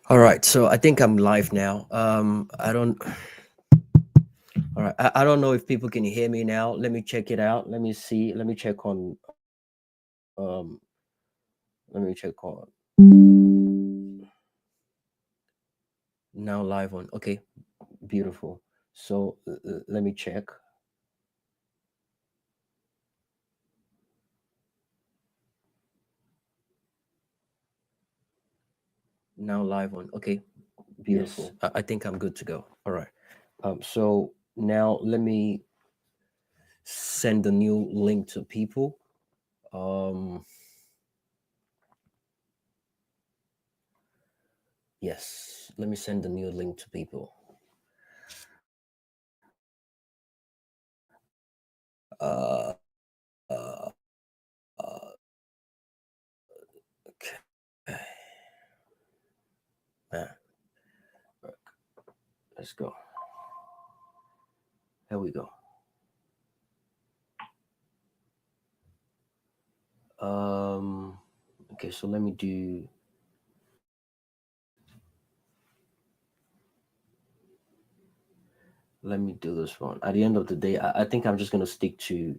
All right, so I think I'm live now. I don't. All right, I don't know if people can hear me now. Let me check it out. Let me see. Let me check on. Let me check on now live on. Okay, beautiful. So let me check now live on. Okay, beautiful. I think I'm good to go. All right. So now let me send the new link to people. Um, yes, let me send the new link to people. Man, let's go. Here we go. Um, okay, so let me do this one. At the end of the day, I think I'm just gonna stick to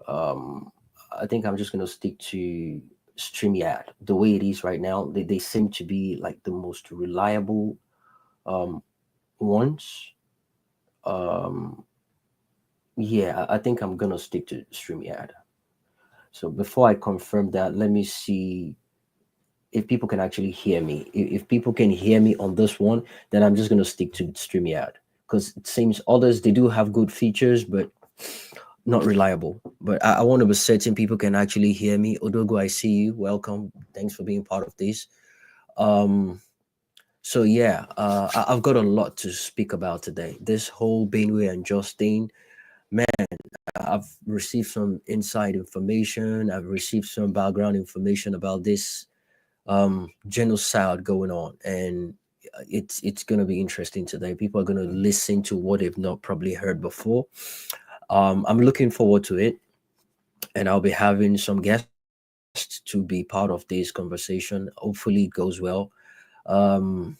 um I think I'm just gonna stick to StreamYard the way it is right now. They seem to be like the most reliable um ones. Um yeah, I think I'm gonna stick to StreamYard. So before I confirm that, let me see if people can actually hear me. If people can hear me on this one, then I'm just gonna stick to StreamYard because it seems others they do have good features, but not reliable. But I want to be certain people can actually hear me. Odogo, I see you. Welcome. Thanks for being part of this. Um, so yeah, I've got a lot to speak about today. This whole Benue and Justine, man, I've received some inside information. I've received some background information about this genocide going on, and it's going to be interesting today. People are going to listen to what they've not probably heard before. I'm looking forward to it, and I'll be having some guests to be part of this conversation. Hopefully it goes well. um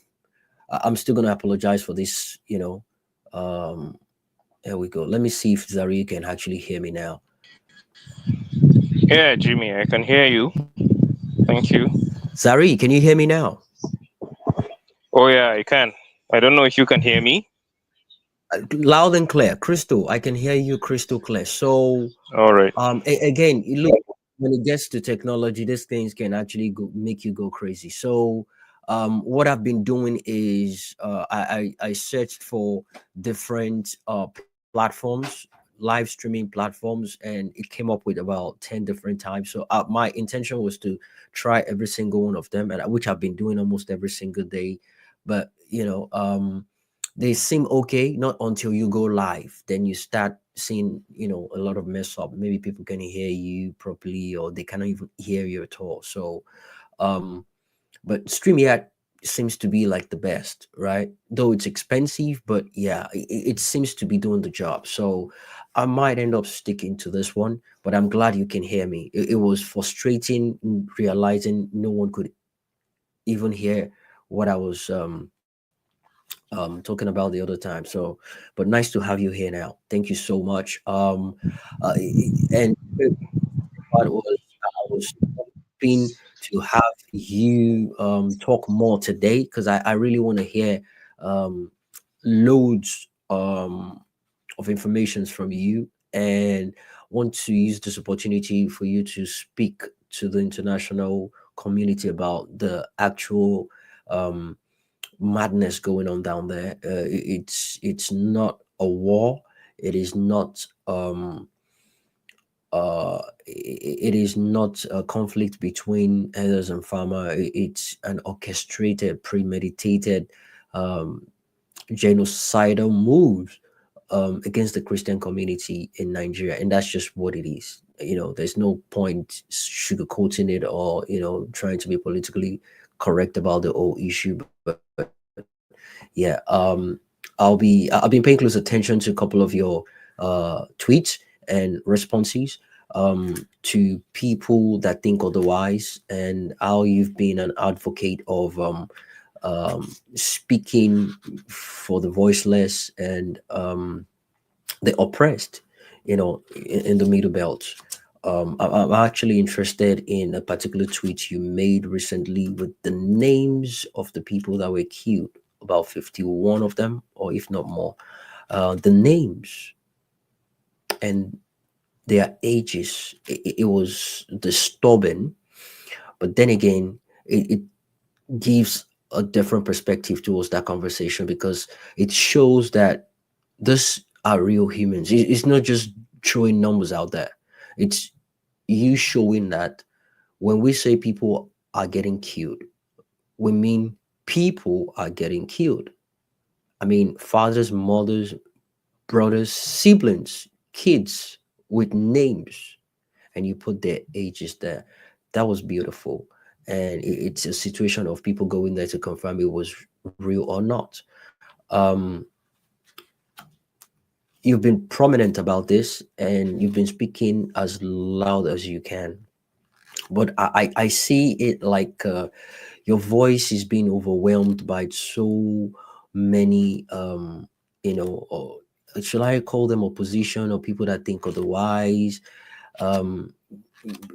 I'm still going to apologize for this, um there we go. Let me see if Zari can actually hear me now. Yeah, Jimmy, I can hear you. Thank you. Zari, can you hear me now? Oh, yeah, I can. I don't know if you can hear me. Loud and clear, crystal. I can hear you crystal clear. So All right. again, you look, when it gets to technology, these things can actually make you go crazy. So what I've been doing is I searched for different platforms, live streaming platforms, and it came up with about 10 different types. So my intention was to try every single one of them, and which I've been doing almost every single day. But they seem okay, not until you go live. Then you start seeing, a lot of mess up. Maybe people can hear you properly, or they cannot even hear you at all. So, um, but StreamYard seems to be like the best, right? Though it's expensive, but yeah, it seems to be doing the job. So I might end up sticking to this one, but I'm glad you can hear me. It was frustrating realizing no one could even hear what I was talking about the other time. So, but nice to have you here now. Thank you so much. And the part was I was hoping to have you talk more today because I really want to hear um, loads of informations from you, and want to use this opportunity for you to speak to the international community about the actual um, madness going on down there. It's not a war. It is not it is not a conflict between herders and farmer. It's an orchestrated, premeditated um, genocidal move against the Christian community in Nigeria, and that's just what it is. There's no point sugarcoating it or trying to be politically correct about the whole issue. But yeah, I've been paying close attention to a couple of your tweets and responses to people that think otherwise, and how you've been an advocate of speaking for the voiceless and the oppressed, in the middle belt. I'm actually interested in a particular tweet you made recently with the names of the people that were killed, about 51 of them, or if not more. The names and their ages, it was disturbing, but then again, it gives a different perspective towards that conversation because it shows that these are real humans. It's not just throwing numbers out there. It's you showing that when we say people are getting killed, we mean people are getting killed. I mean, fathers, mothers, brothers, siblings, kids with names, and you put their ages there. That was beautiful. And it's a situation of people going there to confirm it was real or not. Um, you've been prominent about this and you've been speaking as loud as you can. But I see it like your voice is being overwhelmed by so many, or should I call them opposition or people that think otherwise? Um,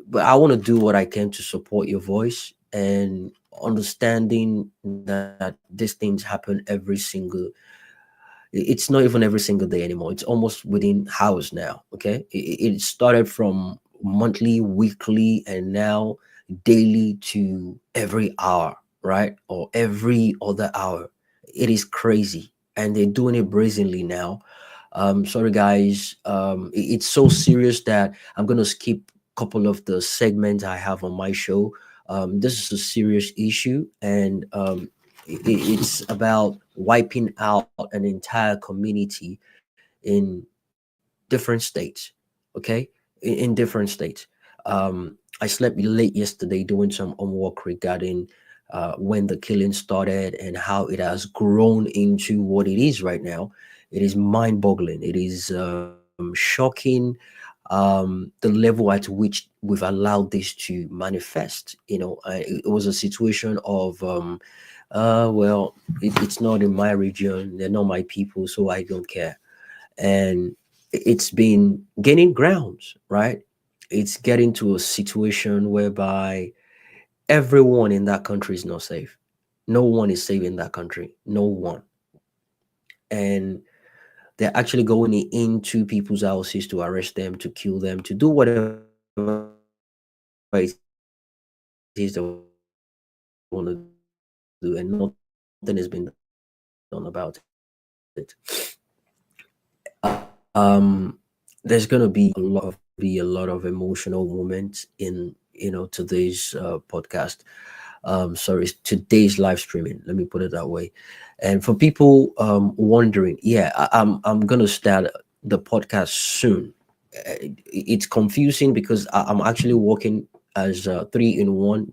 but I want to do what I can to support your voice and understanding that these things happen every single. It's not even every single day anymore. It's almost within hours now. Okay, it started from monthly, weekly, and now daily to every hour, right, or every other hour. It is crazy, and they're doing it brazenly now. Sorry guys, it's so serious that I'm gonna skip a couple of the segments I have on my show. This is a serious issue, and it's about wiping out an entire community in different states. Okay, in different states. I slept late yesterday doing some homework regarding when the killing started and how it has grown into what it is right now. It is mind-boggling. It is shocking. The level at which we've allowed this to manifest. It was a situation of well, it's not in my region. They're not my people, so I don't care. And it's been gaining grounds, right? It's getting to a situation whereby everyone in that country is not safe. No one is safe in that country. No one. And they're actually going into people's houses to arrest them, to kill them, to do whatever it is they want to do. And nothing is being done about it. There's gonna be a lot of emotional moments in today's podcast. Sorry, today's live streaming. Let me put it that way. And for people wondering, yeah, I'm gonna start the podcast soon. It's confusing because I'm actually working as three in one.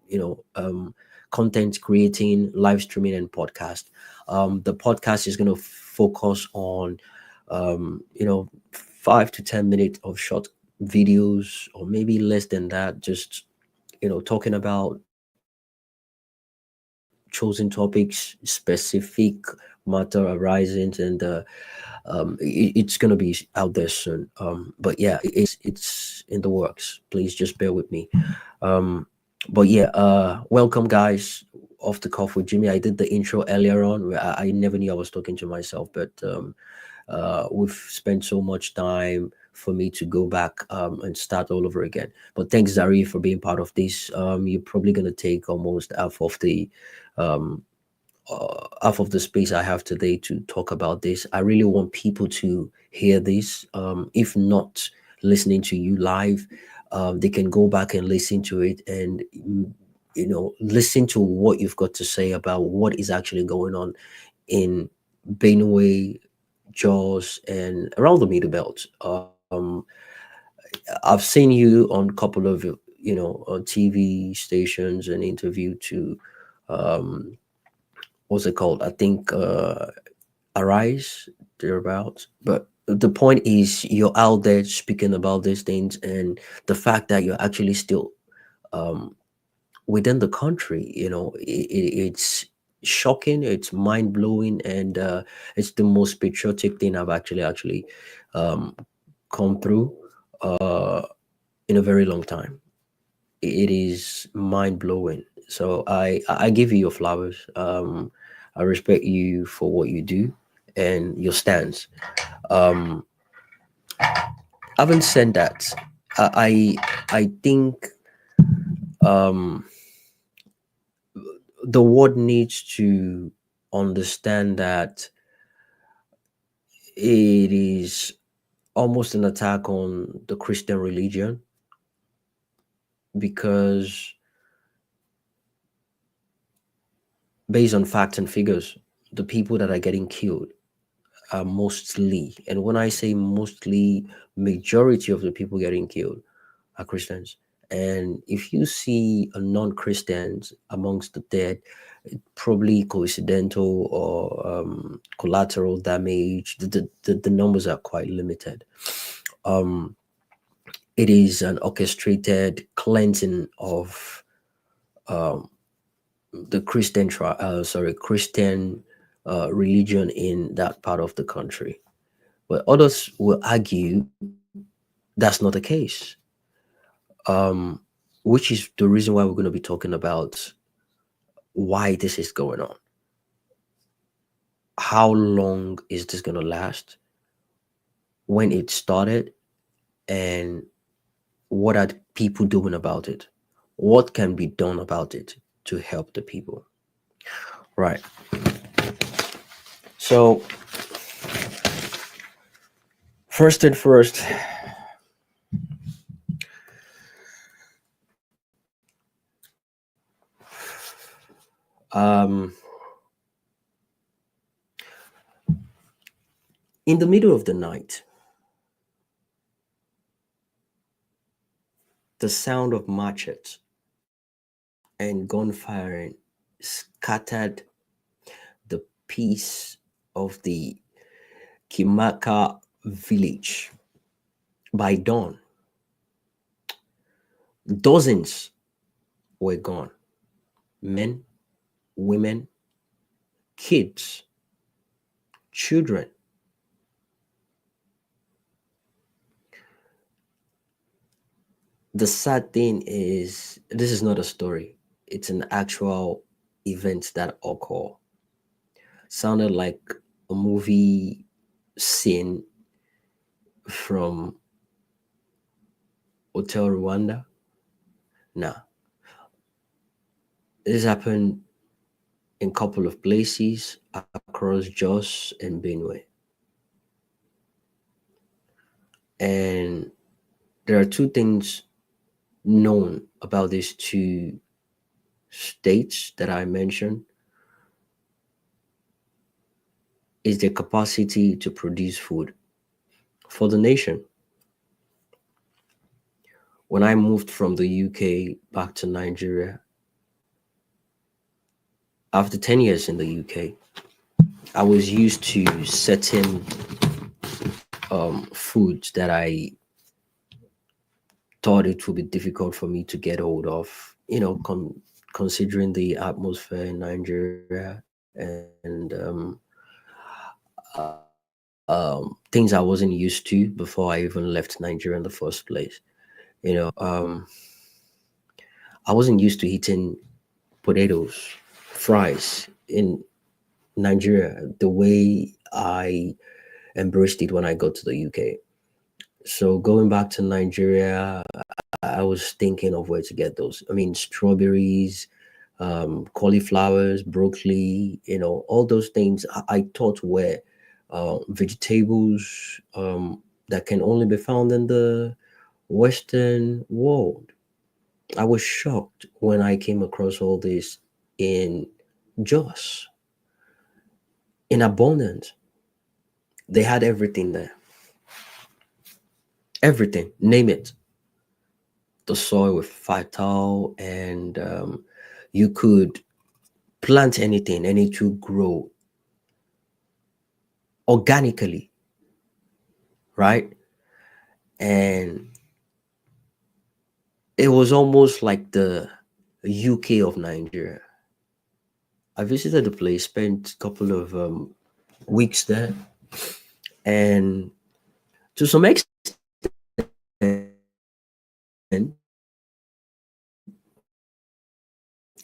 You know, um, Content creating, live streaming, and podcast. The podcast is gonna focus on 5 to 10 minutes of short videos, or maybe less than that, just talking about chosen topics, specific matter arising, and it's gonna be out there soon. But yeah, it's in the works. Please just bear with me. um but yeah, welcome guys, off the cuff with Jimmy. I did the intro earlier on where I never knew I was talking to myself, but we've spent so much time for me to go back and start all over again. But thanks, Zari, for being part of this. You're probably going to take almost um, half of the space I have today to talk about this. I really want people to hear this. If not listening to you live, they can go back and listen to it and listen to what you've got to say about what is actually going on in Benue, Jaws, and around the Middle Belt. I've seen you on a couple of TV stations and interviewed to um, what's it called? I think Arise thereabouts. But the point is, you're out there speaking about these things, and the fact that you're actually still um, within the country. It's shocking, it's mind blowing, and it's the most patriotic thing I've actually um, come through uh, in a very long time. It is mind blowing. So I give you your flowers. I respect you for what you do and your stance. Um, having said that, I think um, the world needs to understand that it is almost an attack on the Christian religion, because based on facts and figures, the people that are getting killed are mostly, and when I say mostly, majority of the people getting killed are Christians. And if you see a non-Christians amongst the dead, probably coincidental or collateral damage. The numbers are quite limited. Um, it is an orchestrated cleansing of um, the Christian religion in that part of the country. But others will argue that's not the case, um, which is the reason why we're going to be talking about why this is going on. How long is this going to last? When it started, and what are people doing about it? What can be done about it to help the people? Right. So, first and first, um, in the middle of the night, the sound of machetes and gunfiring scattered the peace of the Kimakpa village. By dawn, dozens were gone: men, women, kids, children. The sad thing is, this is not a story, it's an actual event that occur. Sounded like a movie scene from Hotel Rwanda. Nah, this happened in a couple of places across Jos and Benue. And there are two things known about these two states that I mentioned: is their capacity to produce food for the nation. When I moved from the UK back to Nigeria, after 10 years in the UK, I was used to certain foods that I thought it would be difficult for me to get hold of, considering the atmosphere in Nigeria and things I wasn't used to before I even left Nigeria in the first place. I wasn't used to eating potatoes, fries in Nigeria the way I embraced it when I got to the UK. So going back to Nigeria, I was thinking of where to get those. I mean, strawberries, cauliflowers, broccoli, all those things I thought were vegetables that can only be found in the Western world. I was shocked when I came across all this in Jos, in abundance. They had everything there. Everything, name it. The soil was fertile, and you could plant anything and it will grow organically, right? And it was almost like the UK of Nigeria. I visited the place, spent a couple of weeks there, and to some extent, it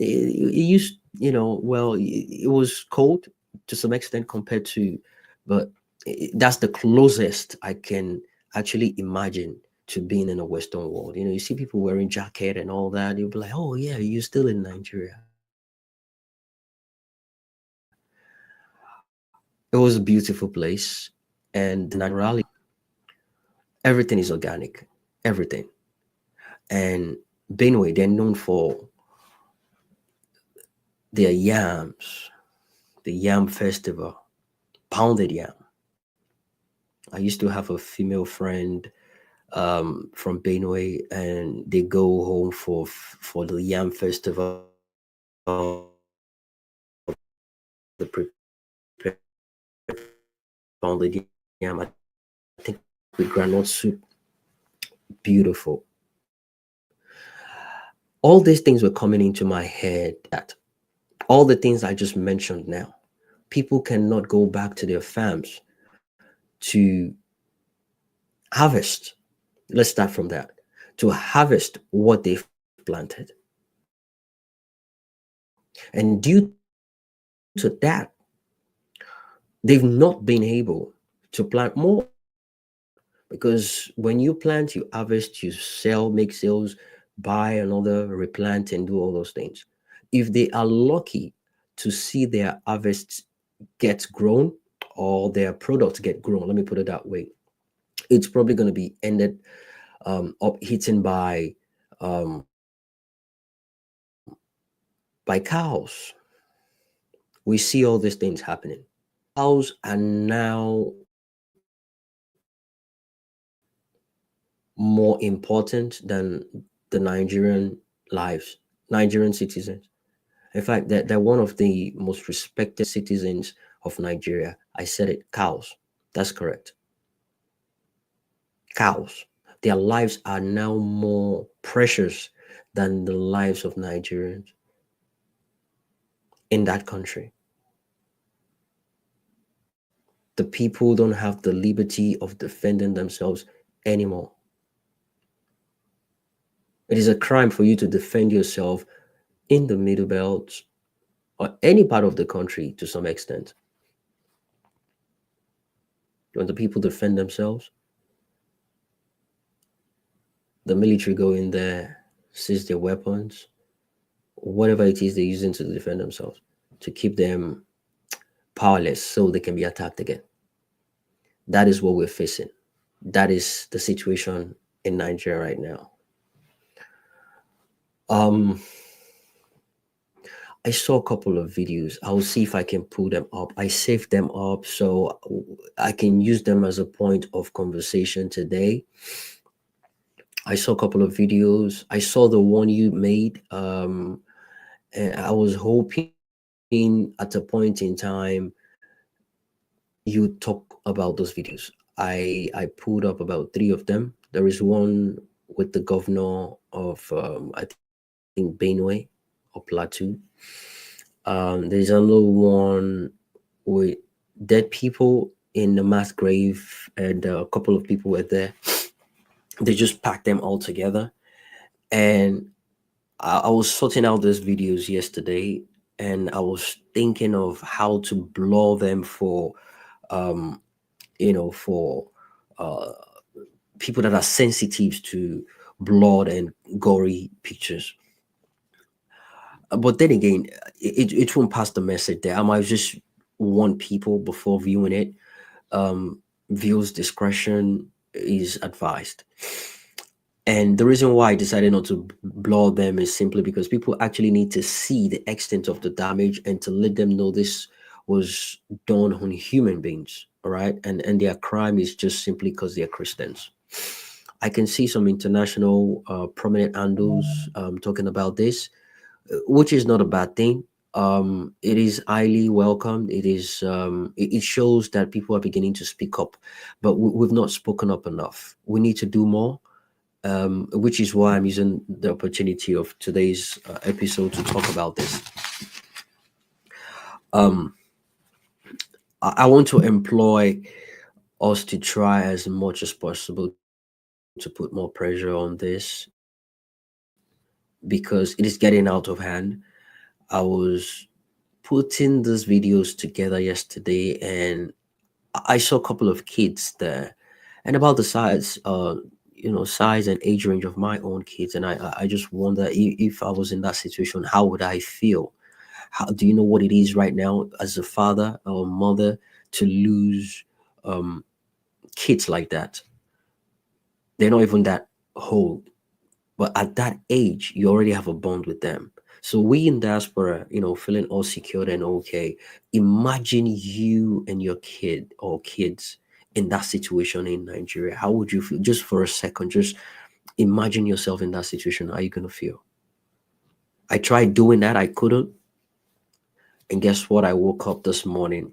used, well, it was cold to some extent compared to, but that's the closest I can actually imagine to being in a Western world. You see people wearing jacket and all that. You'll be like, oh yeah, you're still in Nigeria. It was a beautiful place, and the Nigerian, everything is organic, everything. And Benue, they're known for their yams, the yam festival, pounded yam. I used to have a female friend from Benue, and they go home for the yam festival. They prepare pounded yam, I think with granite soup. Beautiful. All these things were coming into my head that all the things I just mentioned now, people cannot go back to their farms to harvest. Let's start from that. To harvest what they've planted. And due to that, they've not been able to plant more, because when you plant, you harvest, you sell, make sales, buy another, replant, and do all those things. If they are lucky to see their harvests get grown, or their products get grown, let me put it that way, it's probably going to be ended up eaten um, by cows. We see all these things happening. Cows are now more important than the Nigerian lives, Nigerian citizens. In fact, they're one of the most respected citizens of Nigeria. I said it, cows. That's correct. Cows. Their lives are now more precious than the lives of Nigerians in that country. The people don't have the liberty of defending themselves anymore. It is a crime for you to defend yourself in the Middle Belt or any part of the country to some extent. When the people defend themselves, the military go in there, seize their weapons, whatever it is they're using to defend themselves, to keep them powerless so they can be attacked again. That is what we're facing. That is the situation in Nigeria right now. Um, I saw a couple of videos. I'll see if I can pull them up. I saved them up so I can use them as a point of conversation today. I saw a couple of videos. I saw the one you made. And I was hoping at a point in time you talk about those videos. I pulled up about three of them. There is one with the governor of I think Benue or Plateau. There's another one with dead people in the mass grave, and a couple of people were there. They just packed them all together, and I was sorting out these videos yesterday, and I was thinking of how to blur them for um, for uh, people that are sensitive to blood and gory pictures. But then again, it won't pass the message there. I might just warn people before viewing it. Viewers' discretion is advised. And the reason why I decided not to blur them is simply because people actually need to see the extent of the damage and to let them know this was done on human beings. All right. And their crime is just simply because they're Christians. I can see some international prominent handles talking about this, which is not a bad thing. It is highly welcomed. It shows that people are beginning to speak up, but we've not spoken up enough. We need to do more, which is why I'm using the opportunity of today's episode to talk about this. Um, I want to employ us to try as much as possible to put more pressure on this because it is getting out of hand. I was putting these videos together yesterday and I saw a couple of kids there and about the size and age range of my own kids. And I just wonder if I was in that situation, how would I feel? How do you know what it is right now as a father or mother to lose um, kids like that? They're not even that old, but at that age, you already have a bond with them. So we in diaspora, feeling all secured and okay. Imagine you and your kid or kids in that situation in Nigeria. How would you feel? Just for a second, just imagine yourself in that situation. How are you gonna feel? I tried doing that, I couldn't. And guess what? I woke up this morning.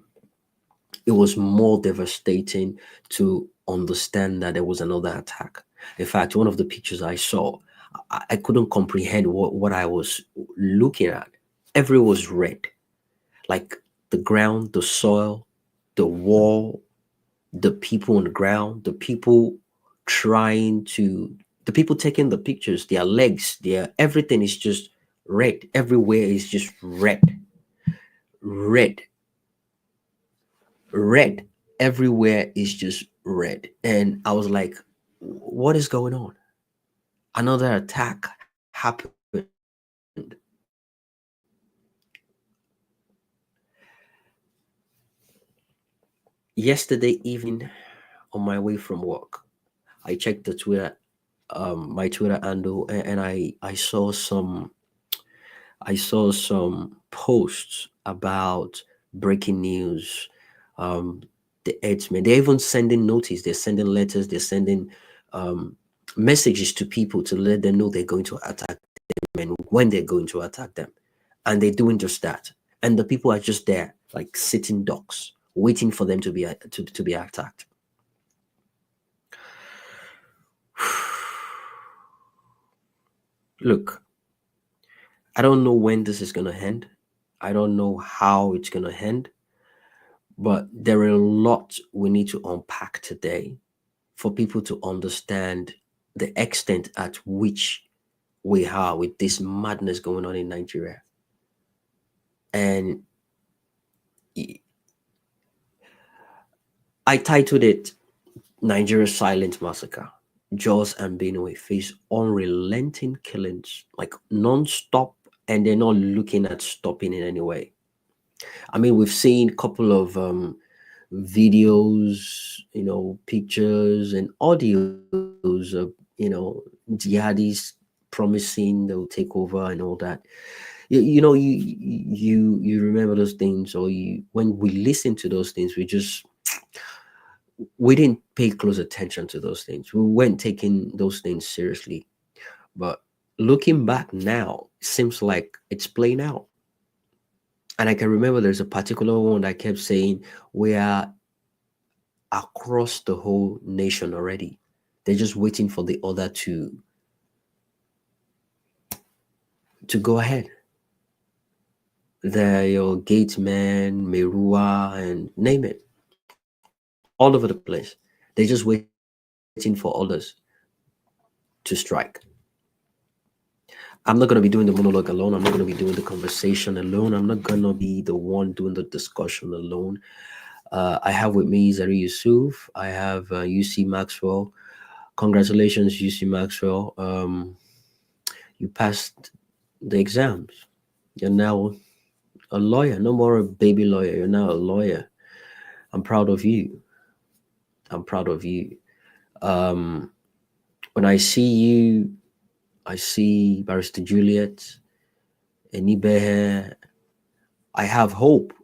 It was more devastating to understand that there was another attack. In fact, one of the pictures I saw, I couldn't comprehend what I was looking at. Everywhere was red, like the ground, the soil, the wall, the people on the ground, trying to, the people taking the pictures, their legs, their everything is just red. Everywhere is just red, red, red. Everywhere is just red. And I was like, what is going on? Another attack happened. Yesterday evening on my way from work, I checked the Twitter, my Twitter handle, and I saw some posts about breaking news. Um, the herdsmen, they're even sending notice, they're sending letters, they're sending um, messages to people to let them know they're going to attack them and when they're going to attack them. And they're doing just that. And the people are just there, like sitting ducks, waiting for them to be attacked. Look, I don't know when this is gonna end. I don't know how it's gonna end, but there are a lot we need to unpack today for people to understand the extent at which we are with this madness going on in Nigeria. And I titled it Nigeria's Silent Massacre. Jaws and Benue face unrelenting killings, like non-stop, and they're not looking at stopping in any way. I mean, we've seen a couple of videos, pictures and audios of, jihadis promising they'll take over and all that. You remember those things, or you when we listen to those things, we didn't pay close attention to those things. We weren't taking those things seriously. But looking back now, it seems like it's playing out. And I can remember there's a particular one that kept saying, we are across the whole nation already. They're just waiting for the other to go ahead. They're your Gateman, Merua, and name it, all over the place. They're just waiting for others to strike. I'm not going to be doing the monologue alone. I'm not going to be doing the conversation alone. I'm not going to be the one doing the discussion alone. I have with me Zari Yusuf. I have UC Maxwell. Congratulations, UC Maxwell. You passed the exams. You're now a lawyer, no more a baby lawyer. You're now a lawyer. I'm proud of you. I'm proud of you. Um, when I see you, I see Barrister Juliet, Enibehe. I have hope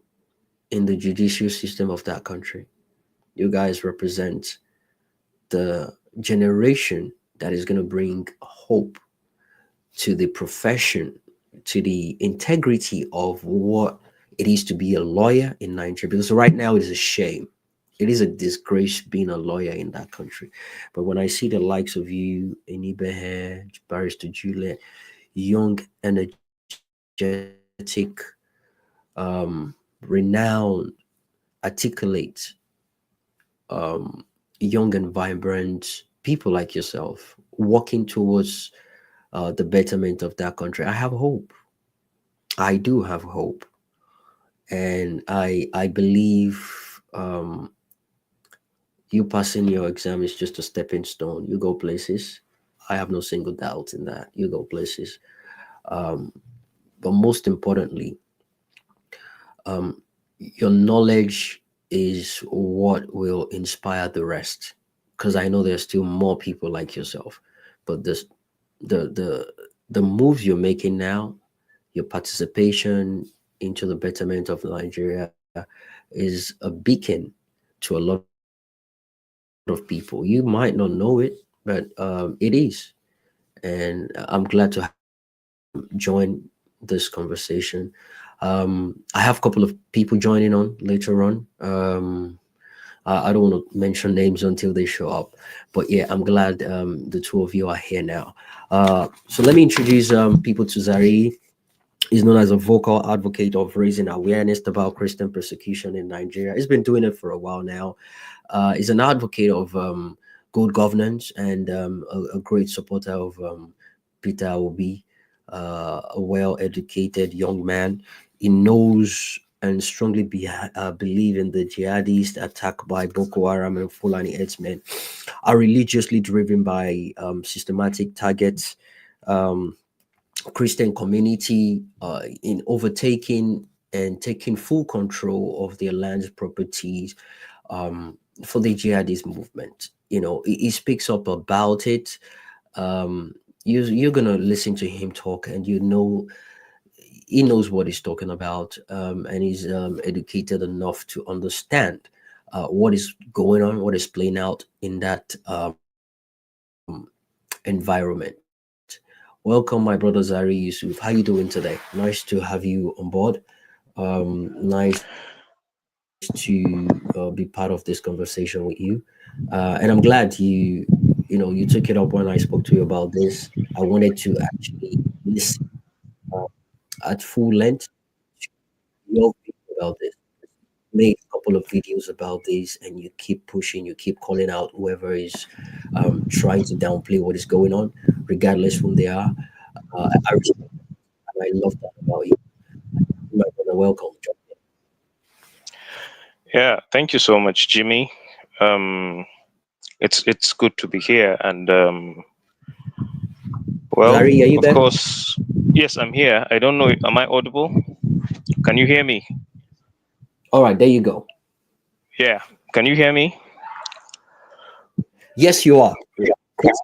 in the judicial system of that country. You guys represent the generation that is going to bring hope to the profession, to the integrity of what it is to be a lawyer in Nigeria. Because right now it is a shame. It is a disgrace being a lawyer in that country. But when I see the likes of you, Enibehe, Barrister Juliet, young, energetic, um, renowned, articulate, um, young and vibrant people like yourself working towards the betterment of that country. I have hope. I do have hope, and I believe you passing your exam is just a stepping stone. You go places. I have no single doubt in that. You go places. Um, but most importantly, your knowledge is what will inspire the rest. Because I know there's still more people like yourself, but the the the moves you're making now, your participation into the betterment of Nigeria, is a beacon to a lot of people. You might not know it, but it is. And I'm glad to have you join this conversation. I have a couple of people joining on later on. I don't want to mention names until they show up, but yeah, I'm glad the two of you are here now. So let me introduce people to Zari. He's known as a vocal advocate of raising awareness about Christian persecution in Nigeria. He's been doing it for a while now. He's an advocate of good governance and a great supporter of Peter Obi, a well educated young man. He knows and strongly believe in the jihadist attack by Boko Haram and Fulani herdsmen are religiously driven by systematic targets. Um, Christian community in overtaking and taking full control of their lands, properties, for the jihadist movement. You know, he speaks up about it. You're gonna listen to him talk, and you know he knows what he's talking about, and he's educated enough to understand what is going on, what is playing out in that environment. Welcome, my brother Zari Yusuf. How you doing today? Nice to have you on board. Nice to be part of this conversation with you, and I'm glad you took it up when I spoke to you about this. I wanted to actually listen at full length your opinion about this. Made a couple of videos about this, and you keep pushing, you keep calling out whoever is trying to downplay what is going on, regardless whom they are. I respect and I love that about you. My brother, welcome. Yeah, thank you so much, Jimmy. Um, it's good to be here, and well, Zari, are you of there? course, yes, I'm here. I don't know, am I audible? Can you hear me? All right, there you go. Yeah, can you hear me? Yes, you are.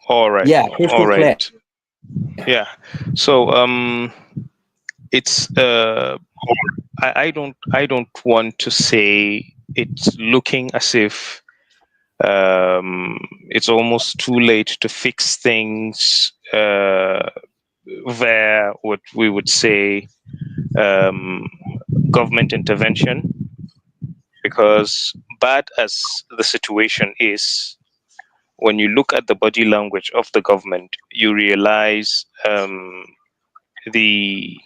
All right, Yeah, all crystal clear. right. Yeah. So it's I don't want to say it's looking as if it's almost too late to fix things via what we would say um, government intervention, because bad as the situation is, when you look at the body language of the government, you realize the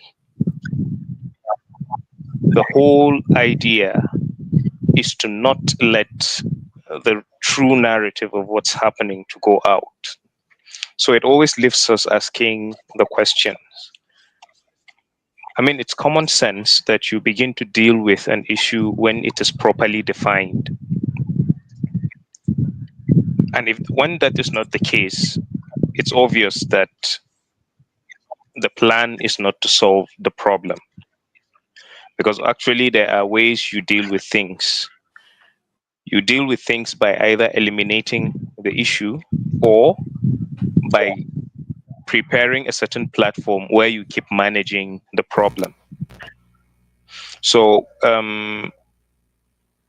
the whole idea is to not let the true narrative of what's happening to go out. So it always leaves us asking the questions. I mean, it's common sense that you begin to deal with an issue when it is properly defined. And if when that is not the case, it's obvious that the plan is not to solve the problem. Because actually, there are ways you deal with things. You deal with things by either eliminating the issue or by preparing a certain platform where you keep managing the problem. So,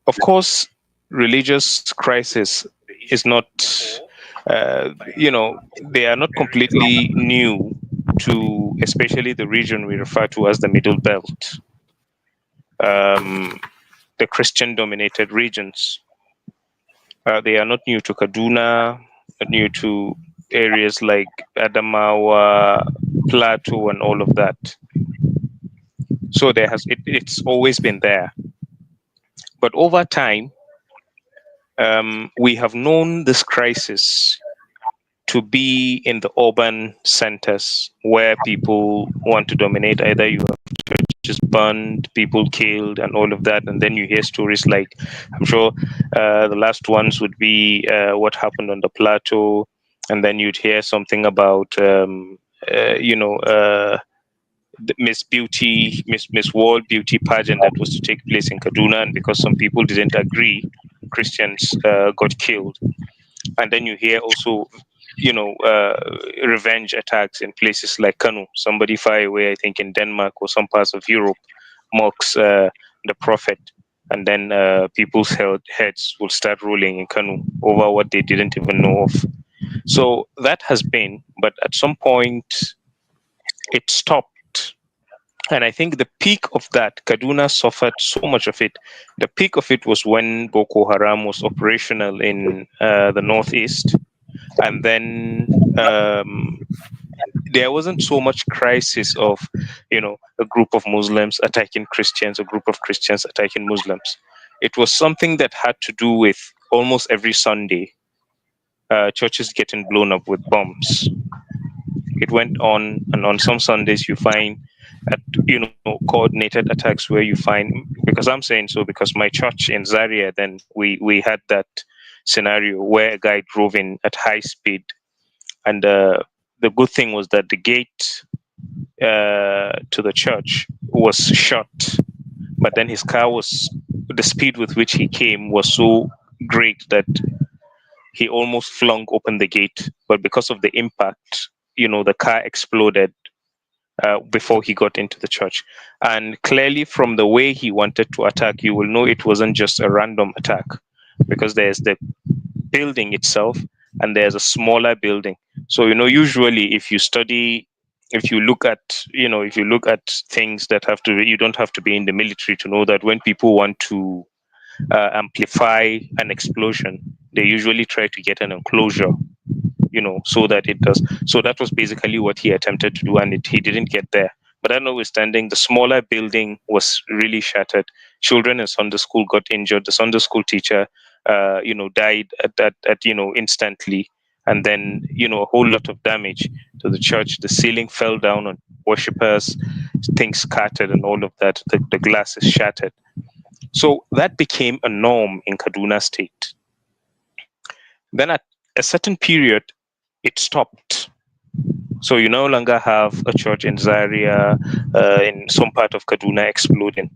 of course, religious crisis is not, they are not completely new to, especially the region we refer to as the Middle Belt, um, the Christian-dominated regions. They are not new to Kaduna, not new to areas like Adamawa, Plateau, and all of that. So it's always been there. But over time, we have known this crisis to be in the urban centers where people want to dominate. Either you have churches burned, people killed, and all of that, and then you hear stories like, I'm sure the last ones would be what happened on the plateau, and then you'd hear something about the Miss World Beauty pageant that was to take place in Kaduna, and because some people didn't agree, Christians got killed. And then you hear also, revenge attacks in places like Kanu. Somebody far away, I think in Denmark or some parts of Europe, mocks the prophet, and then people's heads will start rolling in Kanu over what they didn't even know of. So that has been, but at some point it stopped. And I think the peak of that, Kaduna suffered so much of it. The peak of it was when Boko Haram was operational in the northeast. And then there wasn't so much crisis of, a group of Muslims attacking Christians, a group of Christians attacking Muslims. It was something that had to do with almost every Sunday, churches getting blown up with bombs. It went on, and on some Sundays you find at coordinated attacks where you find, because I'm saying so because my church in Zaria, then we had that scenario where a guy drove in at high speed, and the good thing was that the gate to the church was shut, but then his car was, the speed with which he came was so great that he almost flung open the gate, but because of the impact, the car exploded before he got into the church. And clearly, from the way he wanted to attack, you will know it wasn't just a random attack, because there's the building itself and there's a smaller building. So, usually if you look at, things that have to, you don't have to be in the military to know that when people want to amplify an explosion, they usually try to get an enclosure, so that it does. So that was basically what he attempted to do, and he didn't get there. But that notwithstanding, the smaller building was really shattered. Children in Sunday school got injured. The Sunday school teacher, died instantly. And then, a whole lot of damage to the church. The ceiling fell down on worshippers, things scattered and all of that. The glass is shattered. So that became a norm in Kaduna State. Then at a certain period, it stopped. So you no longer have a church in Zaria, in some part of Kaduna exploding.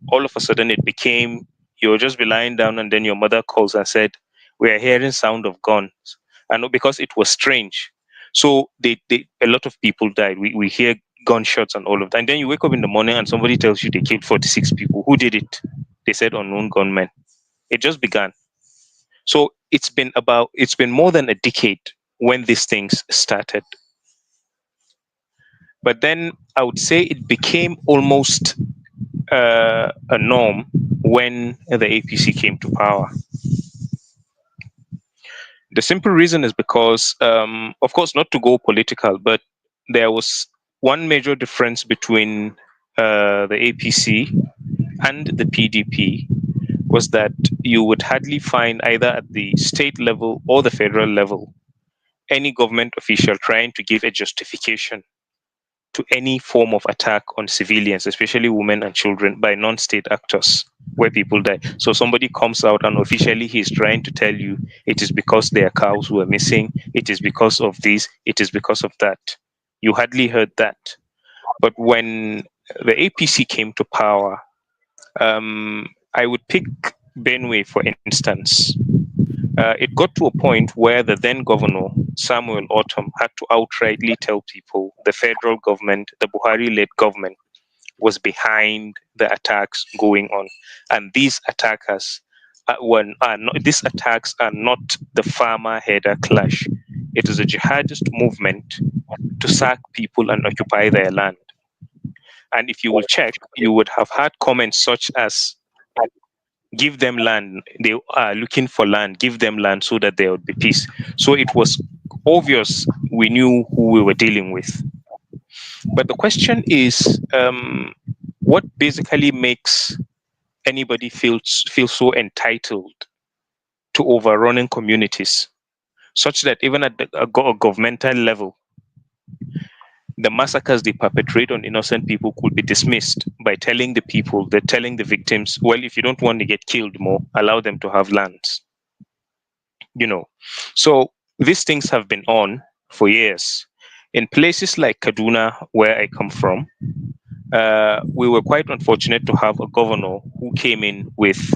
All of a sudden, it became, you'll just be lying down, and then your mother calls and said, "We are hearing sound of guns." And because it was strange, so a lot of people died. We hear gunshots and all of that. And then you wake up in the morning and somebody tells you they killed 46 people. Who did it? They said unknown gunmen. It just began. So it's been more than a decade when these things started. But then I would say it became almost a norm when the APC came to power. The simple reason is because, of course, not to go political, but there was one major difference between the APC and the PDP, was that you would hardly find, either at the state level or the federal level, any government official trying to give a justification to any form of attack on civilians, especially women and children, by non-state actors where people die. So somebody comes out and officially he's trying to tell you it is because their cows were missing, it is because of this, it is because of that. You hardly heard that. But when the APC came to power, I would pick Benue, for instance. It got to a point where the then governor, Samuel Autumn, had to outrightly tell people the federal government, the Buhari-led government, was behind the attacks going on. And these attackers, these attacks are not the farmer-header clash. It is a jihadist movement to sack people and occupy their land. And if you will check, you would have had comments such as, "Give them land. They are looking for land. Give them land so that there would be peace." So it was obvious we knew who we were dealing with. But the question is, what basically makes anybody feels so entitled to overrunning communities, such that even at a governmental level, the massacres they perpetrate on innocent people could be dismissed by telling the victims, well, if you don't want to get killed more, allow them to have lands. You know, so these things have been on for years. In places like Kaduna, where I come from, we were quite unfortunate to have a governor who came in with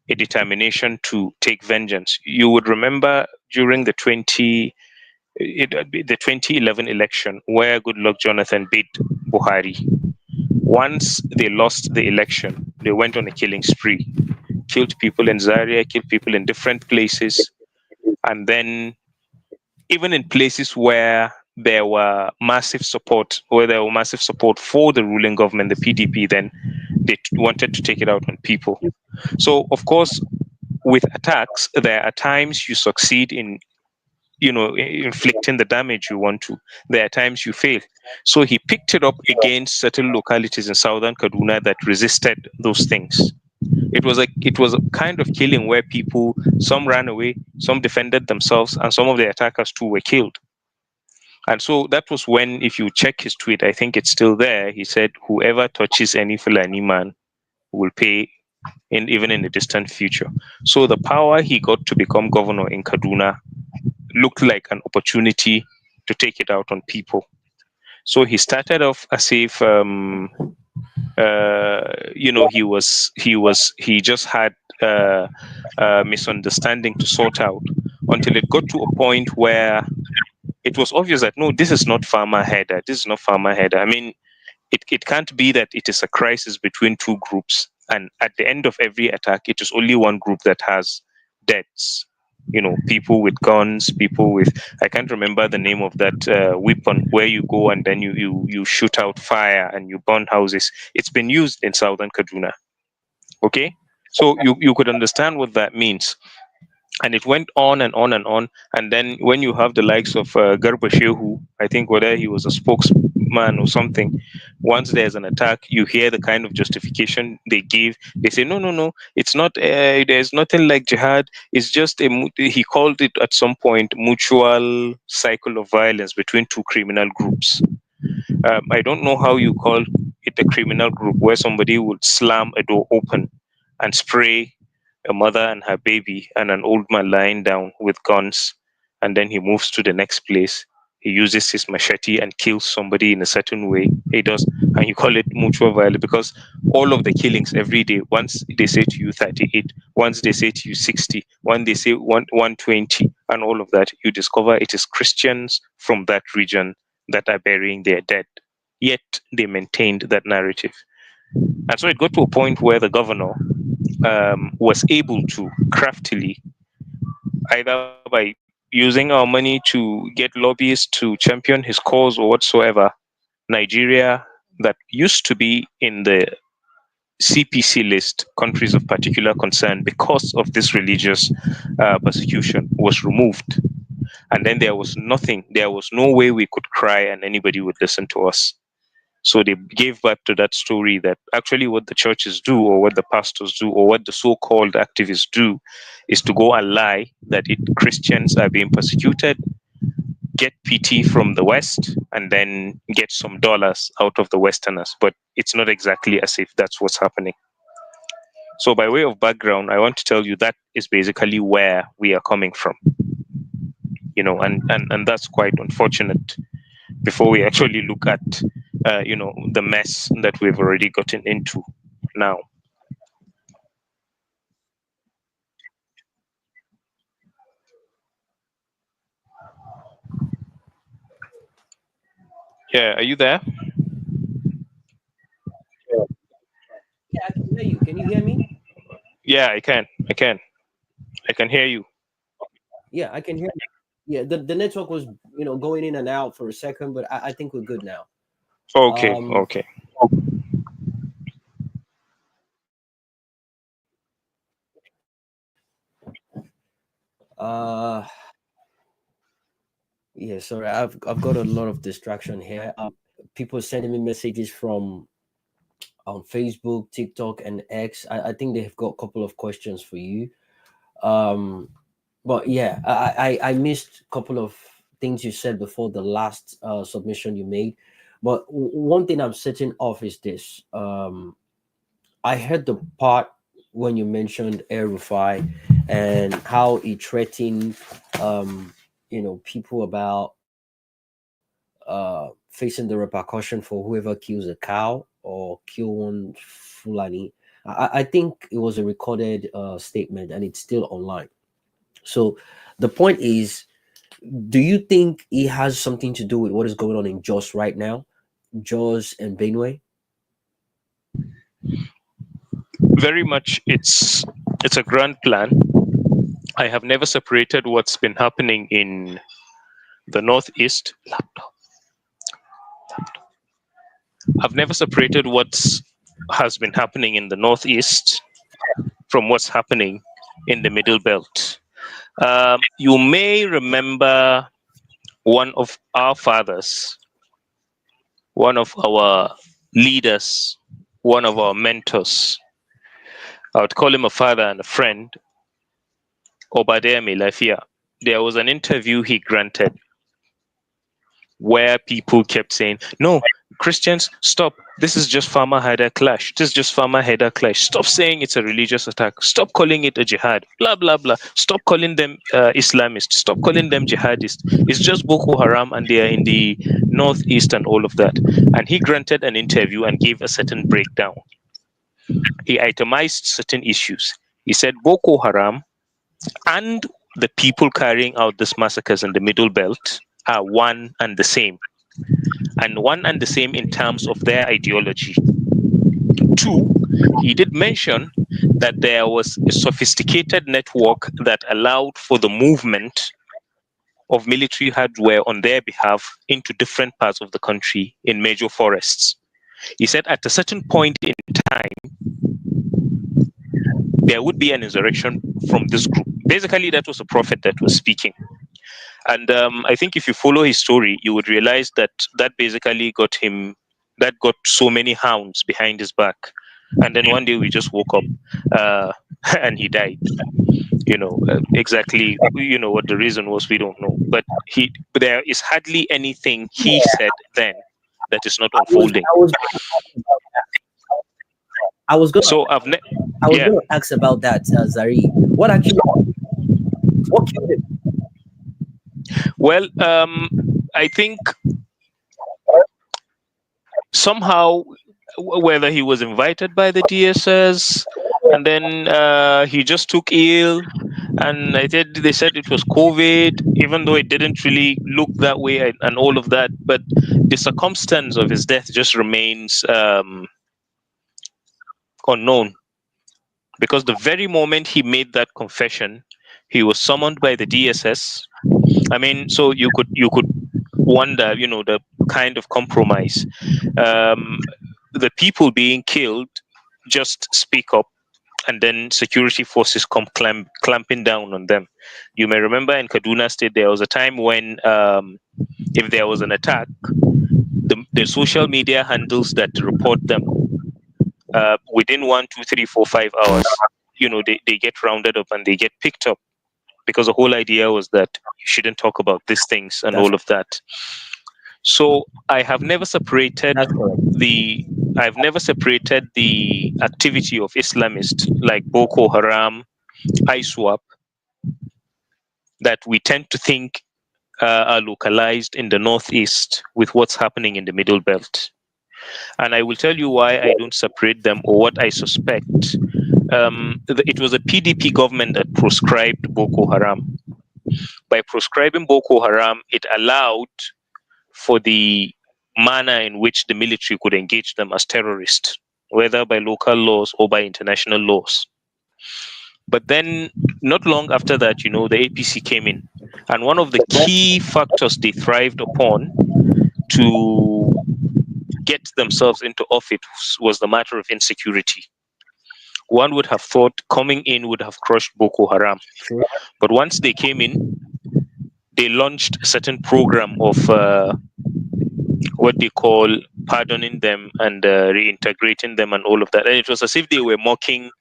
a determination to take vengeance. You would remember during the 2011 election where Goodluck Jonathan beat Buhari. Once they lost the election, they went on a killing spree, killed people in Zaria, killed people in different places, and then even in places where there were massive support for the ruling government, the PDP, then they wanted to take it out on people. So, of course, with attacks, there are times you succeed in, inflicting the damage you want to. There are times you fail. So he picked it up against certain localities in southern Kaduna that resisted those things. It was a kind of killing where some ran away, some defended themselves, and some of the attackers too were killed. And so that was when, if you check his tweet, I think it's still there. He said, "Whoever touches any Fulani man will pay, even in the distant future." So the power he got to become governor in Kaduna looked like an opportunity to take it out on people. So he started off as if he just had misunderstanding to sort out, until it got to a point where it was obvious that no, this is not farmer header. This is not farmer header. I mean, it can't be that it is a crisis between two groups, and at the end of every attack, it is only one group that has deaths. People with guns, people with, I can't remember the name of that weapon where you go and then you shoot out fire and you burn houses. It's been used in southern Kaduna. Okay, so you could understand what that means. And it went on and on and on. And then when you have the likes of Garba Shehu, I think whether he was a spokesman or something, once there's an attack, you hear the kind of justification they give. They say, no, no, no, it's not. There's nothing like jihad. It's just he called it at some point mutual cycle of violence between two criminal groups. I don't know how you call it a criminal group where somebody would slam a door open and spray a mother and her baby and an old man lying down with guns, and then he moves to the next place. He uses his machete and kills somebody in a certain way. He does, and you call it mutual violence because all of the killings every day, once they say to you 38, once they say to you 60, one they say 120, and all of that, you discover it is Christians from that region that are burying their dead. Yet they maintained that narrative. And so it got to a point where the governor was able to craftily, either by using our money to get lobbyists to champion his cause or whatsoever, Nigeria, that used to be in the CPC list, countries of particular concern, because of this religious persecution, was removed. And then there was no way we could cry and anybody would listen to us. So they gave back to that story that actually what the churches do, or what the pastors do, or what the so-called activists do, is to go and lie that Christians are being persecuted, get PT from the West, and then get some dollars out of the Westerners. But it's not exactly as if that's what's happening. So by way of background, I want to tell you that is basically where we are coming from. And that's quite unfortunate before we actually look at the mess that we've already gotten into now. Yeah, are you there? Yeah, I can hear you. Can you hear me? Yeah, I can hear you. Yeah, I can hear you. Yeah, the network was going in and out for a second, but I think we're good now. Okay, Um okay. uh yeah, sorry, I've got a lot of distraction here. People sending me messages from on Facebook, TikTok, and X. I think they've got a couple of questions for you. Um, but yeah, I missed a couple of things you said before the last submission you made. But one thing I'm setting off is this. I heard the part when you mentioned Air Rufai and how he threatened, people about facing the repercussion for whoever kills a cow or kill one Fulani. I think it was a recorded statement and it's still online. So the point is, do you think it has something to do with what is going on in Jos right now? Jos and Benue? Very much, it's a grand plan. I have never separated what's been happening in the northeast. I've never separated what's has been happening in the northeast from what's happening in the middle belt. You may remember one of our fathers, one of our leaders, one of our mentors. I would call him a father and a friend, Obadiah Milafia. There was an interview he granted where people kept saying, no, Christians, stop. This is just farmer header clash. This is just farmer header clash. Stop saying it's a religious attack. Stop calling it a jihad. Blah, blah, blah. Stop calling them Islamists. Stop calling them jihadists. It's just Boko Haram and they are in the northeast and all of that. And he granted an interview and gave a certain breakdown. He itemized certain issues. He said Boko Haram and the people carrying out these massacres in the Middle Belt are one and the same. And one and the same in terms of their ideology. Two, he did mention that there was a sophisticated network that allowed for the movement of military hardware on their behalf into different parts of the country in major forests. He said at a certain point in time, there would be an insurrection from this group. Basically, that was a prophet that was speaking. And I think if you follow his story, you would realize that that basically got so many hounds behind his back. And then one day we just woke up and he died. Exactly, what the reason was, we don't know. But there is hardly anything he said then that is not unfolding. I was gonna So I was gonna ask about that, Zari. What killed him? Well, I think somehow, whether he was invited by the DSS and then he just took ill, and they said it was COVID, even though it didn't really look that way and all of that. But the circumstance of his death just remains unknown, because the very moment he made that confession, he was summoned by the DSS. I mean, so you could wonder, the kind of compromise. The people being killed just speak up, and then security forces come clamping down on them. You may remember in Kaduna State, there was a time when if there was an attack, the social media handles that report them within 1, 2, 3, 4, 5 hours, they get rounded up and they get picked up, because the whole idea was that you shouldn't talk about these things and all of that. So I have never separated the activity of Islamists like Boko Haram, ISWAP, that we tend to think are localized in the northeast with what's happening in the middle belt. And I will tell you why I don't separate them, or what I suspect. It was a PDP government that proscribed Boko Haram. By proscribing Boko Haram, it allowed for the manner in which the military could engage them as terrorists, whether by local laws or by international laws. But then, not long after that, the APC came in. And one of the key factors they thrived upon to get themselves into office was the matter of insecurity. One would have thought coming in would have crushed Boko Haram. But once they came in, they launched a certain program of what they call pardoning them and reintegrating them and all of that. And it was as if they were mocking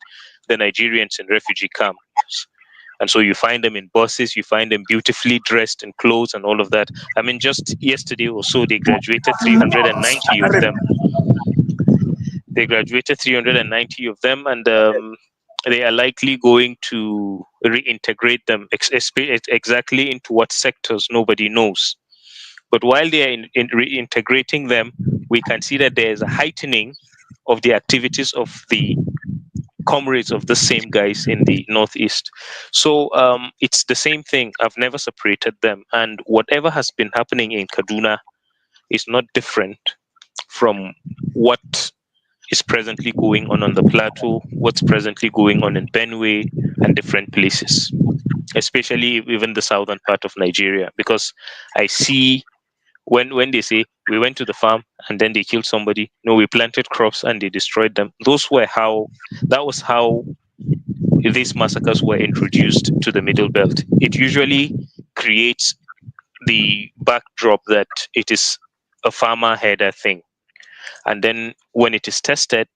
the Nigerians in refugee camps. And so you find them in buses, you find them beautifully dressed in clothes and all of that. I mean, just yesterday or so, they graduated Not 390 an of them. repeat. They graduated 390 of them, and they are likely going to reintegrate them exactly into what sectors nobody knows. But while they are in reintegrating them, we can see that there is a heightening of the activities of the comrades of the same guys in the northeast. So it's the same thing. I've never separated them, and whatever has been happening in Kaduna is not different from what is presently going on the plateau, what's presently going on in Benue and different places, especially even the southern part of Nigeria, because I see when they say we went to the farm and then they killed somebody, no, we planted crops and they destroyed them. That was how these massacres were introduced to the middle belt. It usually creates the backdrop that it is a farmer header thing, and then when it is tested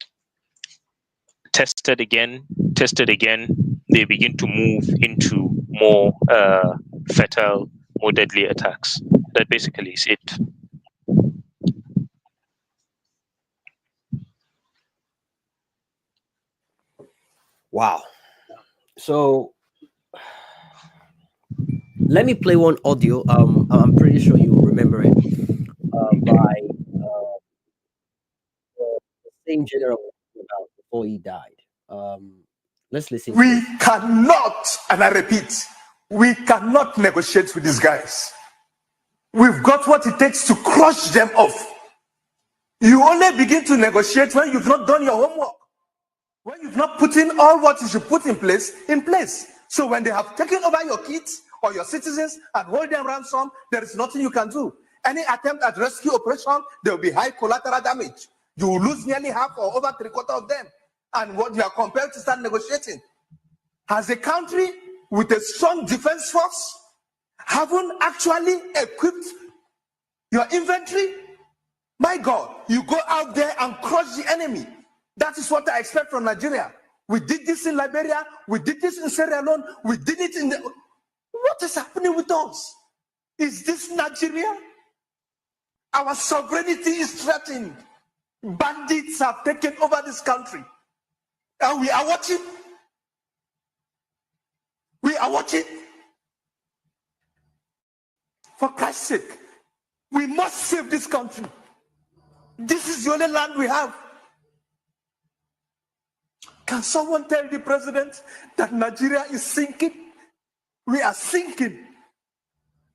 again, tested again, they begin to move into more fatal, more deadly attacks. That basically is it. Wow. So let me play one audio. I'm pretty sure you will remember it. By the same general before he died. Let's listen to We it. cannot, and I repeat, we cannot negotiate with these guys. We've got what it takes to crush them off. You only begin to negotiate when you've not done your homework, when you've not put in all what you should put in place, in place. So when they have taken over your kids or your citizens and hold them ransom, there is nothing you can do. Any attempt at rescue operation, there will be high collateral damage. You will lose nearly half or over three-quarters of them. And what you are compelled to start negotiating. As a country with a strong defense force, haven't actually equipped your inventory, my God, you go out there and crush the enemy. That is what I expect from Nigeria. We did this in Liberia, we did this in Sierra Leone, we did it in the... What is happening with us? Is this Nigeria? Our sovereignty is threatened. Bandits have taken over this country. And we are watching. We are watching. For Christ's sake, we must save this country. This is the only land we have. Can someone tell the president that Nigeria is sinking? We are sinking.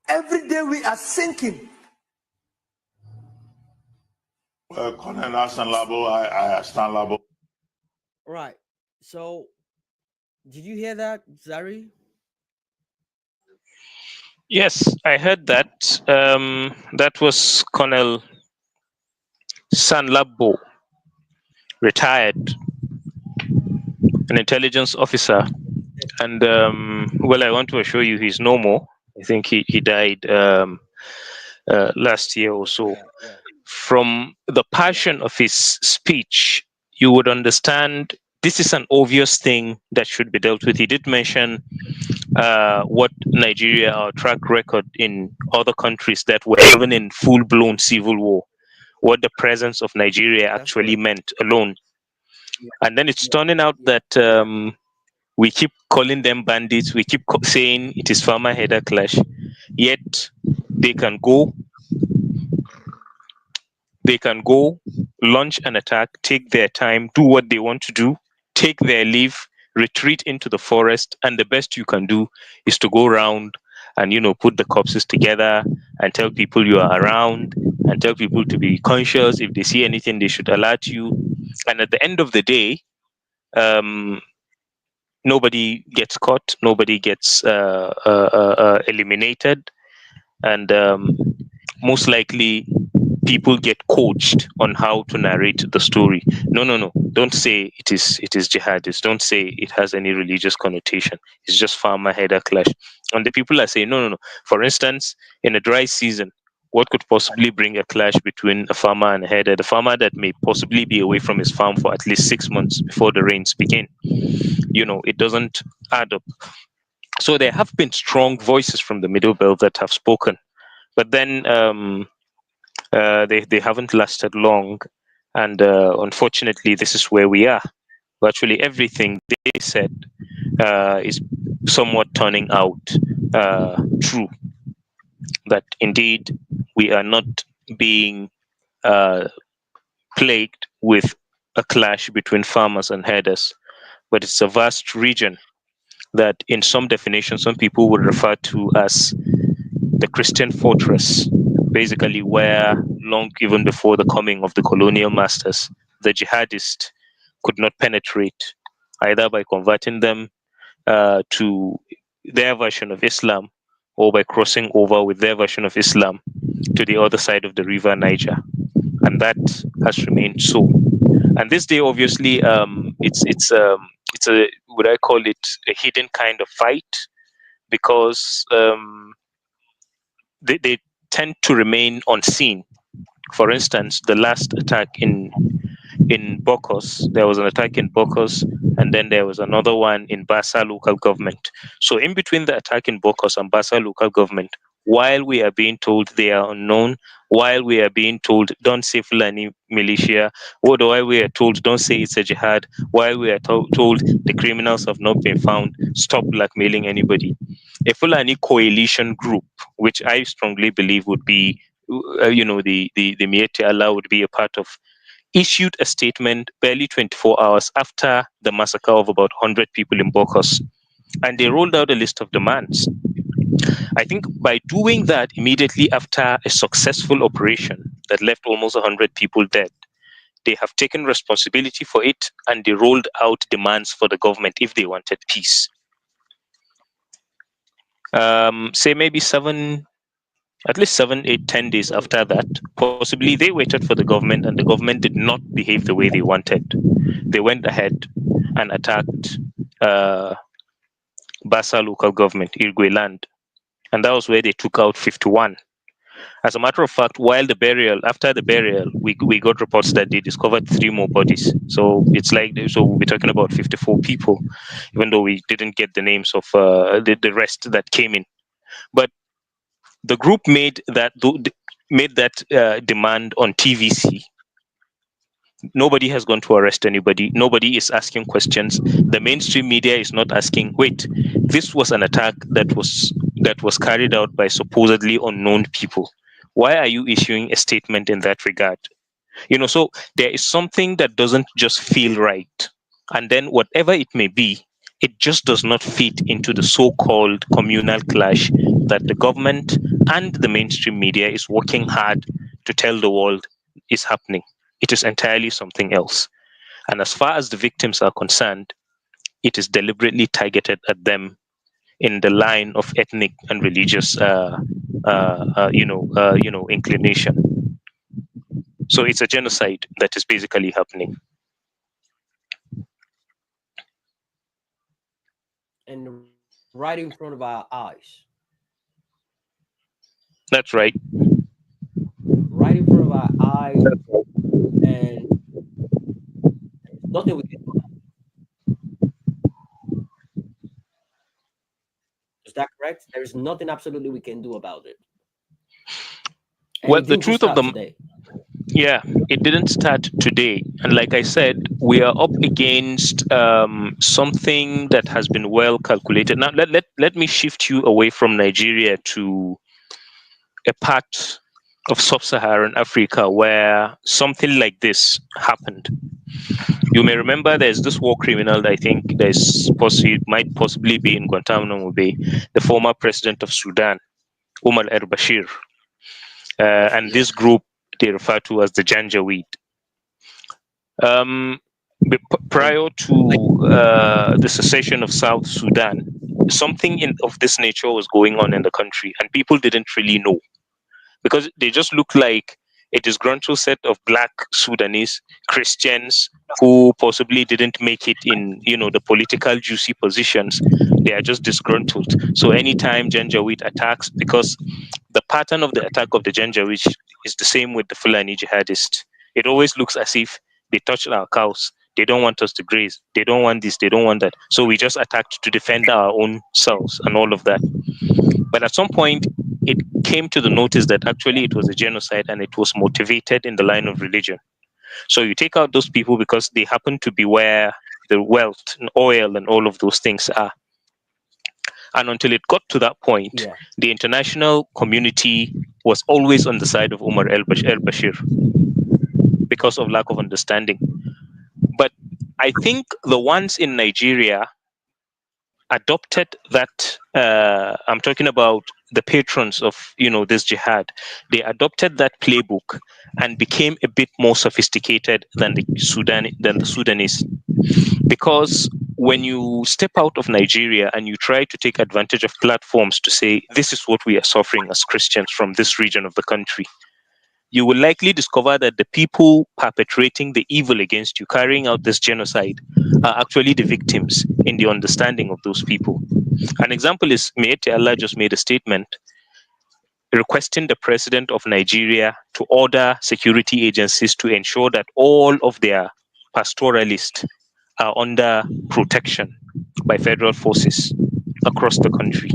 Every day we are sinking. Well, Colonel Hassan Labo, I stand Labo. Right. So, did you hear that, Zari? Yes, I heard that. That was Colonel Sanlabo, retired, an intelligence officer. And well, I want to assure you he's no more. I think he died last year or so. Yeah. From the passion of his speech, you would understand this is an obvious thing that should be dealt with. He did mention what Nigeria, our track record in other countries that were even in full-blown civil war, what the presence of Nigeria That's actually correct. meant alone. Yeah. And then it's Yeah. turning out Yeah. that we keep calling them bandits, we keep saying it is farmer header clash, yet they can go they can go, launch an attack, take their time, do what they want to do, take their leave, retreat into the forest, and the best you can do is to go around and put the corpses together and tell people you are around and tell people to be conscious. If they see anything, they should alert you. And at the end of the day, um, nobody gets caught, nobody gets eliminated, and most likely people get coached on how to narrate the story. No, no, no. Don't say it is jihadist. Don't say it has any religious connotation. It's just farmer header clash. And the people are saying no, no, no. For instance, in a dry season, what could possibly bring a clash between a farmer and a herder? The farmer that may possibly be away from his farm for at least 6 months before the rains begin. It doesn't add up. So there have been strong voices from the middle belt that have spoken, but then they haven't lasted long, and unfortunately, this is where we are. Virtually everything they said is somewhat turning out true. That indeed we are not being uh, plagued with a clash between farmers and herders, but it's a vast region that, in some definition, some people would refer to as the Christian fortress, basically where, long even before the coming of the colonial masters, the jihadists could not penetrate, either by converting them to their version of Islam or by crossing over with their version of Islam to the other side of the river Niger. And that has remained so. And this day, obviously, it's a, would I call it, a hidden kind of fight, because they tend to remain unseen. For instance, the last attack in Bokos, there was an attack in Bokos, and then there was another one in Basa local government. So in between the attack in Bokos and Basa local government, while we are being told they are unknown, while we are being told don't say Fulani militia, while we are told don't say it's a jihad, while we are told the criminals have not been found, stop blackmailing anybody. A Fulani coalition group, which I strongly believe would be, the Miete Allah would be a part of, issued a statement barely 24 hours after the massacre of about 100 people in Bokos, and they rolled out a list of demands. I think by doing that immediately after a successful operation that left almost 100 people dead, they have taken responsibility for it, and they rolled out demands for the government if they wanted peace. Say maybe at least 7, 8, 10 days after that, possibly they waited for the government, and the government did not behave the way they wanted. They went ahead and attacked Basa local government, Irgwe land, and that was where they took out 51. As a matter of fact, after the burial, we got reports that they discovered 3 more bodies. So we'll be talking about 54 people, even though we didn't get the names of the rest that came in. But the group made that demand on TVC. Nobody has gone to arrest anybody. Nobody is asking questions. The mainstream media is not asking, wait, this was an attack that was carried out by supposedly unknown people. Why are you issuing a statement in that regard? So there is something that doesn't just feel right. And then whatever it may be, it just does not fit into the so-called communal clash that the government and the mainstream media is working hard to tell the world is happening. It is entirely something else. And as far as the victims are concerned, it is deliberately targeted at them in the line of ethnic and religious, inclination. So it's a genocide that is basically happening. And right in front of our eyes. That's right. Right in front of our eyes, and nothing we can do. Is that correct? There is nothing absolutely we can do about it. And Well, it the didn't truth just of start the today. Yeah, it didn't start today. And like I said, we are up against something that has been well calculated. Now, let me shift you away from Nigeria to a part of sub-Saharan Africa where something like this happened. You may remember there's this war criminal that I think might possibly be in Guantanamo Bay, the former president of Sudan, Omar al-Bashir. And this group they refer to as the Janjaweed. Prior to the secession of South Sudan, something of this nature was going on in the country, and people didn't really know because they just looked like a disgruntled set of black Sudanese Christians who possibly didn't make it in, the political juicy positions. They are just disgruntled. So anytime Janjaweed attacks, because the pattern of the attack of the Janjaweed is the same with the Fulani jihadists. It always looks as if they touched our cows. They don't want us to graze. They don't want this. They don't want that. So we just attacked to defend our own selves and all of that. But at some point, it came to the notice that actually it was a genocide and it was motivated in the line of religion. So you take out those people because they happen to be where the wealth and oil and all of those things are. And until it got to that point, Yeah. the international community was always on the side of Umar el-Bashir because of lack of understanding. But I think the ones in Nigeria adopted that. I'm talking about the patrons of this jihad. They adopted that playbook and became a bit more sophisticated than the Sudanese, because when you step out of Nigeria and you try to take advantage of platforms to say this is what we are suffering as Christians from this region of the country, you will likely discover that the people perpetrating the evil against you, carrying out this genocide, are actually the victims in the understanding of those people. An example is Maete Allah just made a statement requesting the president of Nigeria to order security agencies to ensure that all of their pastoralists are under protection by federal forces across the country.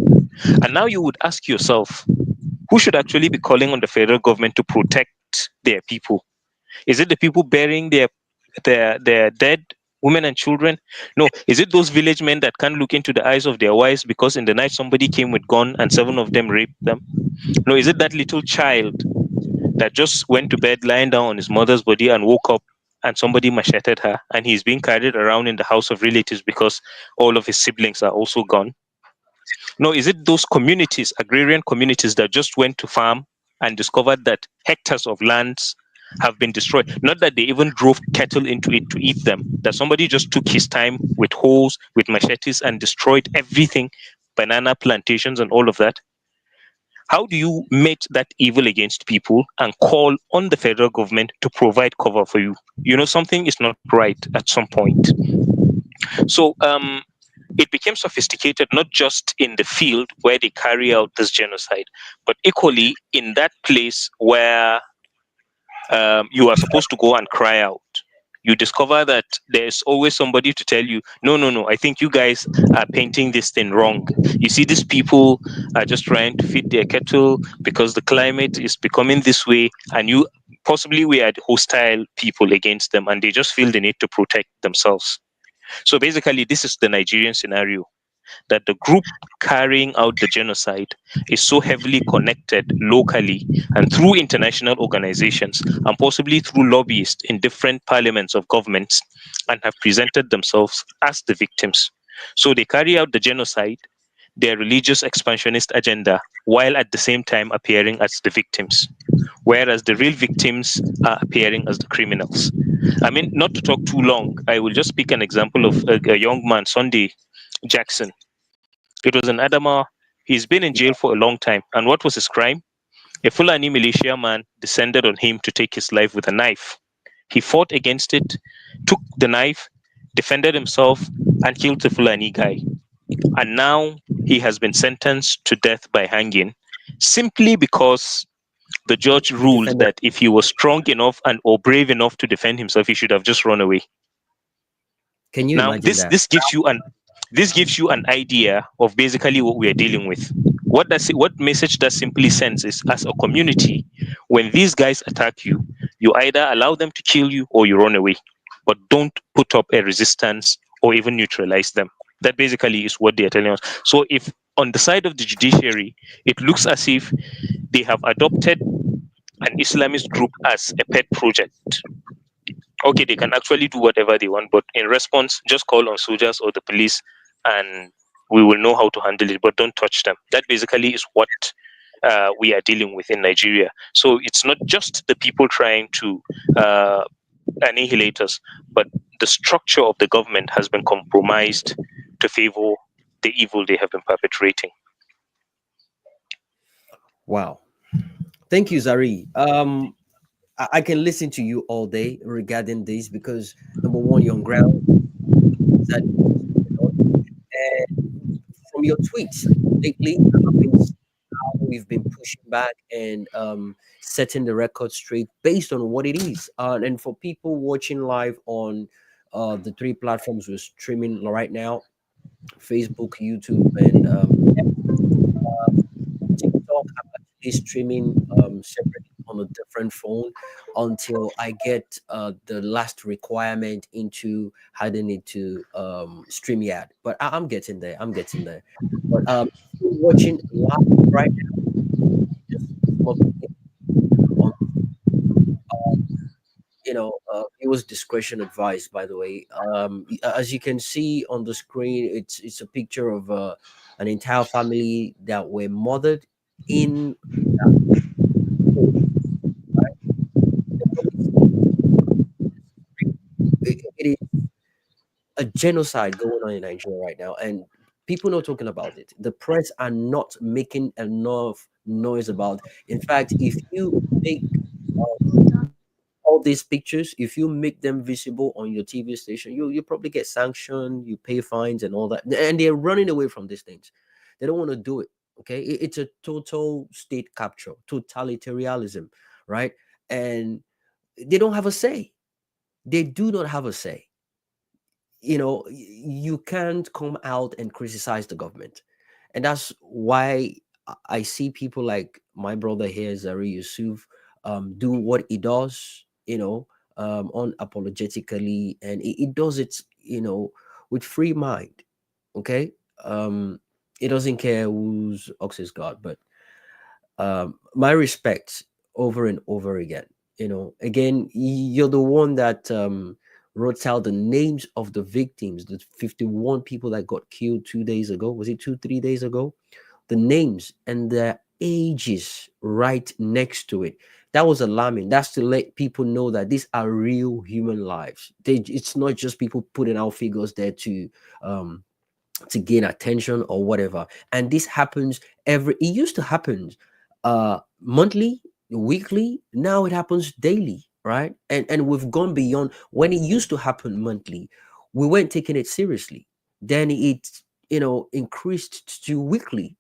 And now you would ask yourself, who should actually be calling on the federal government to protect their people? Is it the people burying their dead women and children? No. Is it those village men that can't look into the eyes of their wives because in the night somebody came with gun and 7 of them raped them? No. Is it that little child that just went to bed lying down on his mother's body and woke up and somebody macheted her and he's being carried around in the house of relatives because all of his siblings are also gone? No. Is it those communities, agrarian communities, that just went to farm and discovered that hectares of lands have been destroyed? Not that they even drove cattle into it to eat them, that somebody just took his time with hoes, with machetes, and destroyed everything, banana plantations and all of that. How do you meet that evil against people and call on the federal government to provide cover for you? Something is not right at some point. So it became sophisticated, not just in the field where they carry out this genocide, but equally in that place where you are supposed to go and cry out. You discover that there's always somebody to tell you, no, I think you guys are painting this thing wrong. You see, these people are just trying to feed their cattle because the climate is becoming this way, and you possibly we are hostile people against them, and they just feel the need to protect themselves. So basically, this is the Nigerian scenario, that the group carrying out the genocide is so heavily connected locally and through international organizations and possibly through lobbyists in different parliaments of governments, and have presented themselves as the victims. So they carry out the genocide, their religious expansionist agenda, while at the same time appearing as the victims, whereas the real victims are appearing as the criminals. I mean, not to talk too long, I will just pick an example of a young man, Sunday Jackson. It was an Adama. He's been in jail for a long time. And what was his crime? A Fulani militia man descended on him to take his life with a knife. He fought against it, took the knife, defended himself, and killed the Fulani guy. And now he has been sentenced to death by hanging simply because the judge ruled that if he was strong enough or brave enough to defend himself, he should have just run away. Can you imagine that? This gives you an idea of basically what we are dealing with. What message that simply sends is, as a community, when these guys attack you, you either allow them to kill you or you run away, but don't put up a resistance or even neutralize them. That basically is what they are telling us. So if on the side of the judiciary, it looks as if they have adopted an Islamist group as a pet project, okay, they can actually do whatever they want, but in response, just call on soldiers or the police and we will know how to handle it, but don't touch them. That basically is what we are dealing with in Nigeria. So it's not just the people trying to annihilate us, but the structure of the government has been compromised to favor the evil they have been perpetrating. Wow. Thank you, Zari. I can listen to you all day regarding this because number one, you're on ground. That, and from your tweets lately, I've been seeing how we've been pushing back and setting the record straight based on what it is. And for people watching live on the three platforms we're streaming right now, Facebook, YouTube, and TikTok, I'm actually streaming separately on a different phone until I get the last requirement into adding it to StreamYard. But I'm getting there. I'm getting there. But if you're watching live right now, just some of the things on viewers discretion advised, by the way. As you can see on the screen, it's a picture of an entire family that were mothered in that home, right? The police, it is a genocide going on in Nigeria right now, and people not talking about it. The press are not making enough noise about. In fact, if you make all these pictures, if you make them visible on your TV station, you probably get sanctioned, you pay fines and all that. And they're running away from these things. They don't want to do it. Okay. It's a total state capture, totalitarianism, right? And they don't have a say. They do not have a say. You can't come out and criticize the government. And that's why I see people like my brother here, Zari Yusuf, do what he does, unapologetically, and he does it, with free mind. Okay. He doesn't care whose ox is God, but my respect over and over again. Again, you're the one that wrote out the names of the victims, the 51 people that got killed 2 days ago. Was it 3 days ago? The names and their ages right next to it. That was alarming. That's to let people know that these are real human lives. It's not just people putting out figures there um, to gain attention or whatever. And this happens it used to happen monthly, weekly. Now it happens daily, right? And we've gone beyond. When it used to happen monthly, we weren't taking it seriously. Then it increased to weekly,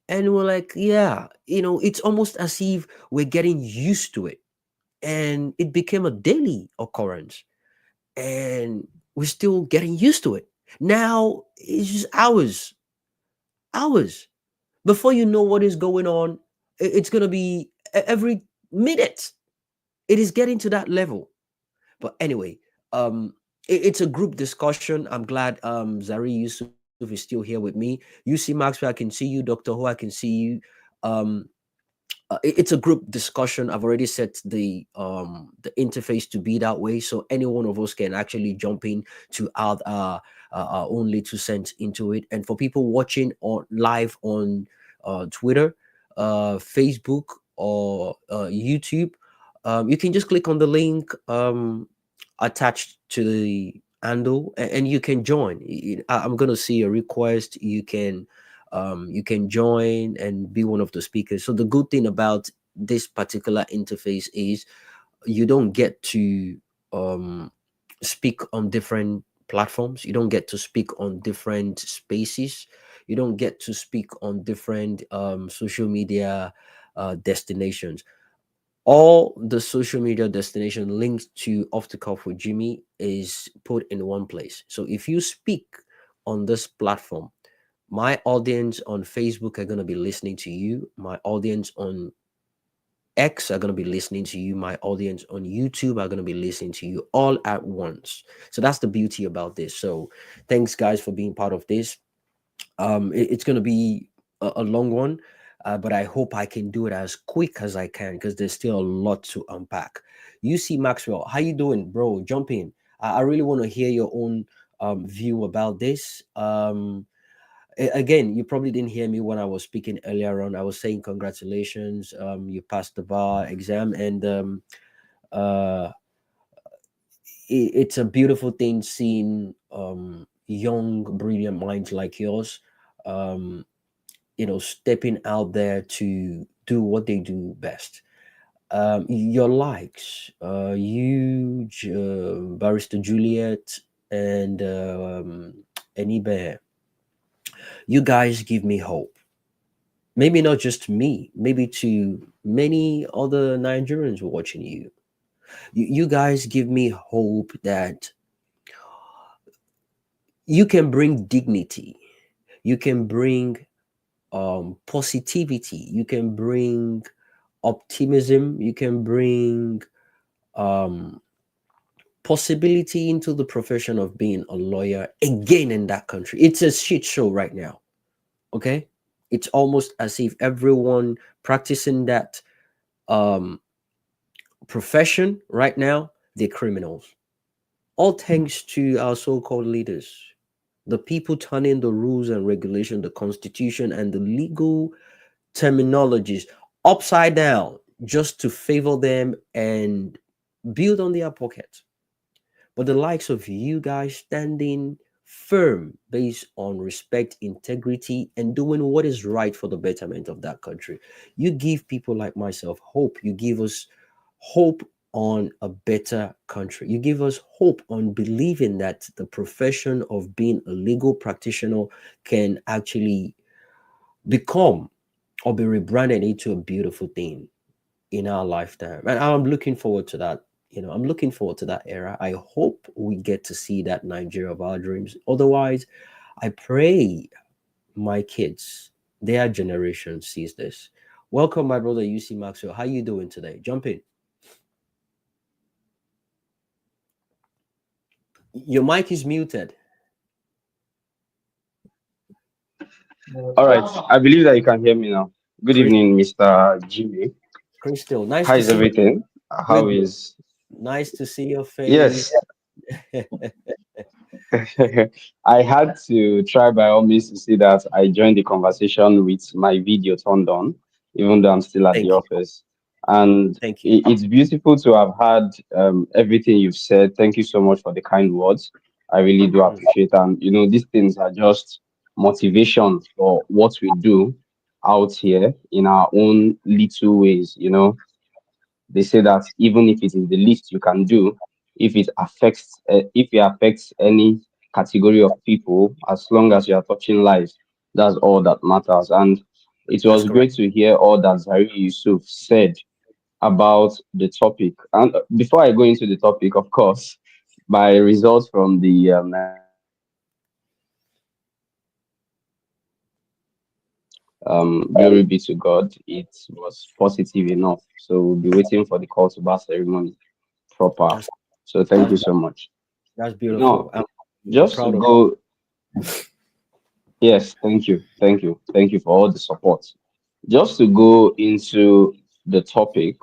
and we're like, yeah, it's almost as if we're getting used to it, and it became a daily occurrence, and we're still getting used to it. Now it's just hours before you know what is going on. It's going to be every minute. It is getting to that level. But anyway, it's a group discussion. I'm glad Zari Yusuf is still here with me. You see Maxwell, I can see you. Dr. Who, I can see you. um it's a group discussion. I've already set the interface to be that way, so any one of us can actually jump in to add our own little cents into it. And for people watching on live on Twitter, Facebook, or YouTube, you can just click on the link attached to the handle, and you can join. I'm gonna see a request. You can join and be one of the speakers. So the good thing about this particular interface is you don't get to um, speak on different platforms. You don't get to speak on different spaces. You don't get to speak on different social media destinations. All the social media destination linked to Off the Cuff with Jimmy is put in one place. So if you speak on this platform, my audience on Facebook are going to be listening to you. My audience on X are going to be listening to you. My audience on YouTube are going to be listening to you all at once. So that's the beauty about this. So thanks, guys, for being part of this. It's going to be a long one, but I hope I can do it as quick as I can because there's still a lot to unpack. You see, Maxwell, how you doing, bro? Jump in. I really want to hear your own view about this. Again, you probably didn't hear me when I was speaking earlier on. I was saying congratulations, you passed the bar exam, and uh it's a beautiful thing seeing young brilliant minds like yours um stepping out there to do what they do best. Your likes, Barrister Juliet, and Enibe, you guys give me hope. maybe not just me, maybe to many other Nigerians watching you. You guys give me hope that you can bring dignity, you can bring positivity, you can bring optimism, you can bring um, possibility into the profession of being a lawyer again in that country. It's a shit show right now. Okay, it's almost as if everyone practicing that um, profession right now, they're criminals. All thanks to our so-called leaders, the people turning the rules and regulation, the constitution, and the legal terminologies upside down just to favor them and build on their pocket. But the likes of you guys standing firm based on respect, integrity, and doing what is right for the betterment of that country, you give people like myself hope. You give us hope on a better country. You give us hope on believing that the profession of being a legal practitioner can actually become or be rebranded into a beautiful thing in our lifetime. And I'm looking forward to that. I'm looking forward to that era. I hope we get to see that Nigeria of our dreams. Otherwise, I pray my kids, their generation sees this. Welcome, my brother UC Maxwell. How you doing today? Jump in. Your mic is muted. All right. I believe that you can hear me now. Good Chris, evening, Mr. Jimmy. Crystal, nice How to is see you. everything? How We're good. is Nice to see your face. yes? I had to try by all means to see that I joined the conversation with my video turned on, even though I'm still at the Thank you. office. And Thank you. it's beautiful to have had everything you've said. Thank you so much for the kind words. I really do Mm, appreciate. And these things are just motivation for what we do out here in our own little ways. They say that even if it is the least you can do, if it affects any category of people, as long as you are touching lives, that's all that matters. And it that's was correct. great to hear all that Zari Yusuf said about the topic. And before I go into the topic, of course, my results from the Nigerian glory be to God, it was positive enough. So we'll be waiting for the call to bar ceremony proper. That's So thank that's you so much. that's beautiful. Now, I'm just to proud of. go, yes, thank you for all the support. Just to go into the topic,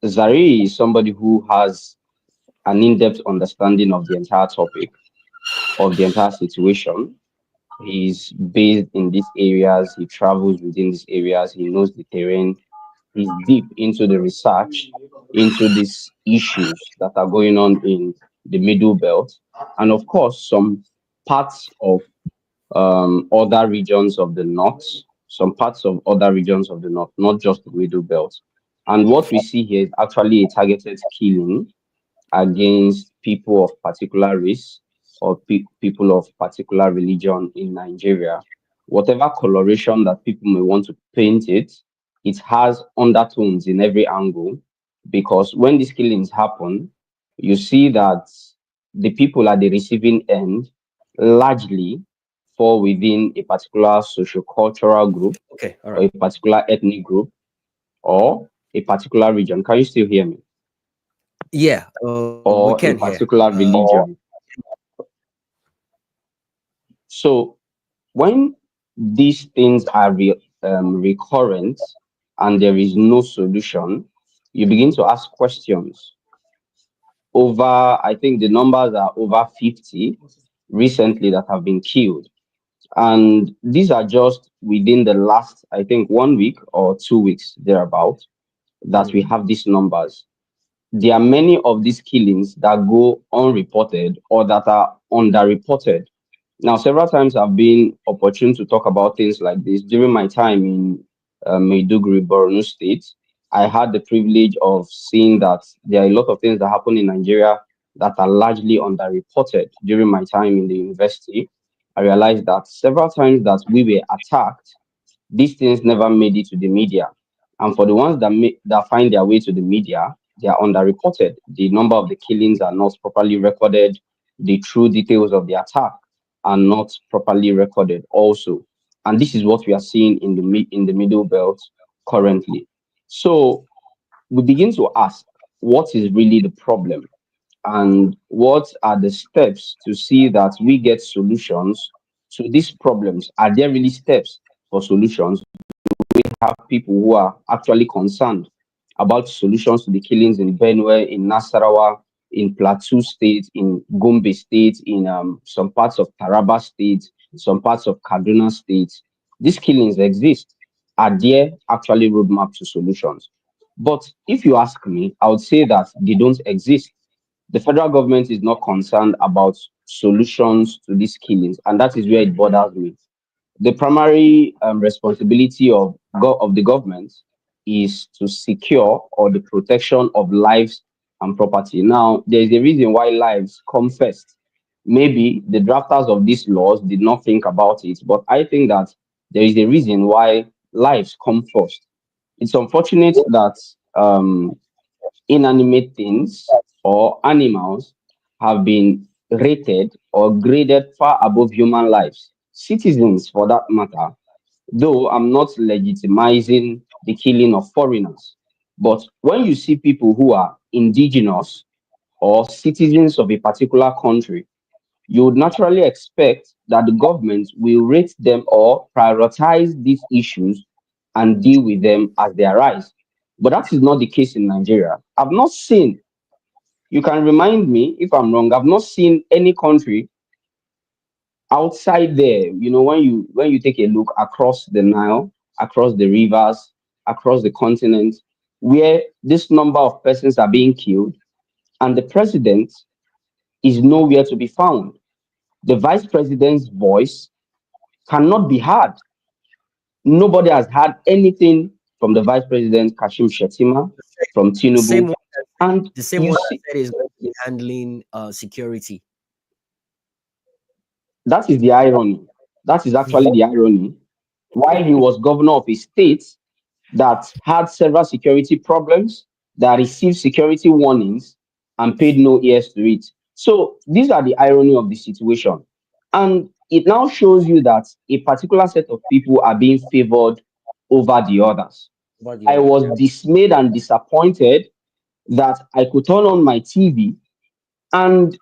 Zari is somebody who has an in-depth understanding of the entire topic, of the entire situation. He's based in these areas, he travels within these areas, he knows the terrain, he's deep into the research into these issues that are going on in the middle belt, and of course, some parts of other regions of the north, some parts of other regions of the north, not just the middle belt. And what we see here is actually a targeted killing against people of particular race or people of particular religion in Nigeria. Whatever coloration that people may want to paint it, it has undertones in every angle, because when these killings happen, you see that the people at the receiving end largely fall within a particular social-cultural group Okay, all or right. a particular ethnic group or a particular region. Can you still hear me? Yeah, we Or can a hear. particular religion. So when these things are recurrent and there is no solution, you begin to ask questions. I think the numbers are over 50 recently that have been killed. And these are just within the last, I think, 1 week or 2 weeks, thereabout, that we Mm, have these numbers. There are many of these killings that go unreported or that are underreported. Now, several times I've been opportune to talk about things like this. During my time in Maiduguri, Borno State, I had the privilege of seeing that there are a lot of things that happen in Nigeria that are largely underreported. During my time in the university, I realized that several times that we were attacked, these things never made it to the media. And for the ones that find their way to the media, they are underreported. The number of the killings are not properly recorded. The true details of the attack are not properly recorded also. And this is what we are seeing in the middle belt currently. So we begin to ask, what is really the problem? And what are the steps to see that we get solutions to these problems? Are there really steps for solutions? Have people who are actually concerned about solutions to the killings in Benue, in Nasarawa, in Plateau State, in Gombe State, in some parts of Taraba State, some parts of Kaduna State? These killings exist. Are there actually roadmap to solutions? But if you ask me, I would say that they don't exist. The federal government is not concerned about solutions to these killings, and that is where it bothers me. The primary responsibility of the government is to secure or the protection of lives and property. Now, there is a reason why lives come first. Maybe the drafters of these laws did not think about it, but I think that there is a reason why lives come first. It's unfortunate that inanimate things or animals have been rated or graded far above human lives. Citizens, for that matter, though I'm not legitimizing the killing of foreigners, but when you see people who are indigenous or citizens of a particular country, you would naturally expect that the government will rate them or prioritize these issues and deal with them as they arise. But that is not the case in Nigeria. I've not seen, you can remind me if I'm wrong, I've not seen any country outside there, when you take a look across the Nile, across the rivers, across the continent, where this number of persons are being killed and the president is nowhere to be found. The vice president's voice cannot be heard. Nobody has heard anything from the vice president, Kashim Shettima, from The same Tinubu. one, And the same you one see, that said is going to be handling security. that is the irony. That is actually the irony. While he was governor of a state that had several security problems, that received security warnings and paid no ears to it. So these are the irony of the situation. And it now shows you that a particular set of people are being favored over the others. About the I other. was dismayed and disappointed that I could turn on my TV and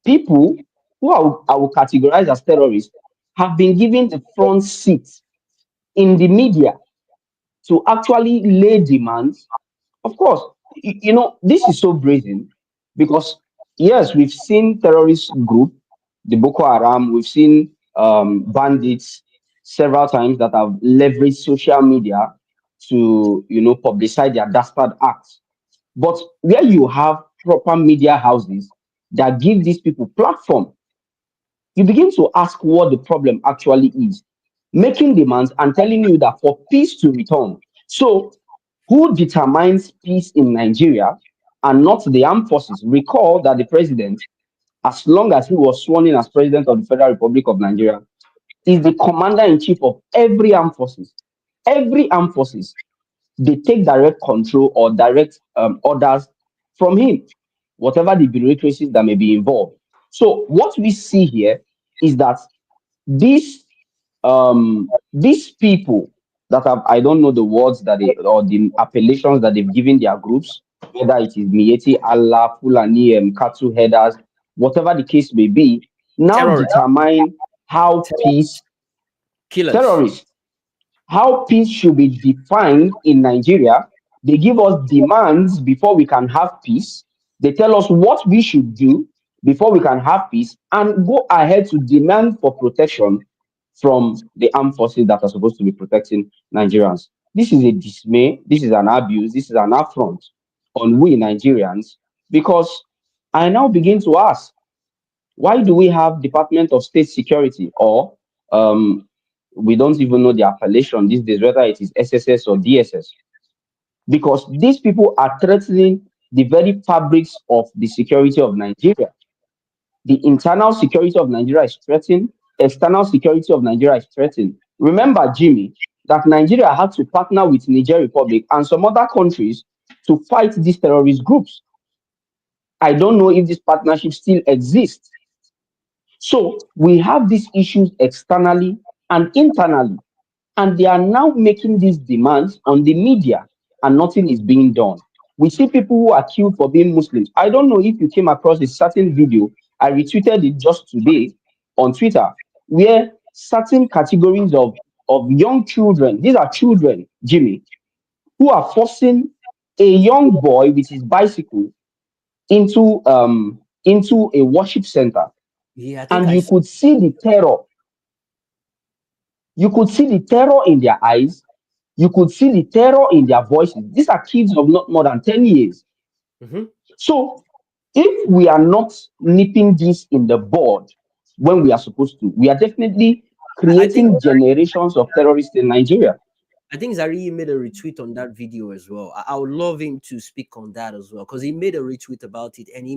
people who I will categorize as terrorists have been given the front seat in the media to actually lay demands. Of course, this is so brazen because, yes, we've seen terrorist group, the Boko Haram, we've seen bandits several times that have leveraged social media to, publicize their dastard acts. But where you have proper media houses that give these people platform, you begin to ask what the problem actually is, making demands and telling you that for peace to return. So, who determines peace in Nigeria and not the armed forces? Recall that the president, as long as he was sworn in as president of the Federal Republic of Nigeria, is the commander in chief of every armed forces. Every armed forces, they take direct control or direct orders from him, whatever the bureaucracies that may be involved. So, what we see here is that these these people that have, I don't know the words that they or the appellations that they've given their groups, whether it is Mieti Allah, Fulani, cattle headers, whatever the case may be, now Terrorists, determine how peace killers. terrorists how peace should be defined in Nigeria. They give us demands before we can have peace. They tell us what we should do before we can have peace and go ahead to demand for protection from the armed forces that are supposed to be protecting Nigerians. This is a dismay. This is an abuse. This is an affront on we Nigerians because I now begin to ask, why do we have Department of State Security or um, we don't even know the appellation these days, whether it is SSS or DSS, because these people are threatening the very fabrics of the security of Nigeria. The internal security of Nigeria is threatened, external security of Nigeria is threatened. Remember, Jimmy, that Nigeria had to partner with Niger Republic and some other countries to fight these terrorist groups. I don't know if this partnership still exists. So we have these issues externally and internally, and they are now making these demands on the media, and nothing is being done. We see people who are killed for being Muslims. I don't know if you came across a certain video. I retweeted it just today on Twitter, where certain categories of young children, these are children, Jimmy, who are forcing a young boy with his bicycle into a worship center, Yeah, I think and I you saw. could see the terror. You could see the terror in their eyes. You could see the terror in their voices. These are kids of not more than 10 years. Mhm. So if we are not nipping this in the bud when we are supposed to, we are definitely I think creating generations of terrorists in Nigeria. I think Zari made a retweet on that video as well. I would love him to speak on that as well because he made a retweet about it and he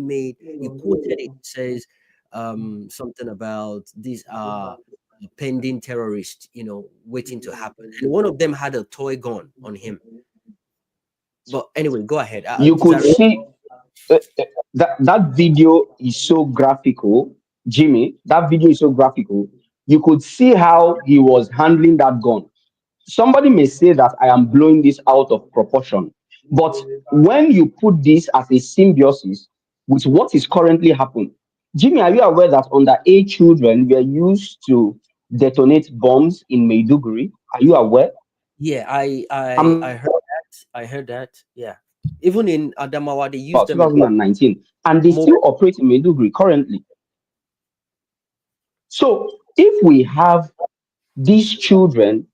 quoted it. It says something about these are pending terrorists, waiting to happen. And one of them had a toy gun on him. But anyway, go ahead. You could Zari. see that video is so graphical, Jimmy. That video is so graphical. You could see how he was handling that gun. Somebody may say that I am blowing this out of proportion, but when you put this as a symbiosis with what is currently happening, Jimmy, are you aware that underage children were used to detonate bombs in Maiduguri? Are you aware? Yeah, I I'm heard that. I heard that. Yeah. Even in Adamawa, they use about them in 2019, and they mobile. still operate in Maiduguri currently. So if we have these children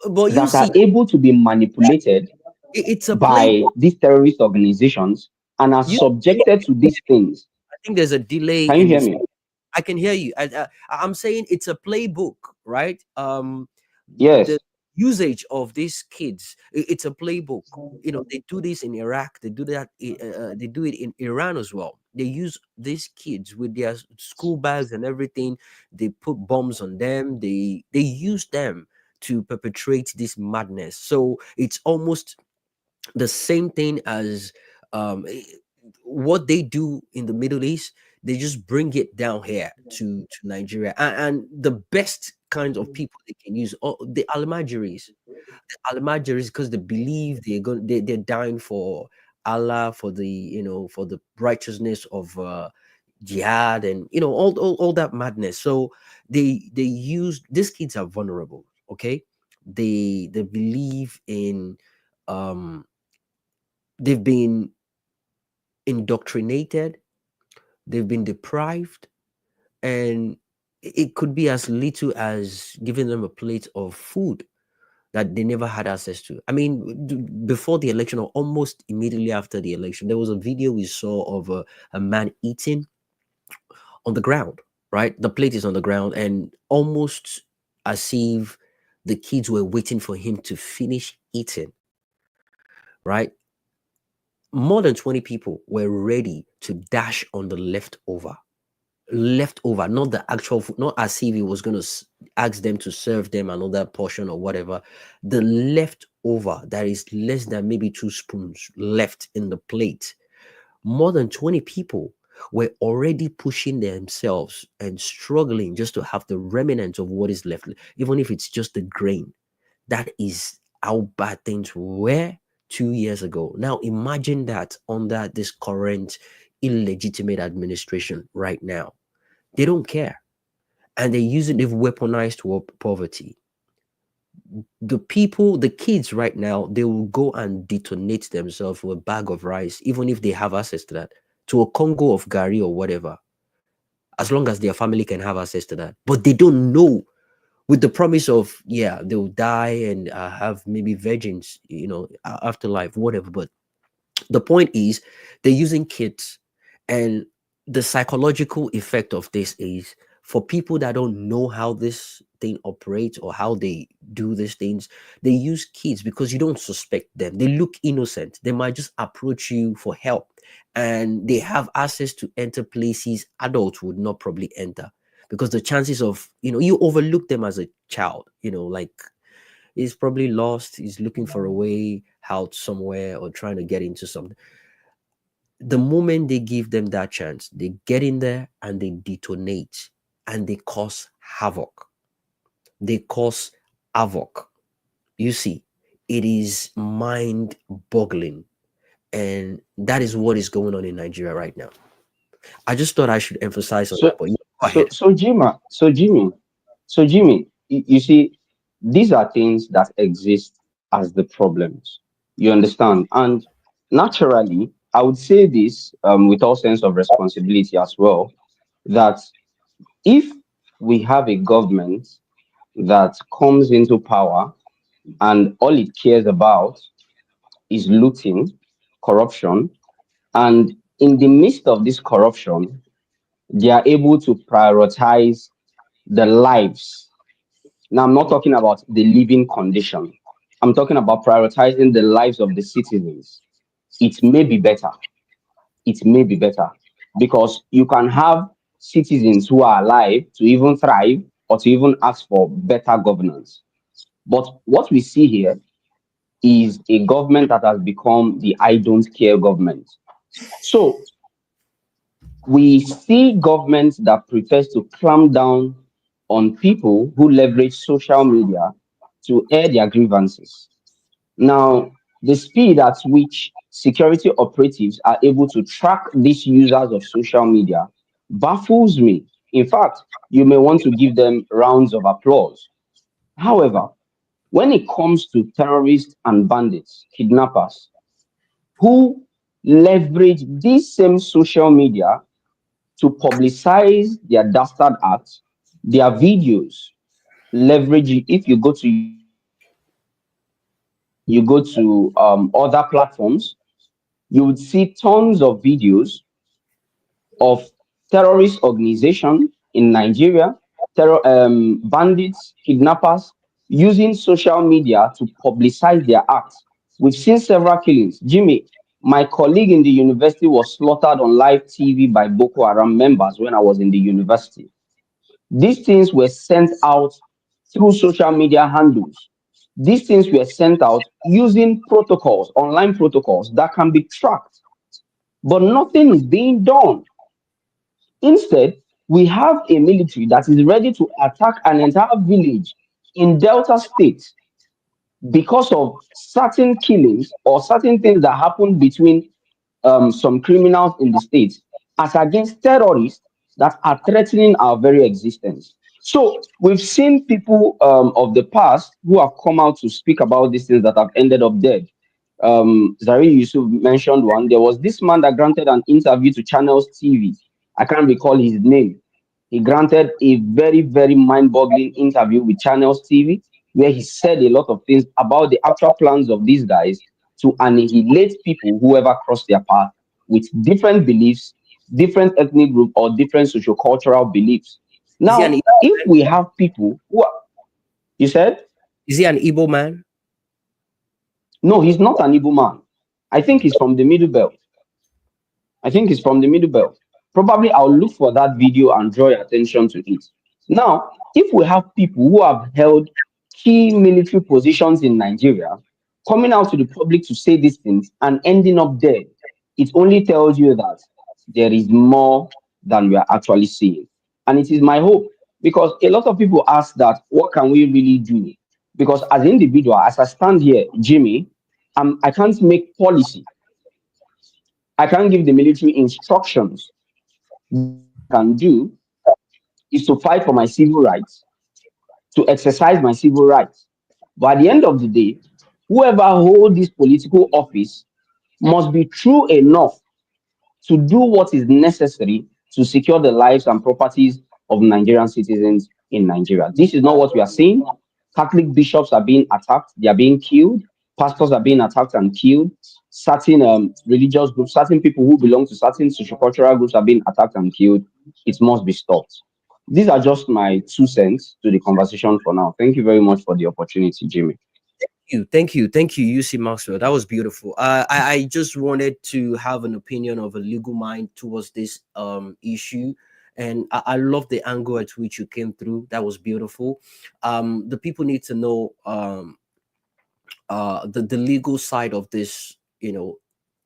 But you that see, are able to be manipulated it's a by playbook. these terrorist organizations and are You subjected to these things. I think there's a delay Can you in hear this. me? I can hear you. I'm saying it's a playbook, right? The Yes. usage of these kids, it's a playbook. They do this in Iraq. They do that. They do it in Iran as well. They use these kids with their school bags and everything. They put bombs on them. They use them to perpetrate this madness. So it's almost the same thing as um, eh, what they do in the Middle East. They just bring it down here to Nigeria, and the best kinds of people they can use are the Almajiris, because they believe they're dying for Allah, for the righteousness of jihad, and all that madness. So they use these kids are vulnerable. Okay, they believe in um they've been indoctrinated, they've been deprived, and it could be as little as giving them a plate of food that they never had access to. I mean, before the election or almost immediately after the election, there was a video we saw of a man eating on the ground, right? The plate is on the ground, and almost as if the kids were waiting for him to finish eating, right? More than 20 people were ready to dash on the leftover, not the actual food, not as if he was going to ask them to serve them another portion or whatever. The leftover, that is less than maybe 2 spoons left in the plate. More than 20 people were already pushing themselves and struggling just to have the remnants of what is left, even if it's just the grain. That is how bad things were 2 years ago. Now imagine that under this current illegitimate administration right now. They don't care. And they've weaponized poverty. The kids right now, they will go and detonate themselves with a bag of rice, even if they have access to that, to a Congo of Gary or whatever, as long as their family can have access to that. But they don't know, with the promise of, yeah, they'll die and have maybe virgins, afterlife, whatever. But the point is, they're using kids, and the psychological effect of this is for people that don't know how this thing operates or how they do these things. They use kids because you don't suspect them. They look innocent. They might just approach you for help, and they have access to enter places adults would not probably enter because the chances of, you overlook them as a child, like he's probably lost, he's looking for a way out somewhere or trying to get into something. The moment they give them that chance, they get in there and they detonate and they cause havoc. They cause havoc. You see, it is mind boggling. And that is what is going on in Nigeria right now. I just thought I should emphasize on that, So but you go so ahead. so Jima, so Jimmy, you see, these are things that exist as the problems. You understand? And naturally, I would say this with all sense of responsibility as well, that if we have a government that comes into power and all it cares about is looting, corruption, and in the midst of this corruption, they are able to prioritize the lives. Now, I'm not talking about the living condition. I'm talking about prioritizing the lives of the citizens. It may be better. It may be better because you can have citizens who are alive to even thrive or to even ask for better governance. But what we see here is a government that has become the I don't care government. So we see governments that prefers to clamp down on people who leverage social media to air their grievances. Now, the speed at which security operatives are able to track these users of social media baffles me. In fact, you may want to give them rounds of applause. However, when it comes to terrorists and bandits, kidnappers, who leverage this same social media to publicize their dastard acts, their videos, leverage it. If you go to YouTube, you go to other platforms, you would see tons of videos of terrorist organization in Nigeria, bandits, kidnappers using social media to publicize their acts. We've seen several killings. Jimmy, my colleague in the university was slaughtered on live TV by Boko Haram members when I was in the university. These things were sent out through social media handles. These things were sent out using protocols, online protocols that can be tracked, but nothing is being done. Instead, we have a military that is ready to attack an entire village in Delta State because of certain killings or certain things that happened between some criminals in the state as against terrorists that are threatening our very existence. So we've seen people of the past who have come out to speak about these things that have ended up dead. Zari Yusuf mentioned one. There was this man that granted an interview to Channels TV. I can't recall his name. He granted a very, very mind-boggling interview with Channels TV where he said a lot of things about the actual plans of these guys to annihilate people who ever cross their path with different beliefs, different ethnic group, or different sociocultural beliefs. Is he an Now, if we have people who are, you said, is he an Igbo man? no, he's not an Igbo man. I think he's from the Middle Belt. I think he's from the Middle Belt. Probably I'll look for that video and draw your attention to it. Now, if we have people who have held key military positions in Nigeria coming out to the public to say these things and ending up dead, it only tells you that there is more than we are actually seeing. And it is my hope because a lot of people ask that, what can we really do? Because as an individual, as I stand here, Jimmy, I can't make policy. I can't give the military instructions. What I can do is to fight for my civil rights, to exercise my civil rights. But at the end of the day, whoever holds this political office must be true enough to do what is necessary to secure the lives and properties of Nigerian citizens in Nigeria. This is not what we are seeing. Catholic bishops are being attacked, they are being killed, pastors are being attacked and killed, certain religious groups, certain people who belong to certain sociocultural groups are being attacked and killed. It must be stopped. These are just my 2 cents to the conversation for now. Thank you very much for the opportunity, Jimmy. Thank you, UC Maxwell. That was beautiful. I just wanted to have an opinion of a legal mind towards this issue, And I love the angle at which you came through. That was beautiful. The people need to know the legal side of this,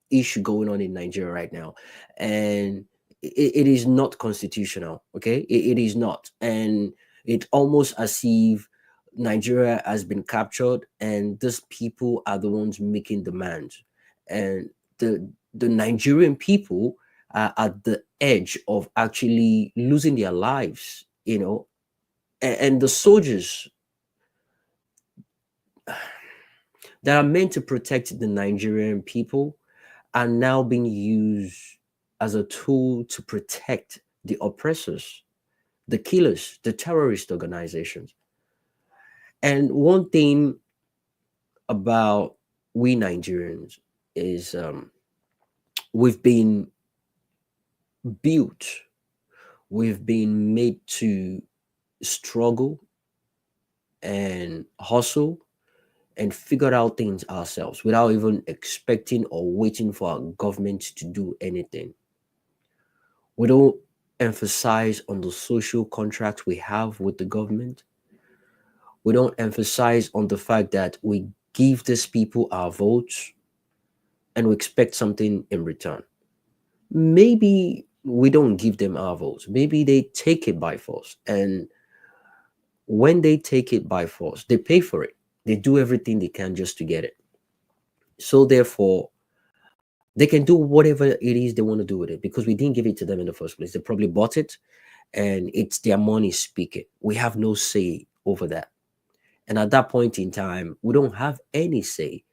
issue going on in Nigeria right now, and it is not constitutional. Okay, it is not, and it almost as if Nigeria has been captured, and these people are the ones making demands, and the Nigerian people are at the edge of actually losing their lives. And the soldiers that are meant to protect the Nigerian people are now being used as a tool to protect the oppressors, the killers, the terrorist organizations. And one thing about we Nigerians is we've been built, we've been made to struggle and hustle and figure out things ourselves without even expecting or waiting for our government to do anything. We don't emphasize on the social contract we have with the government. We don't emphasize on the fact that we give these people our votes and we expect something in return. Maybe we don't give them our votes. Maybe they take it by force. And when they take it by force, they pay for it. They do everything they can just to get it. So therefore, they can do whatever it is they want to do with it because we didn't give it to them in the first place. They probably bought it and it's their money speaking. We have no say over that. And at that point in time, we don't have any say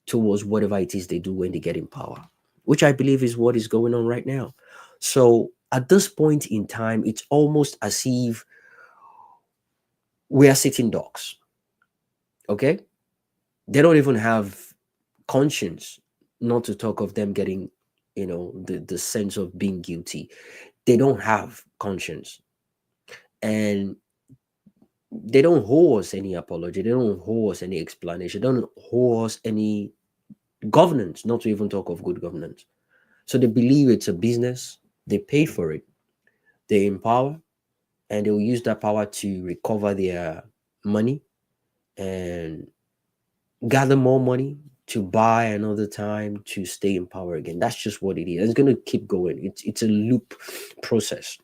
towards whatever it is they do when they get in power, which I believe is what is going on right now. So at this point in time, it's almost as if we are sitting ducks. Okay? They don't even have conscience, not to talk of them getting, the sense of being guilty. They don't have conscience. And they don't owe us any apology. They don't owe us any explanation. They don't owe us any governance, not to even talk of good governance. So they believe it's a business. They pay for it. They empower, and they will use that power to recover their money and gather more money to buy another time to stay in power again. That's just what it is. It's going to keep going. It's a loop process.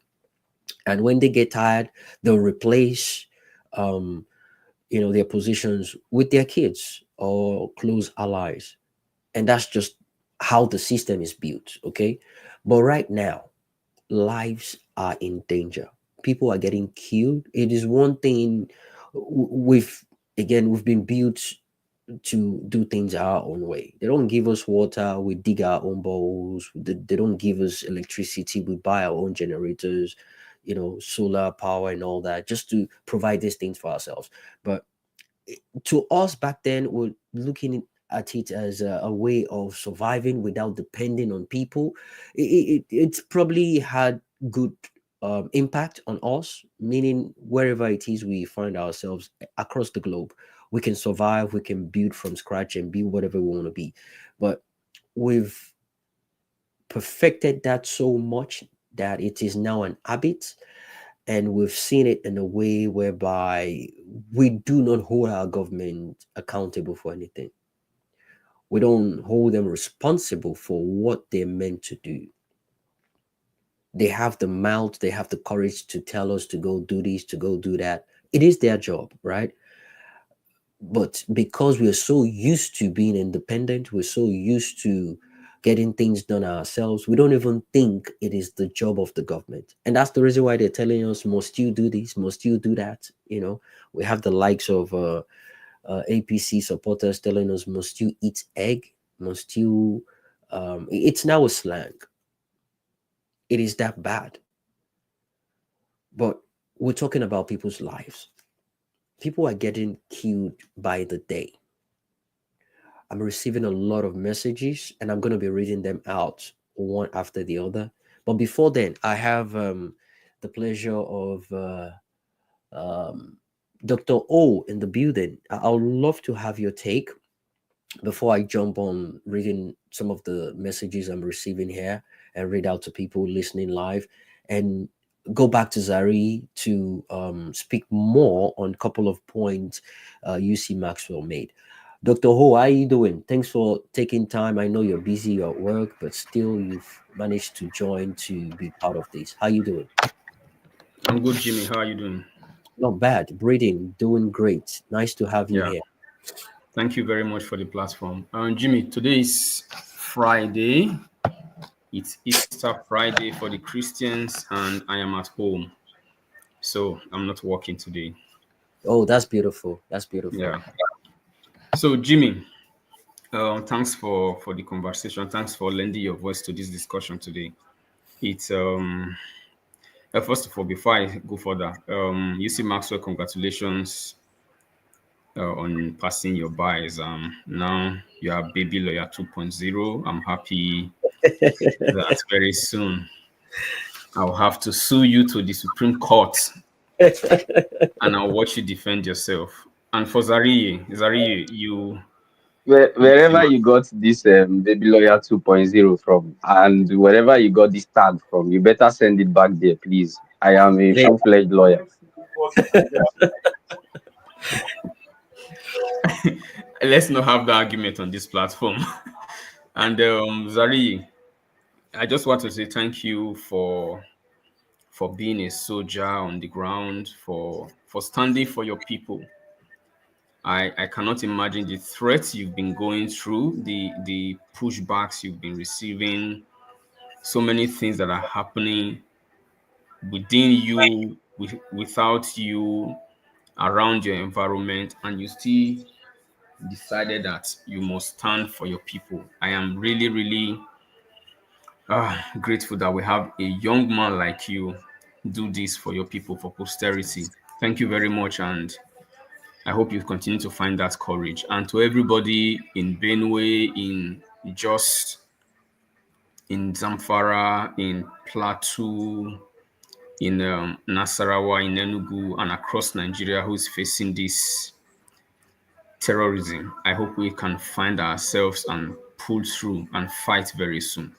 And when they get tired, they'll replace their positions with their kids or close allies. And that's just how the system is built. Okay. But right now, lives are in danger. People are getting killed. It is one thing we've been built to do things our own way. They don't give us water, we dig our own bowls. They don't give us electricity, we buy our own generators, solar power and all that, just to provide these things for ourselves. But to us back then, we're looking at it as a way of surviving without depending on people. It's probably had good impact on us, meaning wherever it is we find ourselves across the globe, we can survive, we can build from scratch and be whatever we want to be. But we've perfected that so much that it is now an habit, and we've seen it in a way whereby we do not hold our government accountable for anything. We don't hold them responsible for what they're meant to do. They have the mouth, they have the courage to tell us to go do this, to go do that. It is their job, right? But because we're so used to being independent, we're so used to getting things done ourselves, we don't even think it is the job of the government. And that's the reason why they're telling us, must you do this, must you do that? We have the likes of APC supporters telling us, must you eat egg? Must you? It's now a slang. It is that bad. But we're talking about people's lives. People are getting killed by the day. I'm receiving a lot of messages and I'm going to be reading them out one after the other. But before then, I have the pleasure of Dr. O in the building. I would love to have your take before I jump on reading some of the messages I'm receiving here and read out to people listening live. And go back to Zari to speak more on a couple of points UC Maxwell made. Dr. Ho, how are you doing? Thanks for taking time. I know you're busy, you're at work, but still you've managed to join to be part of this. How you doing? I'm good, Jimmy. How are you doing? Not bad. Breathing, doing great. Nice to have you Yeah, here. thank you very much for the platform. Jimmy, today is Friday. It's Easter Friday for the Christians, and I am at home. So I'm not working today. Oh, that's beautiful. That's beautiful. Yeah. So, Jimmy, thanks for the conversation. Thanks for lending your voice to this discussion today. It's first of all, before I go further, UC Maxwell, congratulations on passing your bar exam. Now you are baby lawyer 2.0. I'm happy that very soon I'll have to sue you to the Supreme Court and I'll watch you defend yourself. And for Zariye, you Wherever came. you got this baby lawyer 2.0 from, and wherever you got this tag from, you better send it back there, please. I am a Hey, full-fledged lawyer. Let's not have the argument on this platform. And Zari, I just want to say thank you for being a soldier on the ground, for standing for your people. I cannot imagine the threats you've been going through, the pushbacks you've been receiving, so many things that are happening within you, without you, around your environment, and you still decided that you must stand for your people. I am really, really grateful that we have a young man like you do this for your people, for posterity. Thank you very much, and I hope you continue to find that courage. And to everybody in Benue, in Just, in Zamfara, in Plateau, in Nasarawa, in Enugu, and across Nigeria who's facing this terrorism, I hope we can find ourselves and pull through and fight very soon.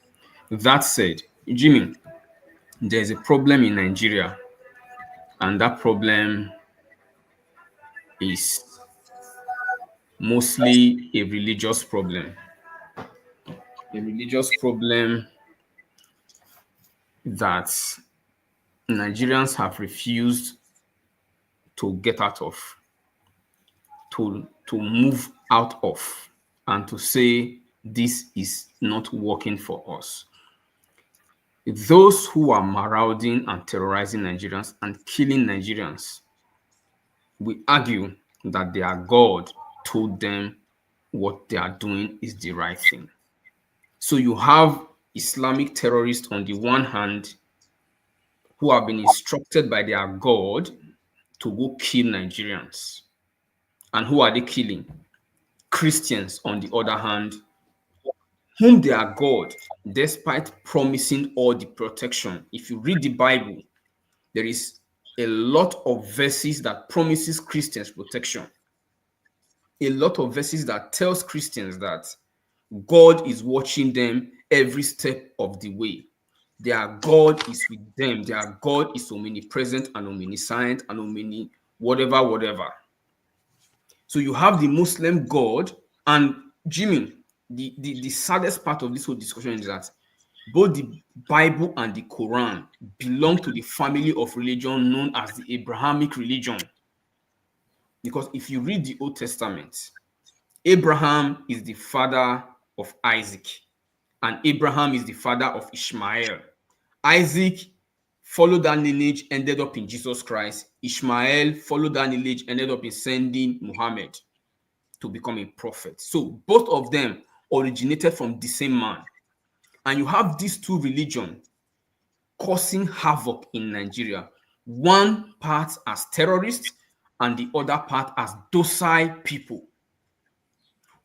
That said, Jimmy, there's a problem in Nigeria, and that problem is mostly a religious problem. A religious problem that Nigerians have refused to get out of, to move out of, and to say this is not working for us. Those who are marauding and terrorizing Nigerians and killing Nigerians, we argue that their God told them what they are doing is the right thing. So you have Islamic terrorists on the one hand who have been instructed by their God to go kill Nigerians. And who are they killing? Christians, on the other hand, whom their God, despite promising all the protection. If you read the Bible, there is a lot of verses that promises Christians protection. A lot of verses that tells Christians that God is watching them every step of the way. Their God is with them. Their God is omnipresent and omniscient and whatever. So you have the Muslim God, and Jimmy, the saddest part of this whole discussion is that both the Bible and the Quran belong to the family of religion known as the Abrahamic religion. Because if you read the Old Testament, Abraham is the father of Isaac, and Abraham is the father of Ishmael. Isaac followed that lineage, ended up in Jesus Christ. Ishmael followed that lineage, ended up in sending Muhammad to become a prophet. So both of them originated from the same man. And you have these two religions causing havoc in Nigeria. One part as terrorists and the other part as docile people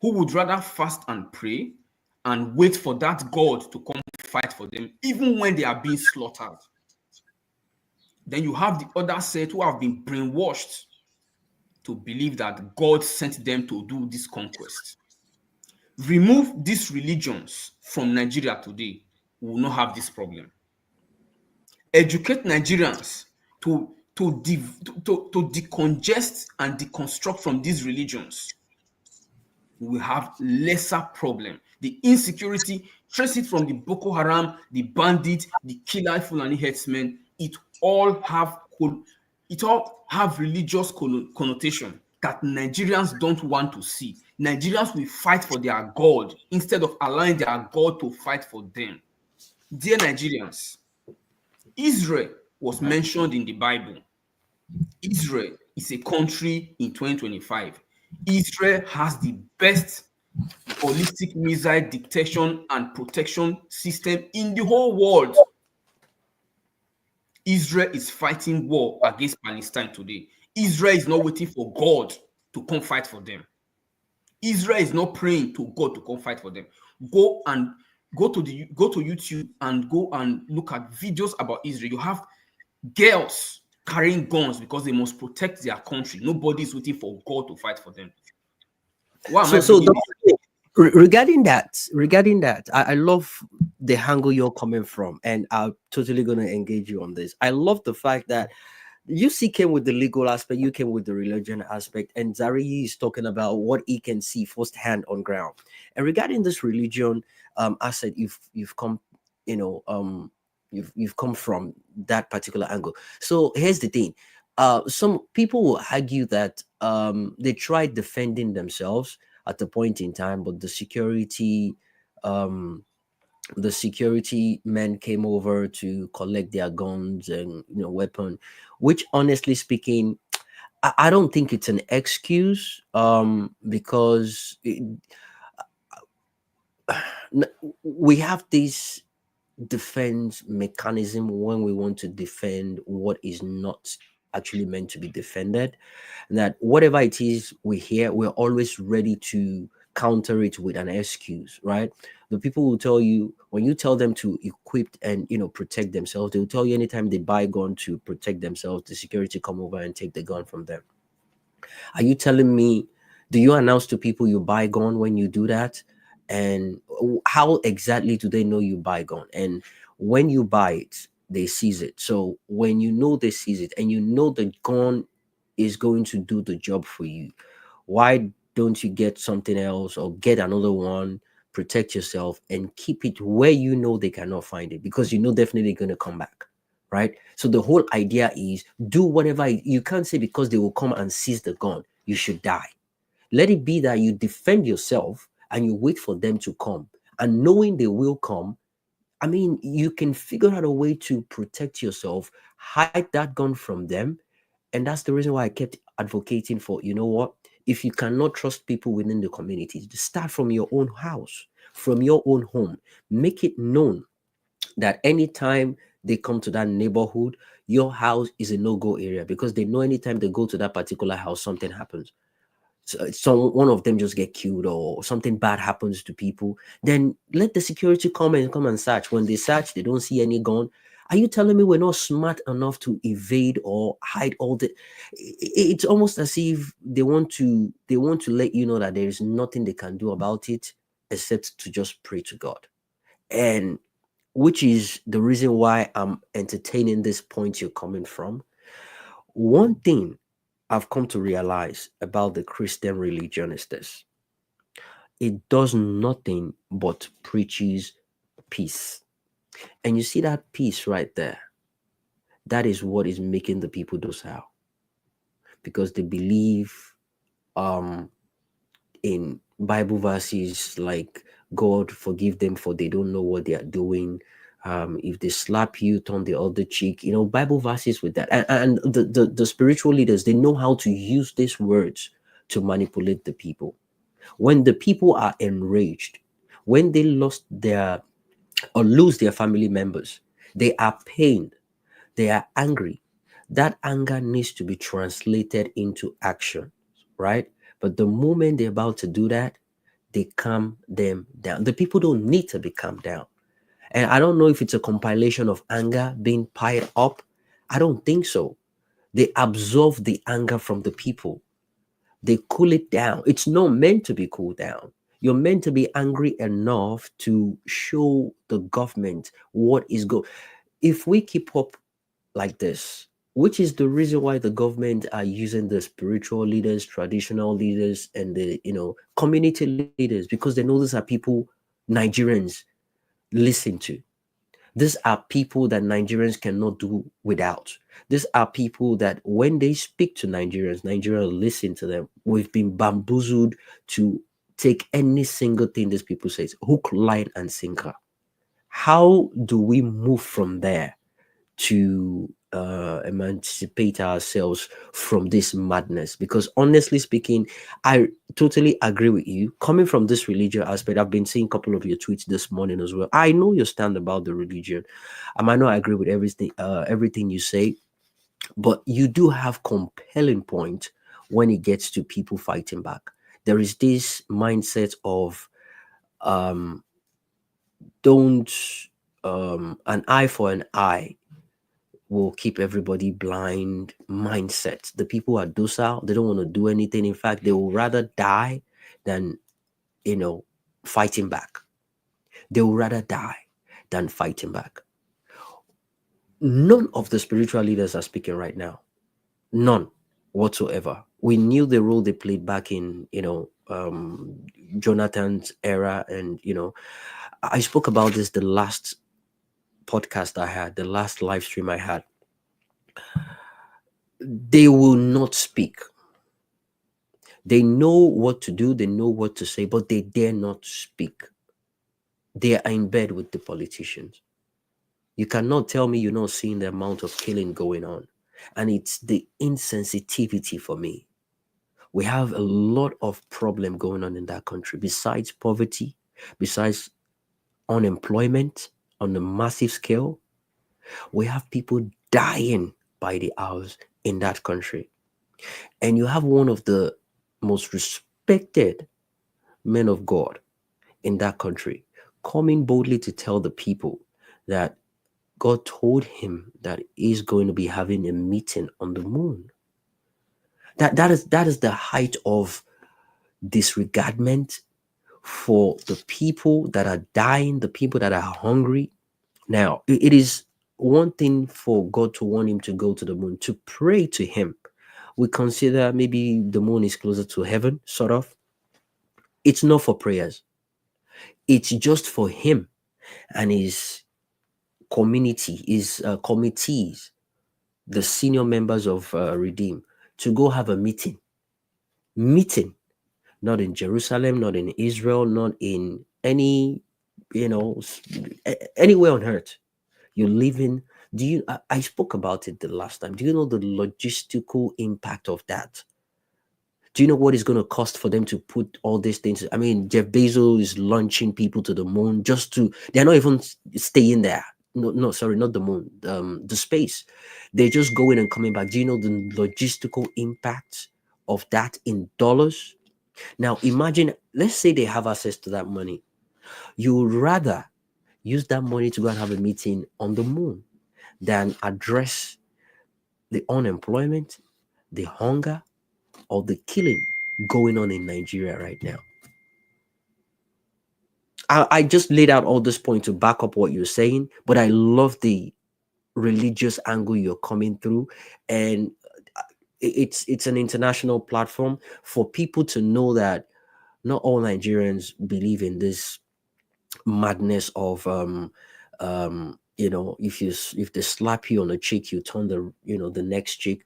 who would rather fast and pray and wait for that God to come fight for them, even when they are being slaughtered. Then you have the other set who have been brainwashed to believe that God sent them to do this conquest. Remove these religions from Nigeria today, we will not have this problem. educate Nigerians to decongest and deconstruct from these religions, we have lesser problem. The insecurity, trace it from the Boko Haram, the bandits, the killer Fulani herdsmen. It all have religious connotation that Nigerians don't want to see. Nigerians will fight for their God instead of allowing their God to fight for them. Dear Nigerians, Israel was mentioned in the Bible. Israel is a country in 2025. Israel has the best ballistic missile detection and protection system in the whole world. Israel is fighting war against Palestine today. Israel is not waiting for God to come fight for them. Israel is not praying to God to come fight for them. Go to YouTube and go and look at videos about Israel. You have girls carrying guns because they must protect their country. Nobody is waiting for God to fight for them. Why am I So bringing this? regarding that, I love the angle you're coming from, and I'm totally going to engage you on this. I love the fact that you see came with the legal aspect, you came with the religion aspect, and Zari is talking about what he can see firsthand on ground. And regarding this religion aspect, you've come, you've come from that particular angle. So here's the thing: some people will argue that they tried defending themselves at the point in time, but um, the security men came over to collect their guns and weapon, which honestly speaking, I don't think it's an excuse, because we have this defense mechanism when we want to defend what is not actually meant to be defended, that whatever it is we hear, we're always ready to counter it with an excuse, right? The people will tell you, when you tell them to equip and protect themselves, they'll tell you anytime they buy a gun to protect themselves, the security come over and take the gun from them. Are you telling me, do you announce to people you buy gun when you do that? And how exactly do they know you buy gun? And when you buy it, they seize it. So when you know they seize it and you know the gun is going to do the job for you, why don't you get something else or get another one, protect yourself and keep it where you know they cannot find it, because you know definitely going to come back, right? So the whole idea is do whatever you can't say because they will come and seize the gun, you should die. Let it be that you defend yourself and you wait for them to come, and knowing they will come, I mean, you can figure out a way to protect yourself, hide that gun from them. And that's the reason why I kept advocating for, what? If you cannot trust people within the community, start from your own house, from your own home. Make it known that anytime they come to that neighborhood, your house is a no-go area, because they know anytime they go to that particular house, something happens. So one of them just get killed or something bad happens to people, then let the security come and search. When they search, they don't see any gun. Are you telling me we're not smart enough to evade or hide all the? It's almost as if they want to let you know that there is nothing they can do about it except to just pray to God. And which is the reason why I'm entertaining this point you're coming from. One thing I've come to realize about the Christian religion is this: it does nothing but preaches peace. And you see that peace right there? That is what is making the people docile, because they believe um in Bible verses like, God forgive them for they don't know what they are doing. If they slap you, turn the other cheek. Bible verses with that, and the spiritual leaders, they know how to use these words to manipulate the people. When the people are enraged, when they lost their or lose their family members, they are pained, they are angry. That anger needs to be translated into action, right? But the moment they're about to do that, they calm them down. The people don't need to be calmed down. And I don't know if it's a compilation of anger being piled up. I don't think so. They absorb the anger from the people, they cool it down. It's not meant to be cooled down. You're meant to be angry enough to show the government what is good. if we keep up like this, which is the reason why the government are using the spiritual leaders, traditional leaders, and the community leaders, because they know these are people Nigerians listen to. These are people that Nigerians cannot do without. These are people that when they speak to Nigerians, Nigerians listen to them. We've been bamboozled to take any single thing these people say, hook, line, and sinker. How do we move from there to emancipate ourselves from this madness? Because honestly speaking, I totally agree with you. Coming from this religious aspect, I've been seeing a couple of your tweets this morning as well. I know your stand about the religion. I might not agree with everything you say, but you do have compelling point when it gets to people fighting back. There is this mindset of um don't an eye for an eye will keep everybody blind mindset. The people are docile, they don't want to do anything. In fact, they will rather die than fighting back. They will rather die than fighting back. None of the spiritual leaders are speaking right now. None whatsoever. We knew the role they played back in Jonathan's era, and I spoke about this the last podcast I had, the last live stream I had. They will not speak. They know what to do, they know what to say, but they dare not speak. They are in bed with the politicians. You cannot tell me you're not seeing the amount of killing going on. And it's the insensitivity for me. We have a lot of problem going on in that country, besides poverty, besides unemployment on a massive scale. We have people dying by the hours in that country. And you have one of the most respected men of God in that country coming boldly to tell the people that God told him that he's going to be having a meeting on the moon. That is the height of disregardment for the people that are dying, the people that are hungry. Now, it is one thing for God to want him to go to the moon, to pray to him. We consider maybe the moon is closer to heaven, sort of. It's not for prayers. It's just for him and his community, his committees, the senior members of Redeem, to go have a meeting. Not in Jerusalem, not in Israel, not in any, anywhere on earth. You live in. Do you? I spoke about it the last time. Do you know the logistical impact of that? Do you know what it's going to cost for them to put all these things? I mean, Jeff Bezos is launching people to the moon just to. They're not even staying there. No, sorry, not the moon. The space. They're just going and coming back. Do you know the logistical impact of that in dollars? Now, imagine. Let's say they have access to that money. You would rather use that money to go and have a meeting on the moon than address the unemployment, the hunger, or the killing going on in Nigeria right now. I just laid out all this point to back up what you're saying, but I love the religious angle you're coming through, and it's an international platform for people to know that not all Nigerians believe in this madness of if they slap you on the cheek, you turn the next cheek.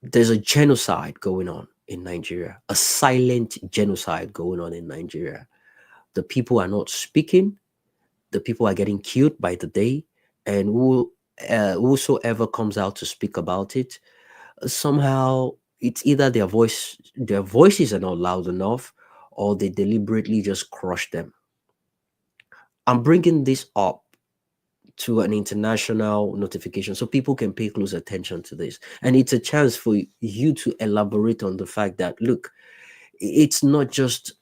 There's a genocide going on in Nigeria, a silent genocide going on in Nigeria. The people are not speaking. The people are getting killed by the day, and whosoever comes out to speak about it, somehow it's either their voices are not loud enough, or they deliberately just crush them. I'm bringing this up to an international notification so people can pay close attention to this, and it's a chance for you to elaborate on the fact that, look, it's not just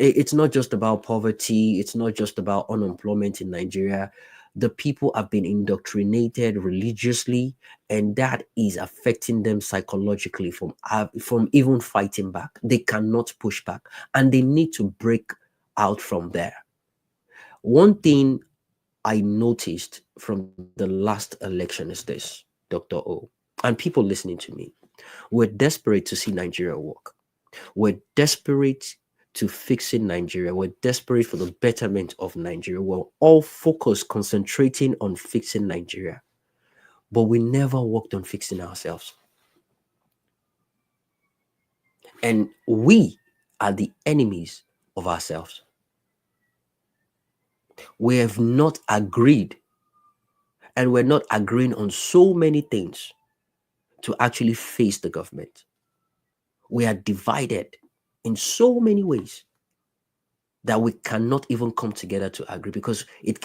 it's not just about poverty, it's not just about unemployment in Nigeria. The people have been indoctrinated religiously, and that is affecting them psychologically from even fighting back. They cannot push back, and they need to break out from there. One thing I noticed from the last election is this, Dr. O, and people listening to me. We're desperate to see Nigeria work. We're desperate to fixing Nigeria. We're desperate for the betterment of Nigeria. We're all focused, concentrating on fixing Nigeria, but we never worked on fixing ourselves. And we are the enemies of ourselves. We have not agreed, and we're not agreeing on so many things to actually face the government. We are divided in so many ways that we cannot even come together to agree, because it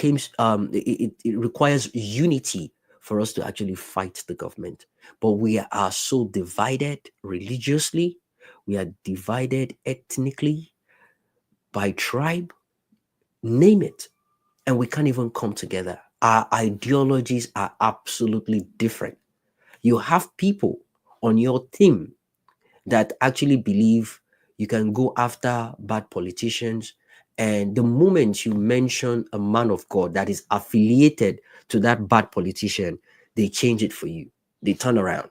requires unity for us to actually fight the government. But we are so divided religiously, we are divided ethnically, by tribe, name it, and we can't even come together. Our ideologies are absolutely different. You have people on your team that actually believe you can go after bad politicians, and the moment you mention a man of God that is affiliated to that bad politician, they change it for you. They turn around.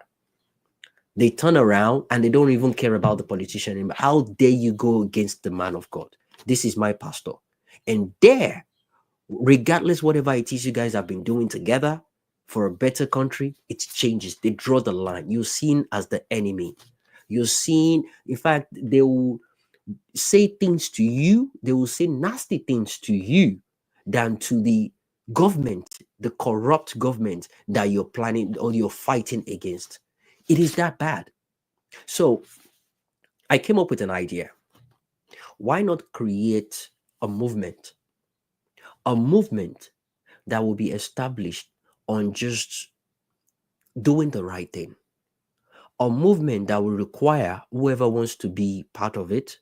They turn around and they don't even care about the politician anymore. How dare you go against the man of God? This is my pastor. And there, regardless whatever it is you guys have been doing together for a better country, it changes. They draw the line. You're seen as the enemy. You're seen, in fact, they will say things to you, they will say nasty things to you than to the government, the corrupt government that you're planning or you're fighting against. It is that bad. So I came up with an idea. Why not create a movement? A movement that will be established on just doing the right thing. A movement that will require whoever wants to be part of it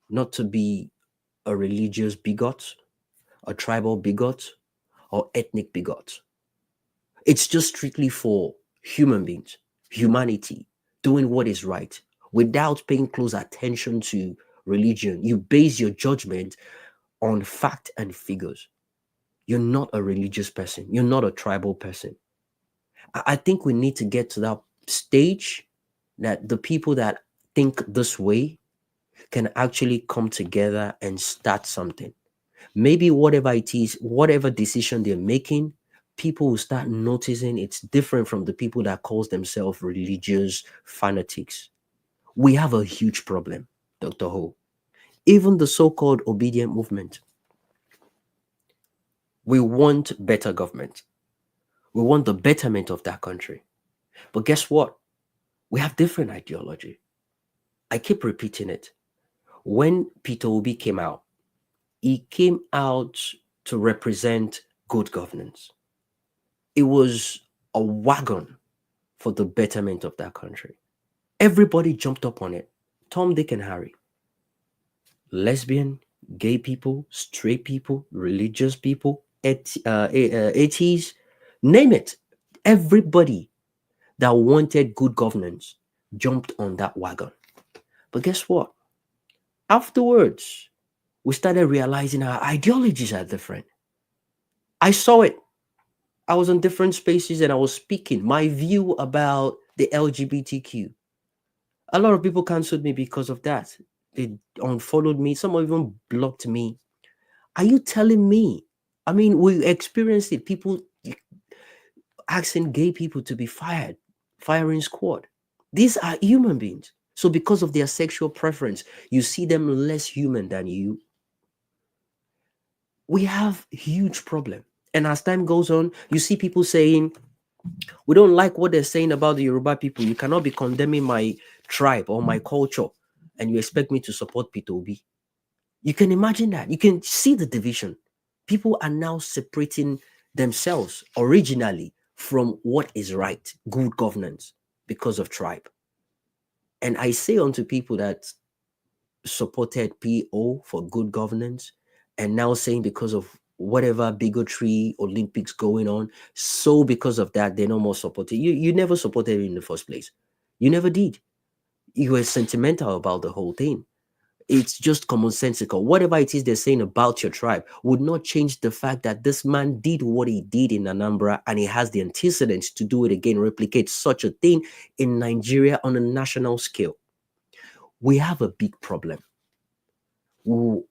not to be a religious bigot, a tribal bigot, or ethnic bigot. It's just strictly for human beings, humanity, doing what is right without paying close attention to religion. You base your judgment on fact and figures. You're not a religious person. You're not a tribal person. I think we need to get to that stage that the people that think this way can actually come together and start something. Maybe whatever it is, whatever decision they're making, people will start noticing it's different from the people that calls themselves religious fanatics. We have a huge problem, Dr. Ho. Even the so-called obedient movement. We want better government. We want the betterment of that country. But guess what? We have different ideology. I keep repeating it. When Peter Obi came out, he came out to represent good governance. It was a wagon for the betterment of that country. Everybody jumped up on it. Tom, Dick, and Harry. Lesbian, gay people, straight people, religious people, atheists, name it. Everybody that wanted good governance jumped on that wagon. But guess what? Afterwards, we started realizing our ideologies are different. I saw it. I was in different spaces and I was speaking my view about the LGBTQ. A lot of people canceled me because of that. They unfollowed me. Some even blocked me. Are you telling me? I mean, we experienced it. People asking gay people to be fired, firing squad. These are human beings. So because of their sexual preference, you see them less human than you. We have huge problem. And as time goes on, you see people saying, we don't like what they're saying about the Yoruba people. You cannot be condemning my tribe or my culture and you expect me to support Peter Obi. You can imagine that. You can see the division. People are now separating themselves originally from what is right, good governance, because of tribe. And I say unto people that supported PO for good governance and now saying because of whatever bigotry Olympics going on, so because of that, they're no more supported. You never supported it in the first place. You never did. You were sentimental about the whole thing. it's just commonsensical. Whatever it is they're saying about your tribe would not change the fact that this man did what he did in Anambra, and he has the antecedents to do it again, replicate such a thing in Nigeria on a national scale. We have a big problem. We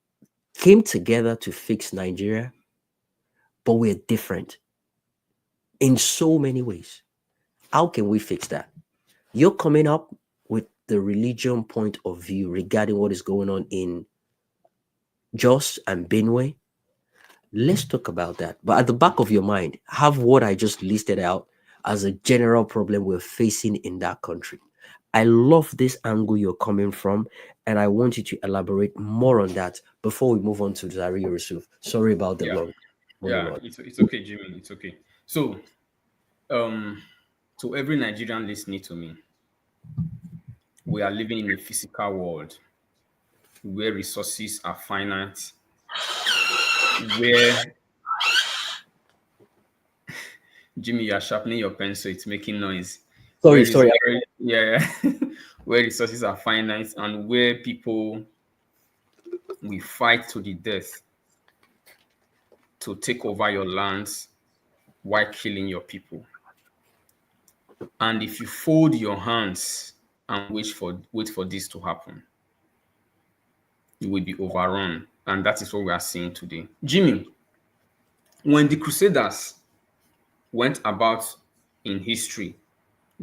came together to fix Nigeria, but we're different in so many ways. How can we fix that? You're coming up with the religion point of view regarding what is going on in Jos and Benue. Let's talk about that. But at the back of your mind, have what I just listed out as a general problem we're facing in that country. I love this angle you're coming from, and I want you to elaborate more on that before we move on to Zari Yusuf. Sorry about the long monologue. It's okay, Jimmy. It's okay. So, to every Nigerian listening to me, we are living in a physical world where resources are finite, where Jimmy, you are sharpening your pen, so it's making noise. Sorry. Where resources are finite and where people we fight to the death to take over your lands while killing your people. And if you fold your hands and wait for this to happen, you will be overrun. And that is what we are seeing today. Jimmy, when the Crusaders went about in history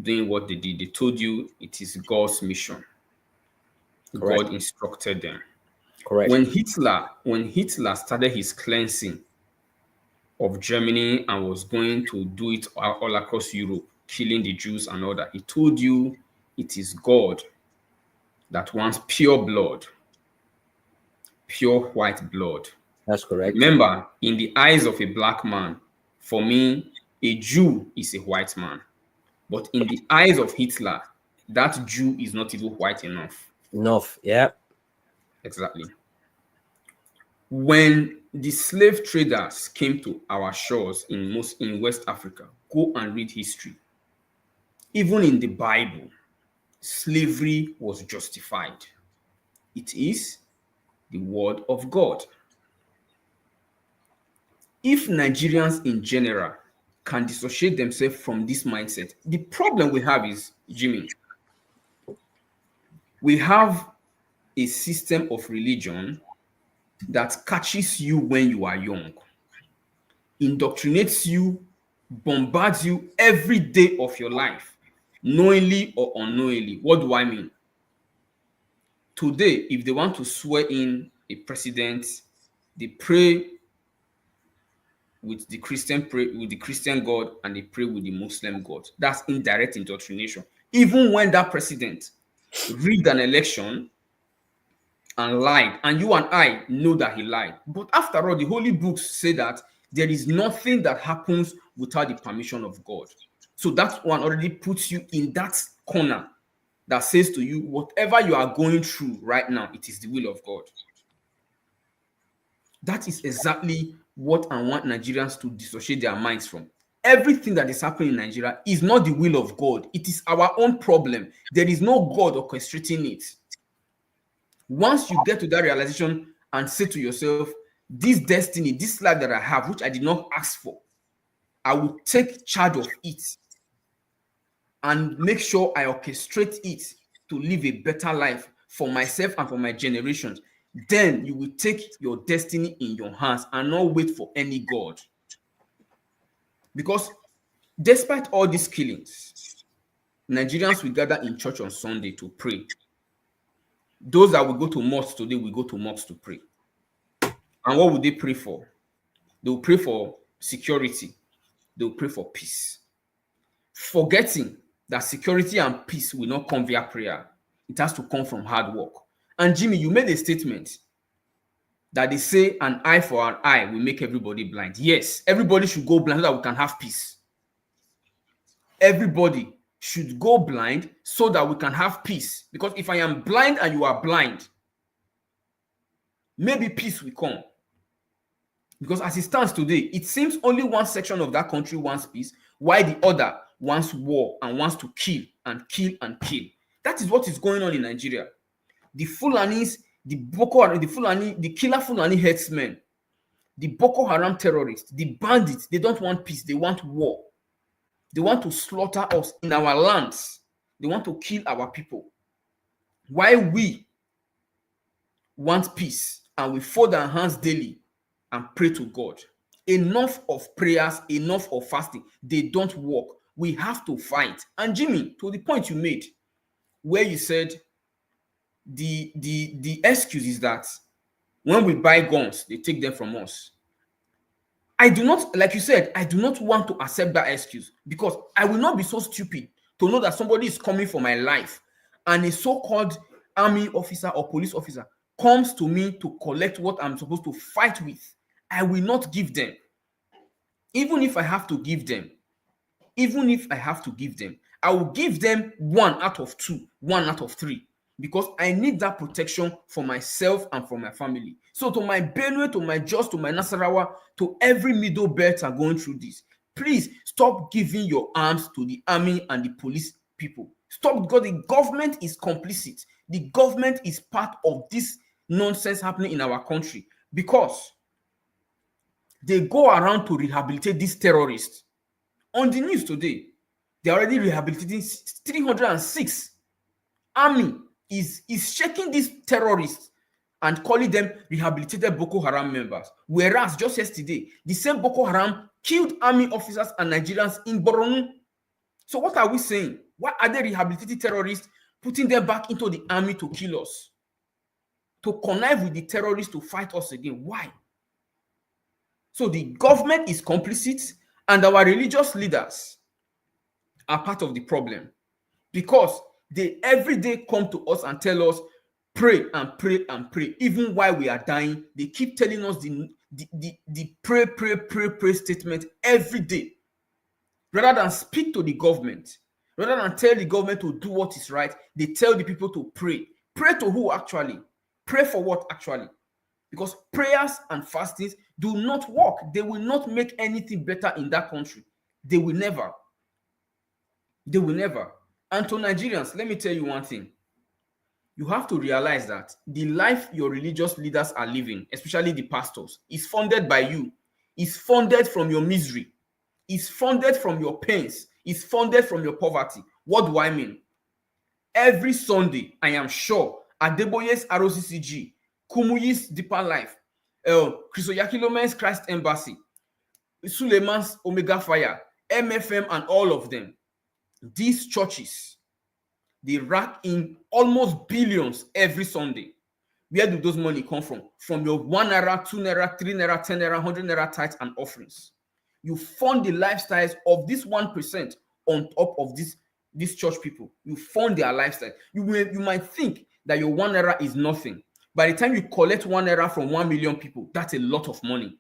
doing what they did, they told you it is God's mission. Correct. God instructed them. Correct. When Hitler started his cleansing of Germany and was going to do it all across Europe, killing the Jews and all that, he told you it is God that wants pure blood, pure white blood. That's correct. Remember, in the eyes of a black man, for me, a Jew is a white man. But in the eyes of Hitler, that Jew is not even white enough. Yeah. Exactly. When the slave traders came to our shores in West Africa, go and read history. Even in the Bible, slavery was justified. It is the word of God. If Nigerians in general can dissociate themselves from this mindset, the problem we have is, Jimmy, we have a system of religion that catches you when you are young, indoctrinates you, bombards you every day of your life, knowingly or unknowingly. What do I mean? Today, if they want to swear in a president, they pray with the Christian God and they pray with the Muslim God. That's indirect indoctrination. Even when that president rigged an election and lied, and you and I know that he lied. But after all, the holy books say that there is nothing that happens without the permission of God. So that one already puts you in that corner that says to you, whatever you are going through right now, it is the will of God. That is exactly what I want Nigerians to dissociate their minds from. Everything that is happening in Nigeria is not the will of God. It is our own problem. There is no God orchestrating it. Once you get to that realization and say to yourself, this destiny, this life that I have, which I did not ask for, I will take charge of it and make sure I orchestrate it to live a better life for myself and for my generations. Then you will take your destiny in your hands and not wait for any God. Because despite all these killings, Nigerians will gather in church on Sunday to pray. Those that will go to mosque today will go to mosque to pray. And what will they pray for? They will pray for security. They will pray for peace. Forgetting that security and peace will not come via prayer. It has to come from hard work. And Jimmy, you made a statement that they say an eye for an eye will make everybody blind. Yes, everybody should go blind so that we can have peace. Everybody should go blind so that we can have peace. Because if I am blind and you are blind, maybe peace will come. Because as it stands today, it seems only one section of that country wants peace, while the other wants war and wants to kill and kill and kill. That is what is going on in Nigeria. The Fulanis, the Boko Haram, the Fulani, the killer Fulani herdsmen, the Boko Haram terrorists, the bandits, they don't want peace. They want war. They want to slaughter us in our lands. They want to kill our people. While we want peace and we fold our hands daily and pray to God. Enough of prayers, enough of fasting. They don't work. We have to fight. And Jimmy, to the point you made, where you said the excuse is that when we buy guns, they take them from us. I do not, like you said, I do not want to accept that excuse, because I will not be so stupid to know that somebody is coming for my life and a so-called army officer or police officer comes to me to collect what I'm supposed to fight with. I will not give them. Even if I have to give them, I will give them 1 out of 2, 1 out of 3, because I need that protection for myself and for my family. So to my Benue, to my Jos, to my Nasarawa, to every middle belt are going through this, please stop giving your arms to the army and the police people. Stop, because the government is complicit. The government is part of this nonsense happening in our country, because they go around to rehabilitate these terrorists. On the news today, they're already rehabilitating 306. Army is shaking these terrorists and calling them rehabilitated Boko Haram members. Whereas just yesterday, the same Boko Haram killed army officers and Nigerians in Borno. So what are we saying? Why are they rehabilitating terrorists, putting them back into the army to kill us? To connive with the terrorists to fight us again? Why? So the government is complicit, and our religious leaders are part of the problem, because they every day come to us and tell us, pray and pray and pray. Even while we are dying, they keep telling us the pray statement every day. Rather than speak to the government, rather than tell the government to do what is right, they tell the people to pray. Pray to who actually? Pray for what actually? Because prayers and fastings do not work. They will not make anything better in that country. They will never. They will never. And to Nigerians, let me tell you one thing. You have to realize that the life your religious leaders are living, especially the pastors, is funded by you. Is funded from your misery. Is funded from your pains. Is funded from your poverty. What do I mean? Every Sunday, I am sure, Adeboye's ROCCG, Kumuyi's Deeper Life, Chrisoyakilomen's Christ Embassy, Suleiman's Omega Fire, MFM, and all of them, these churches, they rack in almost billions every Sunday. Where do those money come from? From your 1 naira, 2 naira, 3 naira, 10 naira, 100 naira tithes and offerings. You fund the lifestyles of this 1% on top of these church people. You fund their lifestyle. You might think that your 1 naira is nothing. By the time you collect 1 naira from 1 million people, that's a lot of money.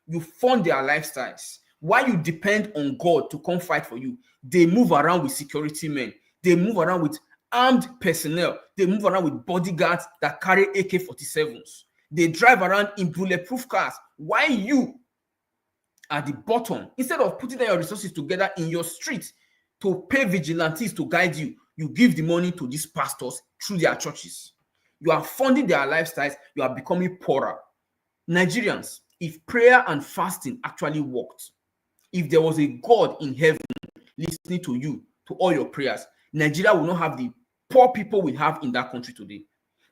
You fund their lifestyles. Why you depend on God to come fight for you? They move around with security men. They move around with armed personnel. They move around with bodyguards that carry AK-47s. They drive around in bulletproof cars. Why you at the bottom, instead of putting your resources together in your street to pay vigilantes to guide you, you give the money to these pastors through their churches. You are funding their lifestyles. You are becoming poorer. Nigerians, if prayer and fasting actually worked, if there was a God in heaven listening to you, to all your prayers, Nigeria will not have the poor people we have in that country today.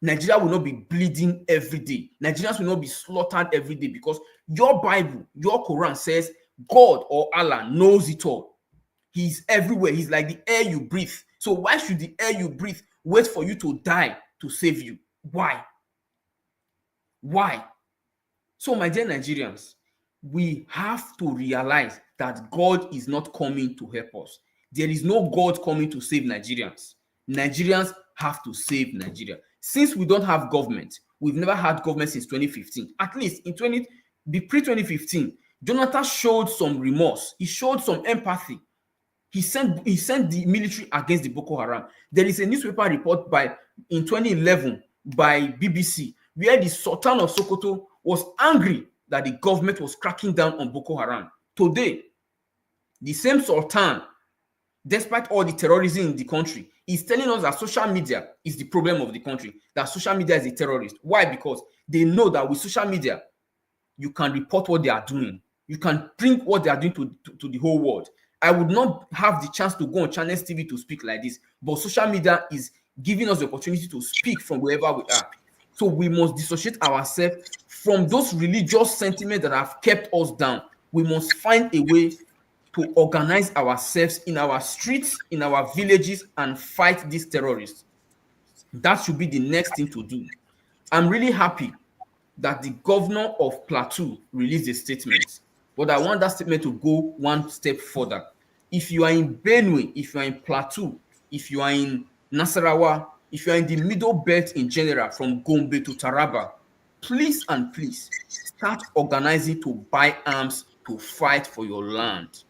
Nigeria will not be bleeding every day. Nigerians will not be slaughtered every day, because your Bible, your Quran says God or Allah knows it all. He's everywhere. He's like the air you breathe. So why should the air you breathe wait for you to die to save you? Why? Why? So, my dear Nigerians, we have to realize that God is not coming to help us. There is no God coming to save Nigerians. Nigerians have to save Nigeria. Since we don't have government, we've never had government since 2015. At least in pre-2015, Jonathan showed some remorse. He showed some empathy. He sent the military against the Boko Haram. There is a newspaper report in 2011 by BBC where the Sultan of Sokoto was angry that the government was cracking down on Boko Haram. Today, the same Sultan despite all the terrorism in the country, is telling us that social media is the problem of the country, that social media is a terrorist. Why? Because they know that with social media, you can report what they are doing. You can bring what they are doing to the whole world. I would not have the chance to go on Channels TV to speak like this, but social media is giving us the opportunity to speak from wherever we are. So we must dissociate ourselves from those religious sentiments that have kept us down. We must find a way to organize ourselves in our streets, in our villages, and fight these terrorists. That should be the next thing to do. I'm really happy that the governor of Plateau released a statement, but I want that statement to go one step further. If you are in Benue, if you are in Plateau, if you are in Nasarawa, if you are in the Middle Belt in general, from Gombe to Taraba, please and please start organizing to buy arms to fight for your land.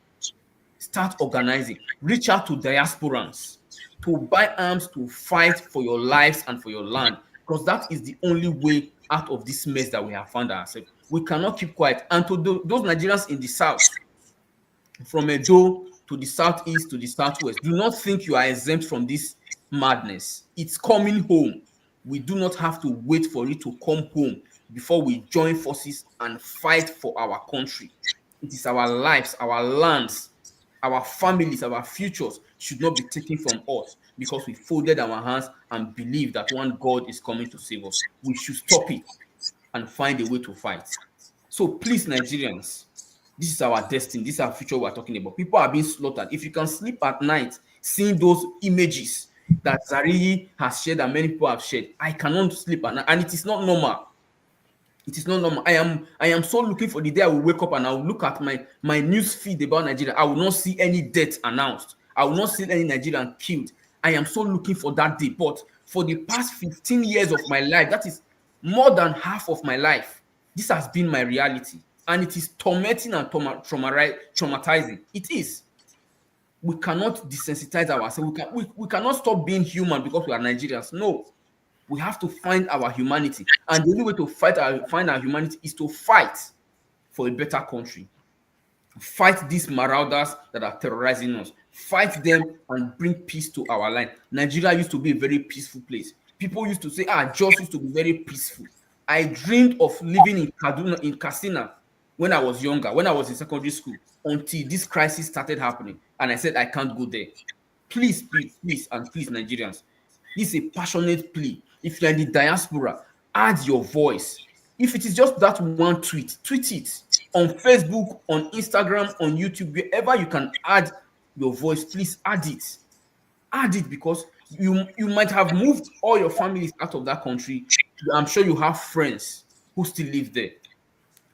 Start organizing. Reach out to diasporans to buy arms to fight for your lives and for your land, because that is the only way out of this mess that we have found ourselves. We cannot keep quiet. And to those Nigerians in the south, from Edo to the southeast to the southwest, do not think you are exempt from this madness. It's coming home. We do not have to wait for it to come home before we join forces and fight for our country. It is our lives, our lands, our families, our futures should not be taken from us because we folded our hands and believe that one God is coming to save us. We should stop it and find a way to fight. So please, Nigerians, this is our destiny. This is our future we're talking about. People are being slaughtered. If you can sleep at night seeing those images that Zarihi has shared and many people have shared, I cannot sleep at night, and it is not normal. It is not normal. I am so looking for the day I will wake up and I will look at my news feed about Nigeria. I will not see any death announced. I will not see any Nigerian killed. I am so looking for that day. But for the past 15 years of my life, that is more than half of my life, this has been my reality. And it is tormenting and traumatizing. It is. We cannot desensitize ourselves. We cannot stop being human because we are Nigerians. No. We have to find our humanity. And the only way to find our humanity is to fight for a better country. Fight these marauders that are terrorizing us. Fight them and bring peace to our land. Nigeria used to be a very peaceful place. People used to say, Jos used to be very peaceful. I dreamed of living in Kaduna, in Katsina, when I was younger, when I was in secondary school, until this crisis started happening. And I said, I can't go there. Please, and please, Nigerians, this is a passionate plea. If you're in the diaspora, add your voice. If it is just that one tweet, tweet it on Facebook, on Instagram, on YouTube, wherever you can add your voice, please add it. Add it, because you might have moved all your families out of that country. I'm sure you have friends who still live there,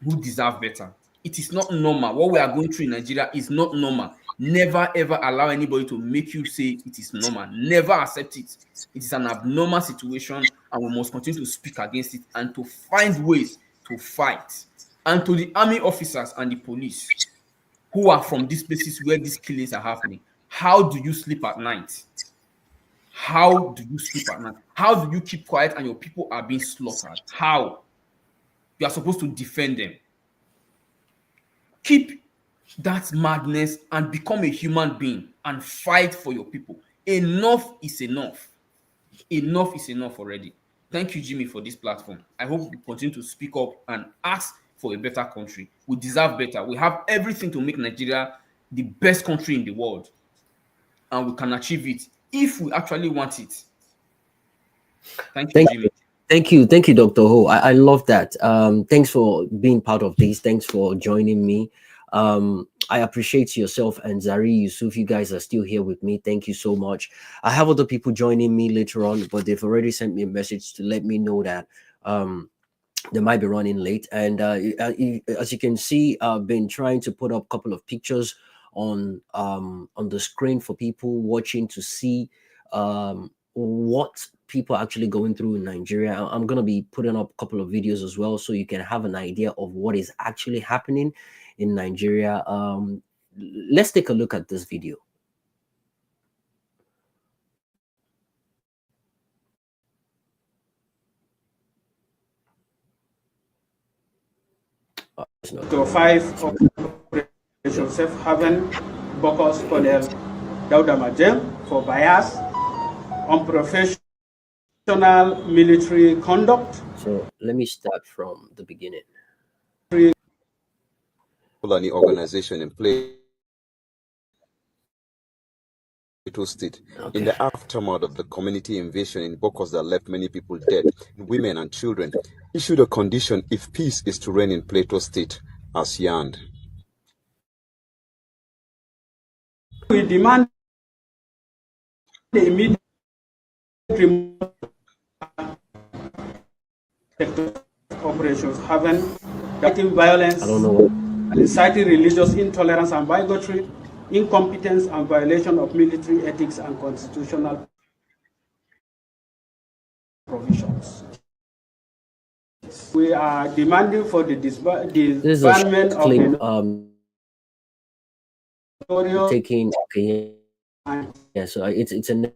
who deserve better. It is not normal. What we are going through in Nigeria is not normal. Never ever allow anybody to make you say it is normal. Never accept it. It is an abnormal situation, and we must continue to speak against it and to find ways to fight. And to the army officers and the police who are from these places where these killings are happening, how do you sleep at night? How do you sleep at night? How do you keep quiet and your people are being slaughtered? How? You are supposed to defend them. Keep that madness and become a human being and fight for your people. Enough is enough. Enough is enough already. Thank you, Jimmy, for this platform. I hope we continue to speak up and ask for a better country. We deserve better. We have everything to make Nigeria the best country in the world. And we can achieve it if we actually want it. Thank you, Jimmy. Thank you, Dr. Ho. I love that. Thanks for being part of this. Thanks for joining me. I appreciate yourself and Zari Yusuf. You guys are still here with me. Thank you so much. I have other people joining me later on, but they've already sent me a message to let me know that they might be running late. And as you can see, I've been trying to put up a couple of pictures on the screen for people watching to see what people are actually going through in Nigeria. I'm going to be putting up a couple of videos as well, so you can have an idea of what is actually happening in Nigeria. Let's take a look at this video. To 5 Operation Safe Haven, Bokos Kodel, Dauda Majem for bias, unprofessional military conduct. So let me start from the beginning. Fulani organization in Plateau State in the aftermath of the community invasion in Bokos that left many people dead, women and children, issued a condition if peace is to reign in Plateau State as yearned. We demand the immediate operations having fighting violence, I don't know. inciting religious intolerance and bigotry, incompetence and violation of military ethics and constitutional provisions. We are demanding for the This is a disbandment short of clip. the Taking yeah. So it's a squad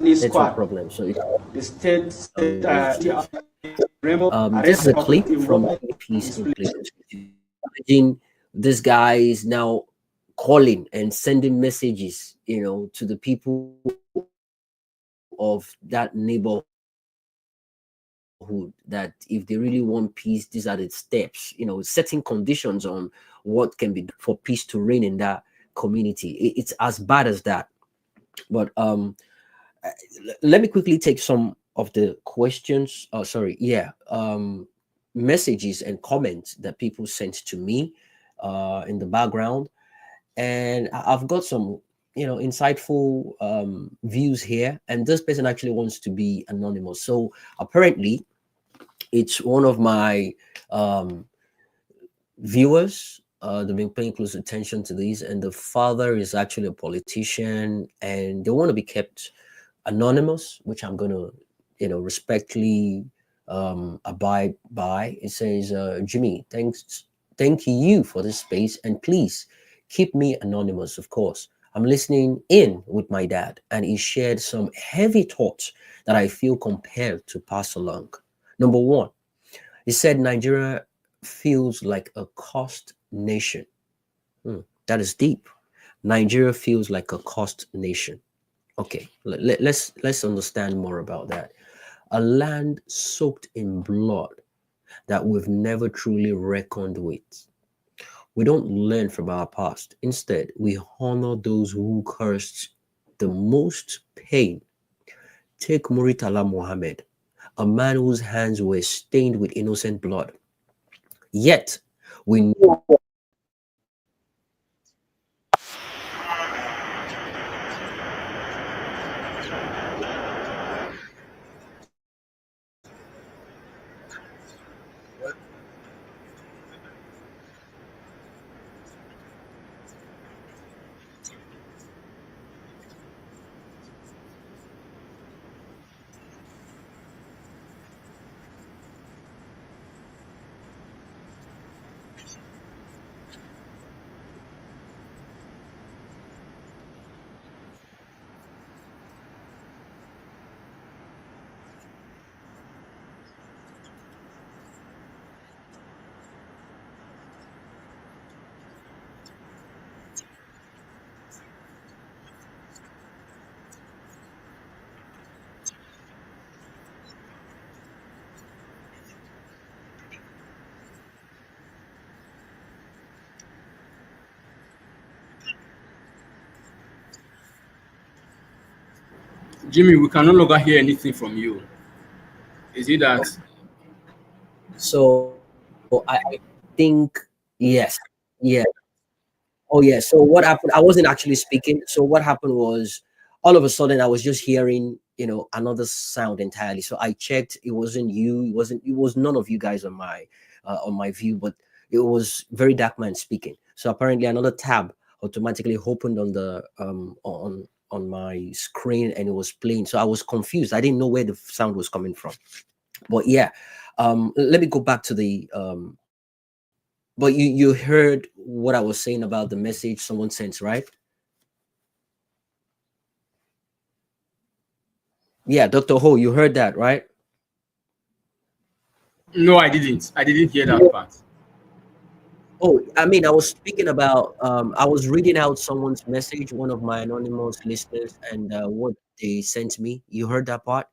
network problem. So the state this is a clip from Peace in Plateau. Imagine this guy is now calling and sending messages, to the people of that neighborhood that if they really want peace, these are the steps, setting conditions on what can be done for peace to reign in that community. It's as bad as that. But let me quickly take some of the questions. Messages and comments that people sent to me in the background, and I've got some insightful views here. And this person actually wants to be anonymous, so apparently it's one of my viewers. They've been paying close attention to these, and the father is actually a politician, and they want to be kept anonymous, which I'm gonna respectfully abide by. It says, Jimmy, thank you for this space, and please keep me anonymous. Of course, I'm listening in with my dad, and he shared some heavy thoughts that I feel compelled to pass along. Number one, he said Nigeria feels like a cursed nation. That is deep. Nigeria feels like a cursed nation. Okay, let's understand more about that. A land soaked in blood that we've never truly reckoned with. We don't learn from our past. Instead, we honor those who caused the most pain. Take Muritala Mohammed, a man whose hands were stained with innocent blood. Yet, we know Jimmy, we can no longer hear anything from you. Is it that? so. I think yes, yeah. Oh yeah. So what happened? I wasn't actually speaking. So what happened was, all of a sudden, I was just hearing, another sound entirely. So I checked. It wasn't you. It wasn't. It was none of you guys on my view, but it was very dark man speaking. So apparently, another tab automatically opened on the on my screen, and it was playing. So I was confused. I didn't know where the sound was coming from. But yeah, let me go back to the but you heard what I was saying about the message someone sent, right? Yeah, Dr. Ho, you heard that, right? No, I didn't. I didn't hear that part. Oh, I mean, I was speaking about, I was reading out someone's message, one of my anonymous listeners, and what they sent me. You heard that part?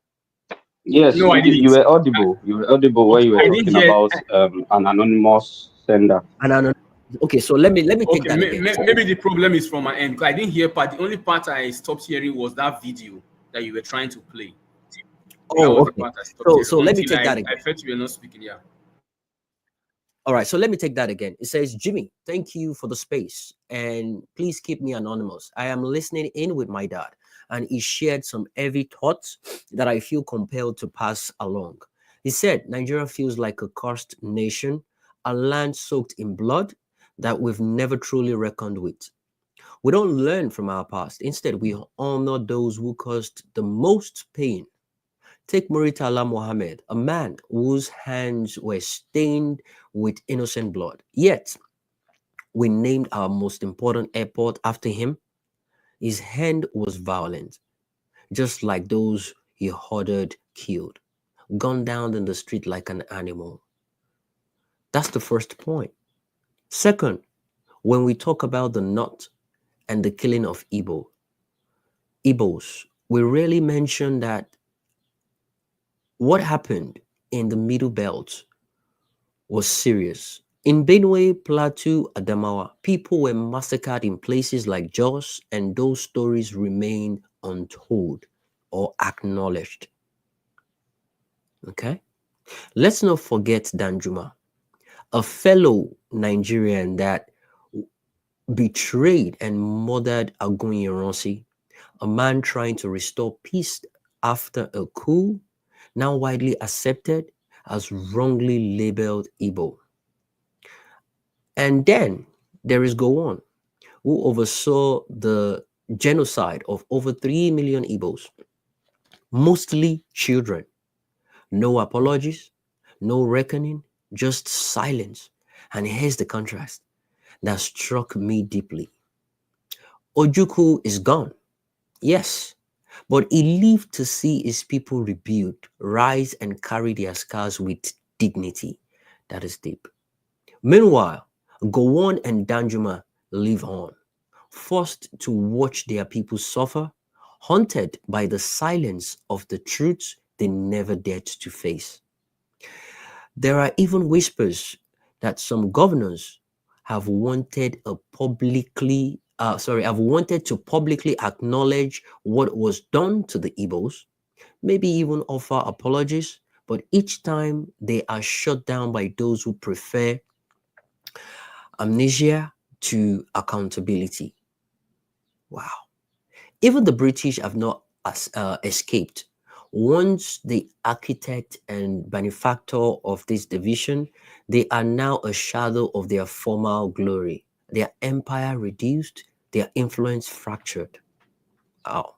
Yes, No, I you didn't. were audible. You were audible when Okay, you were I didn't talking hear. about an anonymous sender. And okay, so let me take Okay, that again. maybe the problem is from my end because I didn't hear part. The only part I stopped hearing was that video that you were trying to play. That Oh, was the okay. part I stopped So hearing so let me until take that I again. felt you were not speaking. Yeah. All right, so let me take that again. It says, Jimmy, thank you for the space, and please keep me anonymous. I am listening in with my dad, and he shared some heavy thoughts that I feel compelled to pass along. He said, Nigeria feels like a cursed nation, a land soaked in blood that we've never truly reckoned with. We don't learn from our past. Instead, we honor those who caused the most pain. Take Muritala Mohammed, a man whose hands were stained with innocent blood. Yet, we named our most important airport after him. His hand was violent, just like those he ordered killed, gunned down in the street like an animal. That's the first point. Second, when we talk about the knot and the killing of Igbos, we rarely mention that what happened in the Middle Belt was serious. In Benue, Plateau, Adamawa, people were massacred in places like Jos, and those stories remain untold or acknowledged. Okay? Let's not forget Danjuma, a fellow Nigerian that betrayed and murdered Agunyi, a man trying to restore peace after a coup, now widely accepted as wrongly labeled Igbo. And then there is Gowon, who oversaw the genocide of over 3 million Igbos, mostly children. No apologies, no reckoning, just silence. And here's the contrast that struck me deeply. Ojuku is gone, yes, but he lived to see his people rebuild, rise, and carry their scars with dignity. That is deep. Meanwhile, Gowon and Danjuma live on, forced to watch their people suffer, haunted by the silence of the truths they never dared to face. There are even whispers that some governors have wanted have wanted to publicly acknowledge what was done to the Igbos, maybe even offer apologies, but each time they are shut down by those who prefer amnesia to accountability. Wow. Even the British have not escaped. Once the architect and benefactor of this division, they are now a shadow of their former glory. Their empire reduced, their influence fractured. Wow.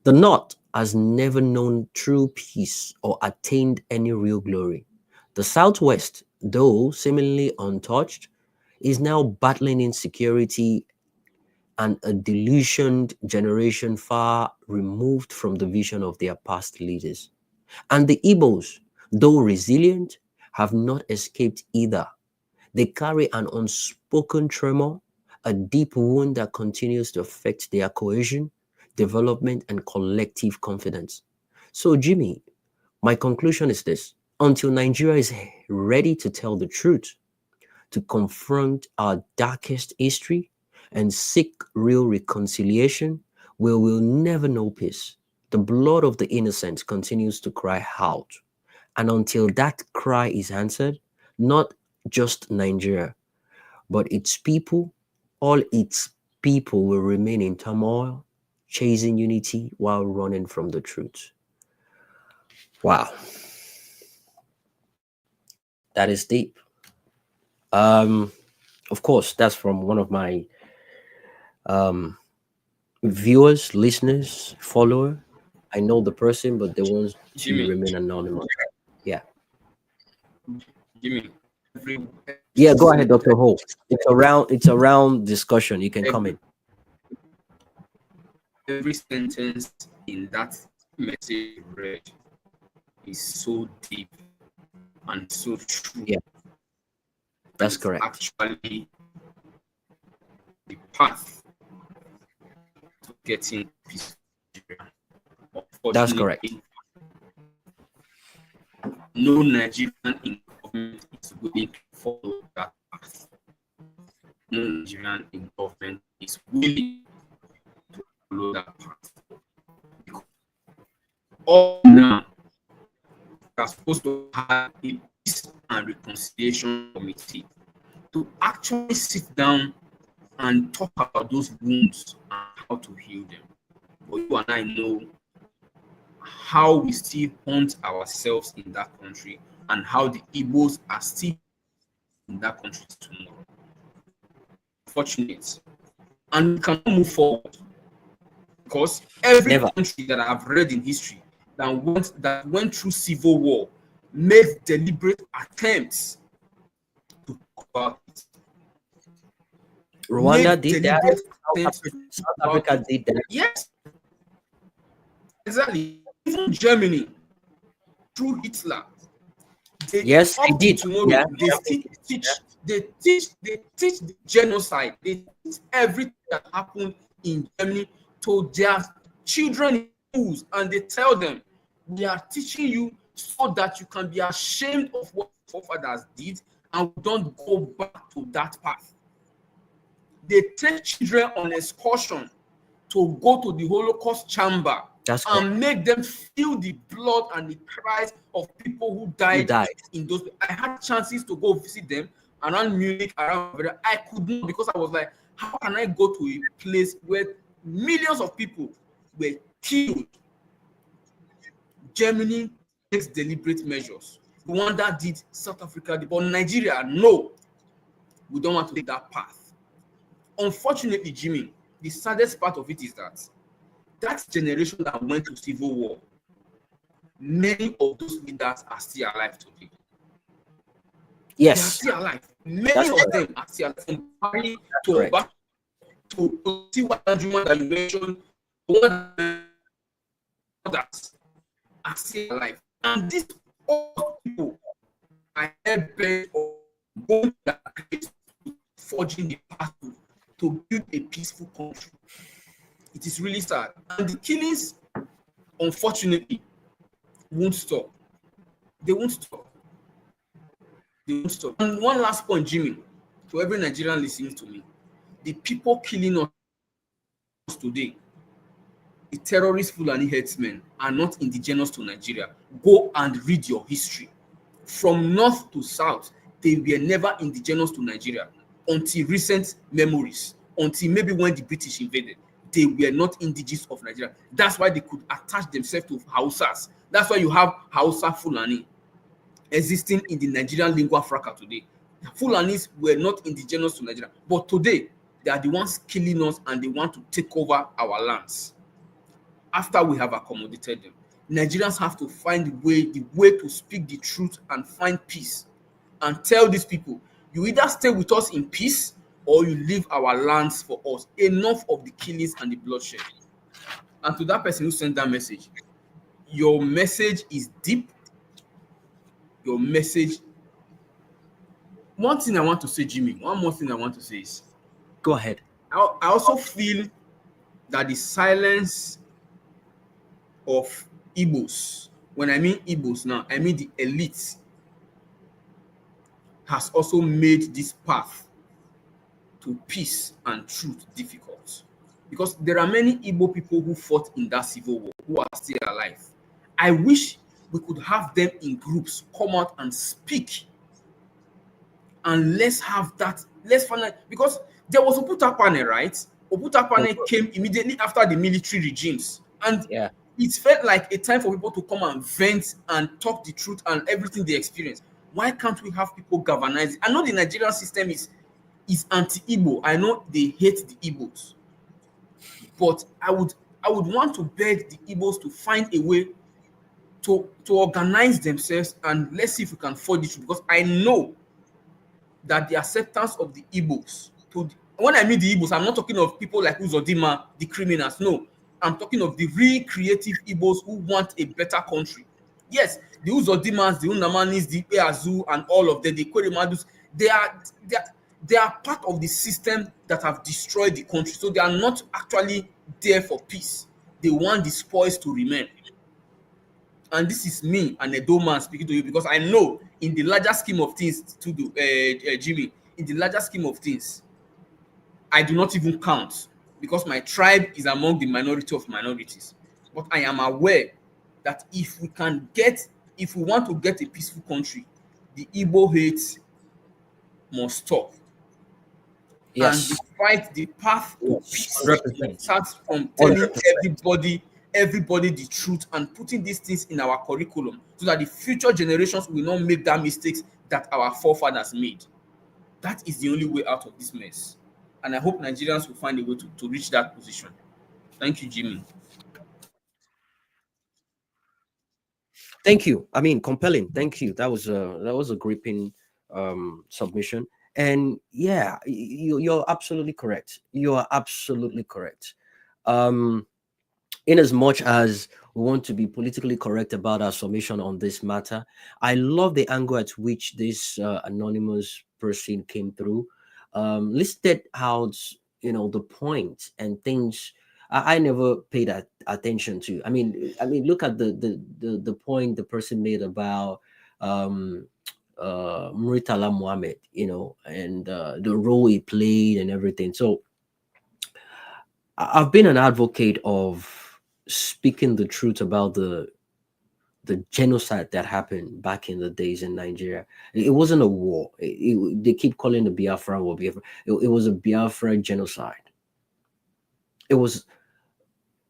The North has never known true peace or attained any real glory. The Southwest, though seemingly untouched, is now battling insecurity and a delusioned generation far removed from the vision of their past leaders. And the Igbos, though resilient, have not escaped either. They carry an unspoken tremor, a deep wound that continues to affect their cohesion, development, and collective confidence. So, Jimmy, my conclusion is this: until Nigeria is ready to tell the truth, to confront our darkest history and seek real reconciliation, we will never know peace. The blood of the innocent continues to cry out. And until that cry is answered, not just Nigeria, but its people, all its people will remain in turmoil, chasing unity while running from the truth. Wow, that is deep. Um, of course, that's from one of my um viewers, listeners, follower. I know the person, but they want to Jimmy, remain anonymous. Yeah. Jimmy, every Yeah, go ahead, Dr. Ho. It's around discussion. You can come every in. every sentence in that message you read is so deep and so true. Yeah. That's is correct. actually the path to getting peace in Nigeria. That's correct. Unfortunately, no Nigerian in government is willing to follow that path. No Nigerian in government is willing to follow that path. Because all now we are supposed to have a peace and reconciliation committee to actually sit down and talk about those wounds and how to heal them. But you and I know how we still haunt ourselves in that country and how the Igbos are still in that country tomorrow. Fortunate. And we cannot move forward because every Never. country that I've read in history that went through civil war made deliberate attempts to talk about it. Rwanda Made did that. deliberate South attempts Africa, to South talk about Africa it. did that. Yes, exactly. Even Germany, through Hitler, Yes, they up to did. tomorrow, Yeah. they still teach. They teach the genocide. They teach everything that happened in Germany to their children in schools, and they tell them, "We are teaching you so that you can be ashamed of what forefathers did, and don't go back to that path." They take children on excursion to go to the Holocaust chamber That's correct. and make them feel the blood and the cries of people who Who died died? in those. I had chances to go visit them around Munich, around. I could not, because I was like, how can I go to a place where millions of people were killed? Germany takes deliberate measures. Rwanda did, South Africa did, but Nigeria, no, we don't want to take that path. Unfortunately, Jimmy, the saddest part of it is that generation that went to civil war, many of those leaders are still alive today. They are Yes. still alive. Many That's of correct. them are still alive. From Bali That's to correct. back to see what that you mentioned, what others are still alive. And these all people are bent on going to that place, forging the path to build a peaceful country. It is really sad. And the killings, unfortunately, won't stop. They won't stop. They won't stop. And one last point, Jimmy, to every Nigerian listening to me, the people killing us today, the terrorist Fulani herdsmen, are not indigenous to Nigeria. Go and read your history. From north to south, they were never indigenous to Nigeria until recent memories, until maybe when the British invaded. They were not indigenous of Nigeria. That's why they could attach themselves to Hausas. That's why you have Hausa Fulani existing in the Nigerian lingua franca today. The Fulanis were not indigenous to Nigeria, but today they are the ones killing us and they want to take over our lands. After we have accommodated them, Nigerians have to find the way to speak the truth and find peace and tell these people, you either stay with us in peace or you leave our lands for us. Enough of the killings and the bloodshed. And to that person who sent that message, your message is deep. Your message. One thing I want to say, Jimmy, one more thing I want to say is, Go ahead. I also feel that the silence of Igbos, when I mean Igbos now, I mean the elites, has also made this path to peace and truth difficult. Because there are many Igbo people who fought in that civil war who are still alive. I wish we could have them in groups come out and speak. And let's have that. Let's find out, because there was Oputapane, right? Oputapane came immediately after the military regimes. And Yeah. it felt like a time for people to come and vent and talk the truth and everything they experienced. Why can't we have people galvanize it? I know the Nigerian system is anti-Igbo. I know they hate the Igbos. But I would want to beg the Igbos to find a way to organize themselves, and let's see if we can forge it, because I know that the acceptance of the Igbos, when I mean the Igbos, I'm not talking of people like Uzodima, the criminals. No, I'm talking of the real creative Igbos who want a better country. Yes, the Uzodimas, the Unamanis, the Eazu, and all of them, the Kweremadus, They are part of the system that have destroyed the country. So they are not actually there for peace. They want the spoils to remain. And this is me, an Edo man, speaking to you, because I know in the larger scheme of things, to do Jimmy, in the larger scheme of things, I do not even count, because my tribe is among the minority of minorities. But I am aware that if we want to get a peaceful country, the Igbo hate must stop. And Yes. the path to Yes. peace 100%. starts from telling 100%. everybody the truth and putting these things in our curriculum, so that the future generations will not make that mistakes that our forefathers made. That is the only way out of this mess. And I hope Nigerians will find a way to reach that position. Thank you, Jimmy. Thank you. I mean, compelling. Thank you. That was a gripping submission. And yeah, you're absolutely correct. You are absolutely correct. Um, in as much as we want to be politically correct about our submission on this matter, I love the angle at which this anonymous person came through, listed out, the point and things I never paid attention to. I mean, look at the point the person made about um, Muritala Muhammad, and the role he played and everything. So I've been an advocate of speaking the truth about the genocide that happened back in the days in Nigeria. It wasn't a war. They keep calling the Biafra war. Biafra. It was a Biafra genocide. It was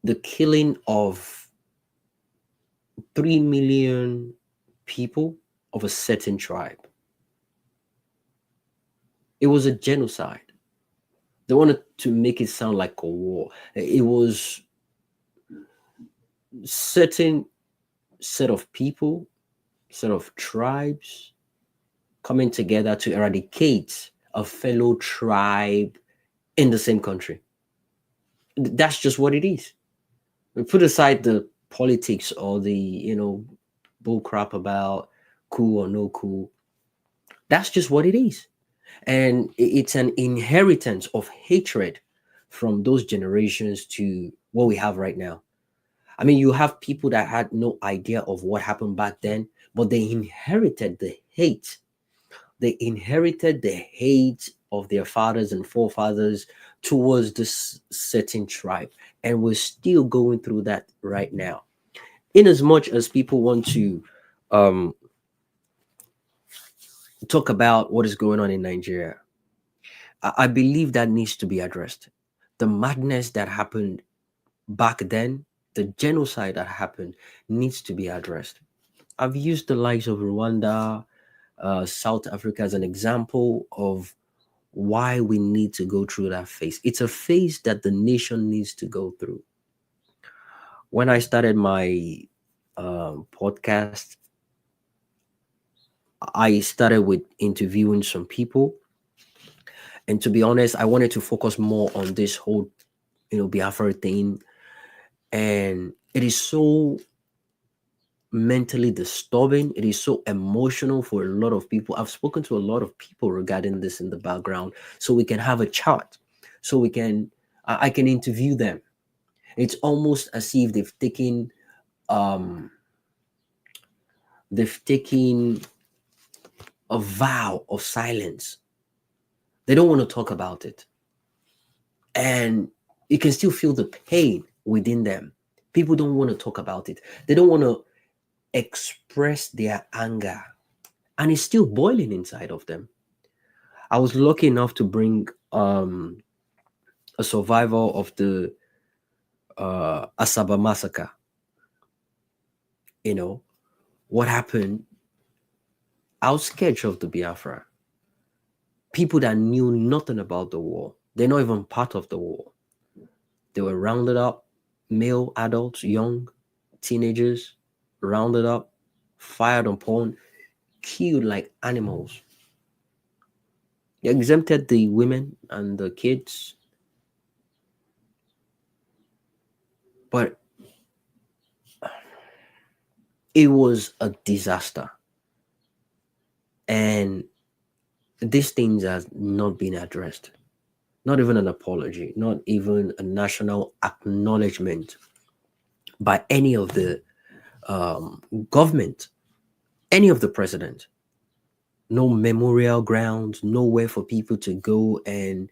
the killing of 3 million people of a certain tribe. It was a genocide. They wanted to make it sound like a war. It was certain set of people, set of tribes coming together to eradicate a fellow tribe in the same country. That's just what it is. We put aside the politics or the bull crap about cool or no cool. That's just what it is. And it's an inheritance of hatred from those generations to what we have right now. I mean, you have people that had no idea of what happened back then, but they inherited the hate. They inherited the hate of their fathers and forefathers towards this certain tribe. And we're still going through that right now. In as much as people want to um, talk about what is going on in Nigeria, I believe that needs to be addressed. The madness that happened back then, the genocide that happened, needs to be addressed. I've used the likes of Rwanda, South Africa as an example of why we need to go through that phase. It's a phase that the nation needs to go through. When I started my podcast, I started with interviewing some people. And to be honest, I wanted to focus more on this whole, Biafra thing. And it is so mentally disturbing. It is so emotional for a lot of people. I've spoken to a lot of people regarding this in the background, so we can have a chat, so I can interview them. It's almost as if um they've taken a vow of silence. They don't want to talk about it, and you can still feel the pain within them. People don't want to talk about it. They don't want to express their anger, and it's still boiling inside of them. I was lucky enough to bring a survivor of the Asaba massacre. What happened. I was scared of the Biafra. People that knew nothing about the war, they're not even part of the war. They were rounded up, male, adults, young, teenagers, rounded up, fired upon, killed like animals. They exempted the women and the kids. But it was a disaster. And these things have not been addressed. Not even an apology, not even a national acknowledgement by any of the government, any of the president. No memorial grounds, nowhere for people to go and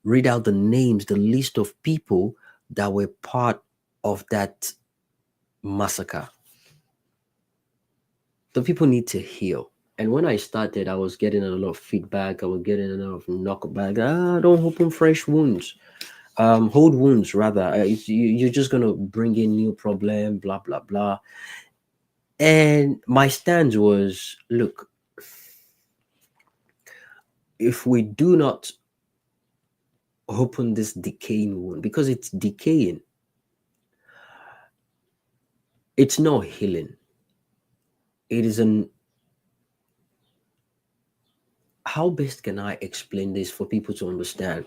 read out the names, the list of people that were part of that massacre. The people need to heal. And when I started, I was getting a lot of feedback. I was getting a lot of knockback. Don't open fresh wounds. Hold wounds rather. You're just gonna bring in new problem. Blah blah blah. And my stance was, look, if we do not open this decaying wound, because it's decaying, it's not healing. It is an how best can I explain this for people to understand?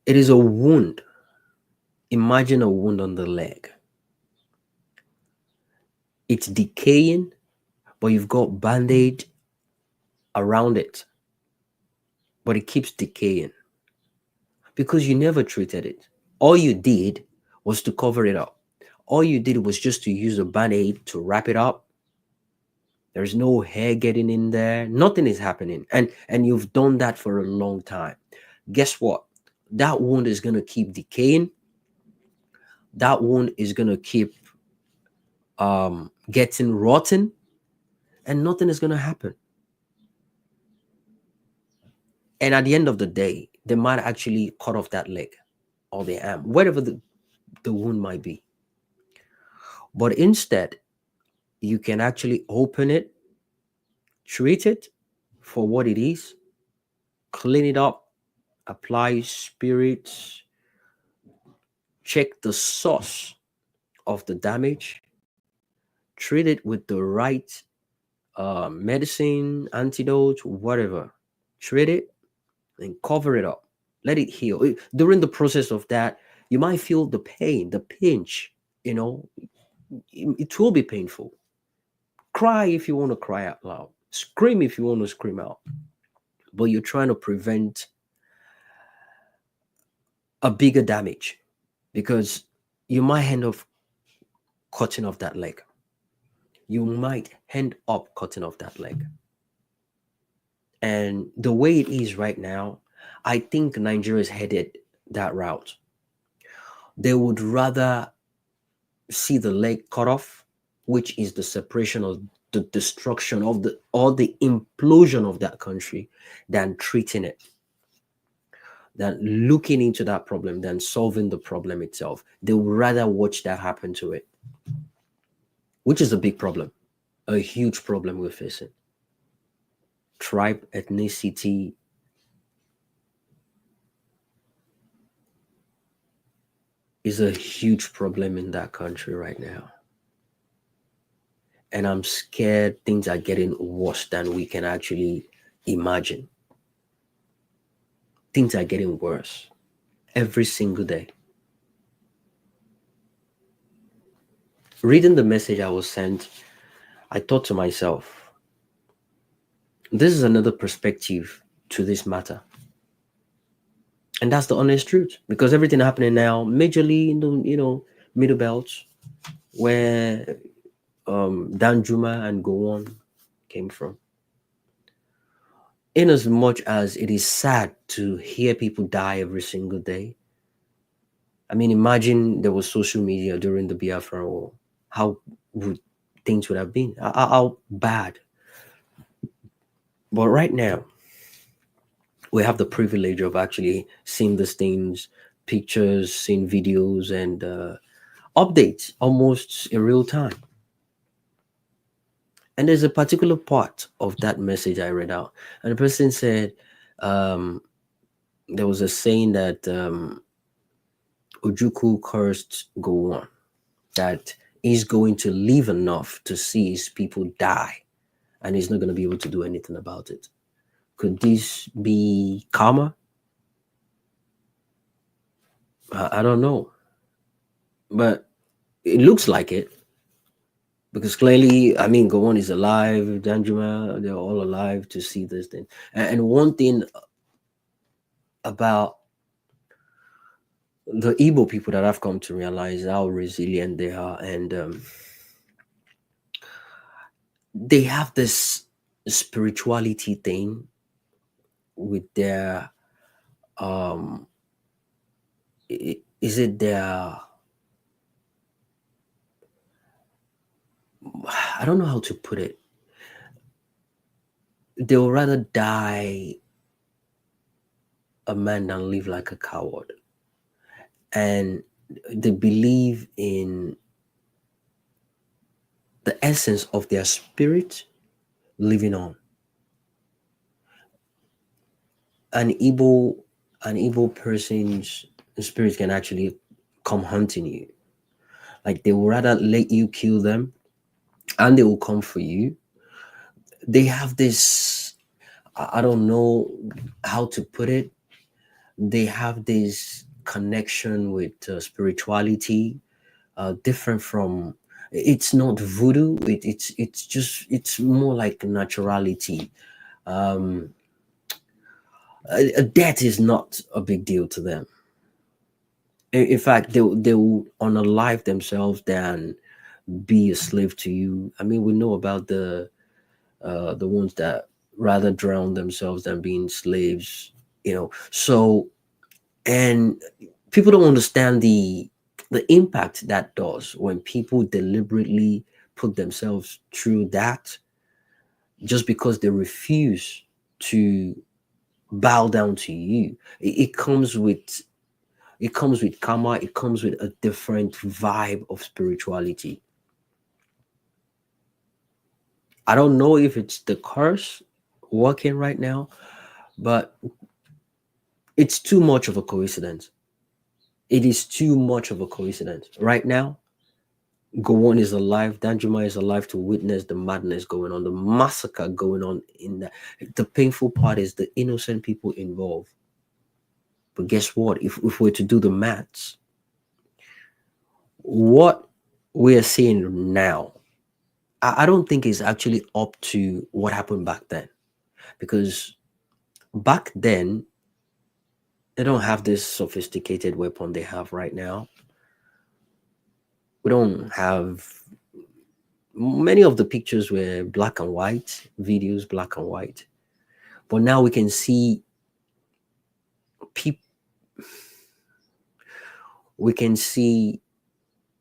It is a wound. Imagine a wound on the leg. It's decaying, but you've got band-aid around it. But it keeps decaying because you never treated it. All you did was to cover it up. All you did was just to use a band-aid to wrap it up. There's no hair getting in there. Nothing is happening. And you've done that for a long time. Guess what? That wound is going to keep decaying. That wound is going to keep getting rotten, and nothing is going to happen. And at the end of the day, they might actually cut off that leg or the arm, whatever the wound might be. But instead, you can actually open it, treat it for what it is, clean it up, apply spirits, check the source of the damage, treat it with the right medicine, antidote, whatever. Treat it and cover it up. Let it heal. During the process of that, you might feel the pain, the pinch, it will be painful. Cry if you want to cry out loud. Scream if you want to scream out. But you're trying to prevent a bigger damage because you might end up cutting off that leg. You might end up cutting off that leg. And the way it is right now, I think Nigeria is headed that route. They would rather see the leg cut off, which is the separation of the destruction of the implosion of that country, than treating it, than looking into that problem, than solving the problem itself. They would rather watch that happen to it, which is a big problem, a huge problem we're facing. Tribe, ethnicity, is a huge problem in that country right now. And I'm scared things are getting worse than we can actually imagine. Things are getting worse every single day. Reading the message I was sent, I thought to myself, this is another perspective to this matter. And that's the honest truth, because everything happening now, majorly in the middle belts, where Danjuma and Gowon came from. In as much as it is sad to hear people die every single day. I mean, imagine there was social media during the Biafra War. How would things would have been? How bad? But right now, we have the privilege of actually seeing these things, pictures, seeing videos, and updates almost in real time. And there's a particular part of that message I read out, and the person said there was a saying that Ojukwu cursed Gowon, that he's going to live enough to see his people die, and he's not going to be able to do anything about it. Could this be karma? I don't know, but it looks like it. because clearly, I mean, Gowon is alive, Danjuma, they're all alive to see this thing. And one thing about the Igbo people that I've come to realize how resilient they are, and they have this spirituality thing with their is it their, I don't know how to put it. They'll rather die a man than live like a coward. And they believe in the essence of their spirit living on. An Igbo person's spirit can actually come hunting you. Like they will rather let you kill them and they will come for you. They have this, I don't know how to put it. They have this connection with spirituality, different from, it's not voodoo. It's more like naturality. Death is not a big deal to them. In fact, they will unalive themselves than be a slave to you. I mean, we know about the ones that rather drown themselves than being slaves. So, and people don't understand the impact that does when people deliberately put themselves through that just because they refuse to bow down to you. It comes with karma. It comes with a different vibe of spirituality. I don't know if it's the curse working right now, but it's too much of a coincidence. It is too much of a coincidence. Right now, Gowon is alive, Danjuma is alive to witness the madness going on, the massacre going on in that. The painful part is the innocent people involved. But guess what? If we're to do the maths, what we are seeing now, I don't think is actually up to what happened back then. Because back then, they don't have this sophisticated weapon they have right now. We don't have, many of the pictures were black and white, videos black and white. But now we can see people, we can see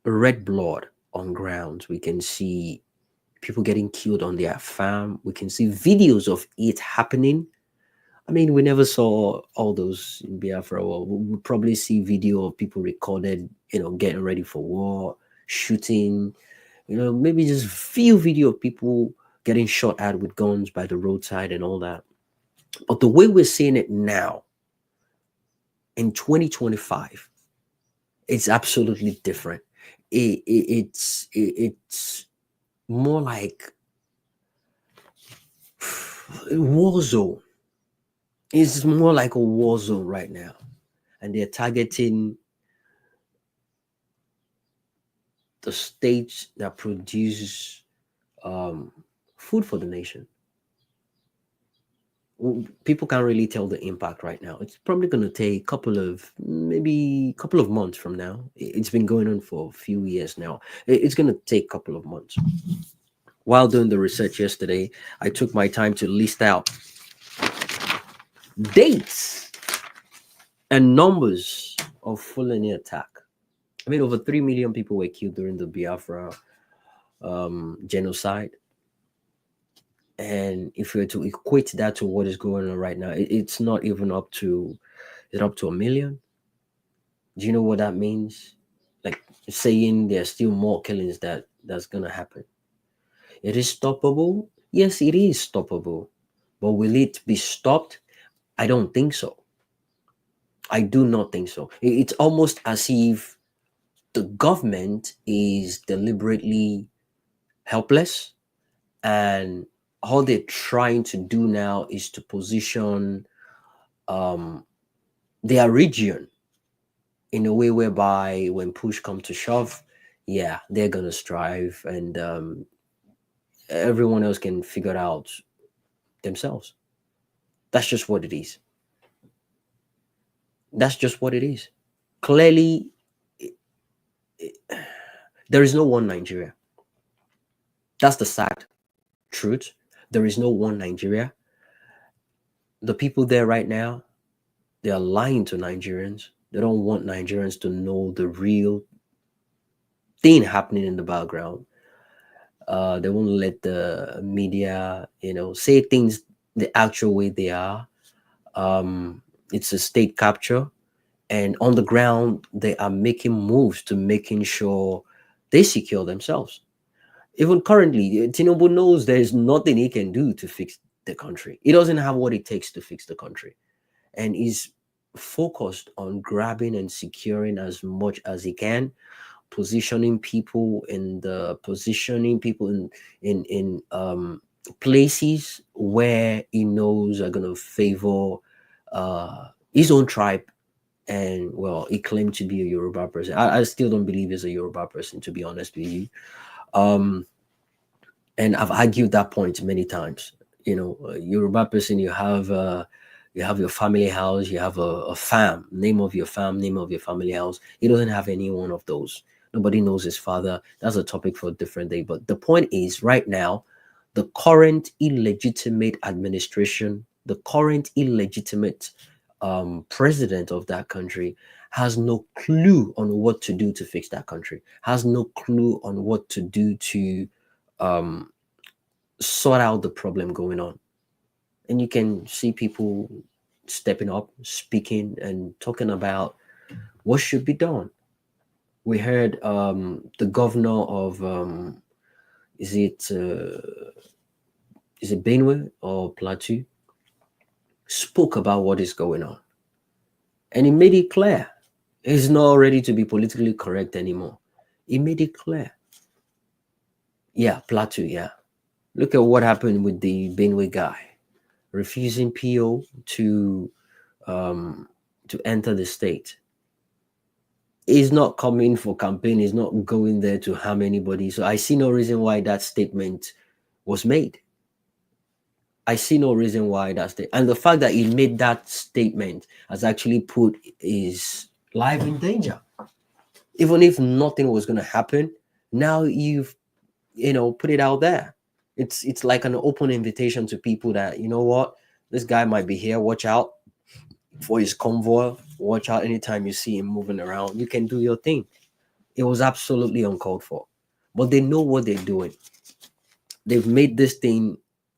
red blood on ground. We can see people getting killed on their farm. We can see videos of it happening. I mean, we never saw all those in Biafra. Well, we'll probably see video of people recorded, getting ready for war, shooting, maybe just few video of people getting shot at with guns by the roadside and all that. But the way we're seeing it now, in 2025, it's absolutely different. It's more like war zone. It's more like a war zone right now, and they're targeting the states that produce food for the nation. People can't really tell the impact right now. It's probably going to take maybe a couple of months from now. It's been going on for a few years now. It's going to take a couple of months. While doing the research yesterday, I took my time to list out dates and numbers of Fulani attack. I mean, over 3 million people were killed during the Biafra genocide. And if we were to equate that to what is going on right now, it's not even up to 1 million. Do you know what that means? Like saying there's still more killings that's gonna happen. It is stoppable. Yes, it is stoppable. But will it be stopped? I don't think so. I do not think so. It's almost as if the government is deliberately helpless, and all they're trying to do now is to position their region in a way whereby when push comes to shove, yeah, they're gonna strive, and everyone else can figure it out themselves. That's just what it is. That's just what it is. Clearly, there is no one Nigeria. That's the sad truth. There is no one Nigeria. The people there right now, they are lying to Nigerians. They don't want Nigerians to know the real thing happening in the background. They won't let the media, say things the actual way they are. It's a state capture, and on the ground, they are making moves to making sure they secure themselves. Even currently, Tinubu knows there is nothing he can do to fix the country. He doesn't have what it takes to fix the country, and he's focused on grabbing and securing as much as he can, positioning people in places where he knows are going to favor his own tribe. And well, he claimed to be a Yoruba person. I still don't believe he's a Yoruba person, to be honest with you. And I've argued that point many times. A Yoruba person, you have your family house, you have a fam, name of your fam, name of your family house. He doesn't have any one of those. Nobody knows his father. That's a topic for a different day. But the point is, right now, the current illegitimate administration, the current illegitimate president of that country has no clue on what to do to fix that country, has no clue on what to do to sort out the problem going on. And you can see people stepping up, speaking, and talking about what should be done. We heard the governor of is it Benue or Plateau spoke about what is going on, and he made it clear he's not ready to be politically correct anymore. He made it clear. Yeah, Plateau. Yeah, look at what happened with the Benue guy refusing PO to enter the state. He's not coming for campaign. He's not going there to harm anybody. So I see no reason why that statement was made. I see no reason why and the fact that he made that statement has actually put his life in danger. Even if nothing was going to happen, now you've put it out there. It's like an open invitation to people that, you know what, this guy might be here. Watch out for his convoy. Watch out anytime you see him moving around. You can do your thing. It was absolutely uncalled for. But they know what they're doing. They've made this thing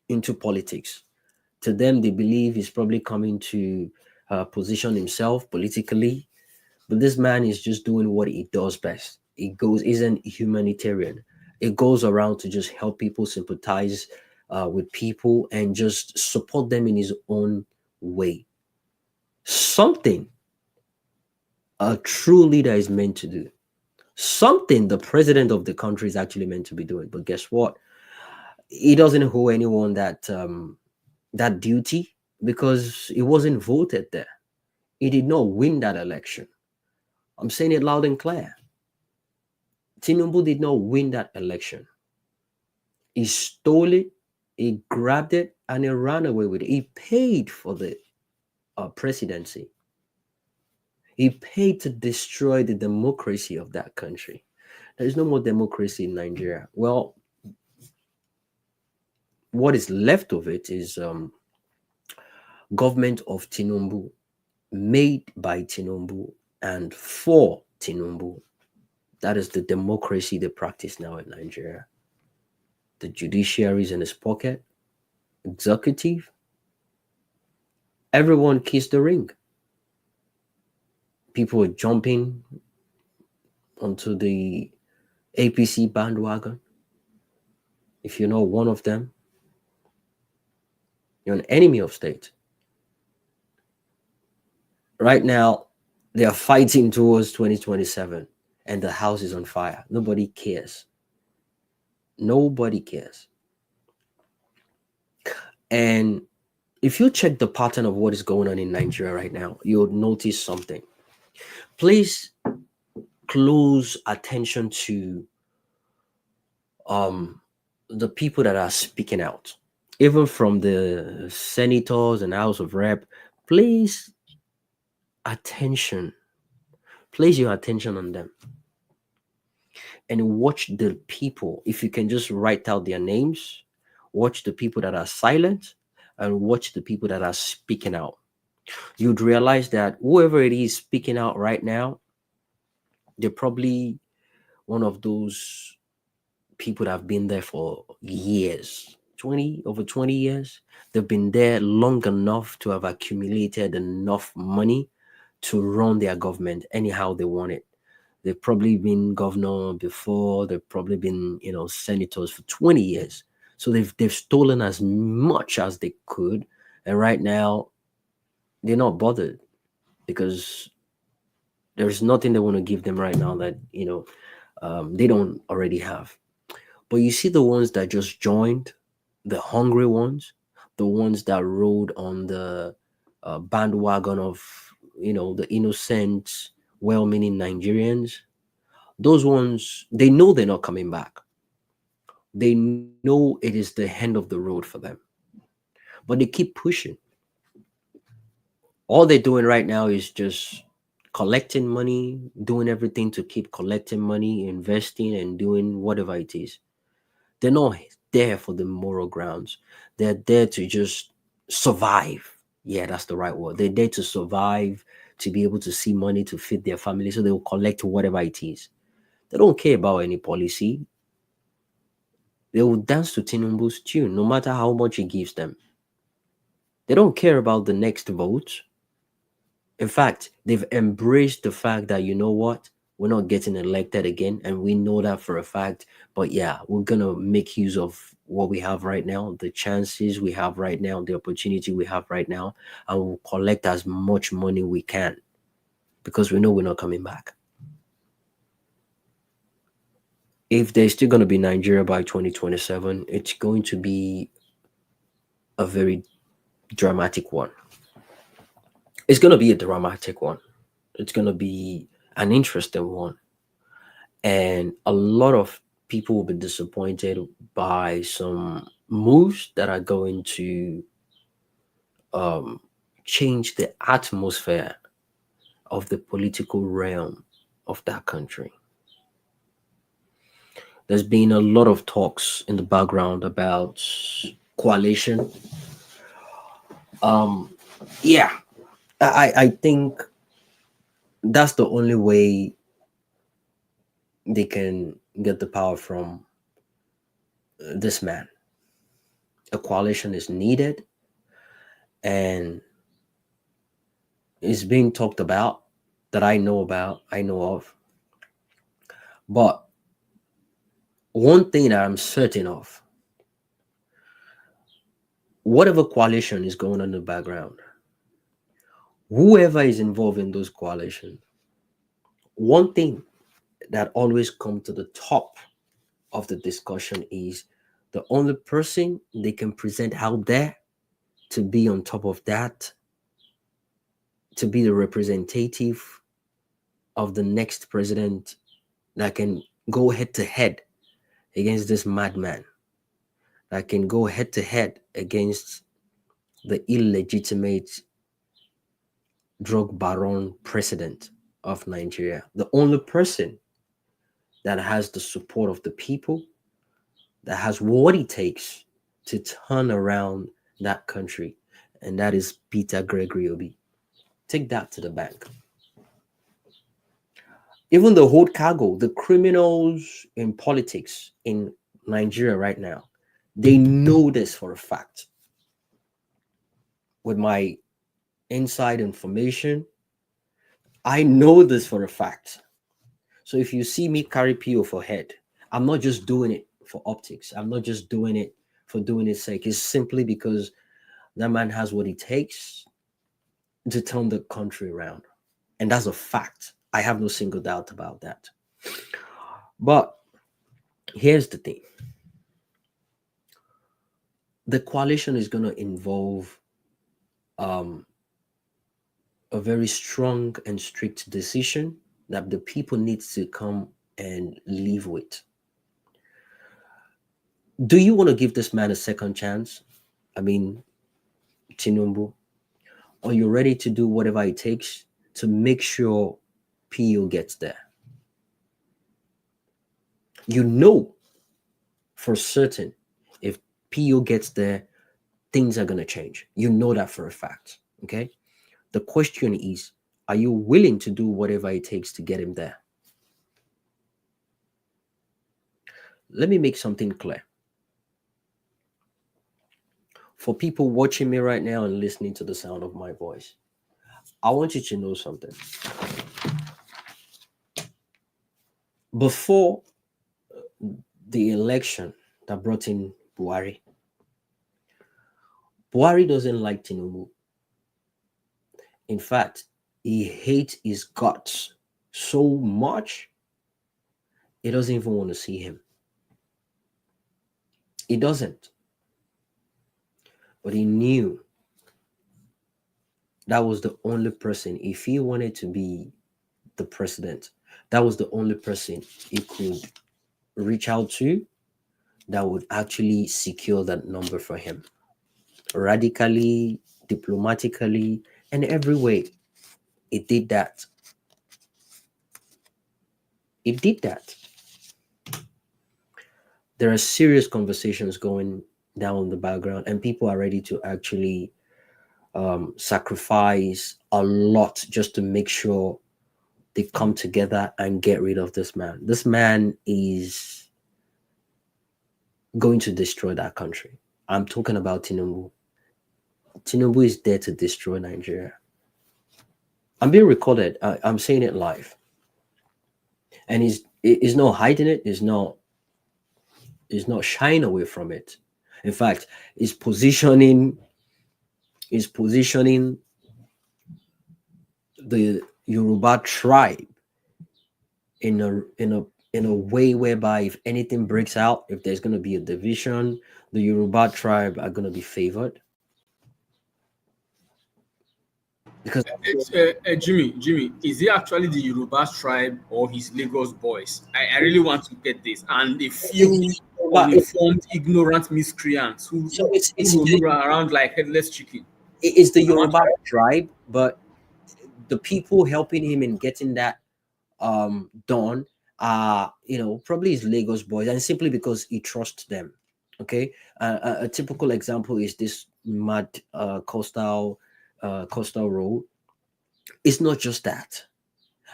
into politics. To them, they believe he's probably coming to position himself politically. But this man is just doing what he does best. Isn't humanitarian. It goes around to just help people, sympathize with people, and just support them in his own way. Something a true leader is meant to do. Something the president of the country is actually meant to be doing. But guess what? He doesn't owe anyone that duty, because he wasn't voted there. He did not win that election. I'm saying it loud and clear. Tinubu did not win that election. He stole it, he grabbed it, and he ran away with it. He paid for the presidency. He paid to destroy the democracy of that country. There is no more democracy in Nigeria. Well, what is left of it is government of Tinubu, made by Tinubu and for Tinubu. That is the democracy they practice now in Nigeria. The judiciary is in his pocket, executive. Everyone kissed the ring. People are jumping onto the APC bandwagon. If you're not one of them, you're an enemy of state. Right now, they are fighting towards 2027, and the house is on fire. Nobody cares. Nobody cares. And if you check the pattern of what is going on in Nigeria right now, you'll notice something. Please close attention to the people that are speaking out, even from the senators and House of Rep. Please attention, place your attention on them and watch the people. If you can just write out their names, watch the people that are silent and watch the people that are speaking out. You'd realize that whoever it is speaking out right now, they're probably one of those people that have been there for years, 20 over 20 years. They've been there long enough to have accumulated enough money to run their government anyhow they want it. They've probably been governor before, they've probably been, senators for 20 years. So they've stolen as much as they could. And right now they're not bothered because there's nothing they want to give them right now that they don't already have. But you see the ones that just joined, the hungry ones, the ones that rode on the bandwagon of the innocent, well-meaning Nigerians. Those ones, they know they're not coming back. They know it is the end of the road for them, but they keep pushing. All they're doing right now is just collecting money, doing everything to keep collecting money, investing, and doing whatever it is. They're not there for the moral grounds. They're there to just survive. Yeah, that's the right word. They're there to survive, to be able to see money to feed their family. So they'll collect whatever it is. They don't care about any policy. They will dance to Tinubu's tune, no matter how much he gives them. They don't care about the next vote. In fact, they've embraced the fact that, you know what, we're not getting elected again, and we know that for a fact. But yeah, we're gonna make use of what we have right now, the chances we have right now, the opportunity we have right now, and we'll collect as much money we can because we know we're not coming back. If there's still gonna be Nigeria by 2027, it's going to be a very dramatic one. It's gonna be a dramatic one. It's gonna be an interesting one. And a lot of people will be disappointed by some moves that are going to change the atmosphere of the political realm of that country. There's been a lot of talks in the background about coalition. Yeah, I think that's the only way they can get the power from this man. A coalition is needed and is being talked about, that I know of. But one thing that I'm certain of, whatever coalition is going on in the background, whoever is involved in those coalitions, one thing that always comes to the top of the discussion is the only person they can present out there to be on top of that, to be the representative of the next president that can go head to head against this madman, that can go head to head against the illegitimate drug baron president of Nigeria. The only person that has the support of the people, that has what it takes to turn around that country, and that is Peter Gregory Obi. Take that to the bank. Even the whole cargo, the criminals in politics in Nigeria right now, they know this for a fact. With my inside information, I know this for a fact. So if you see me carry PO for head, I'm not just doing it for optics. I'm not just doing it for doing its sake. It's simply because that man has what it takes to turn the country around. And that's a fact. I have no single doubt about that. But here's the thing. The coalition is going to involve a very strong and strict decision that the people need to come and live with. Do you want to give this man a second chance? I mean, Tinubu, are you ready to do whatever it takes to make sure PO gets there? You know for certain if PO gets there, things are going to change. You know that for a fact. Okay. The question is, are you willing to do whatever it takes to get him there? Let me make something clear. For people watching me right now and listening to the sound of my voice, I want you to know something. Before the election that brought in Buhari doesn't like Tinubu. In fact, he hates his guts so much, he doesn't even want to see him. He doesn't. But he knew that was the only person, if he wanted to be the president, that was the only person he could reach out to that would actually secure that number for him. Radically, diplomatically, and every way, it did that. It did that. There are serious conversations going down in the background, and people are ready to actually sacrifice a lot just to make sure they come together and get rid of this man. This man is going to destroy that country. I'm talking about Tinubu. Tinubu is there to destroy Nigeria. I'm being recorded. I'm saying it live. And he's not hiding it. He's not shying away from it. In fact, he's positioning the Yoruba tribe in a way whereby if anything breaks out, if there's going to be a division, the Yoruba tribe are going to be favored. Because Jimmy, is he actually the Yoruba tribe or his Lagos boys? I really want to get this. And a few uninformed, ignorant miscreants who roam around like headless chicken. It's the Yoruba tribe, but the people helping him in getting that done are, probably his Lagos boys, and simply because he trusts them. Okay, a typical example is this mad coastal road. It's not just that.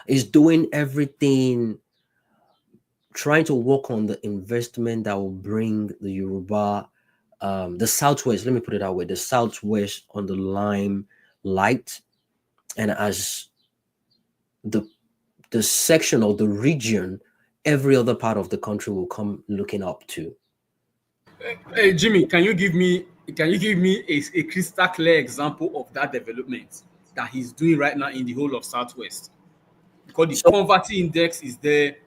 It's doing everything, trying to work on the investment that will bring the Yoruba, the Southwest, let me put it that way, the Southwest on the limelight. And as the section or the region, every other part of the country will come looking up to. Hey, Jimmy, can you give me a crystal clear example of that development that he's doing right now in the whole of Southwest? Because the poverty index is there,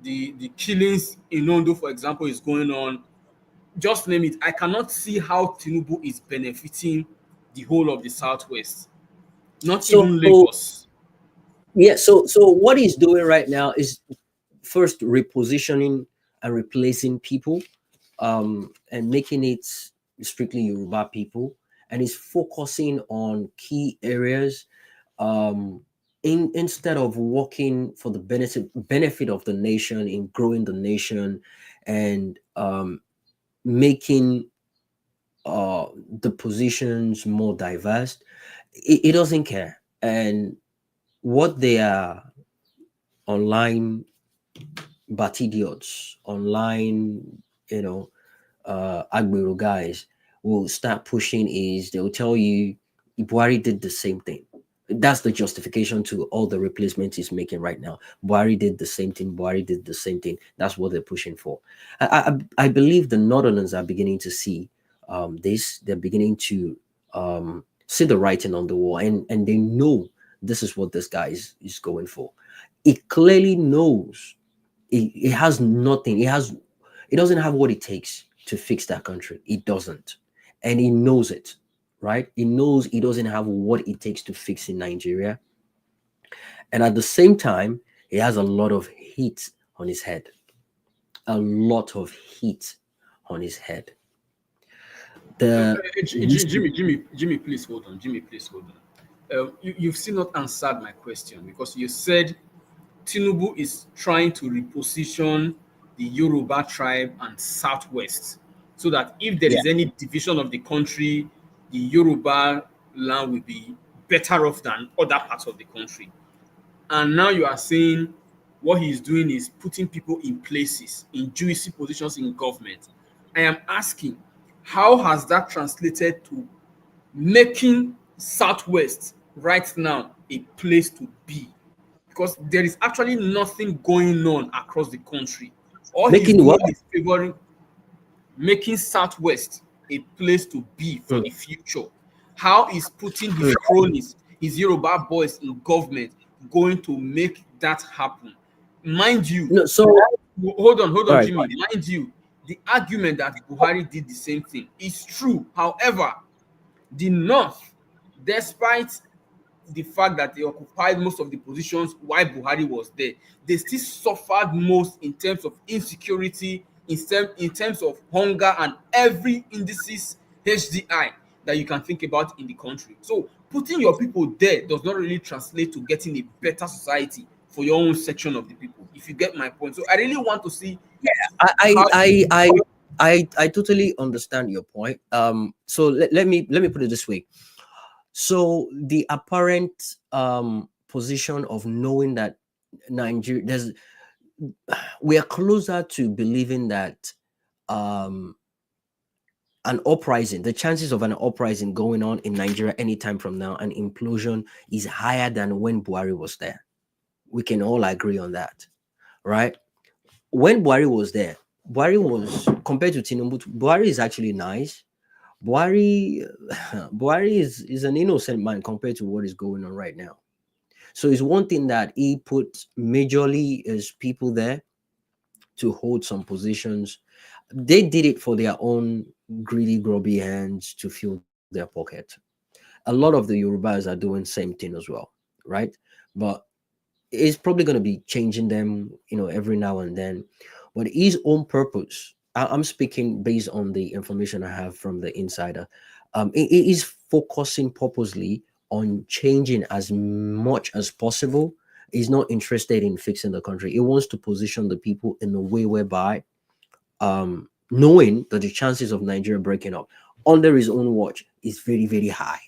the killings in Ondo, for example, is going on. Just name it. I cannot see how Tinubu is benefiting the whole of the Southwest, not even Lagos. Yeah, so what he's doing right now is first repositioning and replacing people, and making it strictly Yoruba people, and he's focusing on key areas, instead of working for the benefit of the nation, in growing the nation, and making the positions more diverse. He doesn't care. And what they are online batidiots, online, Agbero guys will start pushing is they'll tell you Buhari did the same thing. That's the justification to all the replacements he's making right now. Buhari did the same thing. Buhari did the same thing. That's what they're pushing for. I believe the Northerners are beginning to see this. They're beginning to see the writing on the wall, and they know this is what this guy is going for. He clearly knows he has nothing. He doesn't have what it takes to fix that country. It doesn't. And he knows it, right? He knows he doesn't have what it takes to fix in Nigeria. And at the same time, He has a lot of heat on his head. A lot of heat on his head. Jimmy, please hold on. Jimmy, please hold on. You've still not answered my question, because you said Tinubu is trying to reposition the Yoruba tribe and Southwest, so that if there Yeah. is any division of the country, the Yoruba land will be better off than other parts of the country. And now you are saying what he's doing is putting people in places, in juicy positions in government. I am asking, how has that translated to making Southwest right now a place to be? Because there is actually nothing going on across the country. All he's Making what? doing is favoring making Southwest a place to be for Mm. the future. How is putting his cronies, his Yoruba boys in government going to make that happen? Mind you, No, so hold all on, right. Jimmy. Mind you, the argument that Buhari did the same thing is true. However, the North, despite the fact that they occupied most of the positions while Buhari was there, they still suffered most in terms of insecurity, in terms of hunger, and every indices HDI that you can think about in the country. So putting your people there does not really translate to getting a better society for your own section of the people, if you get my point. So I really want to see I I how. I I I totally understand your point. So let me put it this way. So the apparent position of knowing that Nigeria, we are closer to believing that um an uprising, the chances of an uprising going on in Nigeria anytime from now, an implosion, is higher than when Buhari was there. We can all agree on that, right? When Buhari was there, Buhari was, compared to Tinubu, Buhari is actually nice. Buhari, Buhari is an innocent man compared to what is going on right now. So it's one thing that he put majorly his people there to hold some positions. They did it for their own greedy, grubby hands to fill their pocket. A lot of the Yorubas are doing same thing as well, right? But it's probably going to be changing them, every now and then. But his own purpose, I'm speaking based on the information I have from the insider, it is focusing purposely on changing as much as possible. He's not interested in fixing the country. He wants to position the people in a way whereby, knowing that the chances of Nigeria breaking up under his own watch is very, very high.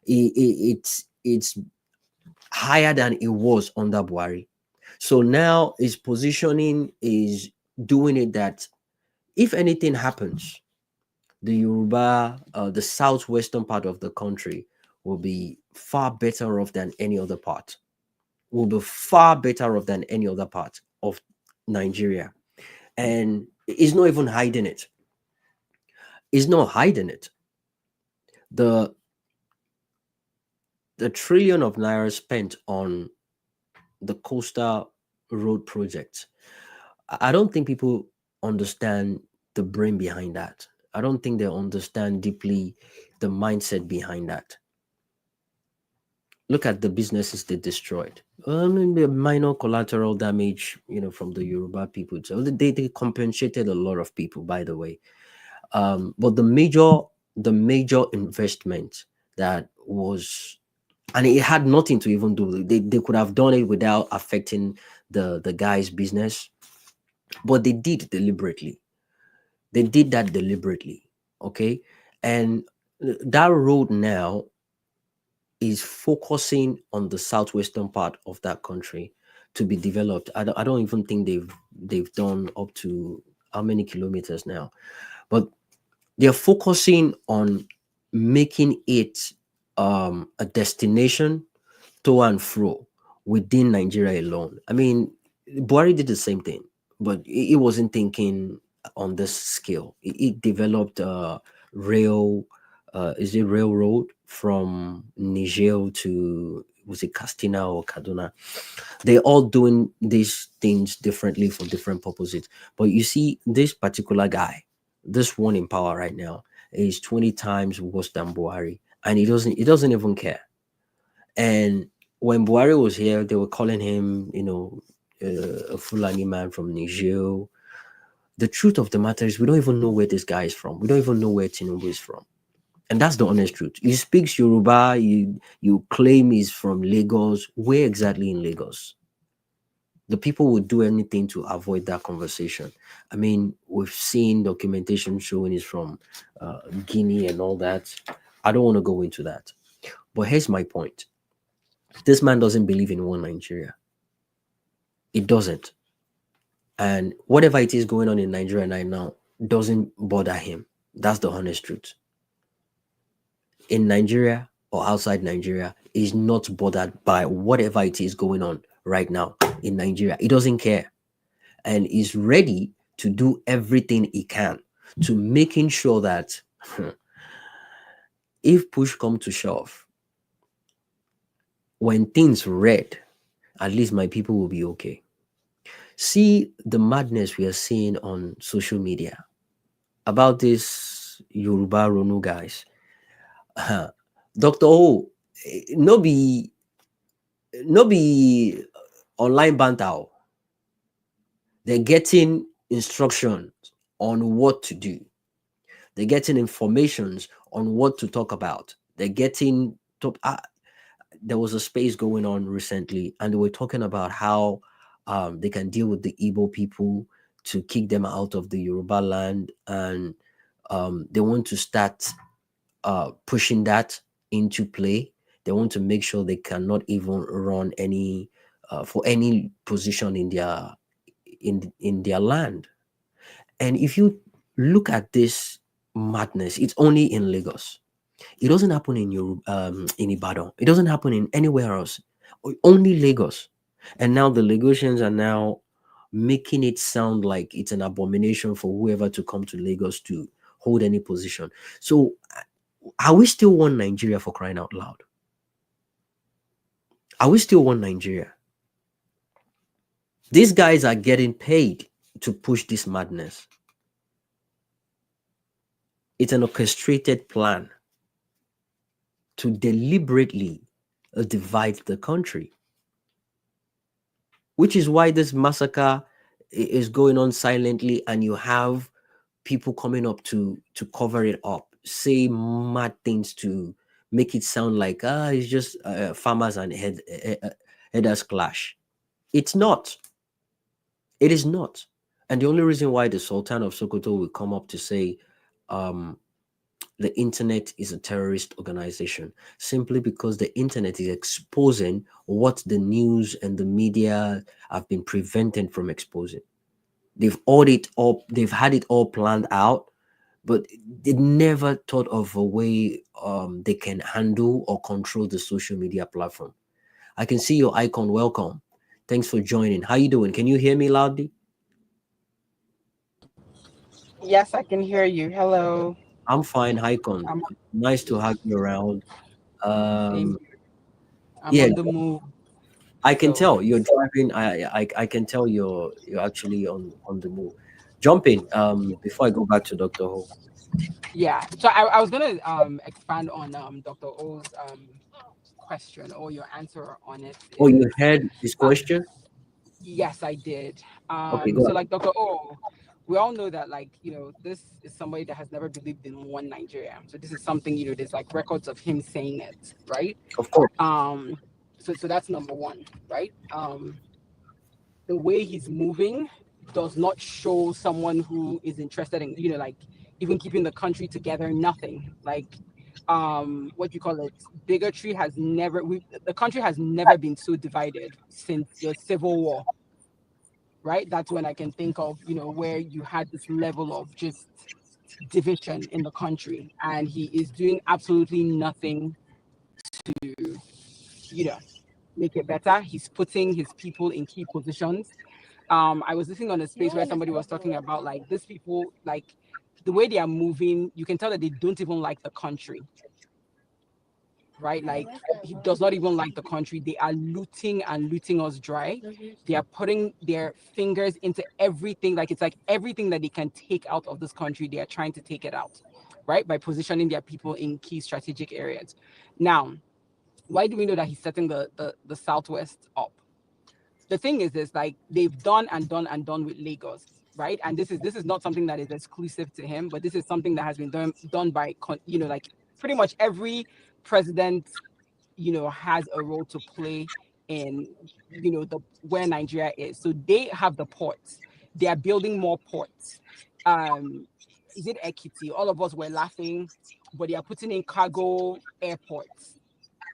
It's higher than it was under Buhari. So now his positioning is doing it that if anything happens, the Yoruba, the southwestern part of the country will be far better off than any other part. Will be far better off than any other part of Nigeria. And he's not even hiding it. He's not hiding it. The trillion of naira spent on the coastal road project, I don't think people understand the brain behind that. I don't think they understand deeply the mindset behind that. Look at the businesses they destroyed. The minor collateral damage, from the Yoruba people. So they compensated a lot of people, by the way. But the major investment that was, and it had nothing to even do. They could have done it without affecting the guy's business, but they did deliberately. They did that deliberately. Okay, and that road now is focusing on the southwestern part of that country to be developed. I don't even think they've done up to how many kilometers now, but they're focusing on making it a destination to and fro within Nigeria alone. I mean, Buhari did the same thing, but he wasn't thinking on this scale. He developed is it railroad from Niger to, was it Castina or Kaduna? They're all doing these things differently for different purposes. But you see, this particular guy, this one in power right now, is 20 times worse than Buhari, and he doesn't even care. And when Buhari was here, they were calling him, a Fulani man from Niger. The truth of the matter is, we don't even know where this guy is from. We don't even know where Tinubu is from. And that's the honest truth. He speaks Yoruba. You claim he's from Lagos. Where exactly in Lagos? The people would do anything to avoid that conversation. I mean, we've seen documentation showing he's from Guinea and all that. I don't want to go into that. But here's my point. This man doesn't believe in one Nigeria. It doesn't. And whatever it is going on in Nigeria right now doesn't bother him. That's the honest truth. In Nigeria or outside Nigeria, he's not bothered by whatever it is going on right now in Nigeria. He doesn't care. And he's ready to do everything he can to making sure that if push come to shove, when things red, at least my people will be okay. See the madness we are seeing on social media about this Yoruba Ronu guys. Dr. O, no be online banter. They're getting instructions on what to do. They're getting informations on what to talk about. They're getting there was a space going on recently, and they were talking about how they can deal with the Igbo people to kick them out of the Yoruba land, and they want to start pushing that into play. They want to make sure they cannot even run any for any position in their land. And if you look at this madness, it's only in Lagos. It doesn't happen in Ibadan. It doesn't happen in anywhere else. Only Lagos. And now the Lagosians are now making it sound like it's an abomination for whoever to come to Lagos to hold any position. So are we still one Nigeria, for crying out loud? Are we still one Nigeria? These guys are getting paid to push this madness. It's an orchestrated plan to deliberately divide the country, which is why this massacre is going on silently, and you have people coming up to cover it up, say mad things to make it sound like it's just farmers and headers clash. It's not. It is not. And the only reason why the Sultan of Sokoto will come up to say the internet is a terrorist organization, simply because the internet is exposing what the news and the media have been prevented from exposing. They've had it all planned out, but they never thought of a way they can handle or control the social media platform. I can see your icon. Welcome. Thanks for joining. How you doing? Can you hear me loudly? Yes, I can hear you. Hello. I'm fine, Icon. I'm Nice to have you around. same. Um, I'm yeah, on the move. I can So tell you're driving. I can tell you're actually on the move. Jump in. Before I go back to Dr. Ho. yeah. So I was gonna expand on Dr. O's question or your answer on it Oh, is you heard his question? yes, I did. Okay, go So ahead. like Dr. O, we all know that like, this is somebody that has never believed in one Nigeria. So this is something, there's like records of him saying it, right? Of course. So that's number one, right? The way he's moving does not show someone who is interested in, like even keeping the country together, nothing. Like what you call it, bigotry has never the country has never been so divided since the Civil War, right? That's when I can think of, where you had this level of just division in the country, and he is doing absolutely nothing to, you know, make it better. He's putting his people in key positions. I was listening on a space where somebody was talking about like these people, like the way they are moving, you can tell that they don't even like the country, right? Like he does not even like the country. They are looting and looting us dry. They are putting their fingers into everything. Like it's like everything that they can take out of this country, they are trying to take it out, right? By positioning their people in key strategic areas. Now, Why do we know that he's setting the Southwest up? The thing is like they've done and done and done with Lagos, right? And this is not something that is exclusive to him, but this is something that has been done by like pretty much every president, has a role to play in the where Nigeria is. So they have the ports. They are building more ports. Is it Ekiti? All of us were laughing, but they are putting in cargo airports.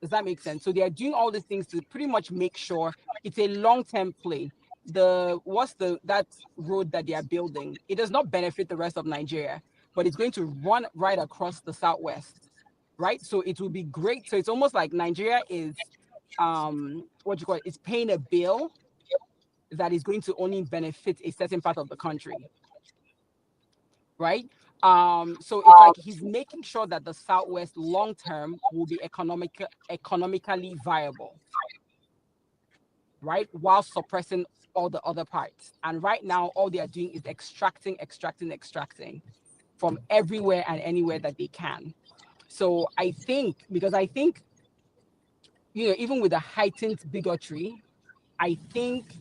Does that make sense? So they are doing all these things to pretty much make sure it's a long-term play. That road that they are building? It does not benefit the rest of Nigeria, but it's going to run right across the Southwest, right? So it will be great. So it's almost like Nigeria is, what you call it? It's paying a bill that is going to only benefit a certain part of the country, right? So it's like he's making sure that the Southwest long term will be economically viable, right? While suppressing all the other parts. And right now, all they are doing is extracting from everywhere and anywhere that they can. So I think, even with the heightened bigotry, I think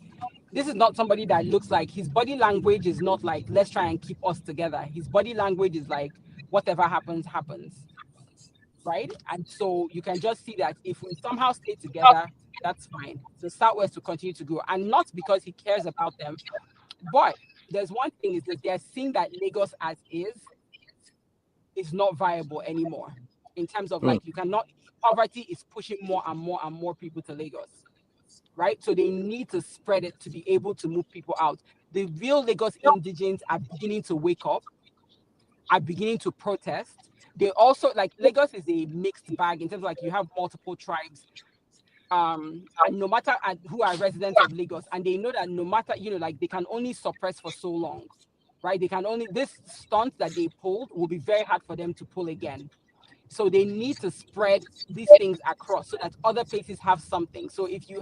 this is not somebody that looks like, his body language is not like, let's try and keep us together. His body language is like, whatever happens, happens. Right? And so you can just see that if we somehow stay together, that's fine. The Southwest will continue to grow. And not because he cares about them, but there's one thing is that they're seeing that Lagos as is not viable anymore. In terms of like, poverty is pushing more and more and more people to Lagos. Right? So they need to spread it to be able to move people out. The real Lagos indigents are beginning to wake up, are beginning to protest. They also, like, Lagos is a mixed bag in terms of like you have multiple tribes, and no matter who are residents of Lagos, and they know that no matter, like they can only suppress for so long, right? This stunt that they pulled will be very hard for them to pull again. So they need to spread these things across so that other places have something. So if you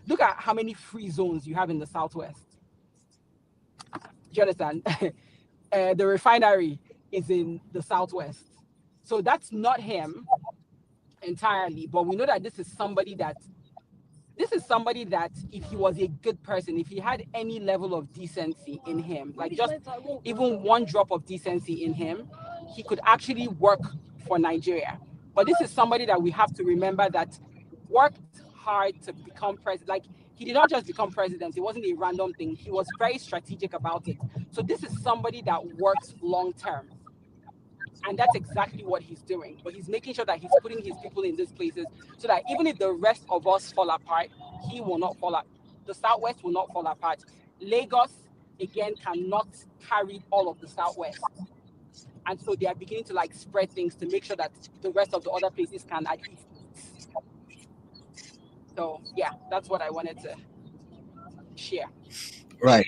look at how many free zones you have in the Southwest. Do you understand? The refinery is in the Southwest. So that's not him entirely, but we know that this is somebody that if he was a good person, if he had any level of decency in him, like just even one drop of decency in him, he could actually work for Nigeria. But this is somebody that we have to remember that worked hard to become president. Like, he did not just become president. It wasn't a random thing. He was very strategic about it. So this is somebody that works long term. And that's exactly what he's doing. But he's making sure that he's putting his people in these places so that even if the rest of us fall apart, he will not fall apart. The Southwest will not fall apart. Lagos, again, cannot carry all of the Southwest. And so they are beginning to like spread things to make sure that the rest of the other places can at least eat. So yeah, that's what I wanted to share. Right.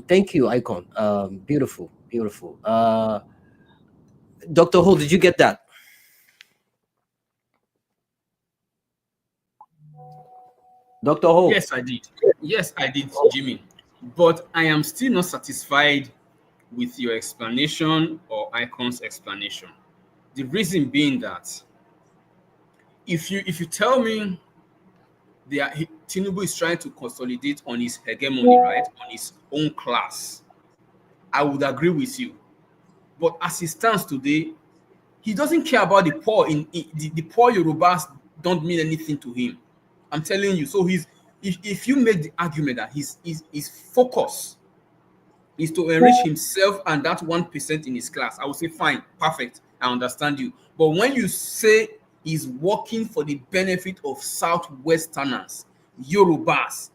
Thank you, Icon. Beautiful. Dr. Ho, did you get that? Dr. Ho? Yes, I did. Yes, I did, Jimmy. But I am still not satisfied with your explanation or Icon's explanation. The reason being that if you tell me Tinubu is trying to consolidate on his hegemony, right, on his own class, I would agree with you. But as it stands today, he doesn't care about the poor. The poor Yorubas don't mean anything to him. I'm telling you. So if you make the argument that his focus is to enrich himself and that 1% in his class, I would say fine, perfect, I understand you. But when you say he's working for the benefit of Southwesterners, Yorubas,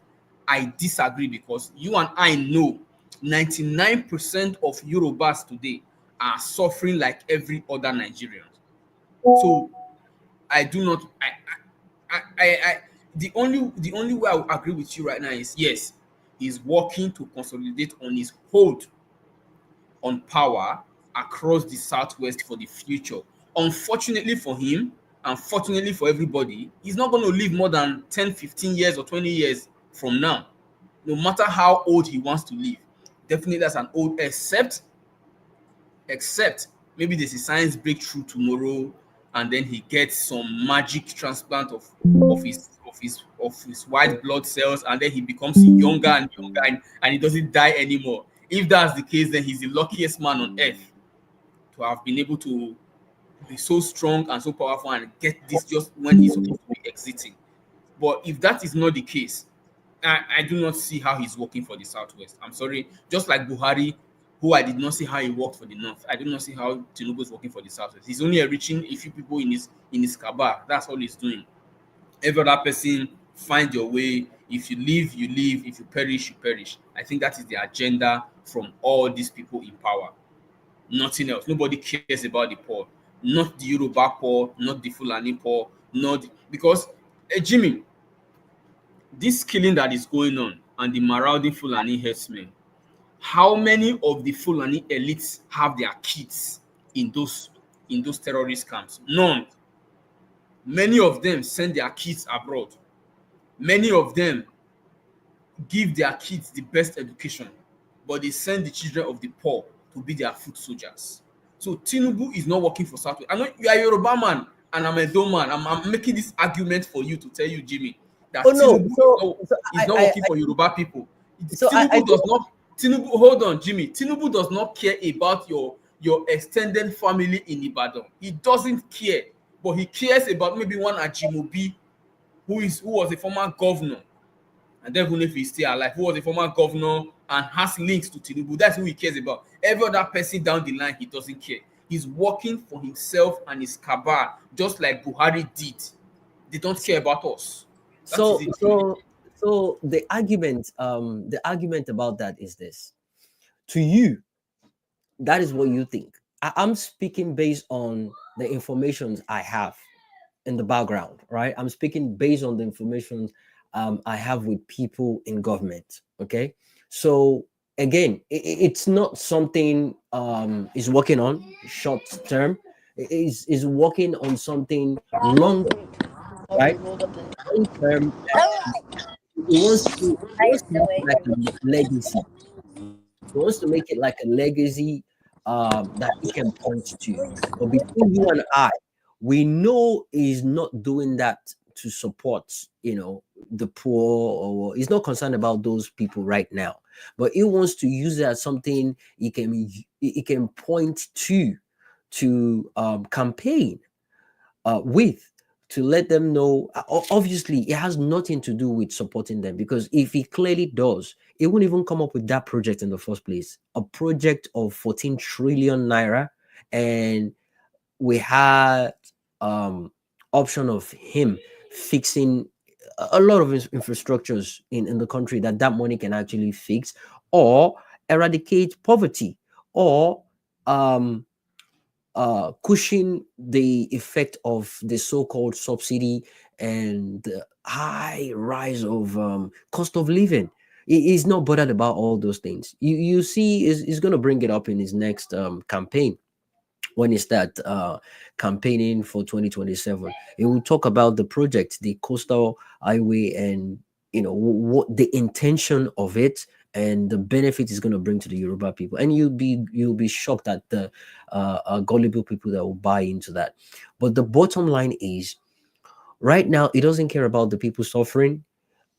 I disagree, because you and I know 99% of Yorubas today are suffering like every other Nigerian. So I do not. The only way I will agree with you right now is yes, he's working to consolidate on his hold on power across the Southwest for the future. Unfortunately for him, unfortunately for everybody, he's not going to live more than 10, 15 years or 20 years from now, no matter how old he wants to live. Definitely that's an old, except maybe there's a science breakthrough tomorrow and then he gets some magic transplant of his white blood cells, and then he becomes younger and younger, and he doesn't die anymore. If that's the case, then he's the luckiest man on earth to have been able to be so strong and so powerful and get this just when he's supposed to be exiting. But if that is not the case, I do not see how he's working for the Southwest. I'm sorry. Just like Buhari, who I did not see how he worked for the North, I do not see how Tinubu is working for the Southwest. He's only enriching a few people in his cabal. That's all he's doing. Every other person, find your way. If you live, you live. If you perish, you perish. I think that is the agenda from all these people in power. Nothing else. Nobody cares about the poor. Not the Yoruba poor, not the Fulani poor, not the, because Jimmy, this killing that is going on and the marauding Fulani herdsmen, how many of the Fulani elites have their kids in those terrorist camps? None. Many of them send their kids abroad. Many of them give their kids the best education, but they send the children of the poor to be their foot soldiers. So Tinubu is not working for Southwest. I know you are a Yoruba man and I'm a Edo man. I'm making this argument for you to tell you, Jimmy, that Oh no, Tinubu so is not working for Yoruba people. I Tinubu does think not. Tinubu, hold on, Jimmy. Tinubu does not care about your extended family in Ibadan. He doesn't care, but he cares about maybe one Ajimobi who was a former governor, and then even if he's still alive, who was a former governor and has links to Tinubu. That's who he cares about. Every other person down the line, he doesn't care. He's working for himself and his cabal, just like Buhari did. They don't care about us. That is so it, Jimmy. so so the argument about that is this. To you, that is what you think. I'm speaking based on the information I have in the background, right? I'm speaking based on the information I have with people in government. Okay, so again, it's not something is working on short term. Is working on something long, right? Long term. He wants to make it like a legacy. He wants to make it like a legacy that he can point to. But between you and I, we know he's not doing that to support, the poor, or he's not concerned about those people right now. But he wants to use it as something he can point to campaign with, to let them know. Obviously it has nothing to do with supporting them, because if he clearly does, it wouldn't even come up with that project in the first place, a project of 14 trillion naira. And we had option of him fixing a lot of infrastructures in the country that money can actually fix, or eradicate poverty, or cushion the effect of the so-called subsidy and the high rise of cost of living. He's not bothered about all those things. You see, he's going to bring it up in his next campaign. When he start campaigning for 2027, he will talk about the project, the coastal highway, and what the intention of it and the benefit is going to bring to the Yoruba people. And you'll be shocked at the gullible people that will buy into that. But the bottom line is, right now, he doesn't care about the people suffering.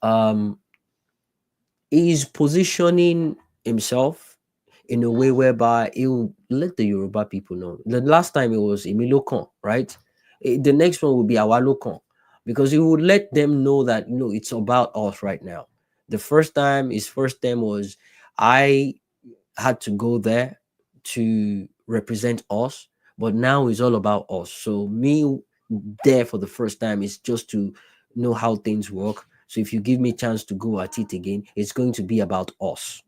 Um, he's positioning himself in a way whereby he'll let the Yoruba people know. The last time it was Emilokan, right? The next one will be Awalokan, because he would let them know that it's about us right now. His first time was, I had to go there to represent us, but now it's all about us. So me there for the first time is just to know how things work. So if you give me a chance to go at it again, it's going to be about us,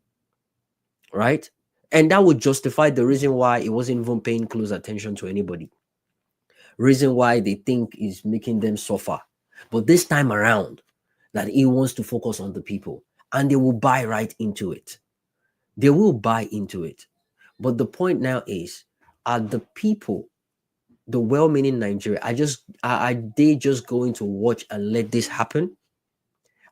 right? And that would justify the reason why he wasn't even paying close attention to anybody. Reason why they think is making them suffer. But this time around, that he wants to focus on the people, and they will buy right into it. They will buy into it. But the point now is, are the people, the well-meaning Nigeria, are they just going to watch and let this happen?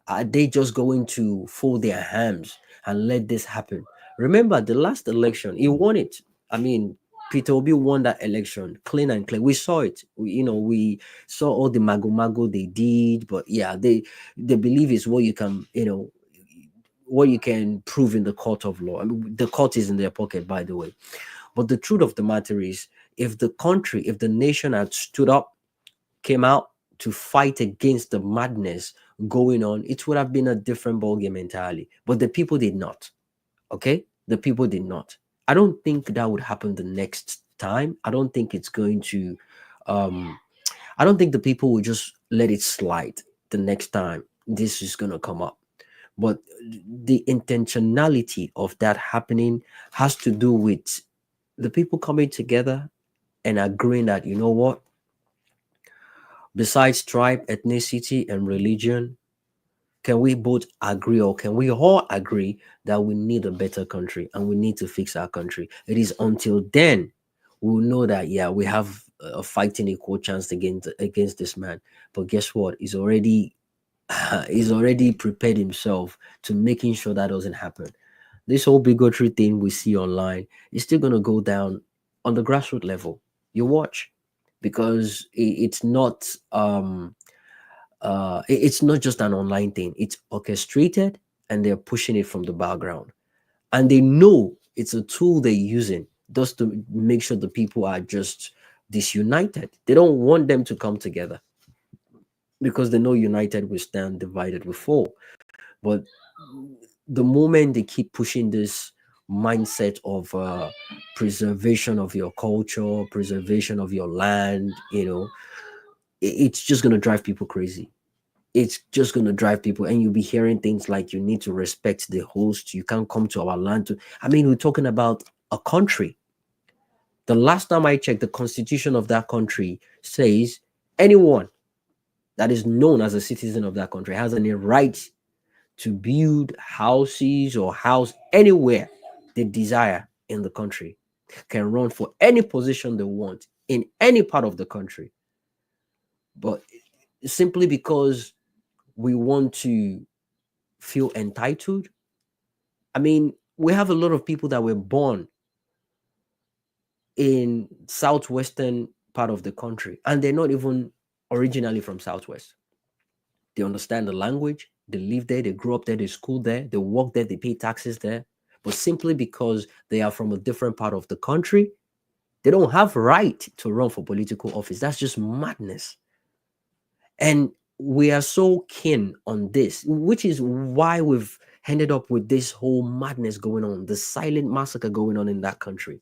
Are they just going to fold their hands and let this happen? Remember, the last election, he won it. I mean, Peter Obi won that election clean and clear. We saw it. We saw all the mago they did, but yeah, they believe is what you can, what you can prove in the court of law. I mean, the court is in their pocket, by the way. But the truth of the matter is, if the nation had stood up, came out to fight against the madness going on, it would have been a different ballgame entirely. But the people did not. Okay? The people did not. I don't think that would happen the next time. I don't think it's going to I don't think the people will just let it slide the next time this is going to come up. But the intentionality of that happening has to do with the people coming together and agreeing that, you know what, besides tribe, ethnicity, and religion, can we both agree, or can we all agree that we need a better country and we need to fix our country? It is until then we'll know that, yeah, we have a fighting equal chance against this man. But guess what? He's already prepared himself to making sure that doesn't happen. This whole bigotry thing we see online is still going to go down on the grassroots level. You watch, because it's not it's not just an online thing. It's orchestrated, and they're pushing it from the background, and they know it's a tool they're using just to make sure the people are just disunited. They don't want them to come together, because they know united we stand, divided we fall. But the moment they keep pushing this mindset of preservation of your culture, preservation of your land, it's just going to drive people crazy. It's just going to drive people, and you'll be hearing things like, you need to respect the host, you can't come to our land to, I mean, we're talking about a country. The last time I checked, the constitution of that country says anyone that is known as a citizen of that country has any right to build houses or house anywhere they desire in the country, can run for any position they want in any part of the country. But simply because we want to feel entitled, I mean, we have a lot of people that were born in southwestern part of the country, and they're not even originally from southwest. They understand the language, they live there, they grew up there, they school there, they work there, they pay taxes there. But simply because they are from a different part of the country, they don't have right to run for political office. That's just madness. And we are so keen on this, which is why we've ended up with this whole madness going on, the silent massacre going on in that country.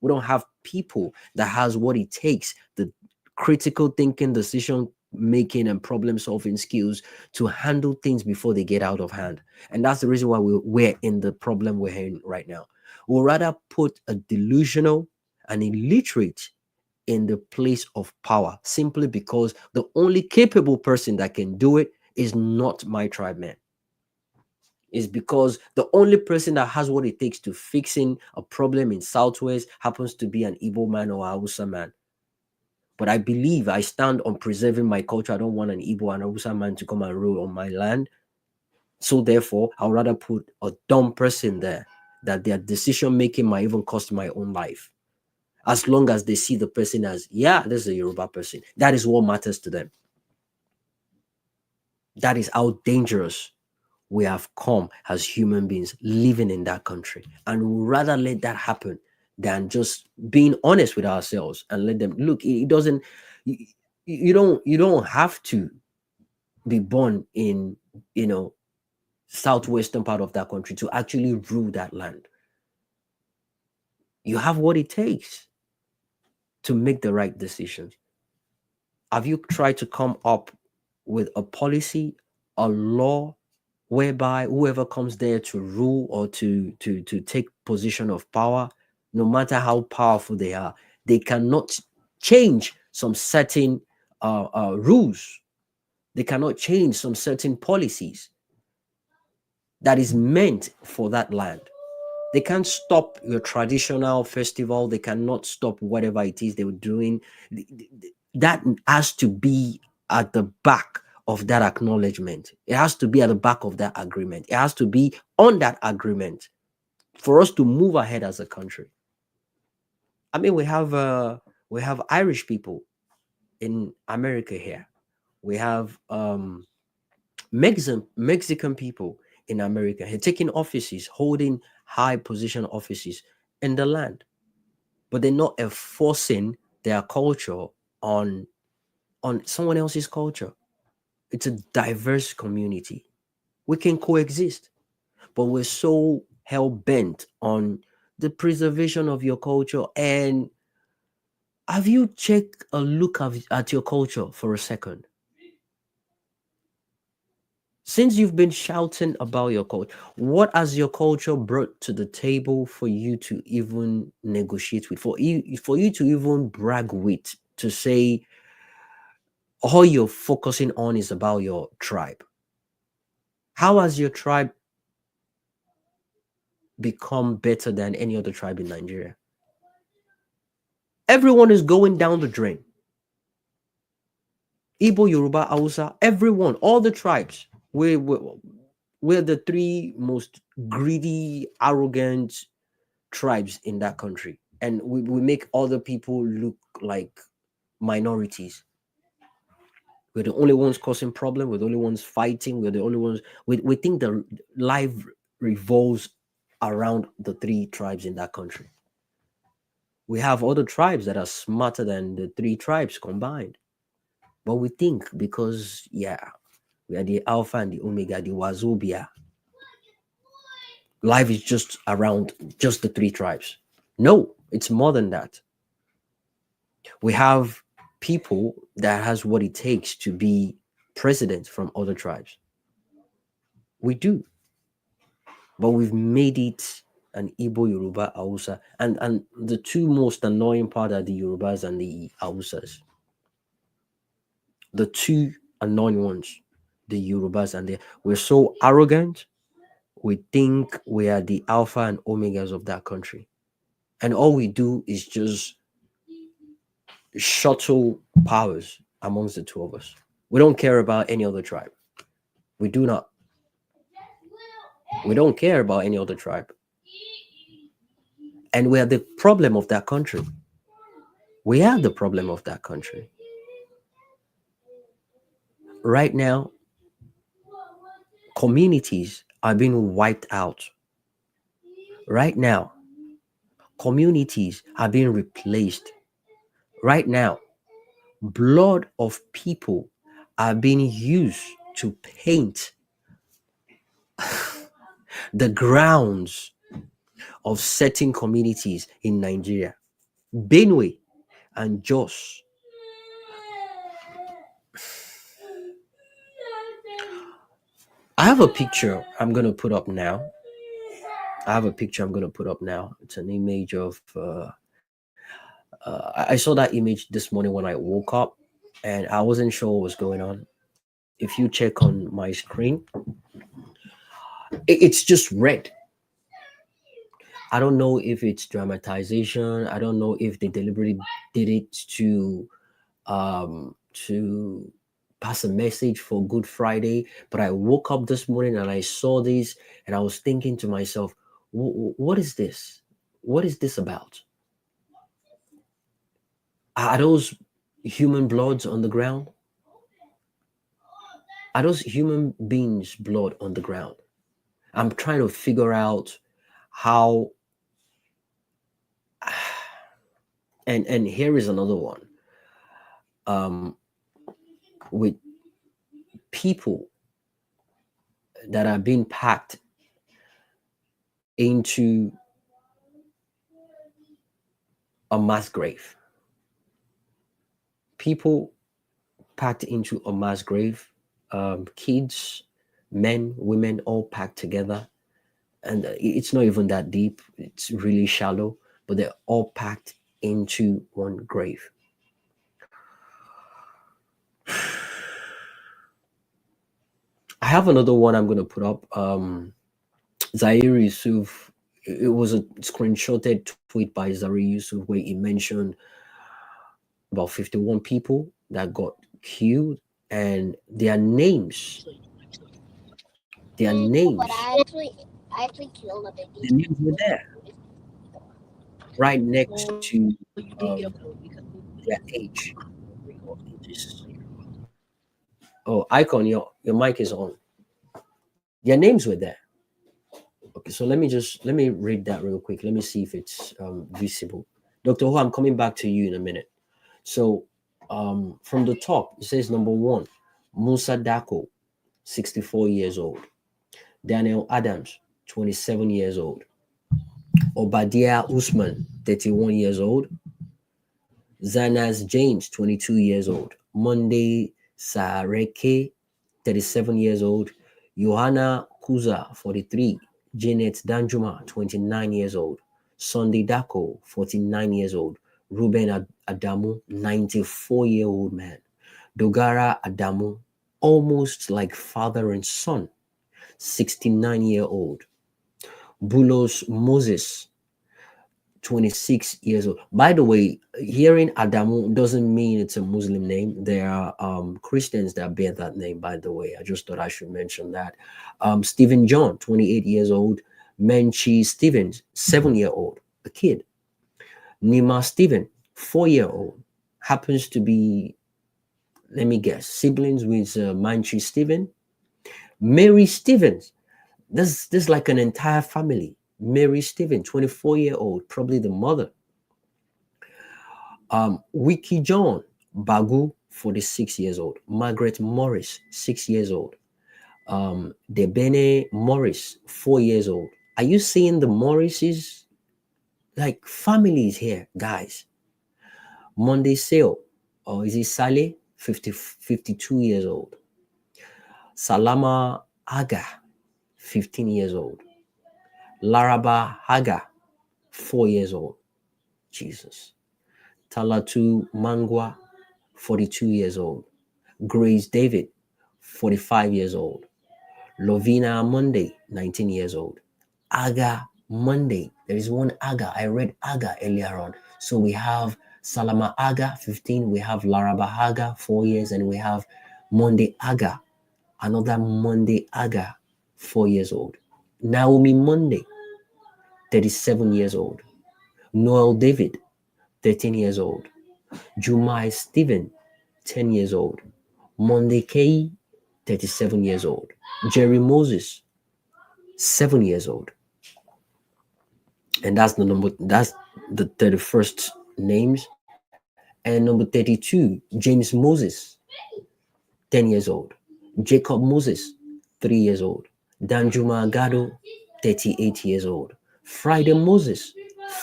We don't have people that has what it takes, the critical thinking, decision making, and problem solving skills to handle things before they get out of hand. And that's the reason why we're in the problem we're in right now. We'll rather put a delusional and illiterate in the place of power, simply because the only capable person that can do it is not my tribe man. Is because the only person that has what it takes to fixing a problem in Southwest happens to be an Igbo man or a Hausa man. But I believe I stand on preserving my culture. I don't want an Igbo and a Hausa man to come and rule on my land. So therefore, I'd rather put a dumb person there that their decision making might even cost my own life. As long as they see the person as, yeah, this is a Yoruba person. That is what matters to them. That is how dangerous we have come as human beings living in that country. And we'd rather let that happen than just being honest with ourselves and let them look. It doesn't, you don't have to be born in, southwestern part of that country to actually rule that land. You have what it takes to make the right decisions. Have you tried to come up with a policy, a law, whereby whoever comes there to rule or to take position of power, no matter how powerful they are, they cannot change some certain rules. They cannot change some certain policies that is meant for that land. They can't stop your traditional festival. They cannot stop whatever it is they were doing. That has to be at the back of that acknowledgement. It has to be at the back of that agreement. It has to be on that agreement for us to move ahead as a country. I mean, we have Irish people in America here. We have Mexican people in America here taking offices, holding high position offices in the land, but they're not enforcing their culture on someone else's culture. It's a diverse community. We can coexist, but we're so hell bent on the preservation of your culture. And have you checked a look at your culture for a second? Since you've been shouting about your culture, what has your culture brought to the table for you to even negotiate with, for you to even brag with, to say all you're focusing on is about your tribe? How has your tribe become better than any other tribe in Nigeria? Everyone is going down the drain. Igbo, Yoruba, Hausa, everyone, all the tribes. We're the three most greedy, arrogant tribes in that country. And we make other people look like minorities. We're the only ones causing problem. We're the only ones fighting. We're the only ones. We think the life revolves around the three tribes in that country. We have other tribes that are smarter than the three tribes combined. But we think because, yeah, we are the Alpha and the Omega, the Wazobia. Life is just around just the three tribes. No, it's more than that. We have people that has what it takes to be president from other tribes. We do. But we've made it an Igbo, Yoruba, Hausa. And the two most annoying part are the Yorubas and the Hausas. The two annoying ones, the Yorubas and we're so arrogant. We think we are the alpha and omegas of that country. And all we do is just shuttle powers amongst the two of us. We don't care about any other tribe. We do not. We don't care about any other tribe. And we are the problem of that country. We are the problem of that country. Right now, communities are being wiped out. Right now, communities are being replaced. Right now, blood of people are being used to paint the grounds of certain communities in Nigeria. Benue and Jos. I have a picture I'm going to put up now. It's an image of, I saw that image this morning when I woke up and I wasn't sure what was going on. If you check on my screen, it's just red. I don't know if it's dramatization. I don't know if they deliberately did it to pass a message for Good Friday. But I woke up this morning and I saw this and I was thinking to myself, what is this? What is this about? Are those human bloods on the ground? Are those human beings' blood on the ground? I'm trying to figure out how. And here is another one. With people that are being packed into a mass grave. People packed into a mass grave. Kids, men, women, all packed together. And it's not even that deep. It's really shallow, but they're all packed into one grave. I have another one I'm going to put up. Zaire Yusuf, it was a screenshotted tweet by Zaire Yusuf where he mentioned about 51 people that got killed and their names. Their names. But I actually killed a baby. The names were there. right next to their age. Oh, Icon, your mic is on. Their names were there. Okay, so let me read that real quick. Let me see if it's visible. Dr. Ho, I'm coming back to you in a minute. So from the top, it says number 1, Musa Dako, 64 years old. Daniel Adams, 27 years old. Obadiah Usman, 31 years old. Zanas James, 22 years old. Monday Sareke, 37 years old. Johanna Kuza, 43. Janet Danjuma, 29 years old. Sunday Dako, 49 years old. Ruben Adamu, 94-year-old man. Dogara Adamu, almost like father and son, 69-year-old. Bulos Moses, 26 years old. By the way, hearing Adamu doesn't mean it's a Muslim name. There are Christians that bear that name, by the way. I just thought I should mention that. Stephen John, 28 years old. Menchi Stevens, 7-year-old, a kid. Nima Stephen, 4-year-old, happens to be, let me guess, siblings with Manchi Stephen. Mary Stevens, this like an entire family. Mary Stephen, 24-year-old, probably the mother. Wiki John Bagu, 46 years old. Margaret Morris, 6 years old. Debene Morris, 4 years old. Are you seeing the Morrises? Like families here, guys. Monday Sale, or is it Saleh? 52 years old. Salama Aga, 15 years old. Laraba Haga, 4 years old. Jesus. Talatu Mangwa, 42 years old. Grace David, 45 years old. Lovina Monday, 19 years old. Aga Monday, there is one Aga. I read Aga earlier on. So we have Salama Aga, 15. We have Laraba Aga, 4 years. And we have Monday Aga, another Monday Aga, 4 years old. Naomi Monday, 37 years old. Noel David, 13 years old. Jumai Stephen, 10 years old. Monday K, 37 years old. Jerry Moses, 7 years old. And that's the 31st names. And number 32, James Moses, 10 years old. Jacob Moses, 3 years old. Danjuma Agado, 38 years old. Friday Moses,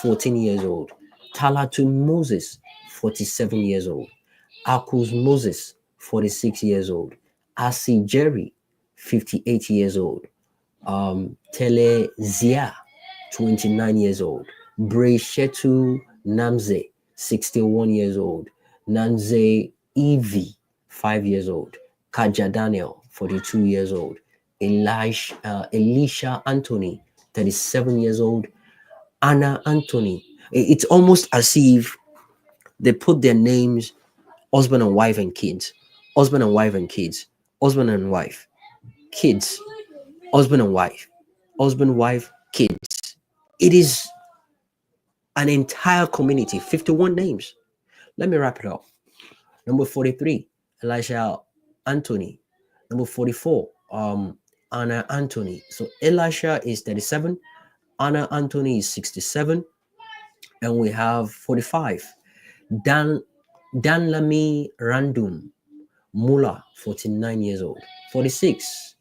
14 years old. Talatu Moses, 47 years old. Akuz Moses, 46 years old. Asi Jerry, 58 years old. Tele Zia, 29 years old. Bray Shetu Namze, 61 years old. Namze Evie, 5 years old. Kaja Daniel, 42 years old. Elisha Anthony, 37 years old. Anna Anthony. It's almost as if they put their names husband and wife and kids, husband and wife and kids, husband and wife, kids, husband and wife, husband, wife, kids. It is an entire community, 51 names. Let me wrap it up. Number 43, Elisha Anthony. Number 44, Anna Anthony. So Elisha is 37, Anna Anthony is 67, and we have 45, Danlami Randum Mula, 49 years old. 46,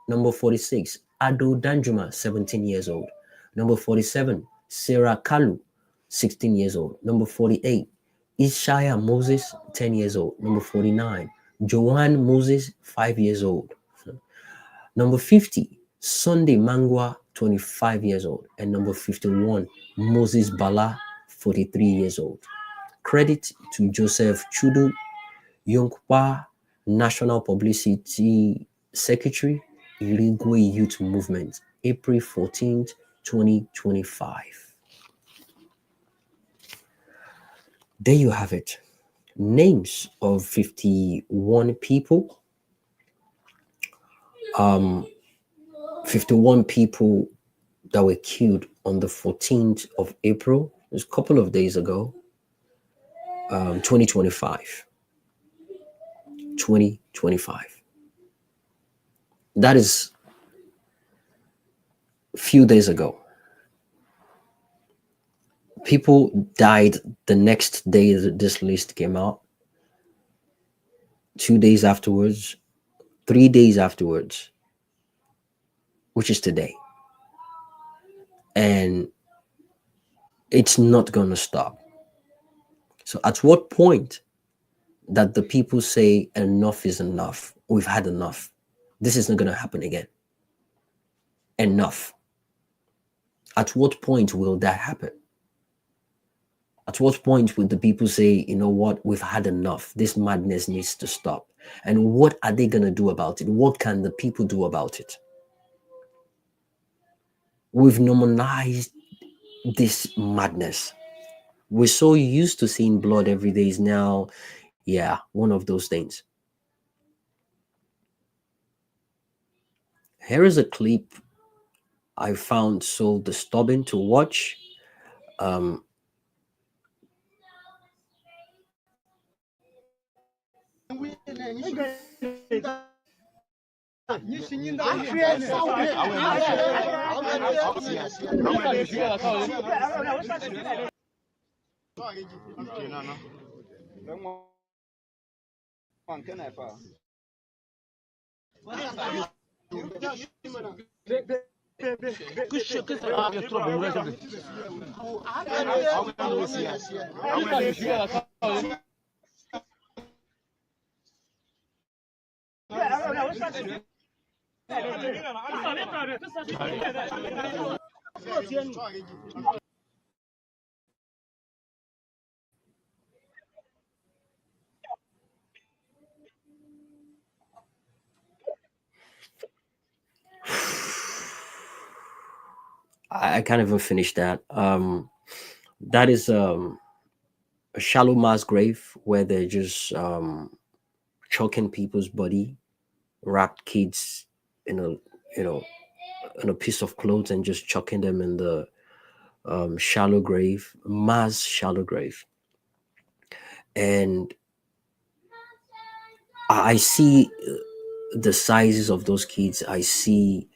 number 46, Ado Danjuma, 17 years old. Number 47, Sarah Kalu, 16 years old. Number 48, Ishaya Moses, 10 years old. Number 49, Joanne Moses, 5 years old. Number 50, Sunday Mangwa, 25 years old. And number 51, Moses Bala, 43 years old. Credit to Joseph Chudu Yonkpa, National Publicity Secretary, Irigwe Youth Movement, April 14th, 2025. There you have it. Names of 51 people. 51 people that were killed on the 14th of April It was a couple of days ago, 2025. 2025. That is a few days ago. People died the next day that this list came out. 2 days afterwards, 3 days afterwards, which is today. And it's not going to stop. So at what point that the people say enough is enough, we've had enough, this is not going to happen again? Enough. At what point will that happen? At what point will the people say, you know what, we've had enough, this madness needs to stop? And what are they going to do about it? What can the people do about it? We've normalized this madness. We're so used to seeing blood every day is now, yeah, one of those things. Here is a clip I found so disturbing to watch. I can't even finish that. That is a shallow mass grave where they're just choking people's body, wrapped kids in a in a piece of clothes and just chucking them in the shallow grave, mass shallow grave. And I see the sizes of those kids. I see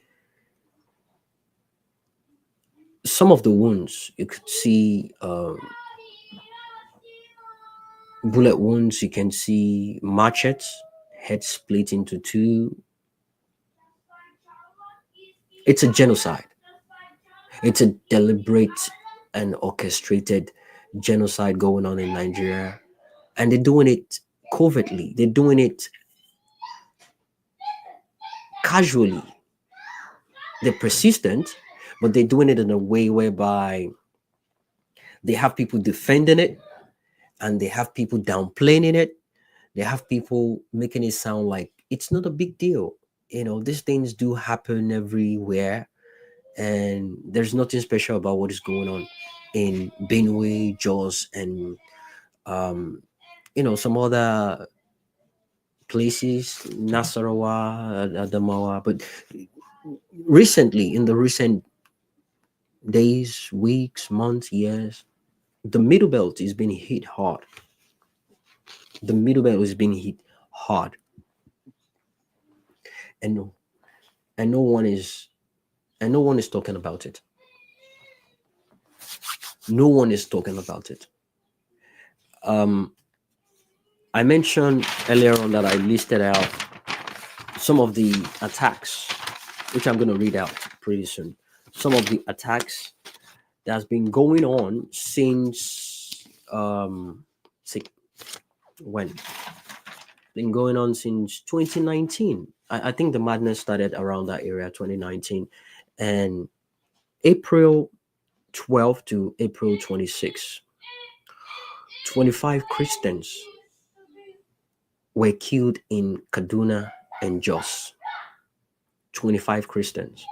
some of the wounds. You could see bullet wounds. You can see machetes, head split into two. It's a genocide. It's a deliberate and orchestrated genocide going on in Nigeria. And they're doing it covertly. They're doing it casually. They're persistent, but they're doing it in a way whereby they have people defending it and they have people downplaying it. They have people making it sound like it's not a big deal. These things do happen everywhere, and there's nothing special about what is going on in Benue, Jos, and some other places, Nasarawa, Adamawa. But recently, in the recent days, weeks, months, years, the middle belt is being hit hard. The middle belt is being hit hard, and no one is talking about it. No one is talking about it. I mentioned earlier on that I listed out some of the attacks, which I'm going to read out pretty soon. Some of the attacks that's been going on since when? Been going on since 2019. I think the madness started around that area, 2019, and April 12 to April 26. 25 Christians were killed in Kaduna and Jos. 25 Christians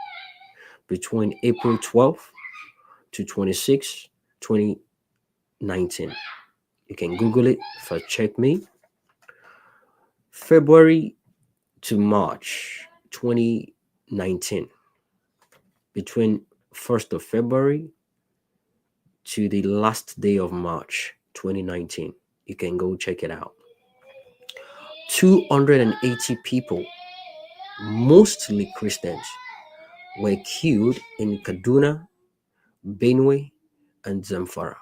between April 12 to 26, 2019. You can Google it, fact check me. February to March 2019. Between 1st of February to the last day of March 2019. You can go check it out. 280 people, mostly Christians, were killed in Kaduna, Benue, and Zamfara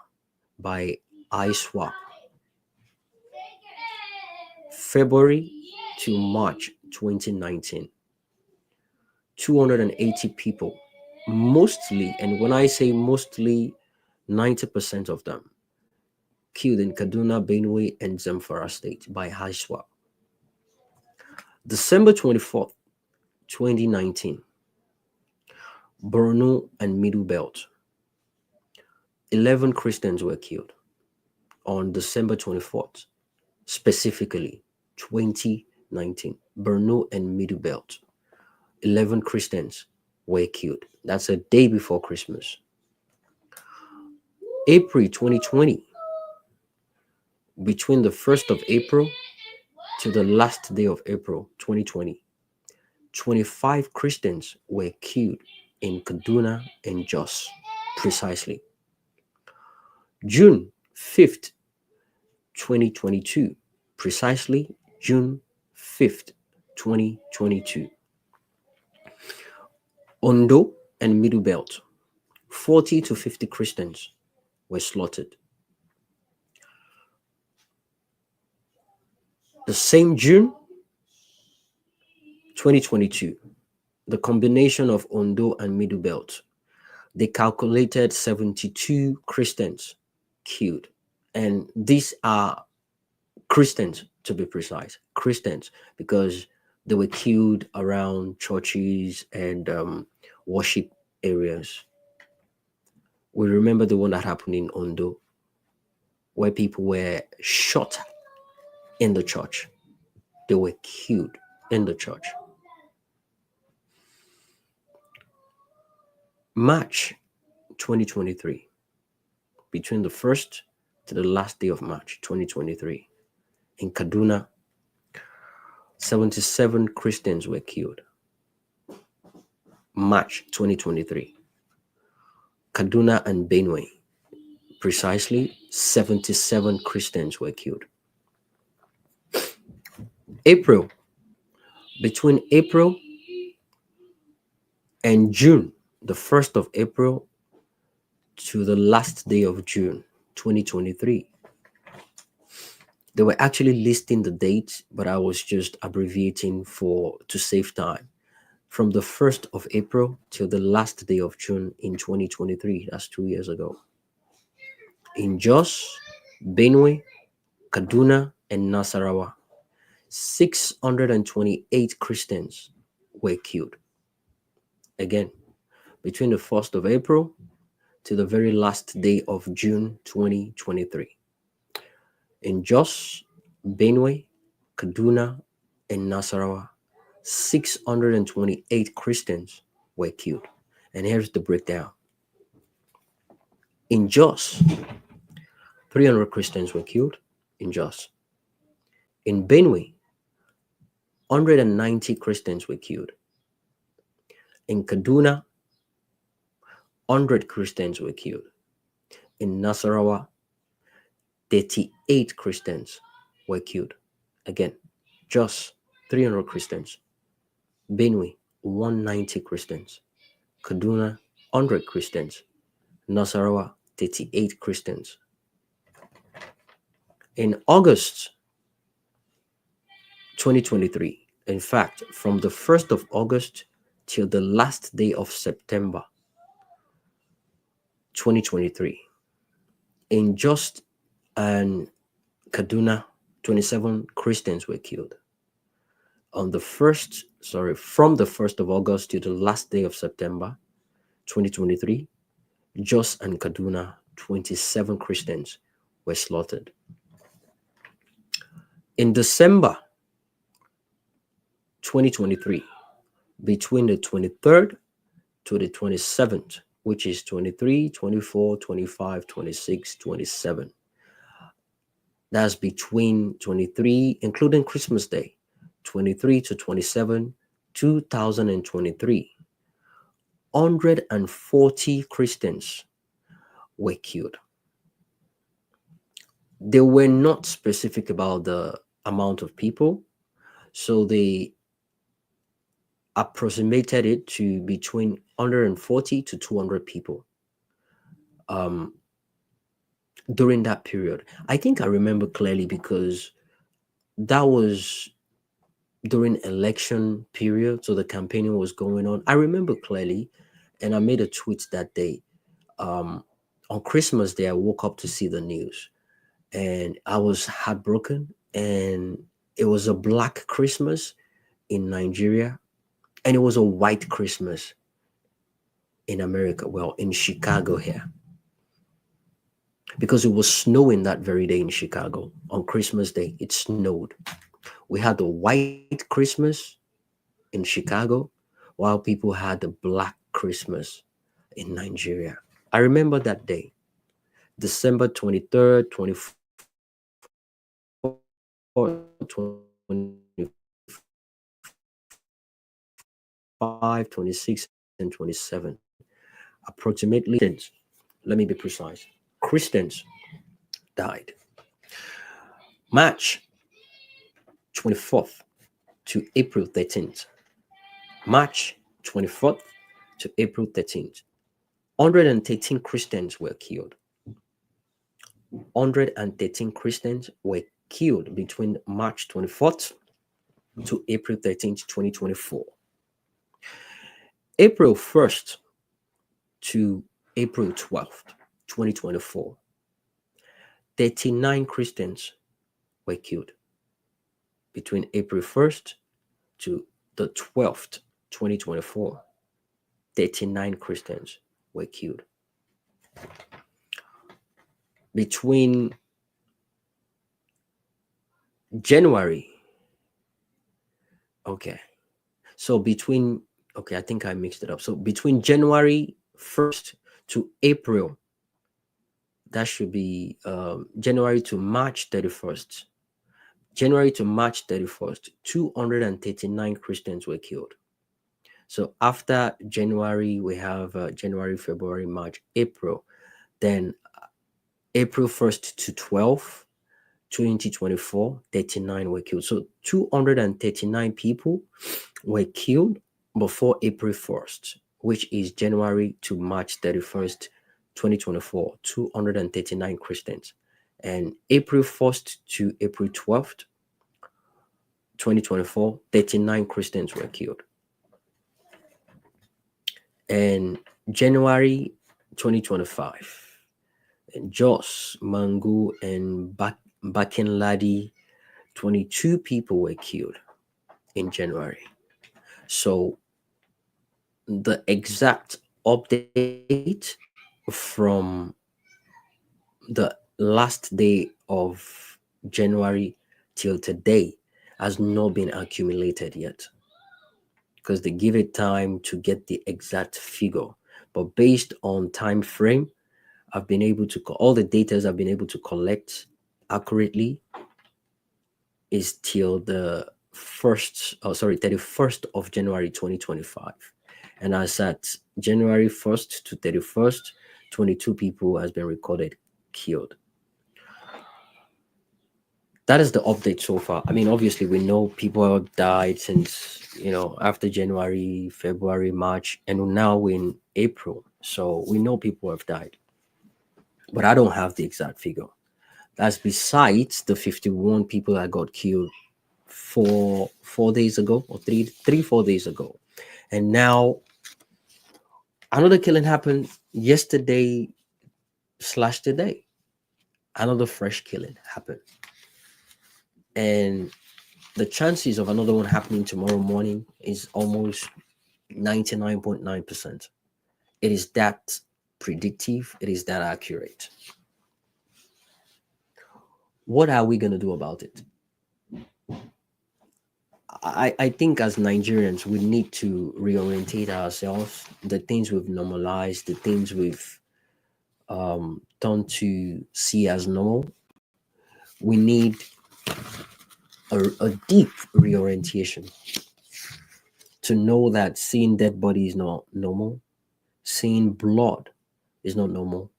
by ISWAP. February to March 2019. 280 people, mostly, and when I say mostly, 90% of them killed in Kaduna, Benue, and Zamfara state by ISWAP. December 24th, 2019, Borno and Middle Belt. 11 Christians were killed on December 24th, specifically 2019. Borno and Middle Belt. 11 Christians were killed. That's a day before Christmas. April 2020, between the 1st of April to the last day of April 2020, 25 Christians were killed in Kaduna and Jos, precisely. June 5th, 2022, precisely June 5th, 2022. Ondo and Middle Belt, 40 to 50 Christians were slaughtered. The same June 2022, the combination of Ondo and Middle Belt, they calculated 72 Christians killed. And these are Christians, to be precise, Christians, because they were killed around churches and worship areas. We remember the one that happened in Ondo, where people were shot in the church. They were killed in the church. March 2023, between the 1st to the last day of March 2023, in Kaduna, 77 Christians were killed. March 2023. Kaduna and Benue, precisely 77 Christians were killed. April, between April and June, the 1st of April to the last day of June 2023. They were actually listing the dates, but I was just abbreviating to save time. From the 1st of April till the last day of June in 2023, that's 2 years ago. In Jos, Benue, Kaduna, and Nasarawa, 628 Christians were killed. Again, between the 1st of April to the very last day of June 2023. In Jos, Benue, Kaduna, and Nasarawa, 628 Christians were killed. And here's the breakdown. In Jos, 300 Christians were killed in Jos. In Benue, 190 Christians were killed. In Kaduna, 100 Christians were killed. In Nasarawa, 38 Christians were killed. Again, Jos, 300 Christians. Benue, 190 Christians. Kaduna, 100 Christians. Nasarawa, 38 Christians. In August 2023, in fact, from the 1st of August till the last day of September 2023, in Jos and Kaduna, 27 Christians were killed. From the 1st of August to the last day of September 2023, Jos and Kaduna, 27 Christians were slaughtered. In December 2023, between the 23rd to the 27th, which is 23, 24, 25, 26, 27. That's between 23, including Christmas Day, 23 to 27, 2023. 140 Christians were killed. They were not specific about the amount of people, so they approximated it to between 140 to 200 people during that period. I think I remember clearly because that was during election period, so the campaigning was going on. I remember clearly, and I made a tweet that day. On Christmas Day, I woke up to see the news, and I was heartbroken. And it was a black Christmas in Nigeria, and it was a white Christmas in America. Well, in Chicago here, because it was snowing that very day in Chicago on Christmas Day. It snowed. We had the white Christmas in Chicago, while people had the black Christmas in Nigeria. I remember that day, December 23rd, 24th, 25, 26, and 27. Approximately, let me be precise, Christians died. March 24th to April 13th. March 24th to April 13th. 113 Christians were killed. 113 Christians were killed between March 24th to April 13th, 2024. April 1st to April 12th, 2024. 39 Christians were killed between April 1st to the 12th, 2024. 39 Christians were killed. Between January, okay, I think I mixed it up. So between January 1st to April, that should be January to March 31st. January to March 31st, 239 Christians were killed. So after January, we have January, February, March, April. Then April 1st to 12th, 2024, 39 were killed. So 239 people were killed before April 1st, which is January to March 31st, 2024, 239 Christians. And April 1st to April 12th, 2024, 39 Christians were killed. And January 2025, in Jos, Mangu, and Bakinladi, 22 people were killed in January. So the exact update from the last day of January till today has not been accumulated yet, because they give it time to get the exact figure. But based on time frame, I've been able to all the data I've been able to collect accurately is till the 31st of January 2025. And as at January 1st to 31st, 22 people has been recorded killed. That is the update so far. I mean, obviously we know people have died since, after January, February, March, and now we're in April. So we know people have died. But I don't have the exact figure. That's besides the 51 people that got killed 4 days ago, or 4 days ago. And now another killing happened yesterday / today. Another fresh killing happened. And the chances of another one happening tomorrow morning is almost 99.9%. It is that predictive. It is that accurate. What are we going to do about it? I think as Nigerians, we need to reorientate ourselves. The things we've normalized, the things we've done to see as normal. We need a deep reorientation to know that seeing dead body is not normal. Seeing blood is not normal.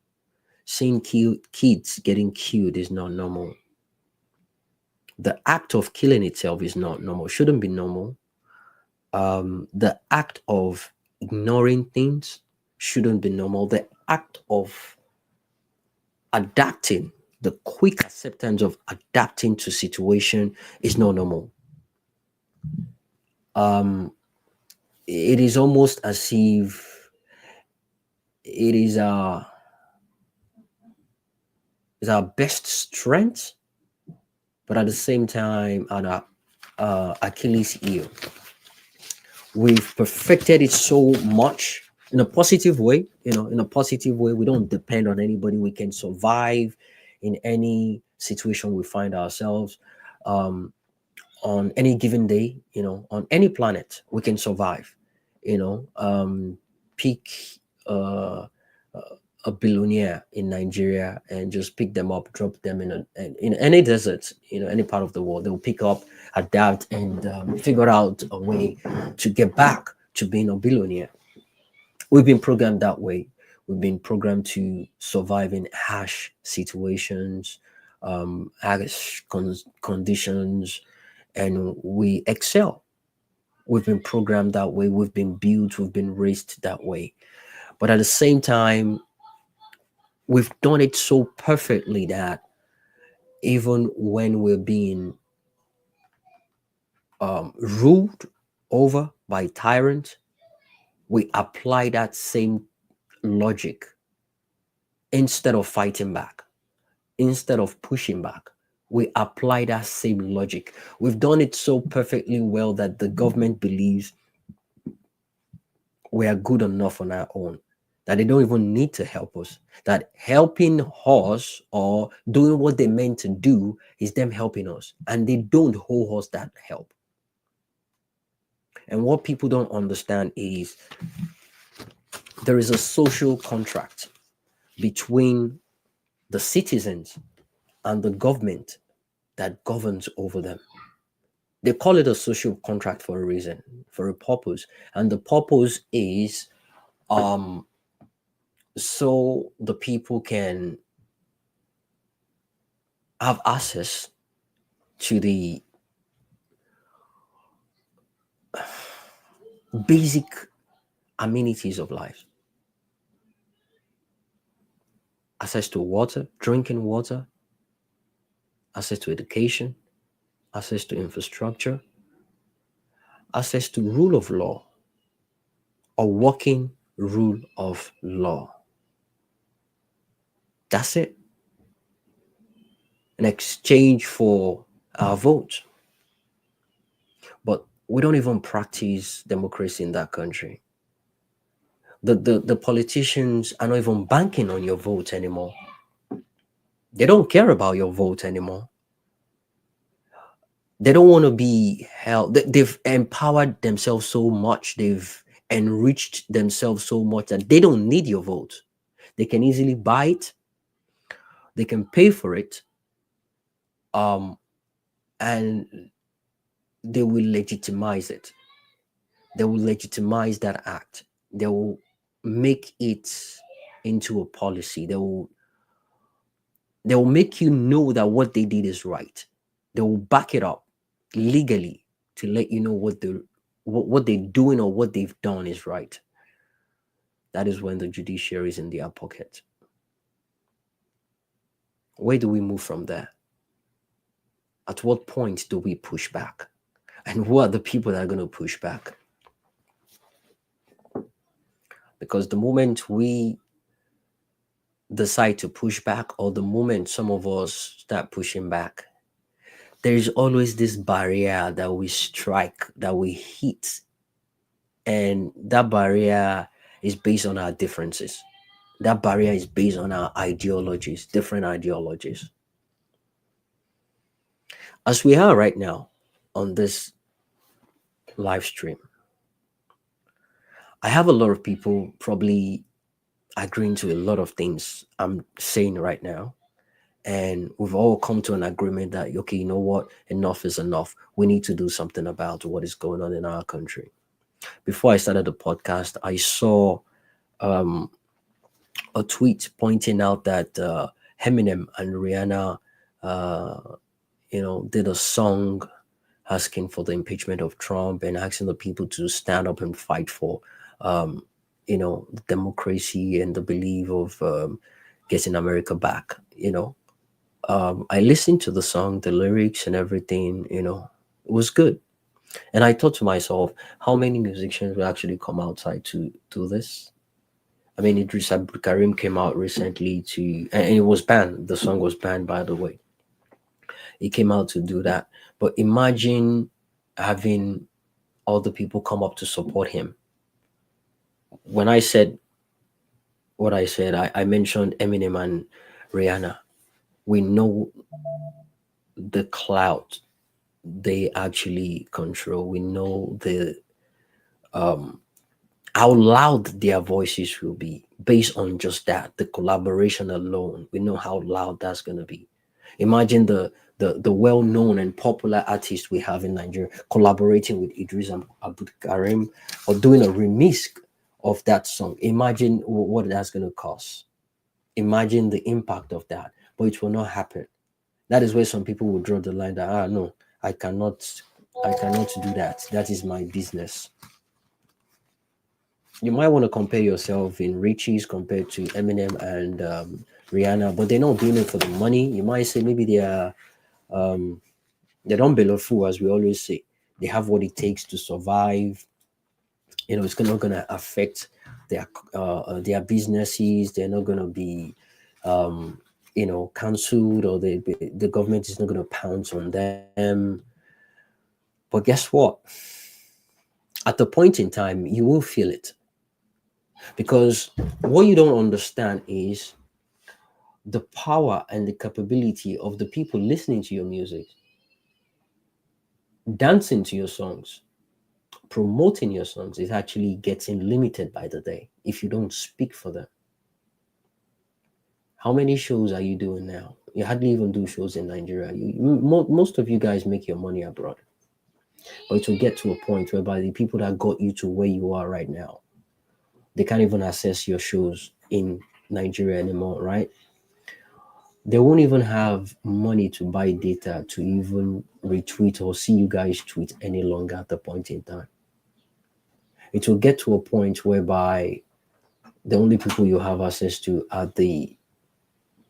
Seeing kids getting killed is not normal. The act of killing itself is not normal, shouldn't be normal. The act of ignoring things shouldn't be normal. The act of adapting, the quick acceptance of adapting to situation is not normal. It is almost as if it is our best strength, but at the same time, our Achilles heel. We've perfected it so much in a positive way, in a positive way. We don't depend on anybody. We can survive in any situation we find ourselves. On any given day, on any planet, we can survive. Pick a billionaire in Nigeria and just pick them up, drop them in any desert, any part of the world. They'll pick up, adapt, and figure out a way to get back to being a billionaire. We've been programmed that way. We've been programmed to survive in harsh situations, harsh conditions, and we excel. We've been programmed that way. We've been built, we've been raised that way. But at the same time, we've done it so perfectly that even when we're being ruled over by tyrants, we apply that same logic instead of fighting back, instead of pushing back. We apply that same logic. We've done it so perfectly well that the government believes we are good enough on our own, that they don't even need to help us, that helping us or doing what they meant to do is them helping us, and they don't owe us that help. And what people don't understand is there is a social contract between the citizens and the government that governs over them. They call it a social contract for a reason, for a purpose. And the purpose is so the people can have access to the basic amenities of life. Access to water, drinking water, access to education, access to infrastructure, access to rule of law, a working rule of law. That's it. In exchange for our vote. But we don't even practice democracy in that country. The politicians are not even banking on your vote anymore. They don't care about your vote anymore. They don't want to be held. They've empowered themselves so much. They've enriched themselves so much that they don't need your vote. They can easily buy it. They can pay for it. And they will legitimize it. They will legitimize that act. They will make it into a policy. They will make you know that what they did is right. They will back it up legally to let you know what they're doing or what they've done is right. That is when the judiciary is in their pocket. Where do we move from there? At what point do we push back? And who are the people that are going to push back? Because the moment we decide to push back, or the moment some of us start pushing back, there is always this barrier that we strike, that we hit. And that barrier is based on our differences. That barrier is based on our ideologies, different ideologies. As we are right now on this live stream, I have a lot of people probably agreeing to a lot of things I'm saying right now. And we've all come to an agreement that, okay, you know what? Enough is enough. We need to do something about what is going on in our country. Before I started the podcast, I saw a tweet pointing out that Eminem and Rihanna, did a song asking for the impeachment of Trump and asking the people to stand up and fight for, democracy and the belief of getting America back. I listened to the song, the lyrics and everything. It was good. And I thought to myself, how many musicians will actually come outside to do this? I mean, Idris Karim came out recently and it was banned. The song was banned, by the way. He came out to do that. But imagine having all the people come up to support him. When I said what I said, I mentioned Eminem and Rihanna. We know the clout they actually control. We know how loud their voices will be based on just that, the collaboration alone. We know how loud that's going to be. Imagine the well-known and popular artists we have in Nigeria collaborating with Idris Karim or doing a remix of that song. Imagine what that's going to cost. Imagine the impact of that, but it will not happen. That is where some people will draw the line that no, I cannot do that. That is my business. You might want to compare yourself in riches compared to Eminem and Rihanna, but they're not doing it for the money. You might say maybe they don't below fool, as we always say. They have what it takes to survive. It's not going to affect their businesses. They're not going to be cancelled, or the government is not going to pounce on them. But guess what? At the point in time, you will feel it. Because what you don't understand is the power and the capability of the people listening to your music, dancing to your songs, promoting your songs is actually getting limited by the day if you don't speak for them. How many shows are you doing now? You hardly even do shows in Nigeria. Most of you guys make your money abroad. But it will get to a point whereby the people that got you to where you are right now, they can't even access your shows in Nigeria anymore, right? They won't even have money to buy data to even retweet or see you guys tweet any longer at the point in time. It will get to a point whereby the only people you have access to are the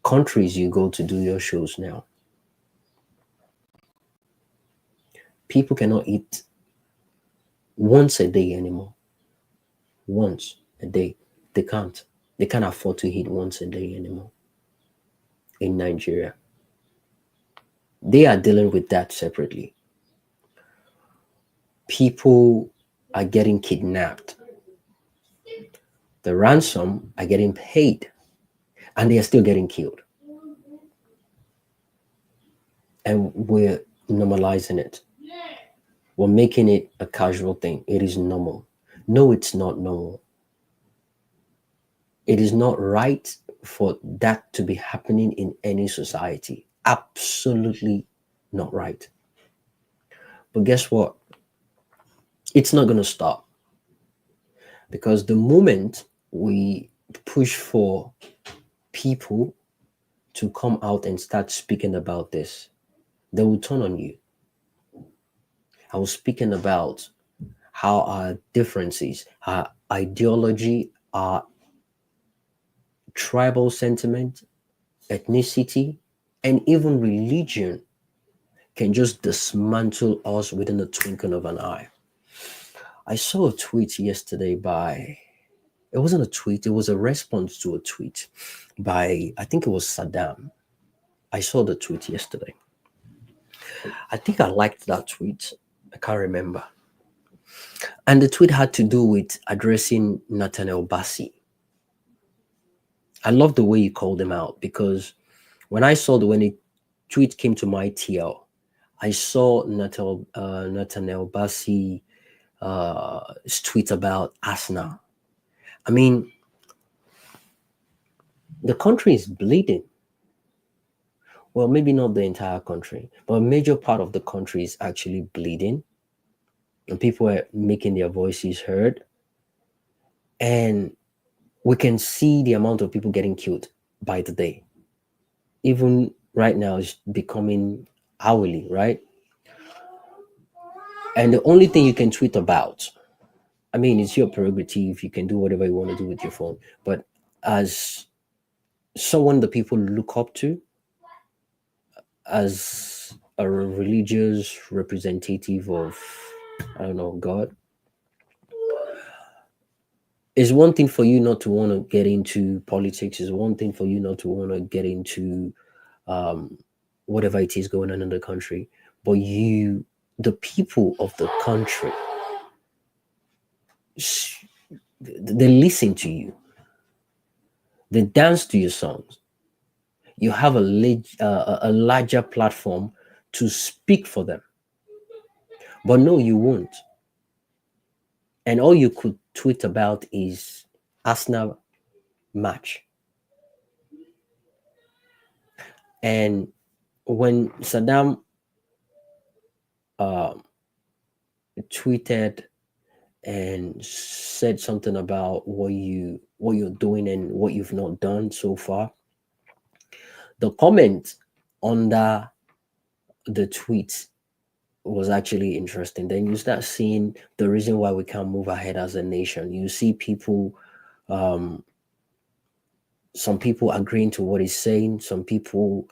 countries you go to do your shows now. People cannot eat once a day anymore. Once a day. They can't. They can't afford to eat once a day anymore in Nigeria. They are dealing with that separately. People are getting kidnapped. The ransom are getting paid, and they are still getting killed. And we're normalizing it. We're making it a casual thing. It is normal. No, it's not normal. It is not right for that to be happening in any society. Absolutely not right. But guess what? It's not going to stop. Because the moment we push for people to come out and start speaking about this, they will turn on you. I was speaking about how our differences, our ideology, our tribal sentiment, ethnicity, and even religion can just dismantle us within a twinkle of an eye. I saw a tweet yesterday it wasn't a tweet, it was a response to a tweet by, I think it was Saddam. I saw the tweet yesterday. I think I liked that tweet. I can't remember. And the tweet had to do with addressing Nathaniel Bassi. I love the way you called him out, because when the tweet came to my TL, I saw Nathaniel Bassi tweet about Arsenal. I mean, the country is bleeding. Well, maybe not the entire country, but a major part of the country is actually bleeding. And people are making their voices heard. And We can see the amount of people getting killed by the day. Even right now, it's becoming hourly, right? And the only thing you can tweet about, I mean, it's your prerogative. You can do whatever you want to do with your phone. But as someone the people look up to, as a religious representative of, I don't know, God, it's one thing for you not to want to get into politics. It's one thing for you not to want to get into whatever it is going on in the country. But you, the people of the country, they listen to you. They dance to your songs. You have a larger platform to speak for them. But no, you won't. And all you could tweet about is Arsenal match. And when Saddam tweeted and said something about what you're doing and what you've not done so far, the comment under the tweet was actually interesting. Then you start seeing the reason why we can't move ahead as a nation. You see people, some people agreeing to what he's saying, some people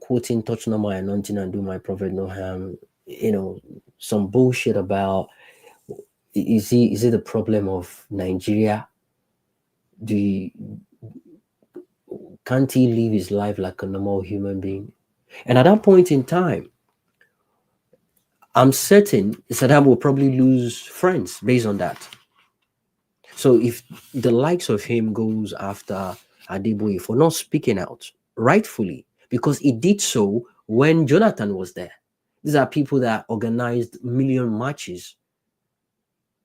quoting touch not my anointing and do my prophet no harm, some bullshit about is it the problem of Nigeria? Can't he live his life like a normal human being? And at that point in time, I'm certain Saddam will probably lose friends based on that. So if the likes of him goes after Adeboye for not speaking out rightfully, because he did so when Jonathan was there. These are people that organized million marches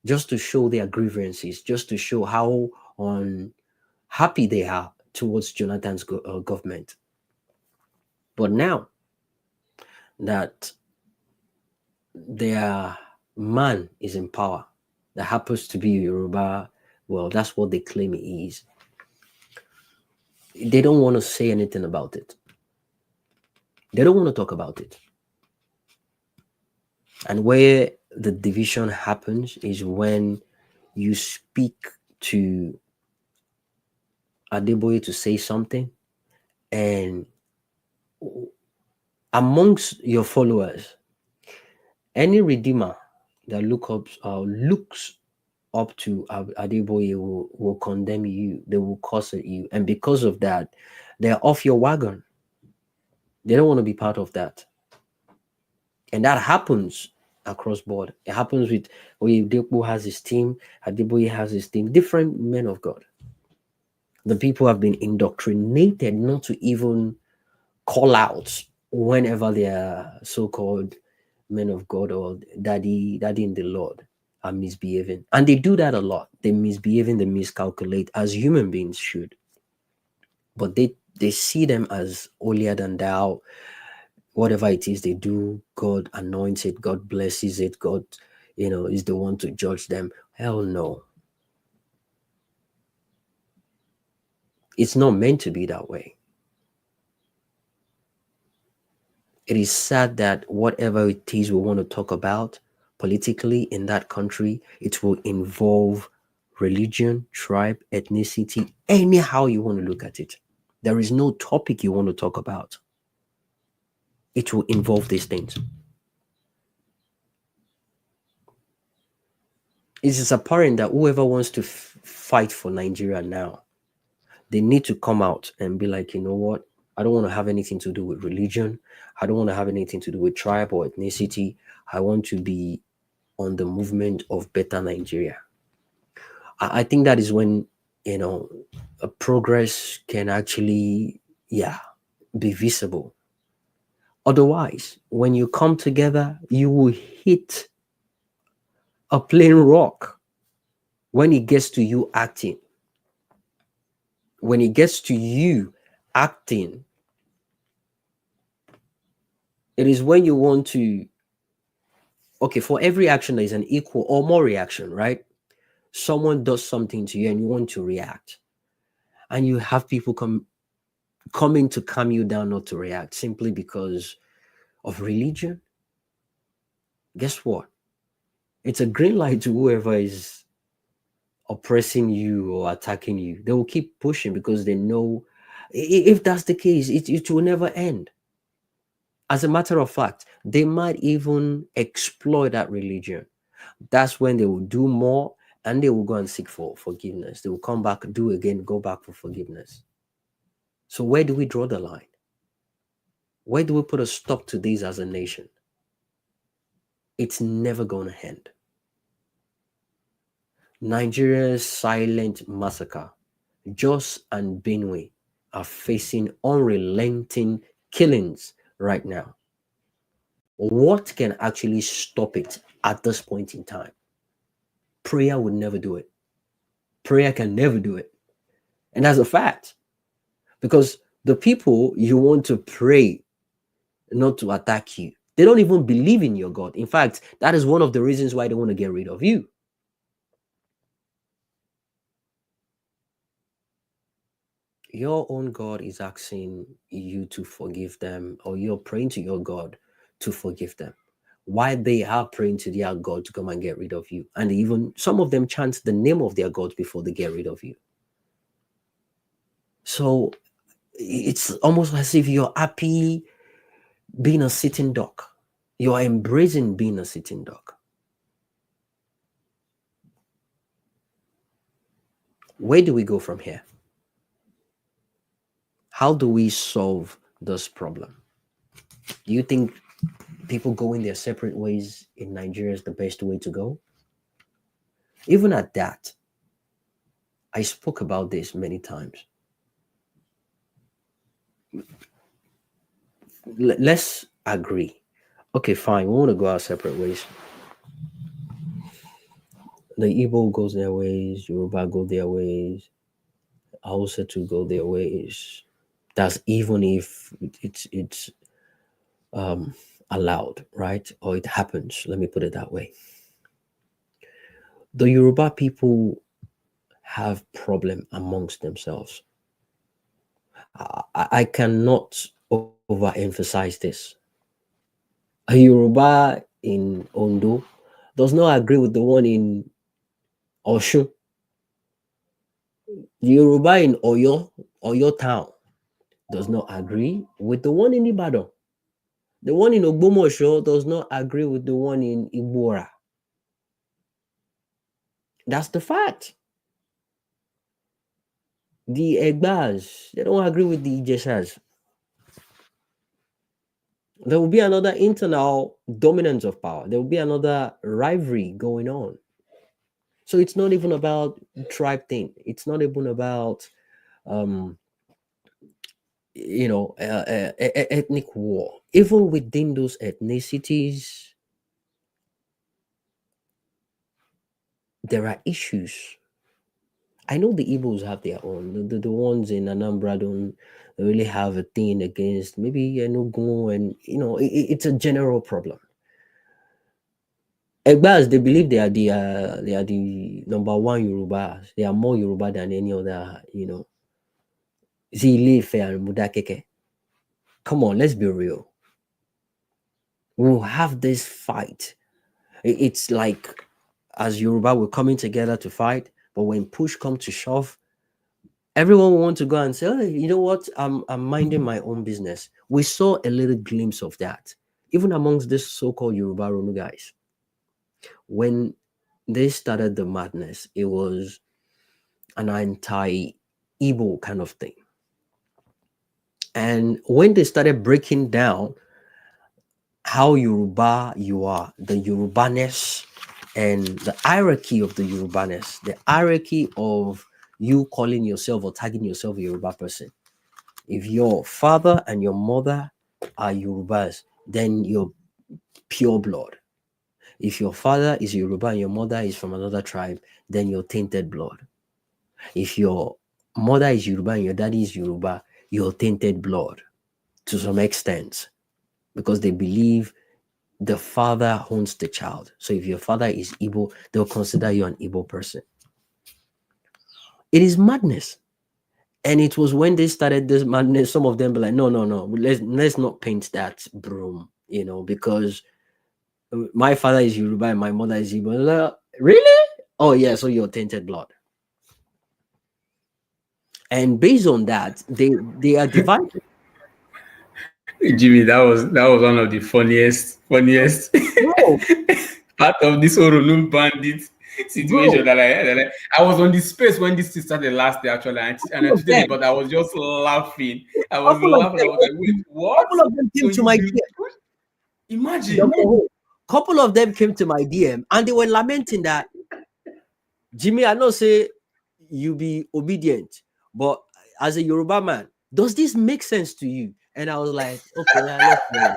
just to show their grievances, just to show how unhappy they are towards Jonathan's government. But now that their man is in power, that happens to be Yoruba, well, that's what they claim he is. They don't want to say anything about it. They don't want to talk about it. And where the division happens is when you speak to Adeboye to say something, and amongst your followers, any redeemer that looks up to Adeboye will condemn you. They will curse at you, and because of that, they're off your wagon. They don't want to be part of that, and that happens across board. It happens with Oyedepo has his team, Adeboye has his team, different men of God. The people have been indoctrinated not to even call out whenever they are so-called men of God or daddy in the Lord are misbehaving. And they do that a lot. They misbehaving, they miscalculate as human beings should. But they see them as holier than thou. Whatever it is they do, God anoints it, God blesses it, God, is the one to judge them. Hell no. It's not meant to be that way. It is sad that whatever it is we want to talk about politically in that country, it will involve religion, tribe, ethnicity, anyhow you want to look at it. There is no topic you want to talk about. It will involve these things. It is apparent that whoever wants to fight for Nigeria now, they need to come out and be like, you know what? I don't want to have anything to do with religion. I don't want to have anything to do with tribe or ethnicity. I want to be on the movement of better Nigeria. I think that is when, a progress can actually, be visible. Otherwise, when you come together, you will hit a plain rock when it gets to you acting. When it gets to you acting, it is when you want to, okay, for every action, there is an equal or more reaction, right? Someone does something to you and you want to react, and you have people coming to calm you down not to react simply because of religion. Guess what? It's a green light to whoever is oppressing you or attacking you. They will keep pushing because they know if that's the case, it will never end. As a matter of fact, they might even exploit that religion. That's when they will do more, and they will go and seek for forgiveness. They will come back, do again, go back for forgiveness. So where do we draw the line? Where do we put a stop to this as a nation? It's never going to end. Nigeria's silent massacre, Jos and Benue are facing unrelenting killings right now. What can actually stop it at this point in time? Prayer would never do it. Prayer can never do it. And that's a fact. Because the people you want to pray not to attack you, they don't even believe in your God. In fact, that is one of the reasons why they want to get rid of you. Your own God is asking you to forgive them, or you're praying to your God to forgive them. Why they are praying to their God to come and get rid of you. And even some of them chant the name of their God before they get rid of you. So it's almost as if you're happy being a sitting duck. You're embracing being a sitting duck. Where do we go from here? How do we solve this problem? Do you think people going their separate ways in Nigeria is the best way to go? Even at that, I spoke about this many times. Let's agree. Okay, fine. We want to go our separate ways. The Igbo goes their ways, Yoruba go their ways, Hausa to go their ways. That's even if it's allowed, right? Or it happens. Let me put it that way. The Yoruba people have problem amongst themselves. I cannot overemphasize this. A Yoruba in Ondo does not agree with the one in Osun. The Yoruba in Oyo town does not agree with the one in Ibadan. The one in Ogbomosho does not agree with the one in Igbora. That's the fact. The Egbas, they don't agree with the Ijeshas. There will be another internal dominance of power. There will be another rivalry going on. So it's not even about tribe thing. It's not even about, ethnic war. Even within those ethnicities, there are issues. I know the Igbos have their own. The ones in Anambra don't really have a thing against maybe Enugu, and it's a general problem. Egbas, they believe they are the number one Yoruba. They are more Yoruba than any other, Zile and Mudakeke. Come on, let's be real. We'll have this fight. It's like as Yoruba, we're coming together to fight, but when push comes to shove, everyone will want to go and say, oh, you know what? I'm minding my own business. We saw a little glimpse of that, even amongst this so-called Yoruba Ronu guys. When they started the madness, it was an anti-Igbo kind of thing. And when they started breaking down how Yoruba you are, the Yorubaness and the hierarchy of the Yorubaness, the hierarchy of you calling yourself or tagging yourself a Yoruba person. If your father and your mother are Yorubas, then you're pure blood. If your father is Yoruba and your mother is from another tribe, then you're tainted blood. If your mother is Yoruba and your daddy is Yoruba, you're tainted blood to some extent, because they believe the father owns the child. So if your father is Igbo, they'll consider you an Igbo person. It is madness. And it was when they started this madness, some of them were like, no, no, no, let's not paint that broom, because my father is Yoruba and my mother is Igbo. Like, really? Oh yeah, so you're tainted blood. And based on that, they are divided. Jimmy, that was one of the funniest Bro, part of this whole Runun bandit situation bro, that I was on the space when this thing started last day actually, and I couple of tweeted it, them, but I was just laughing. I was couple of laughing. I them, was like, wait, what? couple of them So came to you've my been DM. imagine. Dr. Ho, couple of them came to my DM and they were lamenting that, Jimmy, I know say you be obedient, but as a Yoruba man, does this make sense to you? And I was like, okay, yeah, let's go.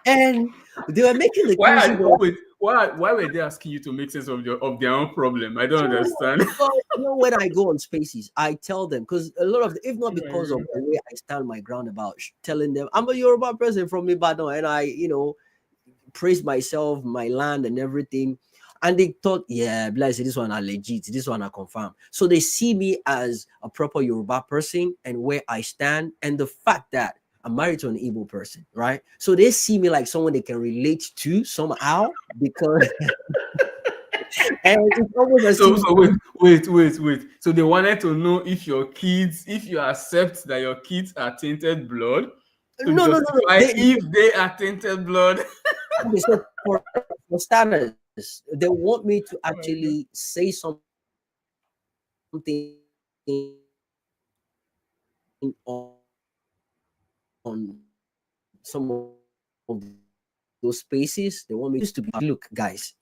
And they were making the Why crazy are noise. wait, why were they asking you to make sense of their own problem? I don't understand. When I go on spaces, I tell them, because a lot of, if not because of the way I stand my ground about telling them I'm a Yoruba person from Ibadan, and I, praise myself, my land, and everything. And they thought, yeah, bless this one are legit, this one are confirmed. So they see me as a proper Yoruba person and where I stand, and the fact that I'm married to an Igbo person, right? So they see me like someone they can relate to somehow because and it's almost as So, if wait. So they wanted to know if you accept that your kids are tainted blood, to no. justify if they are tainted blood. Okay, so for starters, they want me to Oh my God. actually say something on some of those spaces. They want me to be, look, guys.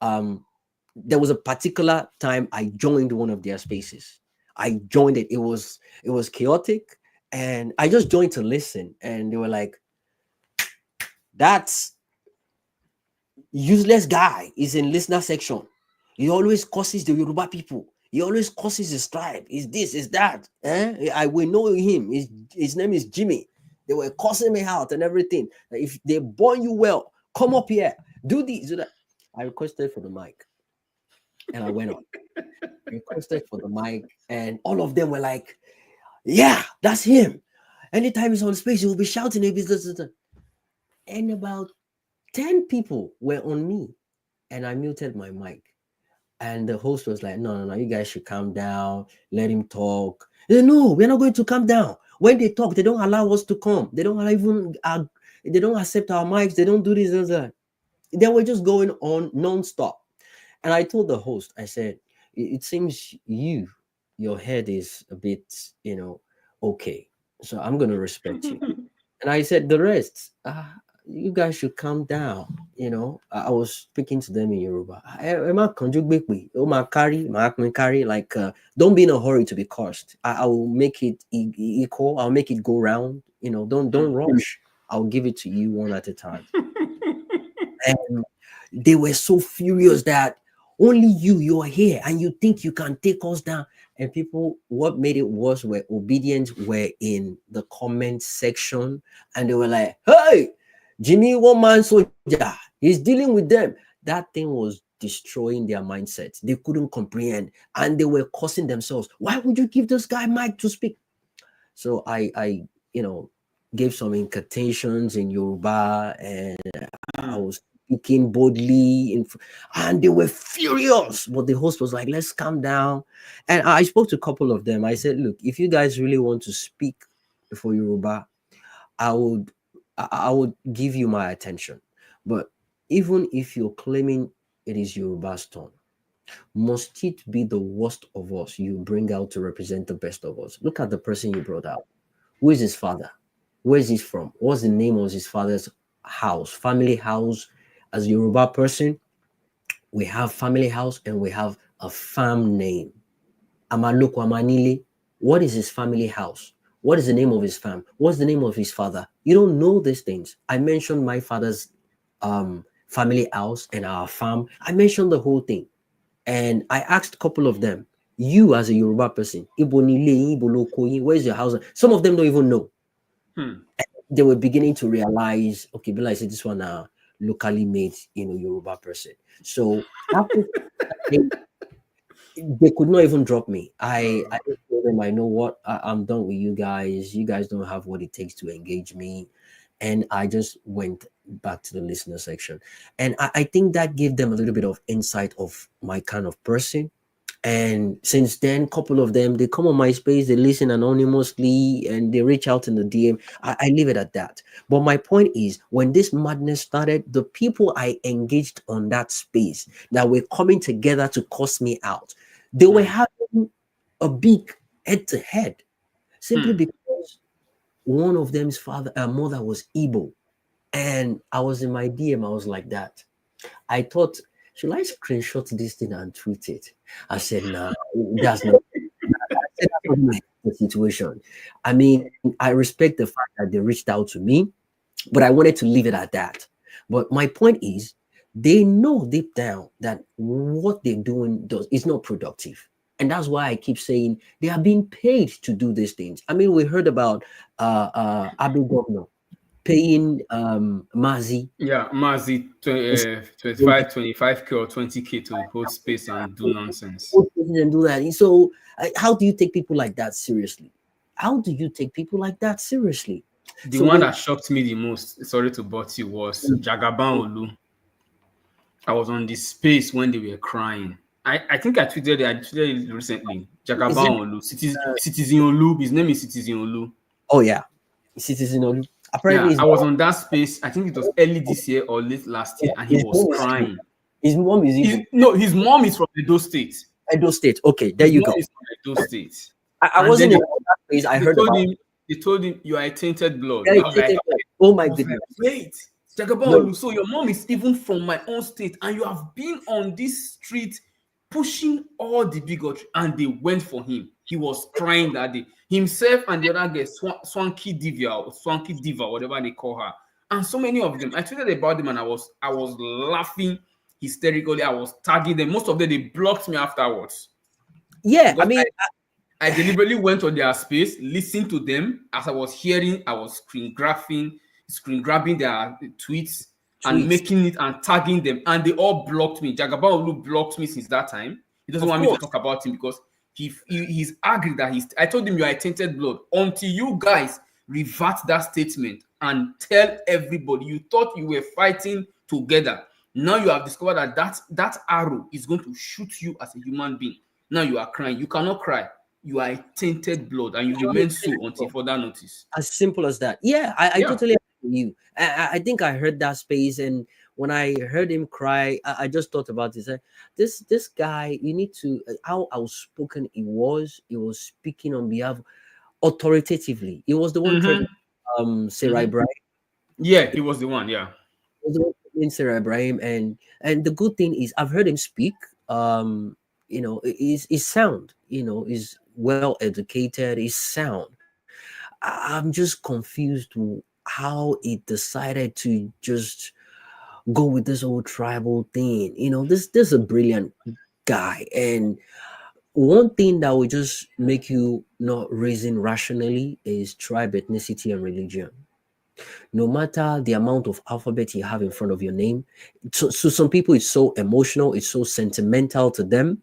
There was a particular time I joined one of their spaces. I joined it. It was chaotic, and I just joined to listen. And they were like, "That's useless guy is in listener section. He always curses the Yoruba people. He always curses his tribe. Is this, is that? I will know him. His name is Jimmy. They were cursing me out and everything. If they born you well, come up here, do this, do that." I requested for the mic and I went on. I requested for the mic, and all of them were like, "Yeah, that's him. Anytime he's on space, he will be shouting. He'll be this, this, this." And about 10 people were on me, and I muted my mic. And the host was like, no, you guys should calm down, let him talk. They said, no, we're not going to calm down. When they talk, they don't allow us to come. They don't even, they don't accept our mics. They don't do this and that. They were just going on non-stop. And I told the host, I said, it seems your head is a bit, okay. So I'm going to respect you. And I said, the rest, you guys should calm down. I was speaking to them in Yoruba. Like, don't be in a hurry to be cursed. I will make it equal. I'll make it go round. Don't rush. I'll give it to you one at a time. And they were so furious that only you're here and you think you can take us down. And people, what made it worse were obedient were in the comment section, and they were like, hey, Jimmy, one man soldier, he's dealing with them. That thing was destroying their mindset. They couldn't comprehend, and they were cursing themselves. Why would you give this guy mic to speak? So I gave some incantations in Yoruba, and I was speaking boldly, and they were furious. But the host was like, let's calm down. And I spoke to a couple of them. I said, look, if you guys really want to speak for Yoruba, I would give you my attention. But even if you're claiming it is Yoruba's turn, must it be the worst of us you bring out to represent the best of us? Look at the person you brought out. Who is his father? Where is he from? What's the name of his father's house? Family house. As a Yoruba person, we have family house and we have a farm name. Amaluku Amanile. What is his family house? What is the name of his farm? What's the name of his father? You don't know these things. I mentioned my father's family house and our farm. I mentioned the whole thing. And I asked a couple of them, you as a Yoruba person, where's your house? Some of them don't even know. They were beginning to realize, okay, but I said this one locally made, Yoruba person. So after They could not even drop me. I just told them, I know what, I'm done with you guys. You guys don't have what it takes to engage me. And I just went back to the listener section. And I think that gave them a little bit of insight of my kind of person. And since then, couple of them, they come on my space, they listen anonymously, and they reach out in the DM. I leave it at that. But my point is, when this madness started, the people I engaged on that space that were coming together to cuss me out, they were having a big head to head, simply because one of them's mother was Igbo. And I was in my DM, I was like that. I thought, should I screenshot this thing and tweet it? I said, nah, that's not, I said, that's not the situation. I mean, I respect the fact that they reached out to me, but I wanted to leave it at that. But my point is, they know deep down that what they're doing is not productive. And that's why I keep saying they are being paid to do these things. I mean, we heard about Abu Governor paying Mazi. Yeah, Mazi, 25, 25K or 20K to hold space and do nonsense. And do that. So, how do you take people like that seriously? How do you take people like that seriously? The So one that shocked me the most, sorry to butt you, was Jagaban Olu. I was on the space when they were crying. I think I tweeted it recently. Jagaban Olu, Citizen Olu. His name is Citizen Olu. Oh yeah, Citizen Olu. Apparently, yeah, I was on that space. I think it was early this year or late last year, and he was crying. His mom is his mom is from Edo State. Edo State. Okay, there you go. His mom is from Edo State. I wasn't in that place. I heard about him. They told him, you are a tainted blood. Yeah, oh my goodness. Wait, Jagaban, so your mom is even from my own state, and you have been on this street pushing all the bigotry, and they went for him. He was crying that day. Himself and the other guy, Swanky Diva, whatever they call her. And so many of them. I tweeted about them and I was laughing hysterically. I was tagging them. Most of them, they blocked me afterwards. Yeah, because I mean, I deliberately went on their space, listened to them. As I was hearing, I was screen grabbing their tweets and making it and tagging them. And they all blocked me. Jagaban Olu blocked me since that time. He doesn't want me to talk about him because he's angry that I told him you are a tainted blood. Until you guys revert that statement and tell everybody you thought you were fighting together. Now you have discovered that arrow is going to shoot you as a human being. Now you are crying. You cannot cry. You are a tainted blood and you remain so until further notice. As simple as that. Yeah, I totally agree with you. I think I heard that space, and when I heard him cry, I just thought about this. This guy, you need to, how outspoken he was speaking on behalf authoritatively. He was the one Sarah Ibrahim. Yeah, he was the one, yeah. He was the one Sarah Ibrahim, and the good thing is I've heard him speak. He's sound, he's well educated, he's sound. I'm just confused how he decided to just go with this whole tribal thing. This is a brilliant guy, and one thing that will just make you not reason rationally is tribe, ethnicity, and religion. No matter the amount of alphabet you have in front of your name, so some people, it's so emotional, it's so sentimental to them,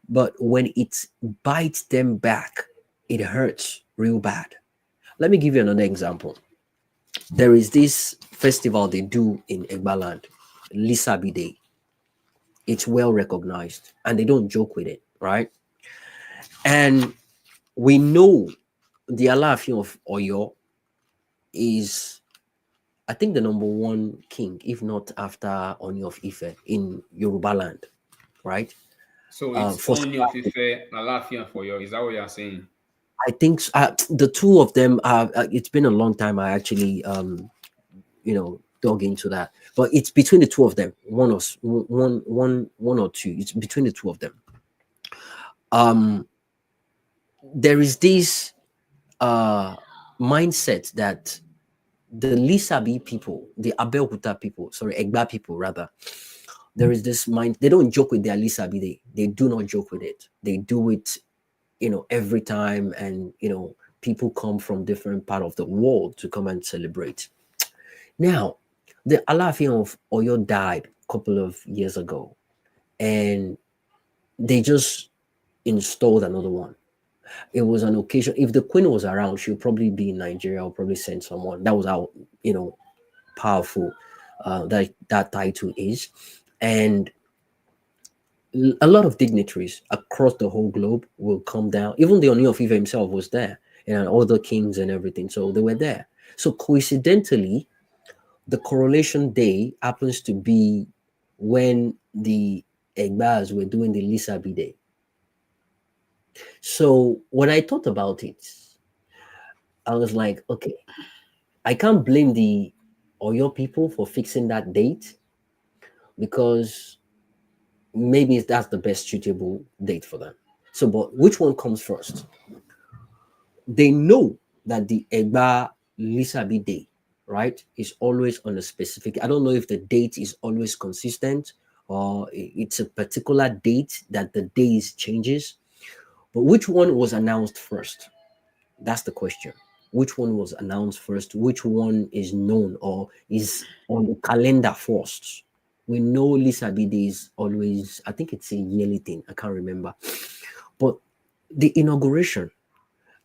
but when it bites them back, it hurts real bad. Let me give you another example. There is this festival they do in Egbaland, Lisabi Day. It's well recognized, and they don't joke with it, right? And we know the Alaafin of Oyo is, I think, the number one king, if not after Oni of Ife in Yoruba land, right? So it's Oni of Ife, Alaafin of Oyo. Is that what you're saying? I think the two of them are. It's been a long time. I actually, dug into that, but it's between the two of them. One or two. It's between the two of them. There is this mindset that the Lisabi people, the Abeokuta people, Egba people rather, there is this mind. They don't joke with their Lisabi Day. They do not joke with it. They do it, every time, and people come from different part of the world to come and celebrate. Now, the Alaafin of Oyo died a couple of years ago, and they just installed another one. It was an occasion. If the queen was around, she would probably be in Nigeria or probably send someone. That was how, powerful that title is. And a lot of dignitaries across the whole globe will come down. Even the Oni of Ife himself was there, and other kings and everything. So they were there. So coincidentally, the correlation day happens to be when the Egbas were doing the Lisabi Day. So when I thought about it, I was like, okay, I can't blame the Oyo people for fixing that date, because maybe that's the best suitable date for them. So, but which one comes first? They know that the Egba Lisabi Day, right, is always on a specific. I don't know if the date is always consistent or it's a particular date that the days changes. But which one was announced first? That's the question. Which one was announced first? Which one is known or is on the calendar first? We know Lisa B Day is always, I think it's a yearly thing. I can't remember. But the inauguration,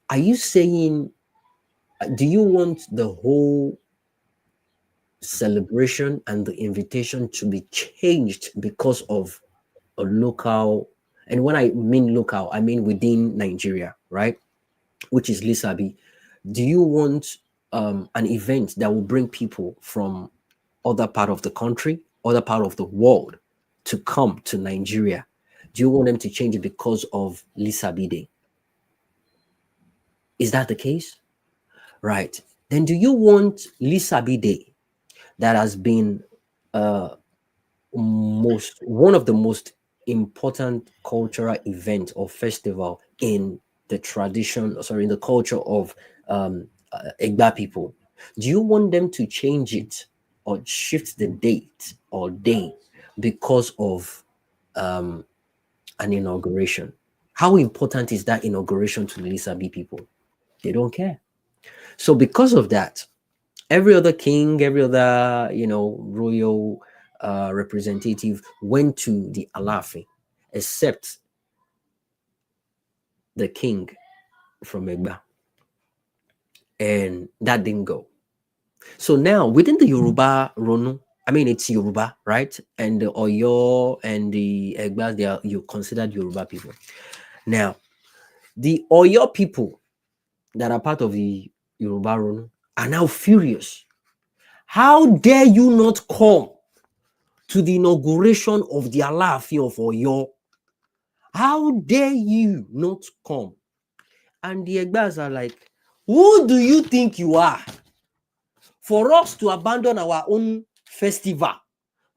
are you saying, do you want the whole celebration and the invitation to be changed because of a local? And when I mean local, I mean within Nigeria, right? Which is Lisabi. Do you want an event that will bring people from other part of the country, other part of the world to come to Nigeria? Do you want them to change it because of Lisabi Day? Is that the case? Right. Then do you want Lisabi Day, that has been one of the most important cultural event or festival in the tradition, sorry, in the culture of Egba people? Do you want them to change it or shift the date or day because of an inauguration? How important is that inauguration to the Lisabi people? They don't care. So because of that, every other king, every other, royal representative went to the Alafi, except the king from Egba. And that didn't go. So now within the Yoruba Ronu, I mean, it's Yoruba, right? And the Oyo and the Egba, you considered Yoruba people. Now, the Oyo people that are part of the Yoruba Ronu are now furious. How dare you not come to the inauguration of the Alaafin of Oyo? How dare you not come? And the Egbas are like, who do you think you are for us to abandon our own festival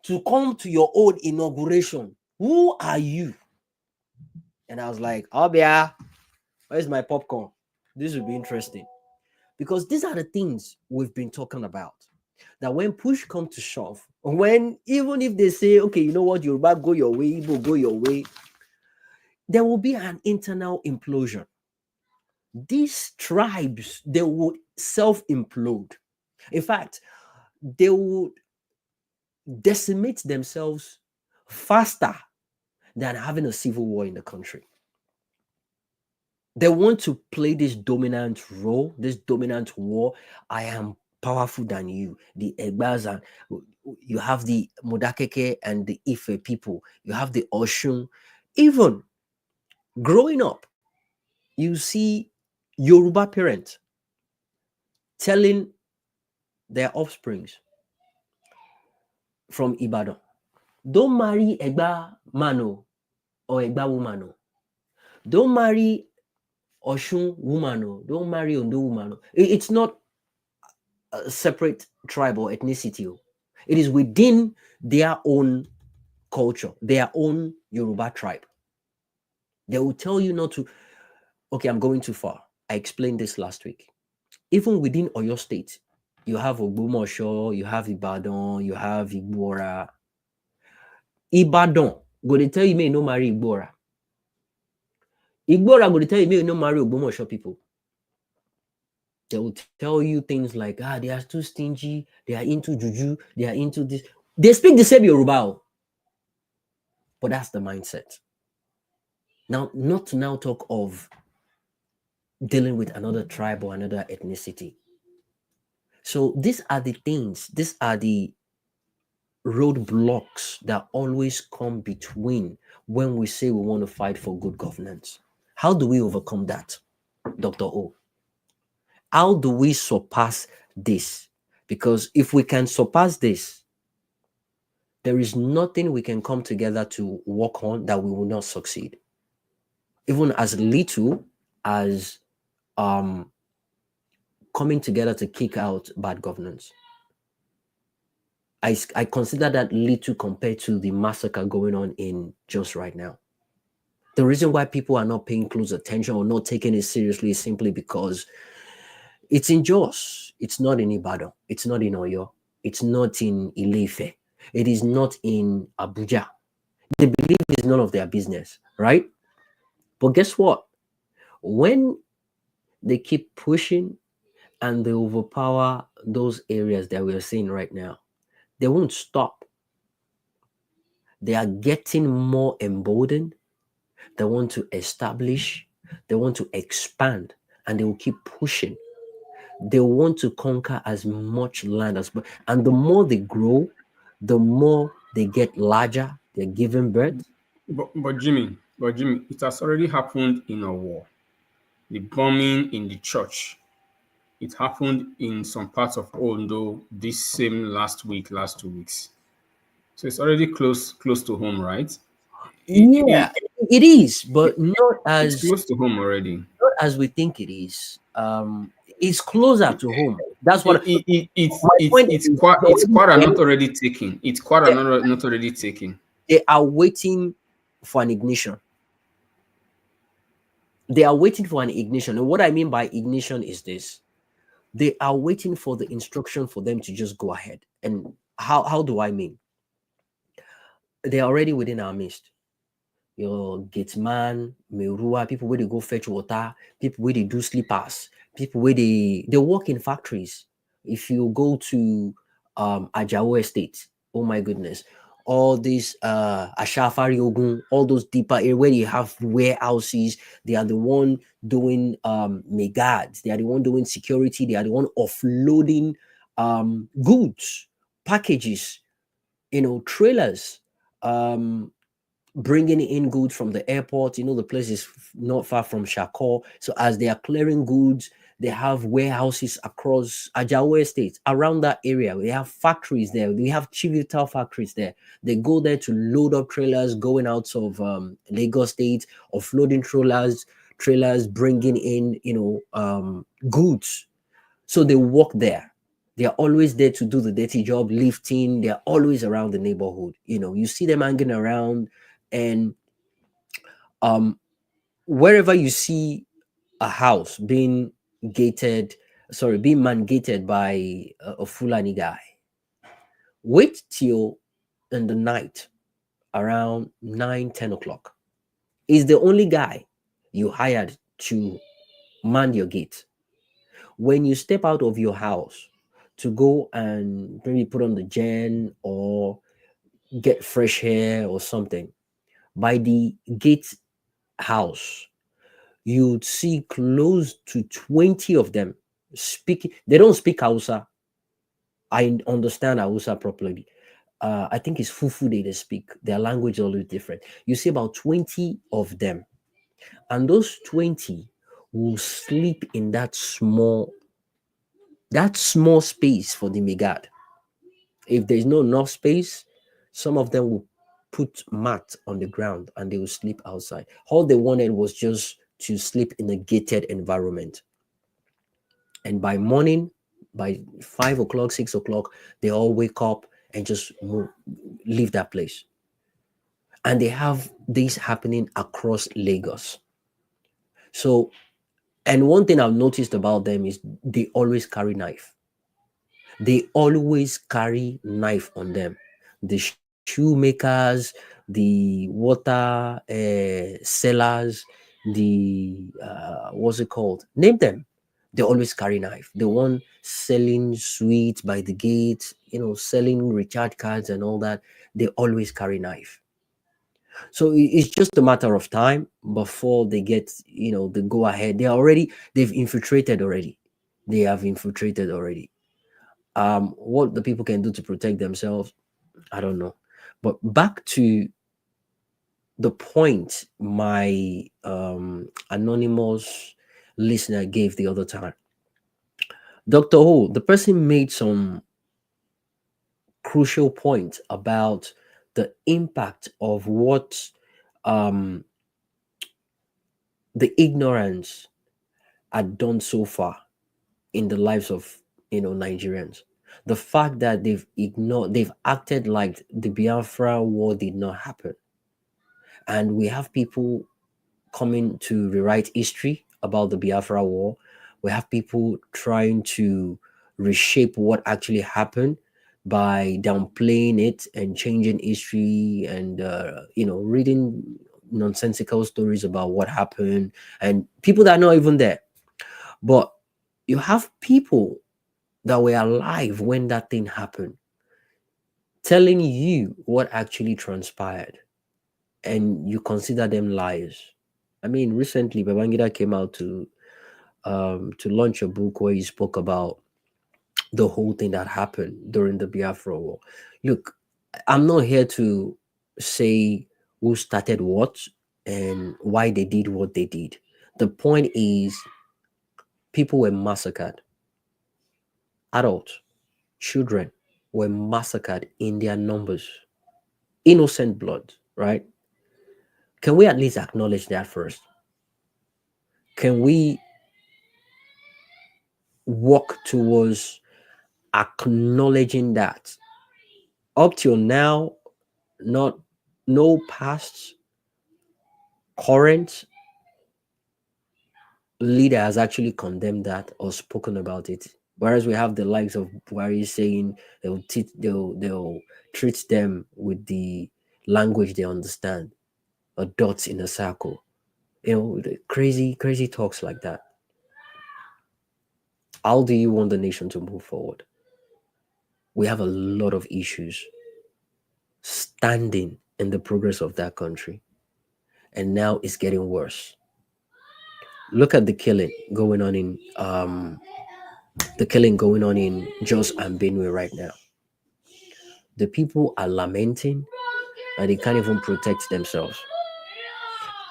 to come to your own inauguration? Who are you? And I was like, Obia, where's my popcorn? This will be interesting. Because these are the things we've been talking about. That when push comes to shove, when even if they say, okay, you know what, Yoruba, go your way, Igbo, go your way, there will be an internal implosion. These tribes, they would self-implode. In fact, they would decimate themselves faster than having a civil war in the country. They want to play this dominant role, this dominant war. I am powerful than you. The Egbas, and you have the Modakeke and the Ife people. You have the Oshun. Even growing up, you see Yoruba parents telling their offsprings from Ibadan, don't marry Egba man or Egba woman. Don't marry Oshun woman. Don't marry Ondo woman. It's not a separate tribe or ethnicity. It is within their own culture, their own Yoruba tribe. They will tell you not to. Okay, I'm going too far. I explained this last week. Even within Oyo State, you have Ogbomosho, you have Ibadan, you have Igbora. Ibadan, go to tell you may no marry Igbora. Igbora go to tell you may no marry Ogbomosho people. They will tell you things like, they are too stingy, they are into juju, they are into this. They speak the same Yoruba, but that's the mindset. Now, not to now talk of dealing with another tribe or another ethnicity. So these are the things, these are the roadblocks that always come between when we say we want to fight for good governance. How do we overcome that, Dr. O? How do we surpass this? Because if we can surpass this, there is nothing we can come together to work on that we will not succeed. Even as little as coming together to kick out bad governance. I consider that little compared to the massacre going on in Jos right now. The reason why people are not paying close attention or not taking it seriously is simply because it's in Jos. It's not in Ibadan. It's not in Oyo. It's not in Ile-Ife. It is not in Abuja. They believe it's none of their business, right? But guess what? When they keep pushing and they overpower those areas that we're seeing right now, they won't stop. They are getting more emboldened. They want to establish, they want to expand, and they will keep pushing. They want to conquer as much land as possible. And the more they grow, the more they get larger, they're giving birth. But Jimmy, it has already happened in a war. The bombing in the church. It happened in some parts of Ondo this same last 2 weeks. So it's already close to home, right? Yeah, it is, but not It's as close to home already. not as we think it is. It's closer to home. That's what my point It's is. Quara not already taken. It's Quara not already taken. They are waiting for an ignition. They are waiting for an ignition. And what I mean by ignition is this: they are waiting for the instruction for them to just go ahead. And how do I mean? They are already within our midst. Your gate man, Merua, people where they go fetch water, people where they do sleepers, people where they work in factories. If you go to Ajao Estate, oh my goodness, all these Ashafari Ogun, all those deeper area where you have warehouses, they are the one doing megads, they are the one doing security, they are the one offloading goods, packages, trailers, bringing in goods from the airport. The place is not far from Shako. So as they are clearing goods, they have warehouses across Ajao Estate, around that area. We have factories there. We have Chivital factories there. They go there to load up trailers going out of Lagos State, offloading trailers bringing in, goods. So they work there. They are always there to do the dirty job, lifting. They are always around the neighborhood. You see them hanging around, and wherever you see a house being mandated by a Fulani guy, wait till in the night around 9-10 o'clock. Is the only guy you hired to man your gate. When you step out of your house to go and maybe put on the gen or get fresh hair or something, by the gate house, you'd see close to 20 of them speaking. They don't speak Hausa. I understand Hausa properly. I think it's Fufu they speak. Their language is always different. You see about 20 of them. And those 20 will sleep in that small space for the Megad. If there's not enough space, some of them will put mat on the ground and they will sleep outside. All they wanted was just to sleep in a gated environment. And by morning, by 5 o'clock, 6 o'clock, they all wake up and just leave that place. And they have this happening across Lagos. So, and one thing I've noticed about them is they always carry knife. They always carry knife on them. The shoemakers, the water sellers, the what's it called? Name them. They always carry knife. The one selling sweets by the gate, selling recharge cards and all that. They always carry knife. So it's just a matter of time before they get, the go ahead. They've infiltrated already. They have infiltrated already. What the people can do to protect themselves, I don't know. But back to the point my anonymous listener gave the other time. Dr. Ho, the person made some crucial point about the impact of what um, the ignorance had done so far in the lives of Nigerians. The fact that they've acted like the Biafra war did not happen, and we have people coming to rewrite history about the Biafra war. We have people trying to reshape what actually happened by downplaying it and changing history and reading nonsensical stories about what happened, and people that are not even there. But you have people that were alive when that thing happened telling you what actually transpired, and you consider them liars. I mean, recently Babangida came out to launch a book where he spoke about the whole thing that happened during the Biafra war. Look, I'm not here to say who started what and why they did what they did. The point is, people were massacred. Adults, children were massacred in their numbers. Innocent blood, right? Can we at least acknowledge that first? Can we work towards acknowledging that up till now, not no past current leader has actually condemned that or spoken about it? Whereas we have the likes of Buhari saying they'll treat them with the language they understand, a dot in a circle. The crazy talks like that. How do you want the nation to move forward? We have a lot of issues standing in the progress of that country, and now it's getting worse. Look at the killing going on in Jos and Benue right now. The people are lamenting and they can't even protect themselves.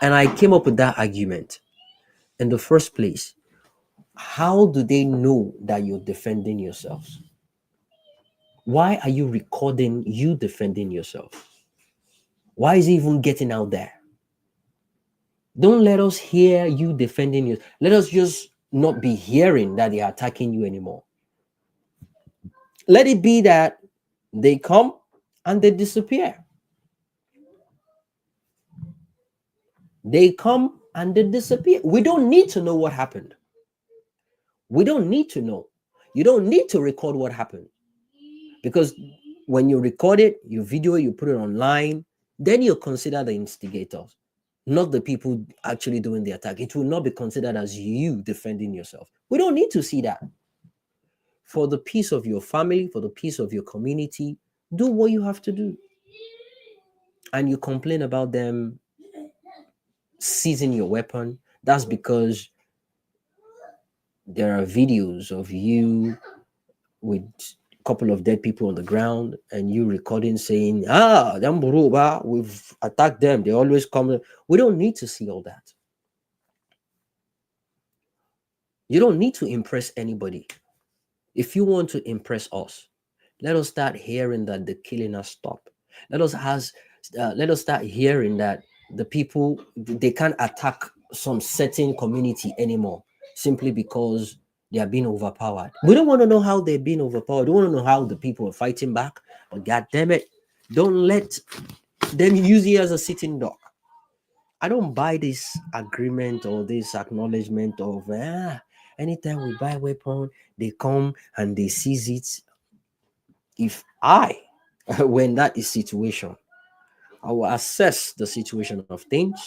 And I came up with that argument in the first place. How do they know that you're defending yourselves? Why are you recording you defending yourself? Why is it even getting out there? Don't let us hear you defending you. Let us just not be hearing that they are attacking you anymore. Let it be that they come and they disappear. They come and they disappear. We don't need to know what happened. We don't need to know. You don't need to record what happened. Because when you record it, you video it, you put it online, then you consider the instigators, not the people actually doing the attack. It will not be considered as you defending yourself. We don't need to see that. For the peace of your family, for the peace of your community, do what you have to do. And you complain about them seizing your weapon. That's because there are videos of you with a couple of dead people on the ground and you recording saying, we've attacked them. They always come. We don't need to see all that. You don't need to impress anybody. If you want to impress us, let us start hearing that the killing has stopped. Let us start hearing that the people, they can't attack some certain community anymore simply because they are being overpowered. We don't want to know how they're being overpowered. We want to know how the people are fighting back. But God damn it, don't let them use it as a sitting duck. I don't buy this agreement or this acknowledgement of anytime we buy a weapon, they come and they seize it. If I, when that is situation, I will assess the situation of things.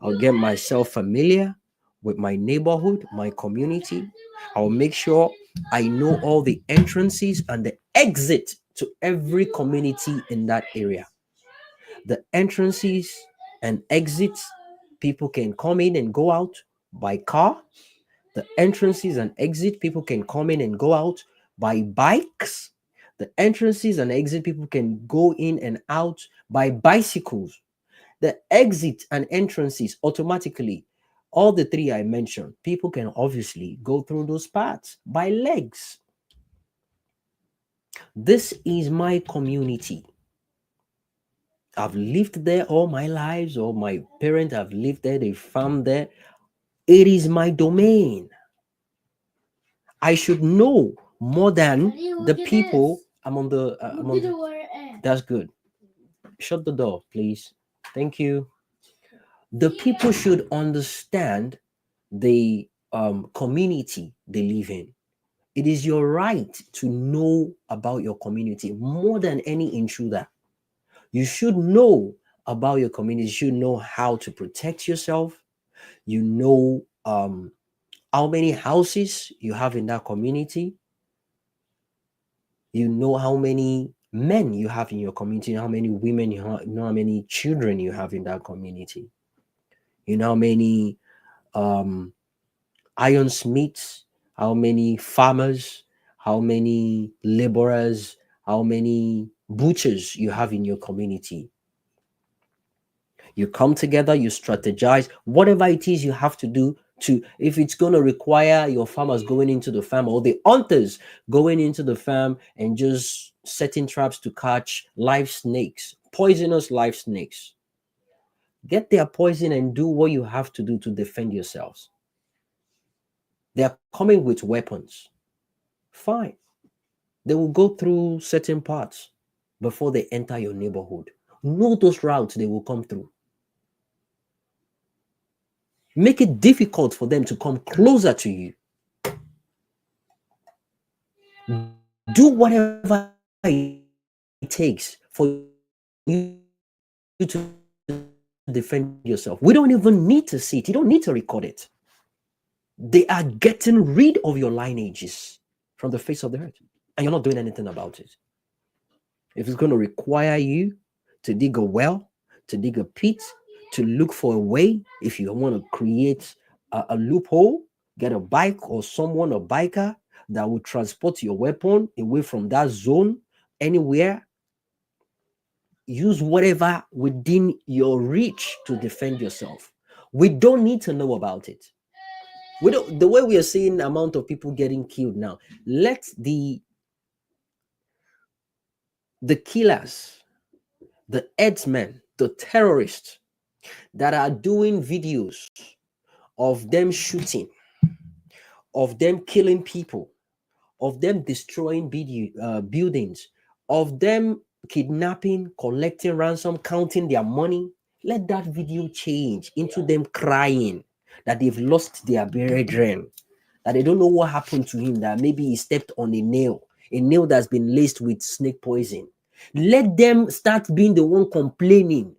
I'll get myself familiar with my neighborhood, my community. I'll make sure I know all the entrances and the exit to every community in that area. The entrances and exits, people can come in and go out by car. The entrances and exit, people can come in and go out by bikes. The entrances and exit, people can go in and out by bicycles. The exit and entrances automatically, all the three I mentioned, people can obviously go through those paths by legs. This is my community. I've lived there all my lives, or my parents have lived there, they farmed there. It is my domain. I should know more than the people. I'm on the. That's good. Shut the door, please. Thank you. The people should understand the community they live in. It is your right to know about your community more than any intruder. You should know about your community. You should know how to protect yourself. You know how many houses you have in that community. You know how many men you have in your community, how many women you have, you know how many children you have in that community. You know how many ironsmiths, how many farmers, how many laborers, how many butchers you have in your community. You come together, you strategize, whatever it is you have to do to, if it's going to require your farmers going into the farm or the hunters going into the farm and just setting traps to catch live snakes, poisonous live snakes. Get their poison and do what you have to do to defend yourselves. They're coming with weapons. Fine. They will go through certain parts before they enter your neighborhood. Know those routes they will come through. Make it difficult for them to come closer to you. Do whatever it takes for you to defend yourself. We don't even need to see it. You don't need to record it. They are getting rid of your lineages from the face of the earth, and you're not doing anything about it. If it's going to require you to dig a well, to dig a pit, to look for a way, if you want to create a loophole, get a bike or someone, a biker that will transport your weapon away from that zone anywhere. Use whatever within your reach to defend yourself. We don't need to know about it. We don't, the way we are seeing the amount of people getting killed now, let the killers, the headsmen, the terrorists that are doing videos of them shooting, of them killing people, of them destroying buildings, of them kidnapping, collecting ransom, counting their money. Let that video change into them crying that they've lost their brethren, that they don't know what happened to him, that maybe he stepped on a nail that's been laced with snake poison. Let them start being the one complaining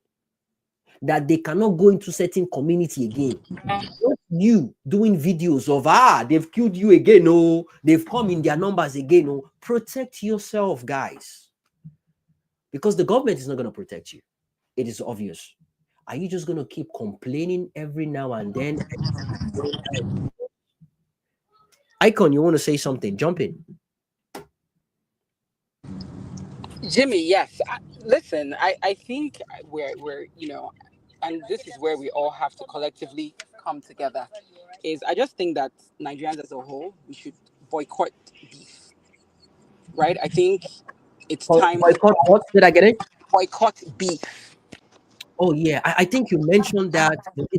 that they cannot go into certain community again. Not you doing videos of they've killed you again, oh, they've come in their numbers again. Oh, protect yourself, guys. Because the government is not going to protect you. It is obvious. Are you just going to keep complaining every now and then? Icon, you want to say something? Jump in. Jimmy, yes. Listen, I think we're and this is where we all have to collectively come together. Is I just think that Nigerians as a whole, we should boycott beef, right? I think it's time to Boycott what? Did I get it? boycott beef. Oh yeah, I think you mentioned that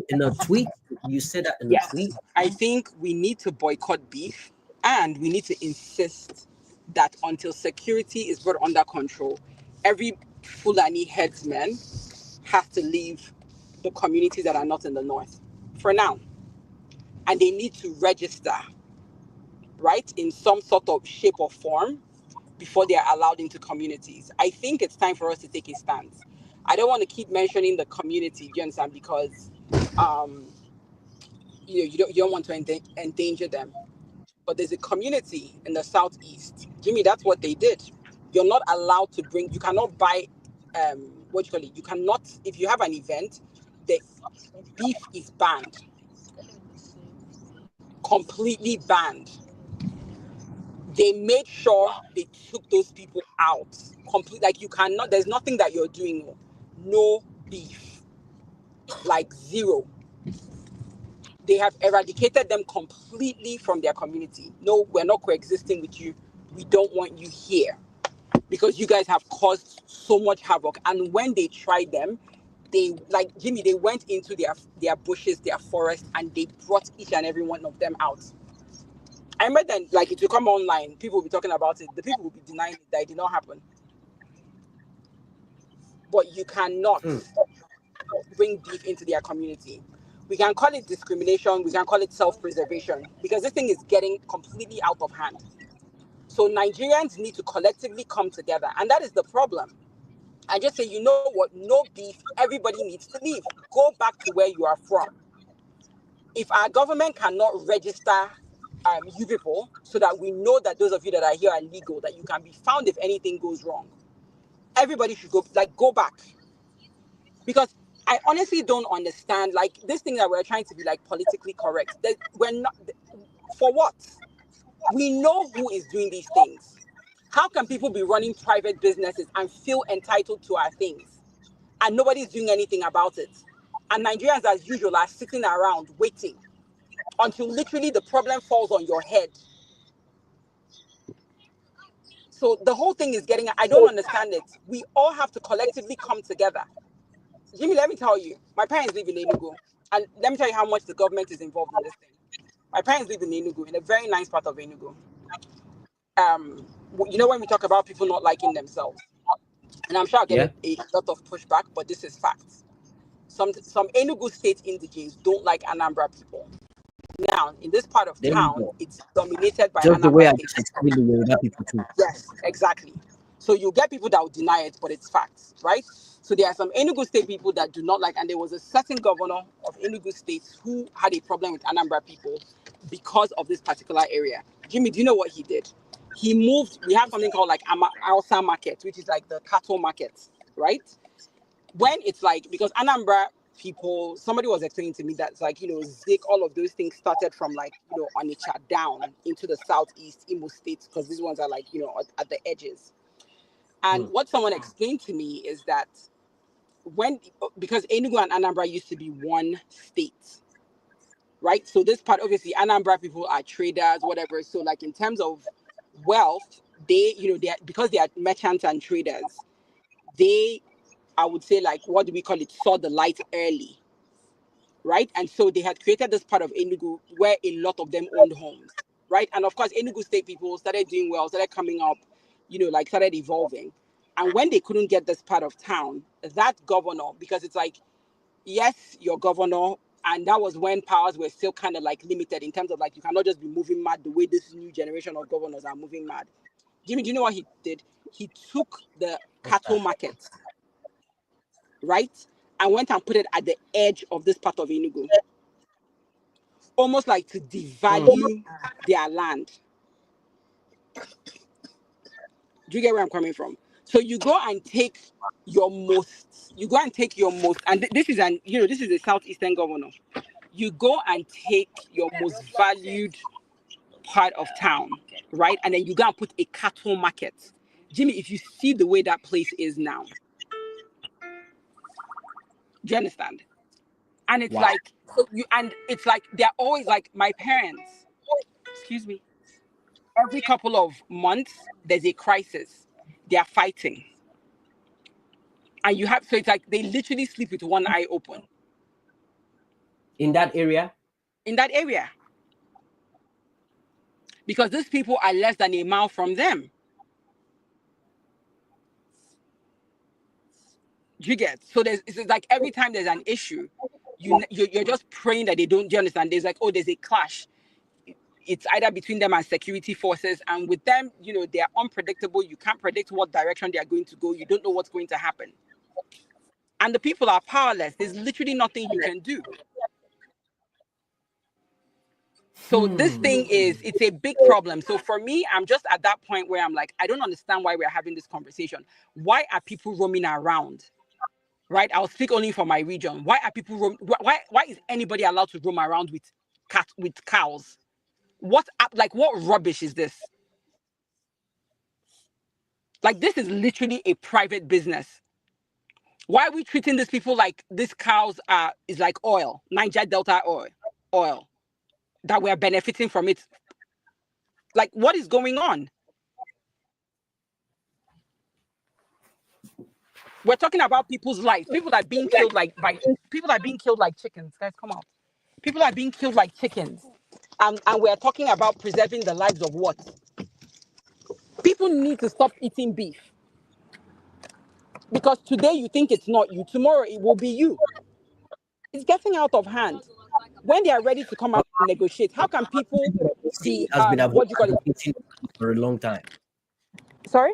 in a tweet. You said that in a tweet. Yes, I think we need to boycott beef, and we need to insist that until security is brought under control, every Fulani headsman has to leave the communities that are not in the north for now. And they need to register, right, in some sort of shape or form before they are allowed into communities. I think it's time for us to take a stance. I don't want to keep mentioning the community, do you understand? Because you don't want to endanger them. But there's a community in the southeast. Jimmy, that's what they did. You're not allowed to bring. You cannot buy. What you call it? You cannot. If you have an event, the beef is banned, completely banned. They made sure they took those people out. Complete, like you cannot. There's nothing that you're doing. No beef, like zero. They have eradicated them completely from their community. No, we're not coexisting with you. We don't want you here because you guys have caused so much havoc. And when they tried them, they, like Jimmy, they went into their bushes, their forest, and they brought each and every one of them out. I remember then, like, it will come online, people will be talking about it. The people will be denying it, that it did not happen. But you cannot bring beef into their community. We can call it discrimination, we can call it self-preservation, because this thing is getting completely out of hand. So Nigerians need to collectively come together, and that is the problem. I just say, you know what, no beef, everybody needs to leave. Go back to where you are from. If our government cannot register you people so that we know that those of you that are here are legal, that you can be found if anything goes wrong, everybody should go back. Because I honestly don't understand, like, this thing that we're trying to be like politically correct, that we're not, for what? We know who is doing these things. How can people be running private businesses and feel entitled to our things and nobody's doing anything about it? And Nigerians, as usual, are sitting around waiting until literally the problem falls on your head. So the whole thing is getting, I don't understand it. We all have to collectively come together. Jimmy, let me tell you, my parents live in Enugu, and let me tell you how much the government is involved in this thing. My parents live in Enugu, in a very nice part of Enugu. You know, when we talk about people not liking themselves, and I'm sure I'll get a lot of pushback, but this is facts. Some Enugu state indigenes don't like Anambra people. Now, in this part of town, it's dominated by just the way I Anambra just people. explained the Yoruba people too. Yes, exactly. So you get people that will deny it, but it's facts, right? So there are some Enugu state people that do not like, and there was a certain governor of Enugu state who had a problem with Anambra people because of this particular area. Jimmy, do you know what he did? He moved, we have something called like Alsa market, which is like the cattle market, right? When it's like, because Anambra people, somebody was explaining to me that it's like, you know, Zik, all of those things started from like, you know, Onitsha down into the southeast Imo states, because these ones are like, you know, at the edges. And what someone explained to me is that because Enugu and Anambra used to be one state, right? So this part, obviously, Anambra people are traders, whatever. So like in terms of wealth, they, you know, because they are merchants and traders, they, I would say, like, what do we call it, saw the light early, right? And so they had created this part of Enugu where a lot of them owned homes, right? And of course, Enugu state people started doing well, started coming up, you know, like started evolving. And when they couldn't get this part of town, that governor, because it's like, yes, your governor, and that was when powers were still kind of like limited in terms of like, you cannot just be moving mad the way this new generation of governors are moving mad. Jimmy, do you know what he did? He took the cattle market, right, and went and put it at the edge of this part of Enugu, almost like to devalue their land. Do you get where I'm coming from? So you go and take your most, and this is this is a southeastern governor. You go and take your most valued part of town, right? And then you go and put a cattle market. Jimmy, if you see the way that place is now, do you understand? And it's like, and it's like, they're always like, my parents, excuse me, every couple of months, there's a crisis. They're fighting. And you have, so it's like they literally sleep with one eye open. In that area? In that area. Because these people are less than a mile from them. Do you get? So it's like every time there's an issue, you're just praying that they don't, do you understand? There's like, oh, there's a clash. It's either between them and security forces. And with them, you know, they're unpredictable. You can't predict what direction they are going to go. You don't know what's going to happen. And the people are powerless. There's literally nothing you can do. So this thing it's a big problem. So for me, I'm just at that point where I'm like, I don't understand why we're having this conversation. Why are people roaming around? right? I'll speak only for my region. Why are people why is anybody allowed to roam around with cows? What rubbish is this? Like, this is literally a private business. Why are we treating these people like these cows is like oil, Niger Delta oil that we're benefiting from it? Like, what is going on? We're talking about people's lives. People are being killed like chickens. Guys, come out. People are being killed like chickens. And we're talking about preserving the lives of what? People need to stop eating beef. Because today you think it's not you, tomorrow it will be you. It's getting out of hand. When they are ready to come out and negotiate, how can people be has been advocating for a long time? Sorry?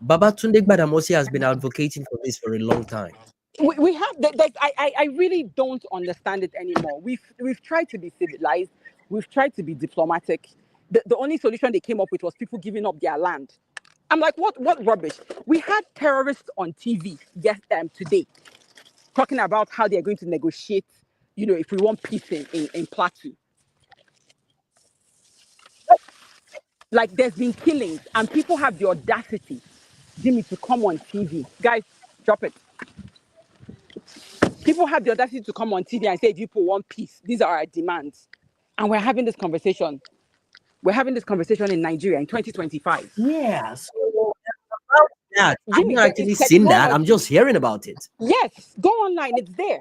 Babatunde Gbadamosi has been advocating for this for a long time. We have I really don't understand it anymore. We've tried to be civilized, we've tried to be diplomatic. The only solution they came up with was people giving up their land. I'm like, what rubbish? We had terrorists on TV today talking about how they're going to negotiate, if we want peace in Plateau. Like, there's been killings and people have the audacity, Jimmy, to come on TV. Guys, drop it. People have the audacity to come on TV and say, if people want peace, these are our demands. And we're having this conversation. We're having this conversation in Nigeria in 2025. Yeah. So I've not actually seen that. I'm just hearing about it. Yes. Go online. It's there.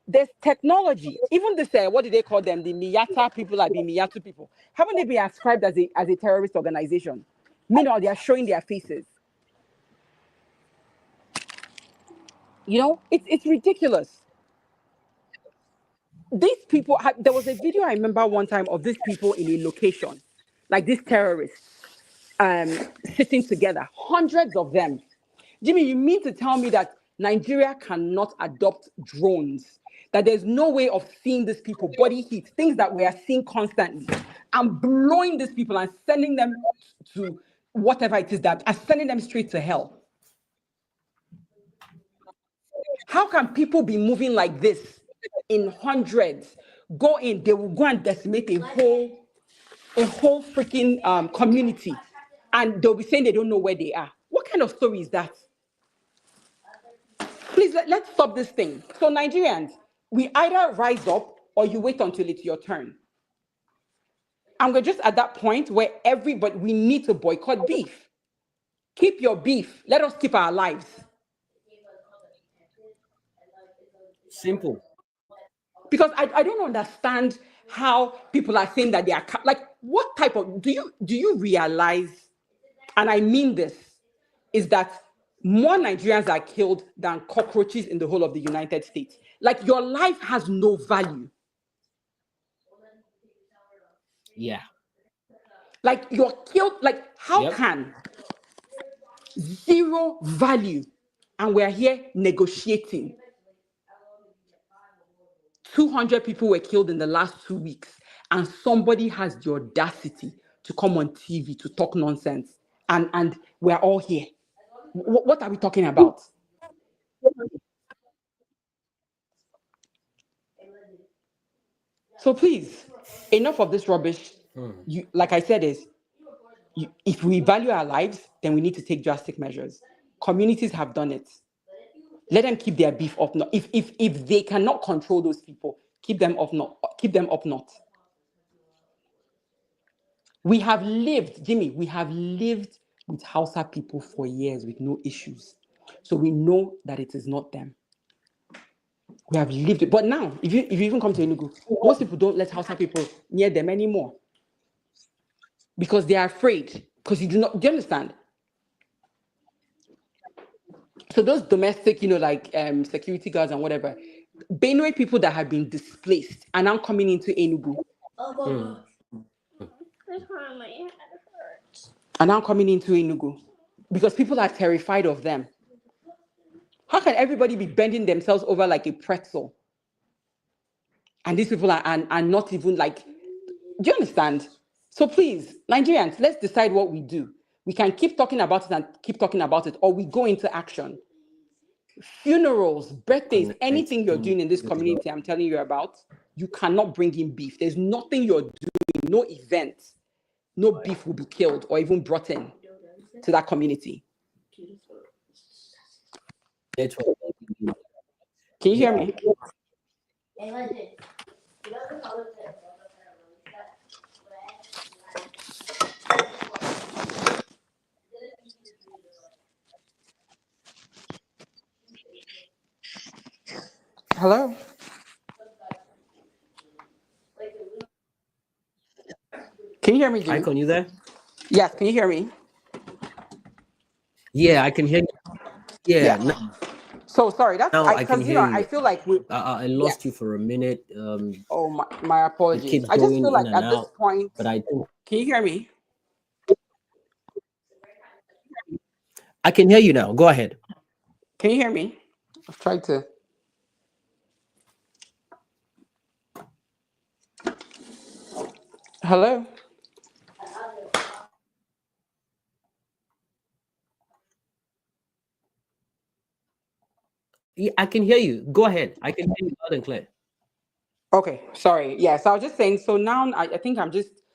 There's technology. Even this, what do they call them? The Miyata people, like the Miyatu people. Haven't they been ascribed as a terrorist organization? Meanwhile, they are showing their faces. It's ridiculous. These people, there was a video I remember one time of these people in a location, like these terrorists, sitting together, hundreds of them. Jimmy, you mean to tell me that Nigeria cannot adopt drones? That there's no way of seeing these people, body heat, things that we are seeing constantly, and blowing these people and sending them to whatever it is and sending them straight to hell? How can people be moving like this in hundreds? They will go and decimate a whole freaking community, and they'll be saying they don't know where they are. What kind of story is that? Please, let's stop this thing. So Nigerians, we either rise up or you wait until it's your turn. And we're just at that point where we need to boycott beef. Keep your beef. Let us keep our lives. Simple. Because I don't understand how people are saying that they are like, what type of do you realize, and I mean this, is that more Nigerians are killed than cockroaches in the whole of the United States. Like, your life has no value. Yeah. Like, you're killed. Like, how can zero value, and we're here negotiating? 200 people were killed in the last 2 weeks, and somebody has the audacity to come on TV to talk nonsense, and we're all here. What are we talking about? So please, enough of this rubbish. Like I said, if we value our lives, then we need to take drastic measures. Communities have done it. Let them keep their beef up north. If they cannot control those people, keep them up north. We have lived, Jimmy, with Hausa people for years with no issues. So we know that it is not them. We have lived it. But now, if you even come to Enugu, most people don't let Hausa people near them anymore. Because they are afraid. Because do you understand? So those domestic, security guards and whatever, Benue people that have been displaced are now coming into Enugu. Are now coming into Enugu because people are terrified of them. How can everybody be bending themselves over like a pretzel? And these people are not even like, do you understand? So please, Nigerians, let's decide what we do. We can keep talking about it, or we go into action. funerals, birthdays, anything you're doing in this community I'm telling you about, you cannot bring in beef. There's nothing you're doing, no event, no beef will be killed or even brought in to that community. Can you hear me? Hello? Can you hear me, Jimmy? Icon, you there? Yes, can you hear me? Yeah, I can hear you. Yeah. So sorry, that's now I can because hear you. I feel like we. I lost you for a minute. Oh my apologies. It keeps I just going feel like in and at this out, point. but I think Can you hear me? I can hear you now. Go ahead. Can you hear me? I've tried to. Hello? Yeah, I can hear you. Go ahead. I can hear you loud and clear. Okay, sorry. Yeah, so I was just saying, so now I think Yeah.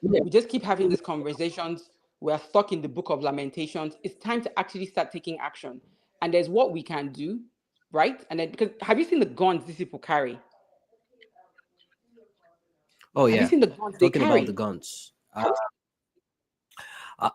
we just keep having these conversations. We're stuck in the book of Lamentations. It's time to actually start taking action. And there's what we can do, right? And then, because have you seen the guns these people carry? Oh Have you yeah. seen the guns they Talking about the carry? guns.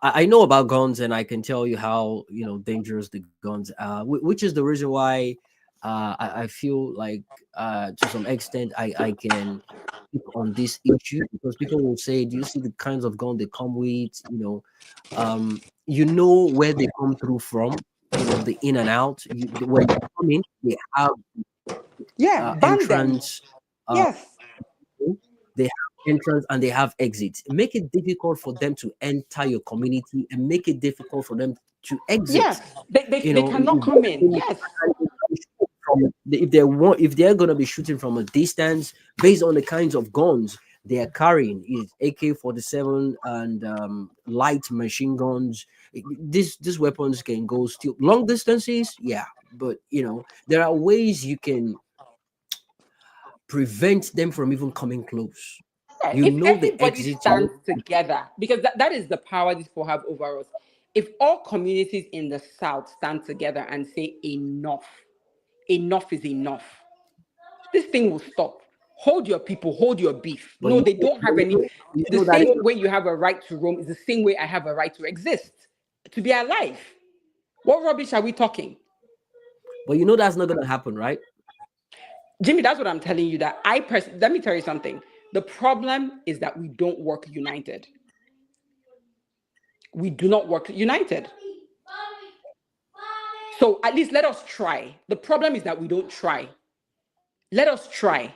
I know about guns, and I can tell you how dangerous the guns are, which is the reason why I feel like to some extent I can speak on this issue, because people will say, "Do you see the kinds of gun they come with? You know where they come through from. The in and out. When they come in, they have Ban them. entrance. Yes. They have entrance and they have exits. Make it difficult for them to enter your community and make it difficult for them to exit. Yes. They cannot come in. Yes. If they're going to be shooting from a distance based on the kinds of guns they are carrying, is AK-47 and light machine guns. These weapons can go still long distances, but there are ways you can prevent them from even coming close. If The everybody exit. stands together, because that is the power these people have over us. If all communities in the South stand together and say enough is enough, this thing will stop. Hold your people, hold your beef. But No, they don't have any. The that same way you have a right to roam is the same way I have a right to exist, to be alive. What rubbish are we talking? But that's not going to happen, right? Jimmy, that's what I'm telling you. That let me tell you something. The problem is that we don't work united. We do not work united. So at least let us try. The problem is that we don't try. Let us try.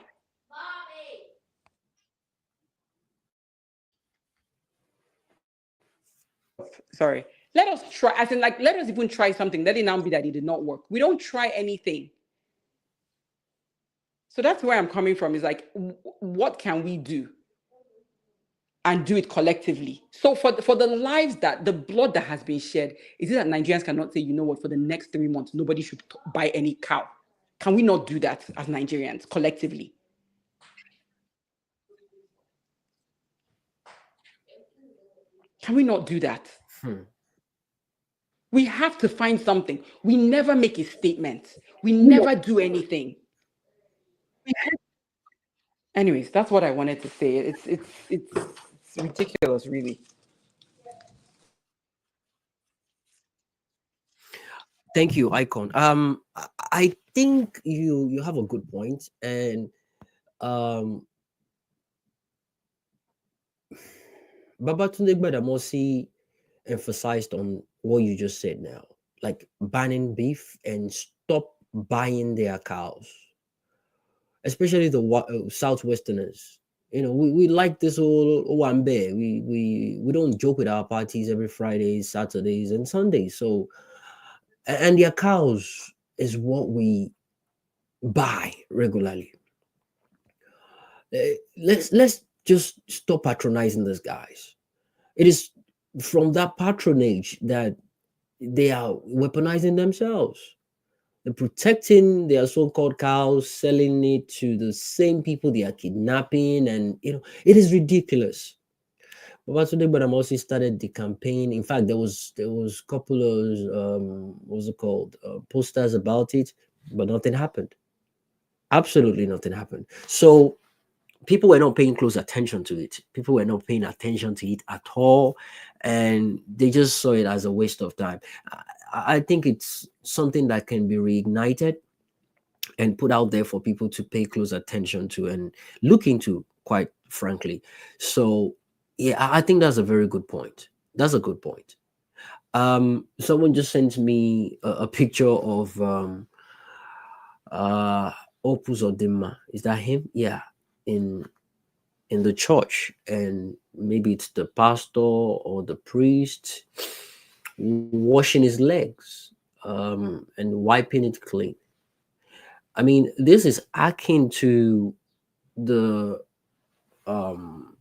Sorry. Let us try. As in, let us even try something. Let it now be that it did not work. We don't try anything. So that's where I'm coming from. Is what can we do? And do it collectively. So for the lives the blood that has been shed, is it that Nigerians cannot say, you know what, for the next 3 months, nobody should buy any cow? Can we not do that as Nigerians collectively? Can we not do that? We have to find something. We never make a statement. We never do anything. Anyways, that's what I wanted to say. It's ridiculous, really. Thank you, Icon. I think you have a good point, and Babatunde Gbadamosi emphasized on what you just said now, like banning beef and stop buying their cows, especially the Southwesterners. We like this whole Owambe. We don't joke with our parties every Fridays, Saturdays, and Sundays. So, and their cows is what we buy regularly. Let's just stop patronizing these guys. It is from that patronage that they are weaponizing themselves. They're protecting their so-called cows, selling it to the same people they are kidnapping, and it is ridiculous. Babatunde Gbadamosi started the campaign. In fact, there was a couple of what's it called posters about it, but nothing happened. Absolutely nothing happened. So people were not paying close attention to it. People were not paying attention to it at all, and they just saw it as a waste of time. I think it's something that can be reignited and put out there for people to pay close attention to and look into, quite frankly. So yeah, I think that's a very good point. That's a good point. Someone just sent me a picture of uh Opus Odima. Is that him? Yeah, in the church, and maybe it's the pastor or the priest washing his legs and wiping it clean. I mean, this is akin the um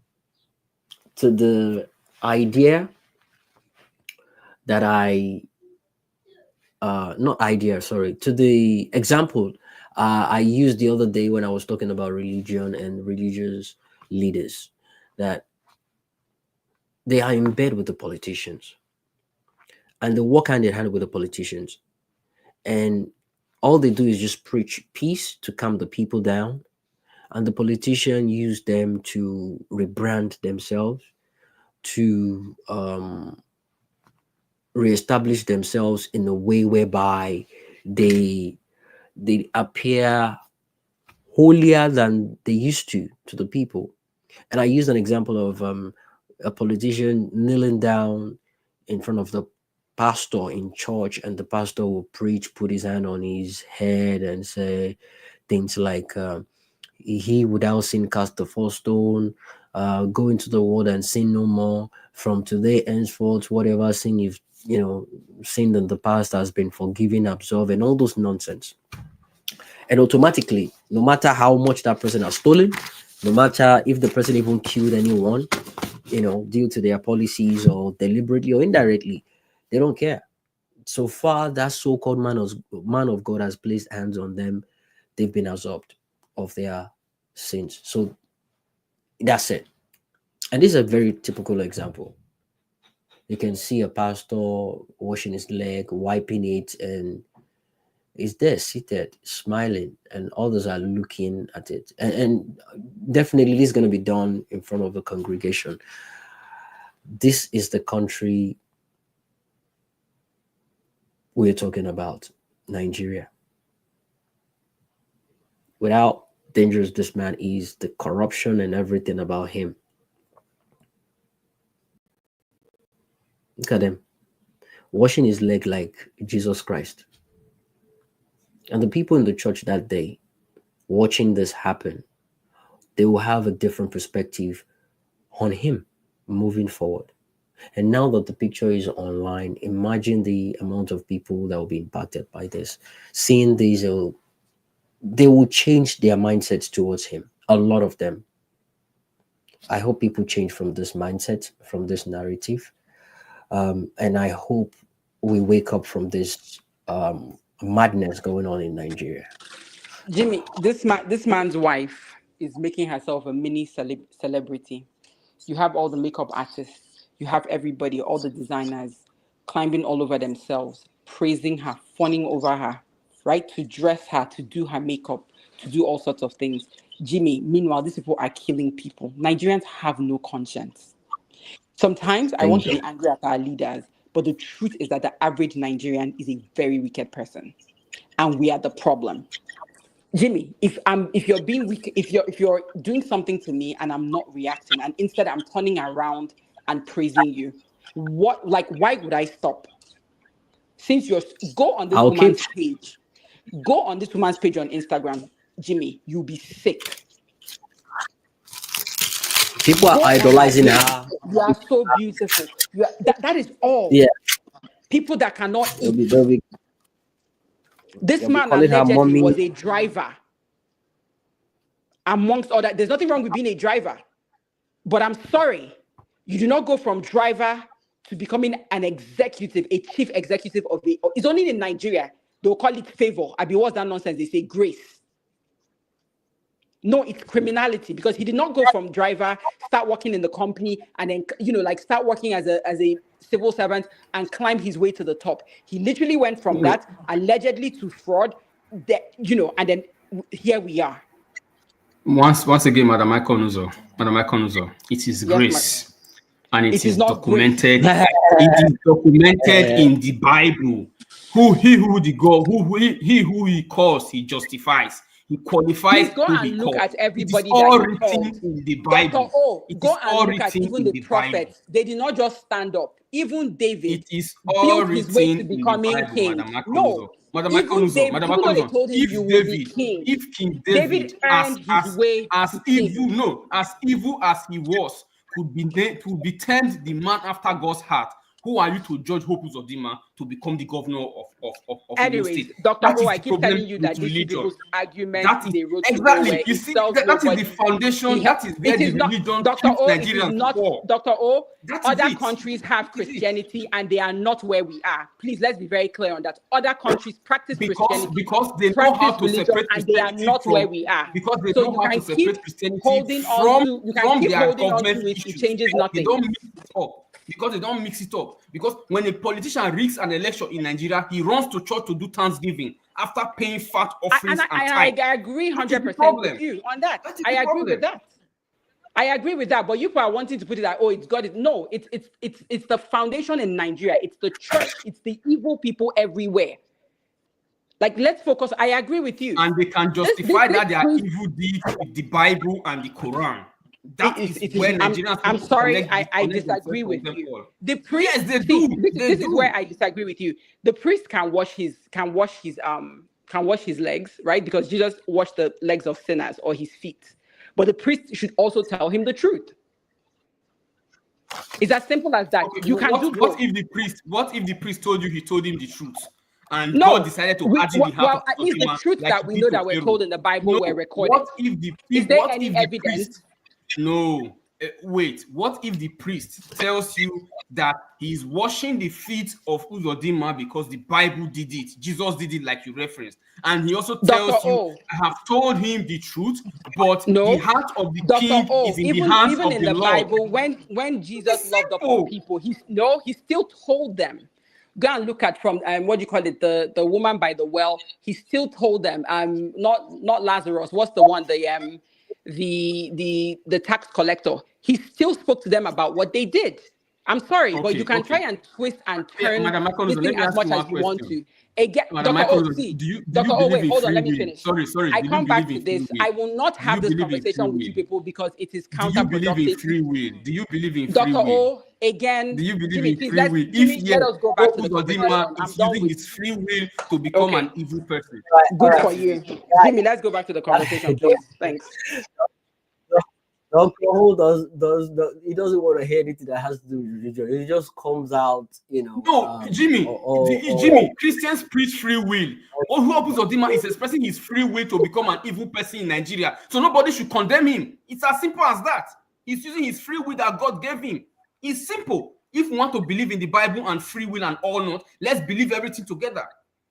to the idea that I not idea, sorry, to the example I used the other day when I was talking about religion and religious leaders, that they are in bed with the politicians and they work hand in hand with the politicians, and all they do is just preach peace to calm the people down, and the politician use them to rebrand themselves, to reestablish themselves in a way whereby they appear holier than they used to the people. And I use an example of a politician kneeling down in front of the pastor in church, and the pastor will preach, put his hand on his head, and say things like, "He without sin cast the first stone. Go into the world and sin no more. From today henceforth, whatever sin you've sinned in the past has been forgiven, absolved," and all those nonsense. And automatically, no matter how much that person has stolen, no matter if the person even killed anyone, due to their policies or deliberately or indirectly, they don't care. So far, that so-called man of God has placed hands on them, they've been absorbed of their sins. So that's it. And this is a very typical example. You can see a pastor washing his leg, wiping it, and is there seated, smiling, and others are looking at it. And definitely, this is going to be done in front of the congregation. This is the country we're talking about, Nigeria. With how dangerous this man is, the corruption and everything about him. Look at him washing his leg like Jesus Christ. And the people in the church that day watching this happen, they will have a different perspective on him moving forward. And now that the picture is online, imagine the amount of people that will be impacted by this. Seeing these, they will change their mindsets towards him. A lot of them. I hope people change from this mindset, from this narrative. And I hope we wake up from this madness going on in Nigeria. Jimmy, this man's wife is making herself a mini celebrity. You have all the makeup artists, you have everybody, all the designers climbing all over themselves, praising her, fawning over her, right? To dress her, to do her makeup, to do all sorts of things. Jimmy, meanwhile, these people are killing people. Nigerians have no conscience. Sometimes I want to be angry at our leaders, but the truth is that the average Nigerian is a very wicked person, and we are the problem. Jimmy, if you're being weak, if you're doing something to me and I'm not reacting, and instead I'm turning around and praising you, why would I stop? Since go on this woman's page, go on this woman's page on Instagram, Jimmy, you'll be sick. People are idolizing her. You are so beautiful. That is all. Yeah. People that cannot eat. This They'll man allegedly was a driver. Amongst other, there's nothing wrong with being a driver. But I'm sorry, you do not go from driver to becoming an executive, a chief executive of it's only in Nigeria they'll call it favor. Abi, what's that nonsense? They say grace. No, it's criminality, because he did not go from driver, start working in the company, and then, like, start working as a civil servant and climb his way to the top. He literally went from that allegedly to fraud, and then here we are. Once again, Madam Ikonuzo, it is grace, and it is not documented. It is documented in the Bible. Who he calls, he justifies. He qualifies. Please go and look at everybody it is all that he written called. in the Bible. Go and look at even the prophets. They did not just stand up. Even David built his way to becoming king. No, even David, even though they told him you will be king, if King David earned his way as to evil, king. as evil as he was, could be termed the man after God's heart. Who are you to judge Hope Uzodinma to become the governor of Anyways, state? Dr. O, I keep telling you that this is people's argument. They wrote exactly. You see, that is the foundation. That is where the religion Dr. O, Nigerians not Dr. O. Other it. countries have Christianity and they are not where we are. Please, let's be very clear on that. Other countries practice Christianity because they know how to separate and they are not where we are. Because they know how to separate Christianity from their government issues. It changes nothing. They don't mix it up. Because they don't mix it up. Because when a politician rigs an election in Nigeria, he runs to church to do Thanksgiving after paying fat offerings and tithe. I agree 100% with you on that. I agree with that. I agree with that. But you are wanting to put it that, it's got it. No, it's the foundation in Nigeria. It's the church. It's the evil people everywhere. Like, let's focus. I agree with you. And they can justify that they are evil deeds with the Bible and the Quran. That is where Nigerians. I'm sorry, I disagree with you. The priest, yes, they do. This is where I disagree with you. The priest can wash his legs, right? Because Jesus washed the legs of sinners or his feet. But the priest should also tell him the truth. It's as simple as that. Okay, you can do both. What if the priest told you he told him the truth? And no, God decided to add in the heart of at least the truth that we know that we're told in the Bible were recorded. What if the is there any evidence? No, wait. What if the priest tells you that he's washing the feet of Uzodinma because the Bible did it? Jesus did it, like you referenced. And he also tells you, I have told him the truth, but the heart of the king is in the hands of the Lord. Even in the Bible, when Jesus loved up people, he still told them. Go and look at from the woman by the well. He still told them, not Lazarus. What's the one? The tax collector. He still spoke to them about what they did. I'm sorry, but you can try and twist and turn this thing as much as you want to. Again, Dr. O, wait, hold on, let me finish. Sorry. I come back to this. I will not have this conversation with you people because it is counterproductive. Do you believe in free will? Do you believe in free Dr. will? O, again, do you believe in free will? Let us go back to the conversation. Is using his free will to become an evil person. Good for you. Jimmy, let's go back to the conversation, please. Thanks. Dr. Who he doesn't want to hear anything that has to do with religion. It just comes out, No, Jimmy, Christians preach free will. All who opens Uzodinma is expressing his free will to become an evil person in Nigeria. So nobody should condemn him. It's as simple as that. He's using his free will that God gave him. It's simple. If we want to believe in the Bible and free will and all not, let's believe everything together.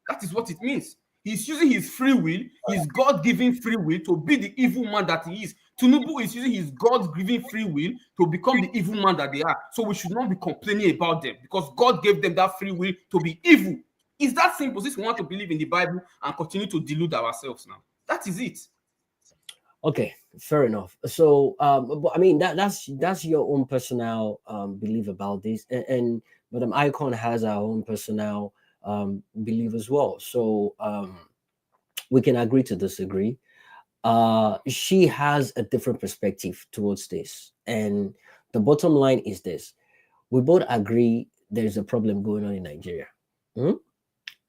That is what it means. He's using his free will, his God-given free will to be the evil man that he is. Tinubu is using his God-given free will to become the evil man that they are. So we should not be complaining about them because God gave them that free will to be evil. It's that simple. Since we want to believe in the Bible and continue to delude ourselves now. That is it. Okay, fair enough. So, but I mean that's your own personal belief about this, and Madam Icon has our own personal belief as well. So we can agree to disagree. She has a different perspective towards this, and the bottom line is this: we both agree there's a problem going on in Nigeria.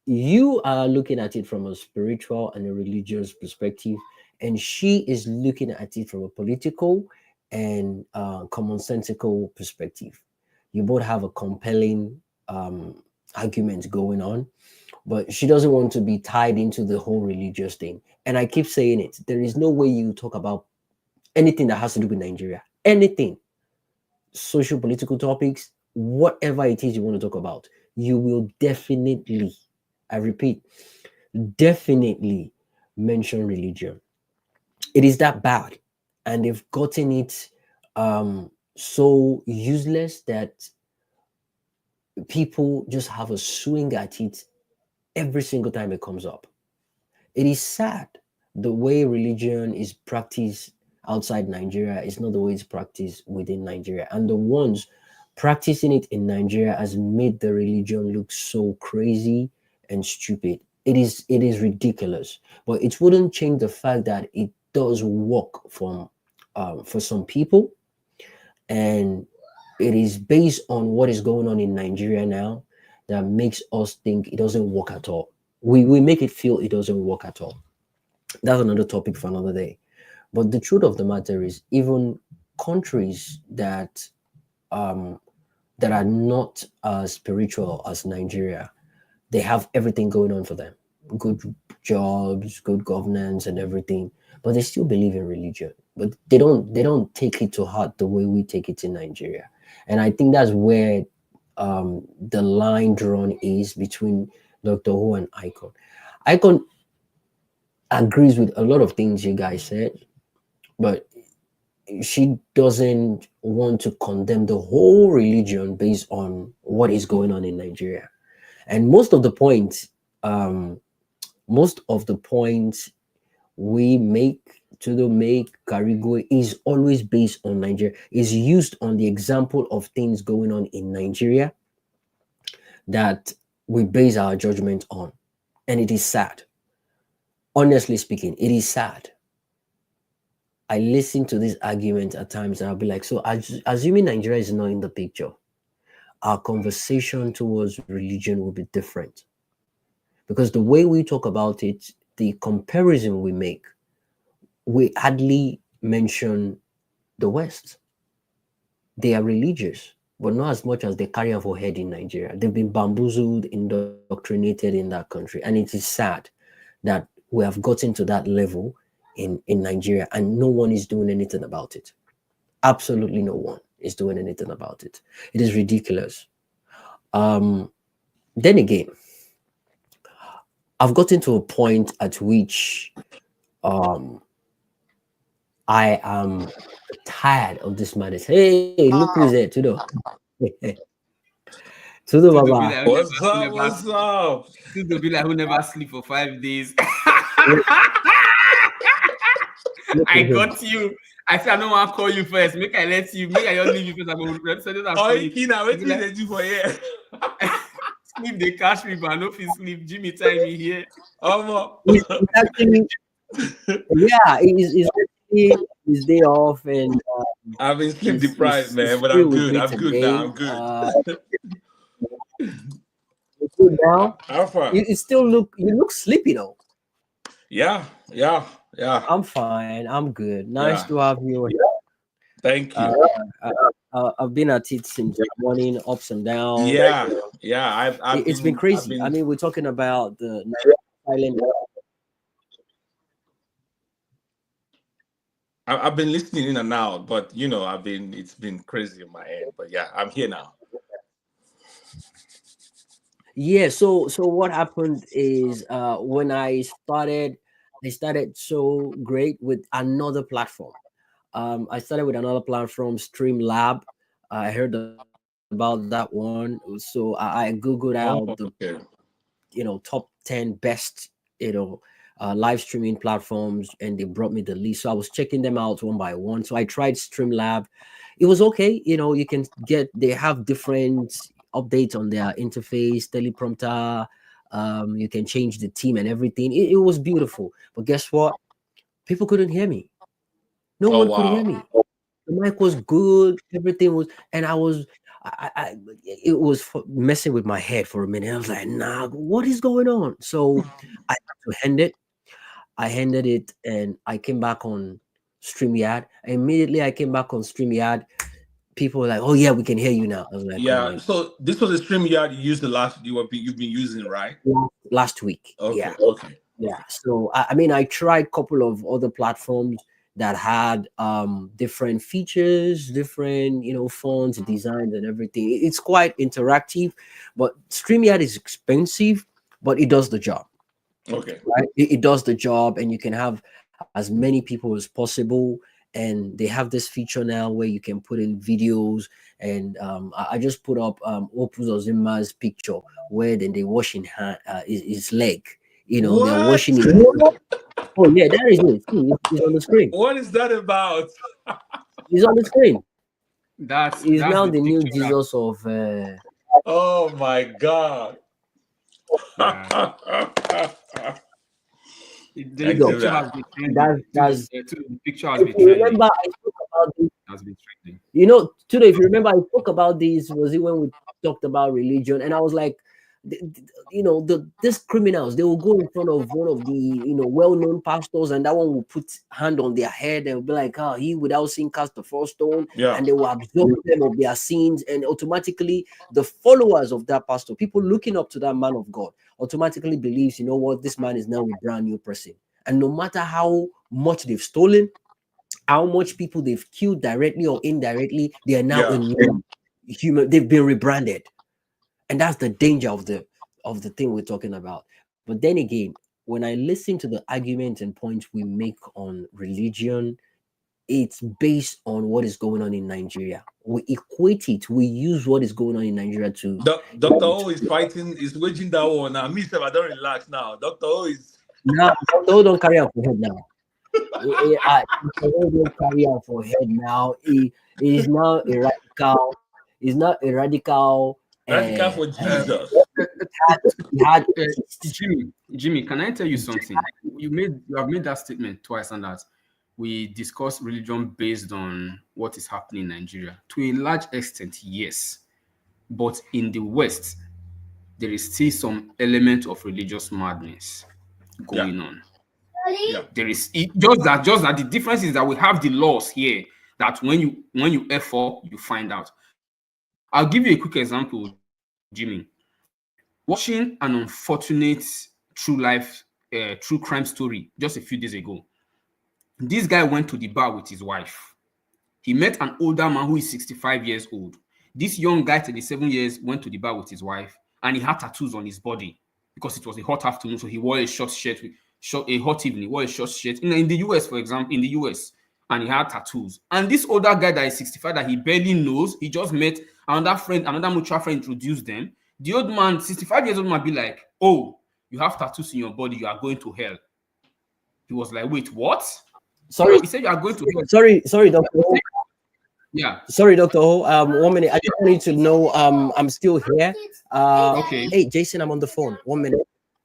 You are looking at it from a spiritual and a religious perspective, and she is looking at it from a political and commonsensical perspective. You both have a compelling argument going on, but she doesn't want to be tied into the whole religious thing. And I keep saying it, there is no way you talk about anything that has to do with Nigeria, anything, social, political topics, whatever it is you want to talk about, you will definitely, I repeat, definitely mention religion. It is that bad, and they've gotten it so useless that people just have a swing at it every single time it comes up. It is sad. The way religion is practiced outside Nigeria is not the way it's practiced within Nigeria. And the ones practicing it in Nigeria has made the religion look so crazy and stupid. It is ridiculous. But it wouldn't change the fact that it does work for some people, and it is based on what is going on in Nigeria now that makes us think it doesn't work at all. We make it feel it doesn't work at all. That's another topic for another day. But the truth of the matter is, even countries um, that are not as spiritual as Nigeria, they have everything going on for them: good jobs, good governance, and everything. But they still believe in religion. But they don't take it to heart the way we take it in Nigeria. And I think that's where the line drawn is between Dr. Who and Icon. Icon agrees with a lot of things you guys said, but she doesn't want to condemn the whole religion based on what is going on in Nigeria. And most of the points we make to the make Karigo is always based on Nigeria, is used on the example of things going on in Nigeria that we base our judgment on. And it is sad. Honestly speaking, it is sad. I listen to this argument at times and I'll be like, so assuming Nigeria is not in the picture, our conversation towards religion will be different. Because the way we talk about it, the comparison we make, we hardly mention the West. They are religious, but not as much as they carry on for head in Nigeria. They've been bamboozled, indoctrinated in that country. And it is sad that we have gotten to that level in Nigeria and no one is doing anything about it. Absolutely no one is doing anything about it. It is ridiculous. Then again, I've gotten to a point at which I am tired of this madness. Hey, look who's there, Tudo. Tudo, To the Baba. villa who What's never, who up? never What's sleep. up? To the villa who never sleep for 5 days. Look I at him. got you. I said I don't want to call you first. Make I let you. Make I just leave you first. I'm going to Oh, call you. Ikina, what Be did like, they do for here? sleep they catch me, but I no fit sleep. Jimmy time me here. It's actually, yeah, it's actually his day off, and I've been sleep deprived, he's man, but free I'm with good. me I'm good now. today. I'm good. You good now? Alpha. You still look sleepy though. Yeah. I'm fine. I'm good. Nice Yeah. to have you. Thank Uh, you. I've been at it since the morning, ups and downs. Yeah. I've It's been been crazy. I mean, we're talking about the silent. I've been listening in and out, but it's been crazy on my end. But yeah, I'm here now. Yeah, so what happened is when I started so great with another platform. I started with another platform, Streamlab. I heard about that one. So I googled out the Oh, okay. top 10 best live streaming platforms, and they brought me the list. So I was checking them out one by one. So I tried Streamlab. It was okay. You can they have different updates on their interface, teleprompter. You can change the team and everything. It was beautiful. But guess what? People couldn't hear me. No Oh one could hear wow. me. The mic was good, everything was, and it was messing with my head for a minute. I was like, nah, what is going on? So I had to hand it. I handed it, and I came back on StreamYard. Immediately, I came back on StreamYard. People were like, "Oh yeah, we can hear you now." I was like, Yeah. "Great." So this was a stream you used the last you've been using, right? Last week, Okay. yeah. Okay. Yeah. So I mean, I tried a couple of other platforms that had different features, different fonts, designs, and everything. It's quite interactive, but StreamYard is expensive, but it does the job. Okay. Right? It does the job, and you can have as many people as possible. And they have this feature now where you can put in videos. And I just put up Opus Ozima's picture where then they washing his leg. You know, they're What? washing it. Oh yeah, that is it. See, it's on the screen. What is that about? He's on the screen. That's He's now the the new picture. Jesus of. Oh my God. The I do picture that. has been trending. That's The picture has if been you trending. remember, I spoke about this. Has been trending. You know, today, if you remember, I spoke about this. Was it when we talked about religion? And I was like, these criminals, they will go in front of one of the well-known pastors, and that one will put hand on their head and will be like, "Ah, he without sin cast the first stone," Yeah. and they will absolve them of their sins, and automatically the followers of that pastor, people looking up to that man of God, automatically believes, you know what, this man is now a brand new person, and no matter how much they've stolen, how much people they've killed directly or indirectly, they are now a new human. They've been rebranded, and that's the danger of the thing we're talking about. But then again, when I listen to the arguments and points we make on religion, it's based on what is going on in Nigeria. We equate it. We use what is going on in Nigeria to. Dr. O is fighting, is waging that war now. Me, I don't relax now. Dr. O is. Now, don't carry out for head now. Don't carry out for head now. He is now a radical. He's not a radical. Radical for Jesus. Jimmy, can I tell you something? You have made that statement twice, and that we discuss religion based on what is happening in Nigeria. To a large extent, yes. But in the West, there is still some element of religious madness going on. Yeah. There is just that the difference is that we have the laws here that when you F up, you find out. I'll give you a quick example, Jimmy. Watching an unfortunate true crime story just a few days ago. This guy went to the bar with his wife. He met an older man who is 65 years old. This young guy, 37 years, went to the bar with his wife, and he had tattoos on his body because it was a hot afternoon, so he wore a short shirt. A hot evening, he wore a short shirt. In the US, for example, and he had tattoos. And this older guy that is 65 that he barely knows, he just met another mutual friend introduced them. The old man, 65 years old, might be like, "Oh, you have tattoos in your body, you are going to hell." He was like, "Wait, what?" Sorry, he said you are going to hell. Sorry, Dr. O. Yeah. Sorry, Dr. O. 1 minute. I just need to know. I'm still here. Okay. Hey, Jason, I'm on the phone. 1 minute.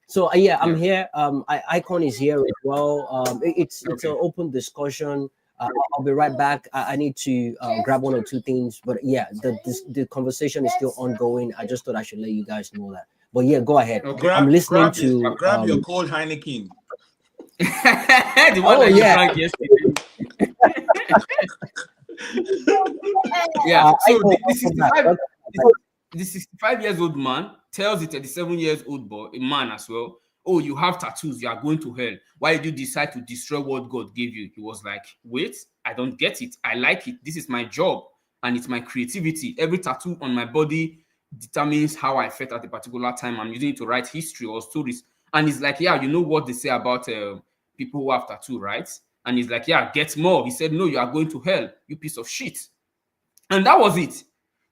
So yeah, I'm here. Icon is here as well. It's an open discussion. I'll be right back. I need to grab one or two things, but yeah, the conversation is still ongoing. I just thought I should let you guys know that. But yeah, go ahead. Okay. I'm listening to grab your cold Heineken. The one that you drank yesterday. Yeah. So the 65 years old man tells the 37 years old boy, a man as well, "Oh, you have tattoos, you are going to hell. Why did you decide to destroy what God gave you?" He was like, "Wait, I don't get it. I like it. This is my job and it's my creativity. Every tattoo on my body determines how I felt at a particular time. I'm using it to write history or stories." And he's like, "Yeah, you know what they say about people who have tattoo, right?" And he's like, "Yeah, get more." He said, "No, you are going to hell, you piece of shit." And that was it.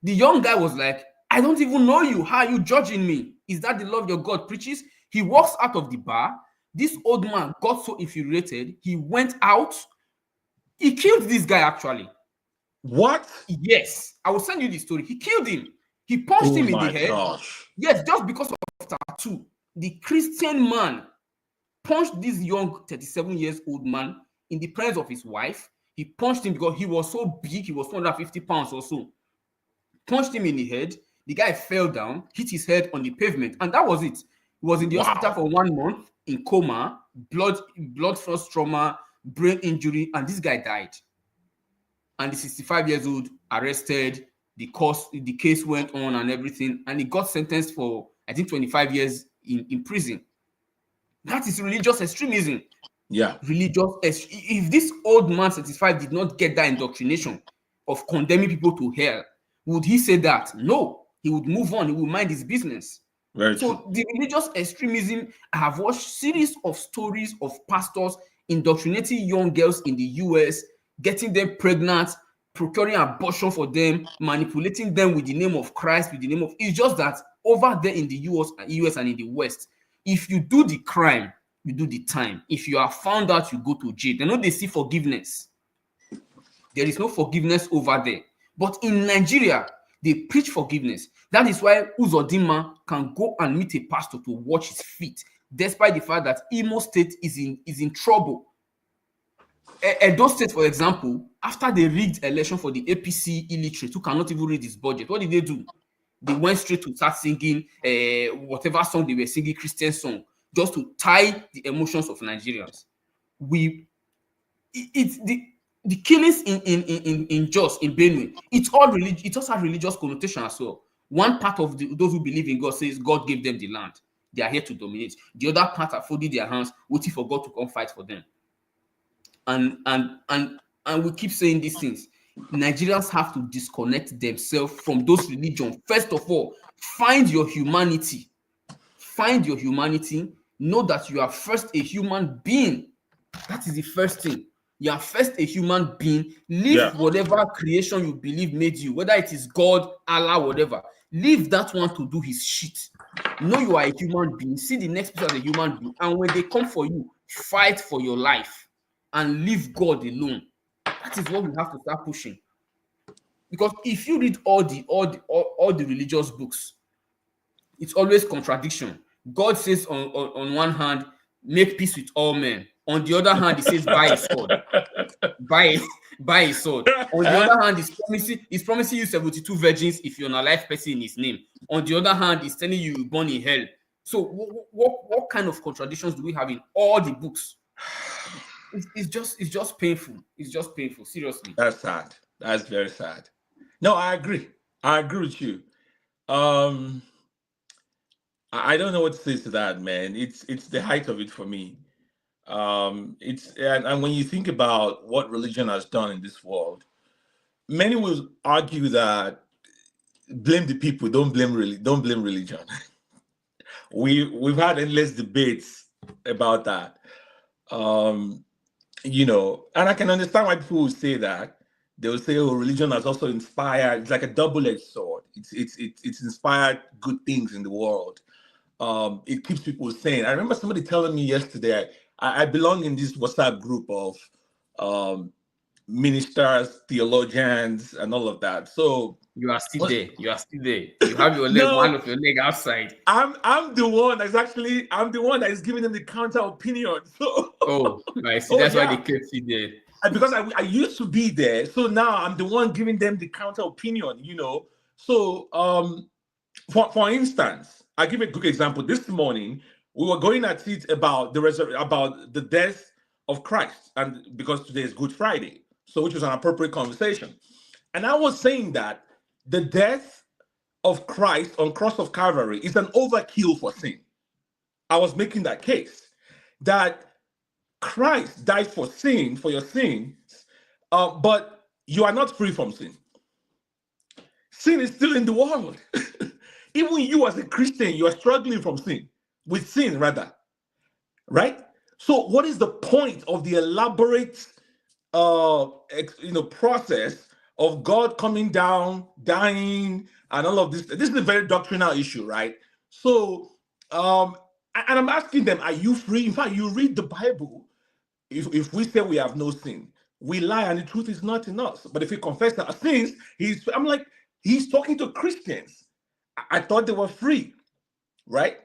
The young guy was like, "I don't even know you. How are you judging me? Is that the love your God preaches?" He walks out of the bar. This old man got so infuriated. He went out. He killed this guy, actually. What? Yes. I will send you the story. He killed him. He punched him in the head. Gosh. Yes, just because of tattoo. The Christian man punched this young 37 years old man in the presence of his wife. He punched him because he was so big. He was 250 pounds or so. Punched him in the head. The guy fell down, hit his head on the pavement, and that was it. He was in the hospital for 1 month in coma, blood force trauma, brain injury, and this guy died. And the 65 years old arrested. The case went on and everything, and he got sentenced for, I think, 25 years in prison. That is religious extremism. Yeah. If this old man 65 did not get that indoctrination of condemning people to hell, would he say that? No. He would move on. He would mind his business. Very true. So the religious extremism, I have watched series of stories of pastors indoctrinating young girls in the US, getting them pregnant, procuring abortion for them, manipulating them with the name of Christ, with the name of, it's just that over there in the US and in the West, if you do the crime, you do the time. If you are found out, you go to jail. They know they see forgiveness. There is no forgiveness over there. But in Nigeria, they preach forgiveness. That is why Uzodinma can go and meet a pastor to watch his feet, despite the fact that Imo State is in trouble. Edo State, for example, after they rigged election for the APC illiterate who cannot even read his budget, what did they do? They went straight to start singing whatever song they were singing, Christian song, just to tie the emotions of Nigerians. It's the killings in Jos, in Benue, it also has religious connotation as well. One part of those who believe in God says God gave them the land. They are here to dominate. The other part are folding their hands, waiting for God to come fight for them. And we keep saying these things. Nigerians have to disconnect themselves from those religions. First of all, find your humanity. Find your humanity. Know that you are first a human being. That is the first thing. You are first a human being. Leave whatever creation you believe made you, whether it is God, Allah, whatever. Leave that one to do his shit. Know you are a human being. See the next person as a human being. And when they come for you, fight for your life and leave God alone. That is what we have to start pushing. Because if you read all the religious books, it's always contradiction. God says on one hand, make peace with all men. On the other hand, he says, buy a sword. buy a sword. On the other hand, he's promising you 72 virgins if you're an alive person in his name. On the other hand, he's telling you you're born in hell. So what kind of contradictions do we have in all the books? It's just painful. It's just painful. Seriously. That's sad. That's very sad. No, I agree. I agree with you. I don't know what to say to that, man. It's the height of it for me. It's and when you think about what religion has done in this world, many will argue that blame the people, don't blame religion. We've had endless debates about that. You know, and I can understand why people would say that. They will say, "Oh, religion has also inspired." It's like a double-edged sword. It's inspired good things in the world. It keeps people sane. I remember somebody telling me yesterday. I belong in this WhatsApp group of ministers, theologians, and all of that. So you are still there. You are still there. You have your leg, one of your leg outside. I'm the one that is giving them the counter opinion. So I see. That's why they kept you there. Because I used to be there, so now I'm the one giving them the counter opinion. You know. So for instance, I'll give a quick example. This morning we were going at it about about the death of Christ, and because today is Good Friday, so which was an appropriate conversation. And I was saying that the death of Christ on cross of Calvary is an overkill for sin. I was making that case that Christ died for sin, for your sins, but you are not free from sin. Sin is still in the world. Even you as a Christian, you are struggling with sin rather, right? So what is the point of the elaborate process of God coming down, dying, and all of this? This is a very doctrinal issue, right? So and I'm asking them, are you free? In fact, you read the Bible. If we say we have no sin, we lie and the truth is not in us. But if we confess our sins, I'm like, he's talking to Christians. I thought they were free, right?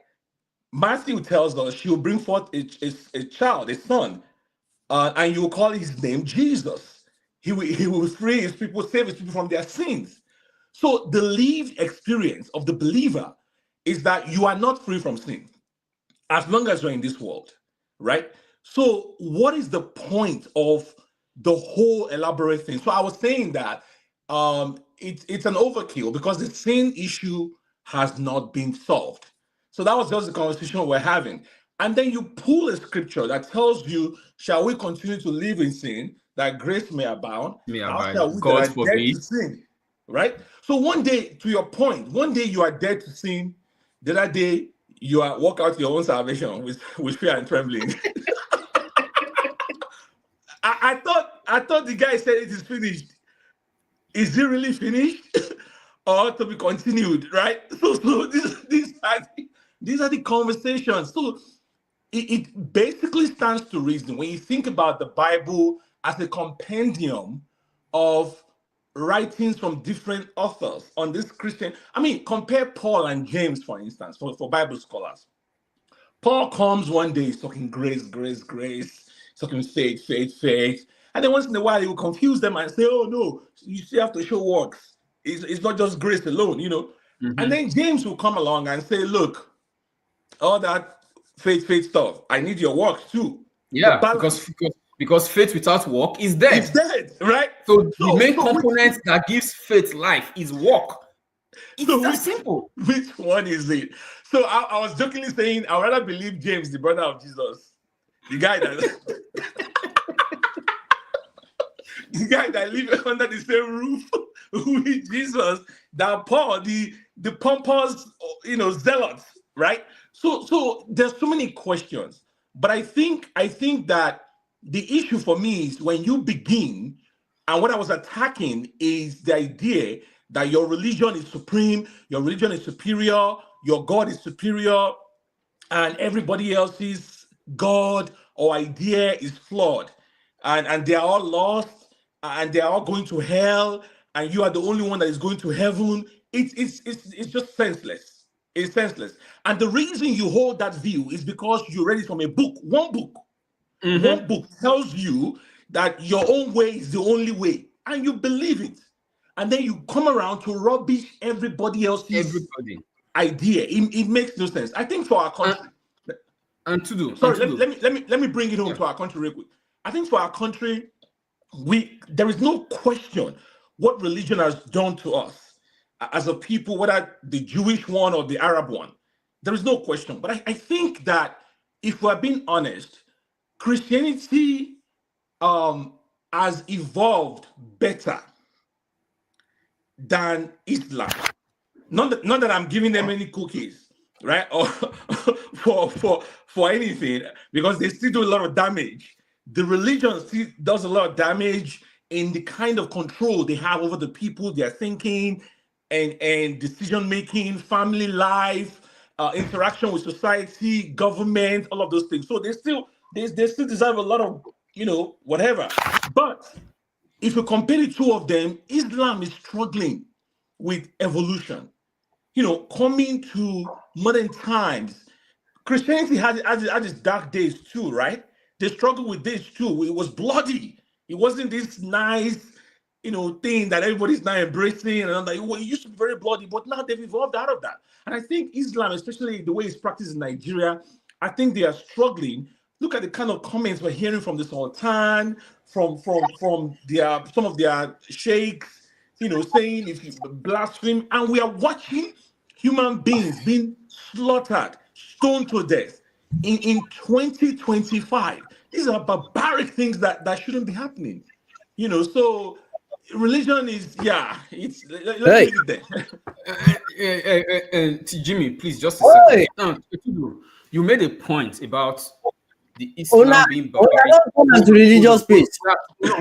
Matthew tells us she will bring forth a child, a son, and you will call his name Jesus. He will free his people, save his people from their sins. So the lived experience of the believer is that you are not free from sin as long as you're in this world, right? So what is the point of the whole elaborate thing? So I was saying that it's an overkill because the sin issue has not been solved. So that was just the conversation we're having. And then you pull a scripture that tells you, shall we continue to live in sin, that grace may abound? How shall we that are dead to sin? Right? So one day, to your point, one day you are dead to sin, the other day you are walk out your own salvation with fear and trembling. I thought the guy said it is finished. Is it really finished? Or to be continued, right? So these are the conversations. So it basically stands to reason when you think about the Bible as a compendium of writings from different authors on this Christian. I mean, compare Paul and James, for instance, for Bible scholars. Paul comes one day, he's talking grace, grace, grace, he's talking faith, faith, faith. And then once in a while, he will confuse them and say, oh, no, you still have to show works. It's not just grace alone, you know. And then James will come along and say, look, all that faith, faith stuff, I need your works too. Yeah, because faith without work is dead. It's dead, right? So the main component that gives faith life is work. It's that simple. Which one is it? So I was jokingly saying, I'd rather believe James, the brother of Jesus, the guy that the guy that lives under the same roof with Jesus, than Paul, the pompous, zealots, right? So there's so many questions, but I think that the issue for me is when you begin, and what I was attacking is the idea that your religion is supreme, your religion is superior, your God is superior, and everybody else's God or idea is flawed, and they are all lost, and they are all going to hell, and you are the only one that is going to heaven. It's just senseless. It's senseless. And the reason you hold that view is because you read it from a book. One book tells you that your own way is the only way, and you believe it. And then you come around to rubbish everybody else's idea. It makes no sense. I think for our country, let me bring it home to our country real quick. I think for our country, there is no question what religion has done to us as a people, whether the Jewish one or the Arab one. There is no question. But I think that if we're being honest, Christianity has evolved better than Islam. Not that I'm giving them any cookies, right? Or for anything, because they still do a lot of damage. The religion still does a lot of damage in the kind of control they have over the people, their thinking and decision making, family life, interaction with society, government, all of those things. So they still deserve a lot of whatever. But if you compare the two of them, Islam is struggling with evolution. Coming to modern times, Christianity had its dark days too, right? They struggled with this too. It was bloody. It wasn't this nice, thing that everybody's now embracing. And it used to be very bloody, but now they've evolved out of that. And I think Islam, especially the way it's practiced in Nigeria, I think they are struggling. Look at the kind of comments we're hearing from the Sultan, from some of their sheikhs, saying if you blaspheme, and we are watching human beings being slaughtered, stoned to death in 2025. These are barbaric things that shouldn't be happening. So religion is, it's let's leave it there. Jimmy, please, just a second. Now, you made a point about the Islam being barbaric. To religious space.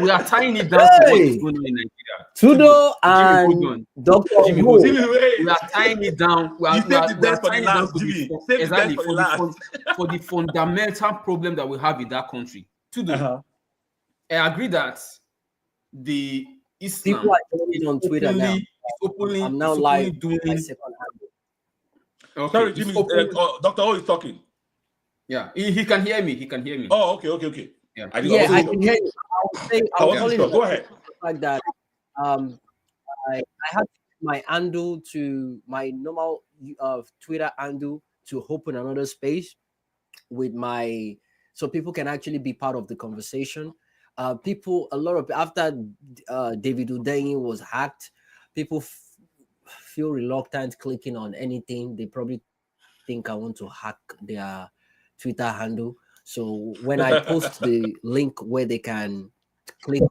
We are tying it down to what is going on in Nigeria. Tudo and Dr. Jimmy, we are tying it down. We are tying it down for the fundamental problem that we have in that country. Tudo, I agree that the Islam people are doing on Twitter now. I'm now live doing my second handle. Okay. Sorry, Jimmy. Dr. O is talking. Yeah, he can hear me. He can hear me. Oh, okay. Yeah, I can hear you. I was go ahead. Like that. I had my handle to my normal Twitter handle to open another space with so people can actually be part of the conversation. After David Udein was hacked, people feel reluctant clicking on anything. They probably think I want to hack their Twitter handle. So when I post the link where they can click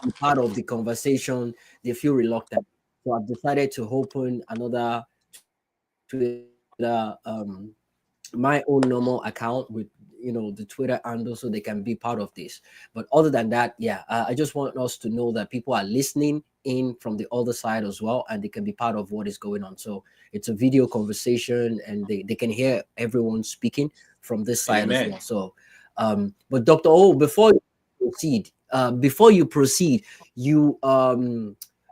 be part of the conversation, they feel reluctant. So I've decided to open another Twitter my own normal account with the Twitter handle so they can be part of this. But other than that, yeah, I just want us to know that people are listening in from the other side as well, and they can be part of what is going on. So it's a video conversation, and they can hear everyone speaking from this side as well. So but Dr. O, before you proceed, you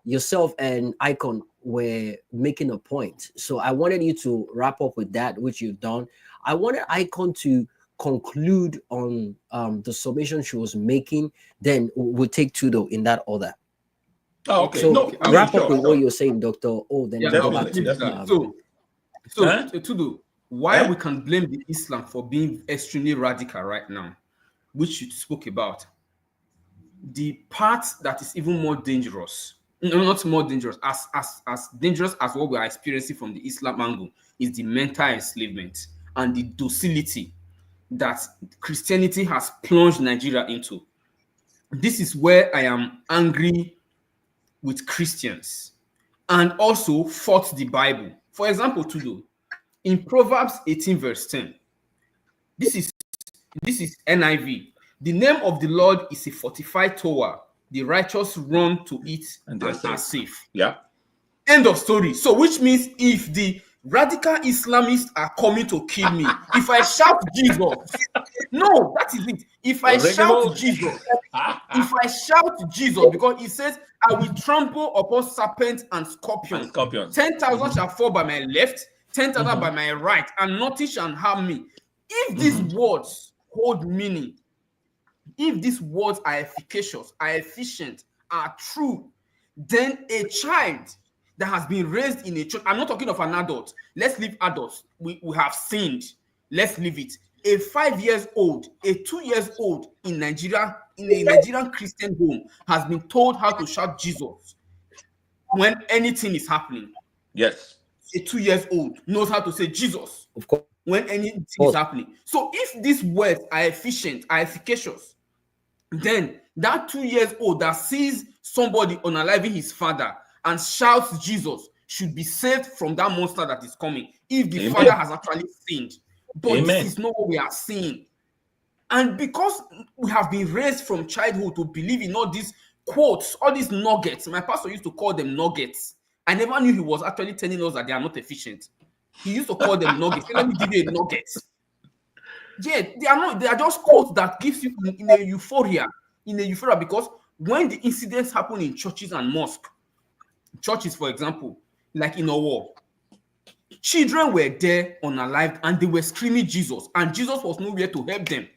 yourself and Icon were making a point. So I wanted you to wrap up with that, which you've done. I wanted Icon to conclude on the summation she was making. Then we'll take Tudo in that order. Oh, okay. So wrap up with what you're saying, Doctor. Oh, then go back to Tudo, why we can blame the Islam for being extremely radical right now, which you spoke about. The part that is even more dangerous, no, not more dangerous, as dangerous as what we are experiencing from the Islam angle, is the mental enslavement and the docility that Christianity has plunged Nigeria into. This is where I am angry with Christians and also fought the Bible. For example, Tudo, in Proverbs 18 verse 10, this is NIV. The name of the Lord is a fortified tower. The righteous run to it and are safe. Yeah. End of story. So which means if the radical Islamists are coming to kill me, if I shout Jesus, no, that is it. If I shout Jesus, because it says, I will trample upon serpents and scorpions. 10,000 shall fall by my left, 10,000 by my right, and nothing shall harm me. If these words hold meaning, if these words are efficacious, are efficient, are true, then a child that has been raised in a church, I'm not talking of an adult. Let's leave adults. We have sinned. Let's leave it. A 5 years old, a 2 years old in Nigeria, in a Nigerian Christian home, has been told how to shout Jesus when anything is happening. Yes. A 2 years old knows how to say Jesus, of course, when anything is happening. So if these words are efficient, are efficacious, then that 2 years old that sees somebody unaliving his father and shouts Jesus should be saved from that monster that is coming if the father has actually sinned. But this is not what we are seeing. And because we have been raised from childhood to believe in all these quotes, all these nuggets, my pastor used to call them nuggets. I never knew he was actually telling us that they are not efficient. He used to call them nuggets. Let me give you a nugget. Yeah, they are not. They are just quotes that gives you in a euphoria, because when the incidents happen in churches and mosques, churches, for example, like in a war, children were there unalived and they were screaming Jesus, and Jesus was nowhere to help them.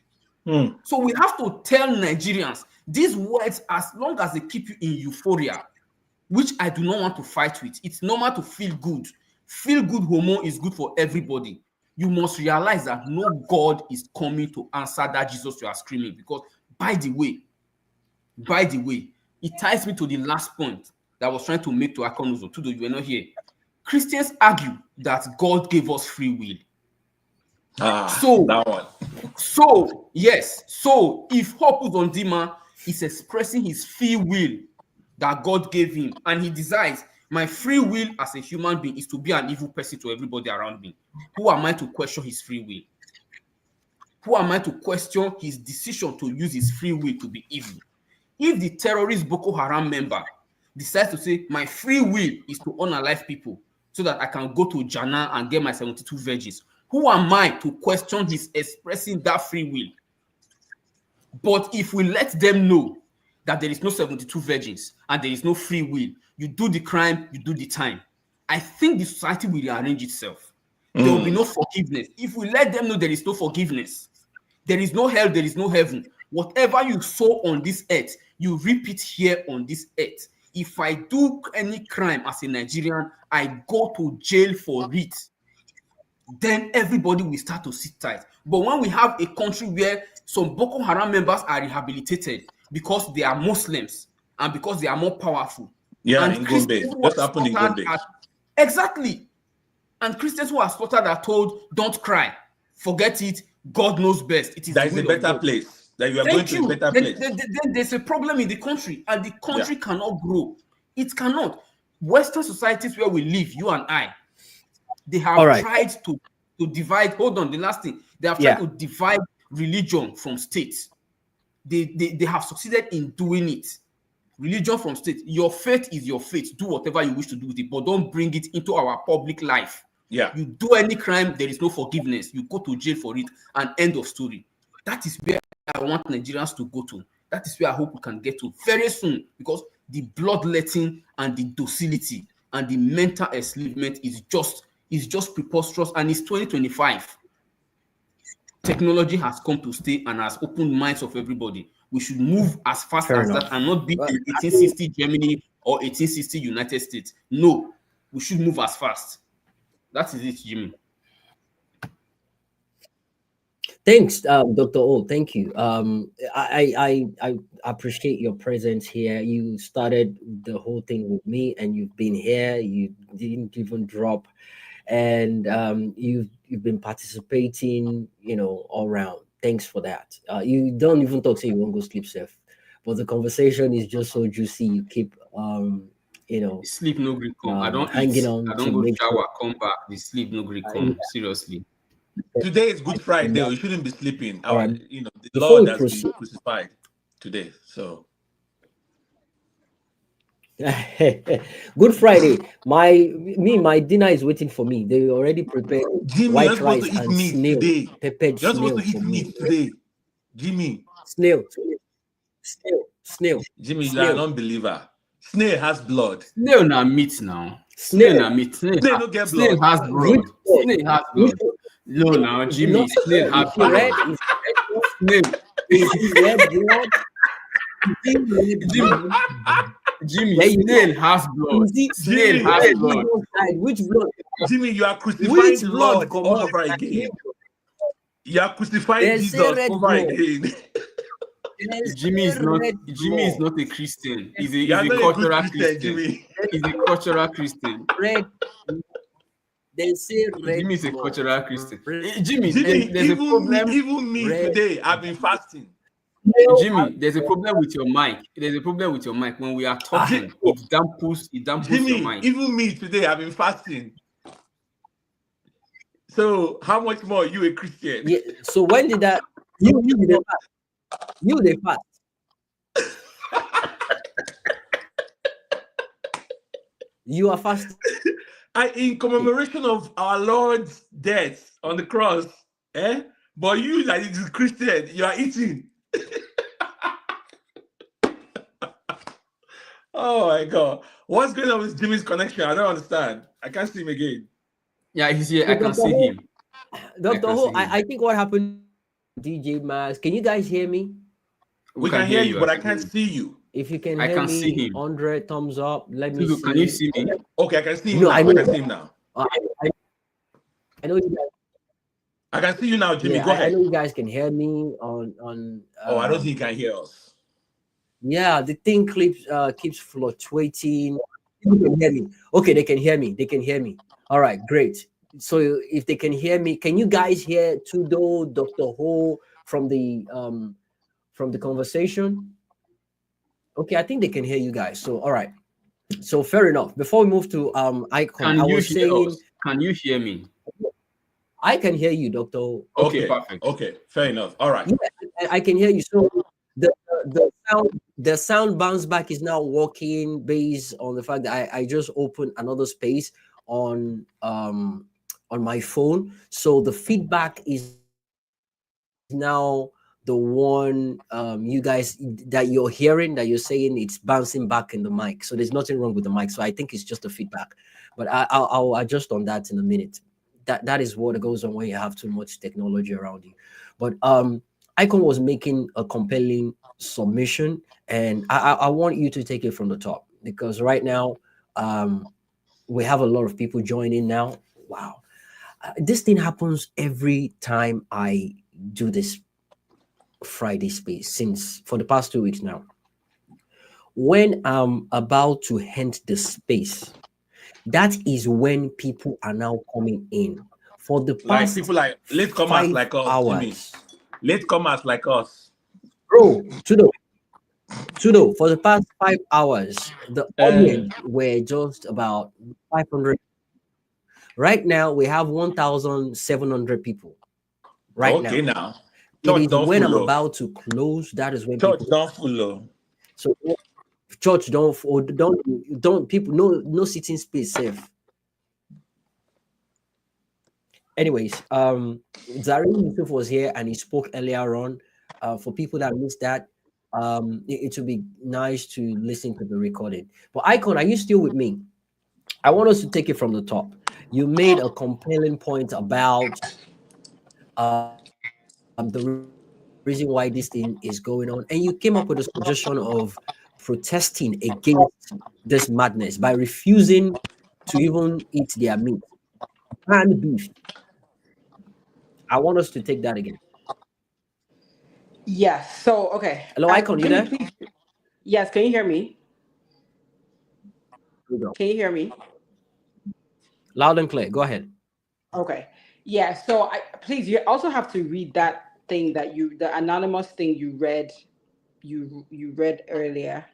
So we have to tell Nigerians these words, as long as they keep you in euphoria, which I do not want to fight with. It's normal to feel good. Feel good hormone is good for everybody. You must realize that no God is coming to answer that Jesus you are screaming. Because by the way, it ties me to the last point that I was trying to make to Akonuzo, Tudo, you were not here. Christians argue that God gave us free will. That one. So if Hope Uzodinma is expressing his free will that God gave him, and he decides, my free will as a human being is to be an evil person to everybody around me, who am I to question his free will? Who am I to question his decision to use his free will to be evil? If the terrorist Boko Haram member decides to say, my free will is to unalive people so that I can go to Jannah and get my 72 virgins, who am I to question his expressing that free will? But if we let them know that there is no 72 virgins and there is no free will, you do the crime, you do the time, I think the society will rearrange itself. There will be no forgiveness. If we let them know there is no forgiveness, there is no hell, there is no heaven. Whatever you sow on this earth, you reap it here on this earth. If I do any crime as a Nigerian, I go to jail for it. Then everybody will start to sit tight. But when we have a country where some Boko Haram members are rehabilitated because they are Muslims and because they are more powerful. Yeah, and in Gombe. Just happened in Gombe. Exactly. And Christians who are slaughtered are told, don't cry. Forget it. God knows best. It is that is a better place. That you are going to a better place. Then there's a problem in the country, and the country cannot grow. It cannot. Western societies where we live, you and I, They have All right. tried to divide. Hold on, the last thing. They have tried to divide religion from state. They have succeeded in doing it. Religion from state. Your faith is your faith. Do whatever you wish to do with it, but don't bring it into our public life. Yeah. You do any crime, there is no forgiveness. You go to jail for it, and end of story. That is where I want Nigerians to go to. That is where I hope we can get to very soon, because the bloodletting and the docility and the mental enslavement is just preposterous, and it's 2025. Technology has come to stay and has opened minds of everybody. We should move as fast as that and not be in 1860 Germany or 1860 United States. No, we should move as fast. That is it, Jimmy. Thanks, Dr. O. Thank you. I appreciate your presence here. You started the whole thing with me, and you've been here. You didn't even drop, and you've been participating, all around. Thanks for that. You don't even talk, say you won't go sleep safe, but the conversation is just so juicy. You keep, sleep no great come. I don't hanging eat. on. I don't go shower, come back. The sleep no great come. Seriously. Today is Good Friday. You shouldn't be sleeping. The Before Lord we has proceed, been crucified today. So Good Friday. My dinner is waiting for me. They already prepared Jimmy, you're white supposed rice to eat and meat snail, today. peppered You're supposed snail to eat for me. meat today. Jimmy. Snail. Jimmy, you are an unbeliever. Snail has blood. Snail na meat now. Snail na meat. Snail don't get blood. Snail has blood. Snail has blood. No, now Jimmy. Snail has blood. Snail. Red blood. Jimmy, snail has blood. Snail has blood. Which blood? Jimmy, you are crucifying the Lord all over again. You are crucifying Jesus over again. Jimmy is not a Christian. He's a cultural Christian. Jimmy. He's a cultural Christian. They say red. Jimmy is a cultural Christian. Jimmy, there's a problem. Even me today, I've been fasting. Jimmy, there's a problem with your mic. There's a problem with your mic. When we are talking, it dampens Jimmy, your mic. Even me today, I've been fasting. So how much more you a Christian? Yeah. So when did that? You did fast. You did fast. You are fasting. In commemoration of our Lord's death on the cross, But you, like it's a Christian, you are eating. Oh my God. What's going on with Jimmy's connection? I don't understand. I can't see him again. Yeah, he's here. I can see him. Dr. Ho, I think what happened, DJ Mas, can you guys hear me? We can hear you, but I can't see you. If you can I hear can me, see him. 100 thumbs up. Let me see. Can you see me? Okay, I can see him No, now. I can see him now. I know you guys. I can see you now, Jimmy. Yeah, Go ahead. I know you guys can hear me on. I don't think you can hear us. Yeah, the thing keeps fluctuating. People can hear me. Okay, they can hear me. They can hear me. All right, great. So if they can hear me, can you guys hear Tudo, Dr. Ho from the conversation? Okay, I think they can hear you guys. So all right. So fair enough. Before we move to Icon, can you hear me? I can hear you, Dr. Ho. Okay, perfect. Okay, fair enough. All right. Yeah, I can hear you. So the sound bounce back is now working based on the fact that I just opened another space on my phone. So the feedback is now the one you guys that you're hearing, that you're saying it's bouncing back in the mic. So there's nothing wrong with the mic. So I think it's just a feedback. But I'll adjust on that in a minute. That is what goes on when you have too much technology around you. But Icon was making a compelling submission, and I want you to take it from the top, because right now we have a lot of people joining now. Wow. This thing happens every time I do this Friday space for the past 2 weeks now. When I'm about to end the space, that is when people are now coming in. For the past people like latecomers like us, hours. Latecomers like us. Bro, Tudo, for the past 5 hours, the audience were just about 500. Right now, we have 1,700 people. Right Okay, now. now. It Church is don't when I'm follow. about to close. That is when Church people. don't follow. So church don't people no sitting space safe. Anyways, Zari Yusuf was here and he spoke earlier on. For people that missed that, it would be nice to listen to the recording. But Icon, are you still with me? I want us to take it from the top. You made a compelling point about the reason why this thing is going on, and you came up with a suggestion of protesting against this madness by refusing to even eat their meat and beef. I want us to take that again. Yes. So okay. Hello, Icon, you Jimmy, there? please. Yes. Can you hear me? Here we go. Can you hear me? Loud and clear. Go ahead. Okay. Yeah. So please, you also have to read that thing that the anonymous thing you read, you read earlier.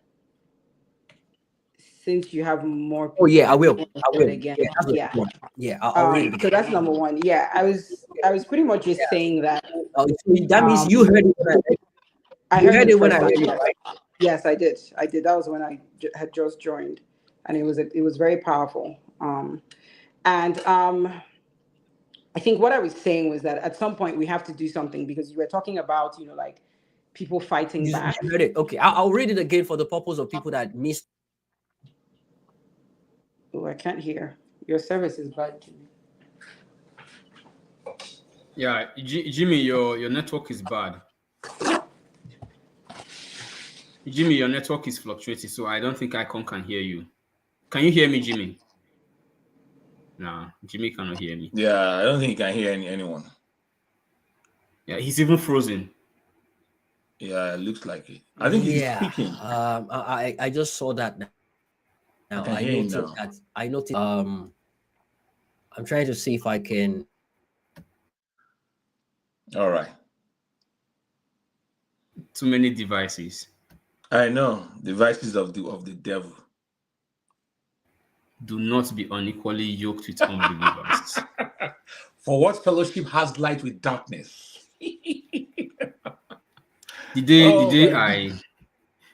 Since you have more Oh people, yeah, I I will. think I it will. again. Yeah, that's what Yeah. I want. Yeah, I'll read it So again. that's number one. Yeah. I was pretty much just saying that. So that means you heard it when I you heard heard it it the when first I time. read it, Yes. right? Yes, I did. I did. That was when I had just joined, and it was very powerful. And I think what I was saying was that at some point we have to do something because you were talking about like people fighting back. You heard it. Okay, I'll read it again for the purpose of people that missed. Oh, I can't hear. Your service is bad. Yeah, Jimmy, your network is bad. Jimmy, your network is fluctuating, so I don't think Icon can hear you. Can you hear me, Jimmy? Nah, Jimmy cannot hear me. Yeah, I don't think you can hear anyone. Yeah, he's even frozen. Yeah, it looks like it. I think he's Yeah, speaking. I just saw that now. I I can hear him noticed now. that. I noticed. I'm trying to see if I can. All right. Too many devices. I know. Devices of the devil. Do not be unequally yoked with unbelievers. For what fellowship has light with darkness?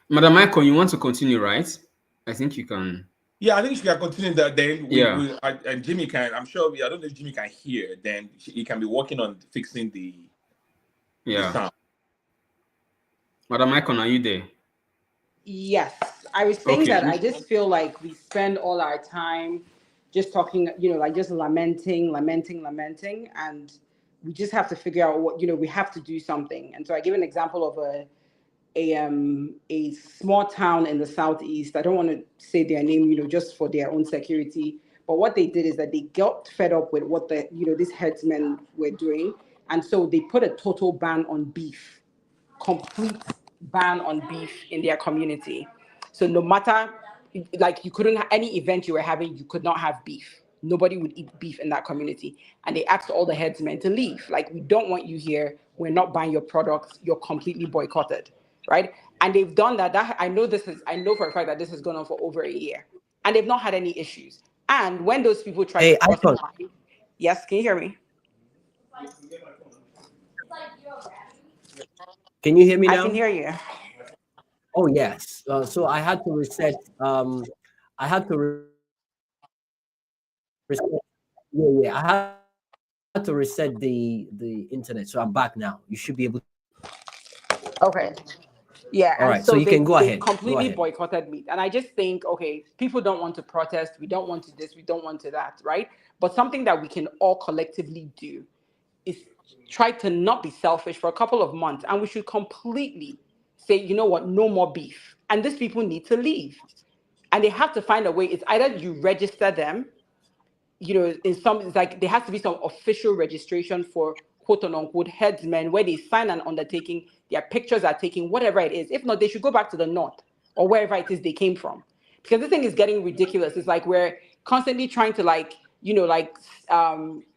Madam Icon, you want to continue, right? I think you can. Yeah, I think she can continue that. Then Yeah. and Jimmy can. I'm sure. I don't know if Jimmy can hear. Then he can be working on fixing the sound. Madam Icon, are you there? Yes, I was saying that I just feel like we spend all our time just talking, like just lamenting, and we just have to figure out what, we have to do something. And so I give an example of a small town in the southeast. I don't want to say their name, just for their own security. But what they did is that they got fed up with what these headsmen were doing, and so they put a total ban on beef, complete ban on beef in their community. So no matter, like, you couldn't any event you were having, you could not have beef. Nobody would eat beef in that community. And they asked all the headsmen to leave. Like, we don't want you here. We're not buying your products. You're completely boycotted, right? And they've done that. I know for a fact that this has gone on for over a year. And they've not had any issues. And when those people try to cross the line, yes, can you hear me? Can you hear me now? I can hear you. Oh yes. So I had to reset. I had to reset. Yeah. I had to reset the internet. So I'm back now. You should be able. Okay. Yeah, All right. So you can go ahead. Completely boycotted meat. And I just think, okay, people don't want to protest. We don't want to this. We don't want to that, right? But something that we can all collectively do is try to not be selfish for a couple of months. And we should completely say, you know what, no more beef. And these people need to leave. And they have to find a way. It's either you register them, it's like there has to be some official registration for quote unquote headsmen where they sign an undertaking, their pictures are taken, whatever it is. If not, they should go back to the north or wherever it is they came from. Because this thing is getting ridiculous. It's like we're constantly trying to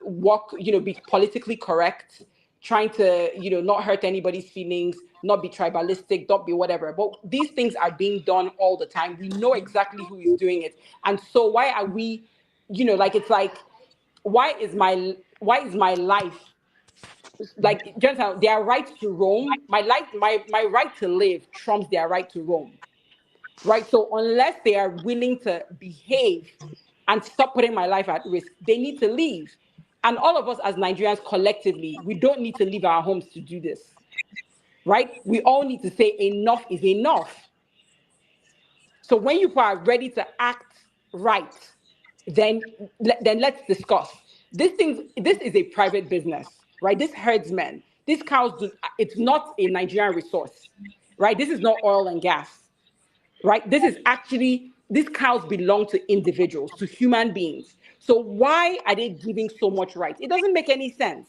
walk, be politically correct, trying to, not hurt anybody's feelings, not be tribalistic, not be whatever. But these things are being done all the time. We know exactly who is doing it. And so why are we, it's like why is my life like just how their right to roam, my right to live trumps their right to roam, right? So unless they are willing to behave and stop putting my life at risk, they need to leave. And all of us as Nigerians collectively, we don't need to leave our homes to do this, right? We all need to say enough is enough. So when you are ready to act right, then let's discuss. This is a private business, right? This herdsmen, these cows, it's not a Nigerian resource, right? This is not oil and gas, right? This is actually, these cows belong to individuals, to human beings. So why are they giving so much right? It doesn't make any sense.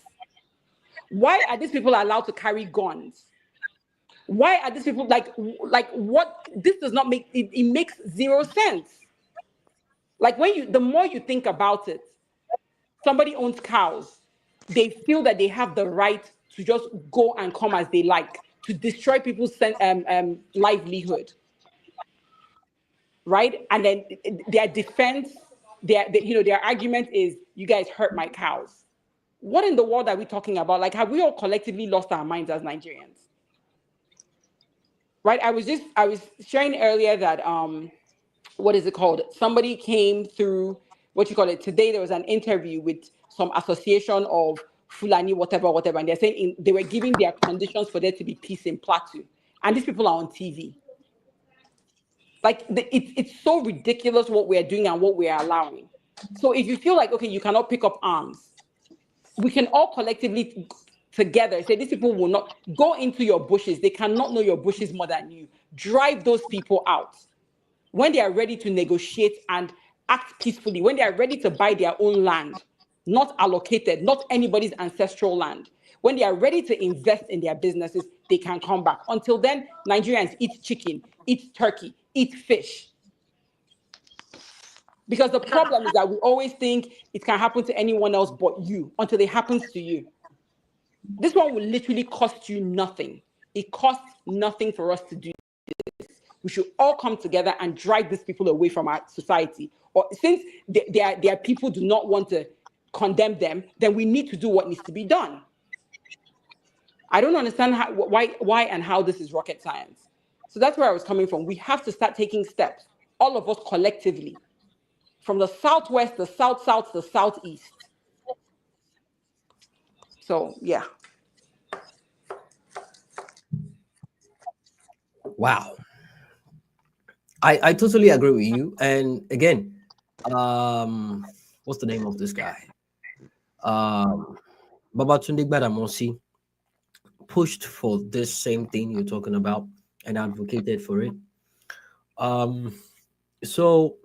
Why are these people allowed to carry guns? Why are these people like what? This does not make it, it makes zero sense. Like the more you think about it, somebody owns cows, they feel that they have the right to just go and come as they like, to destroy people's livelihood, right? And then their defense, their argument is, you guys hurt my cows. What in the world are we talking about? Like, have we all collectively lost our minds as Nigerians? Right? I was sharing earlier that what is it called? Somebody came through, what you call it, today there was an interview with some association of Fulani, whatever, and they're saying they were giving their conditions for there to be peace in Plateau. And these people are on TV. Like, it's so ridiculous what we're doing and what we're allowing. So if you feel like, okay, you cannot pick up arms, we can all collectively together say these people will not go into your bushes. They cannot know your bushes more than you. Drive those people out. When they are ready to negotiate and act peacefully, when they are ready to buy their own land, not allocated, not anybody's ancestral land, when they are ready to invest in their businesses, they can come back. Until then, Nigerians eat chicken, eat turkey, eat fish. Because the problem is that we always think it can happen to anyone else but you until it happens to you. This one will literally cost you nothing. It costs nothing for us to do this. We should all come together and drive these people away from our society. Or since their people do not want to condemn them, then we need to do what needs to be done. I don't understand why and how this is rocket science. So that's where I was coming from. We have to start taking steps, all of us collectively, from the southwest, the south, the southeast. So yeah. Wow. I totally agree with you. And again, what's the name of this guy? Babatunde Gbadamosi pushed for this same thing you're talking about and advocated for it. So,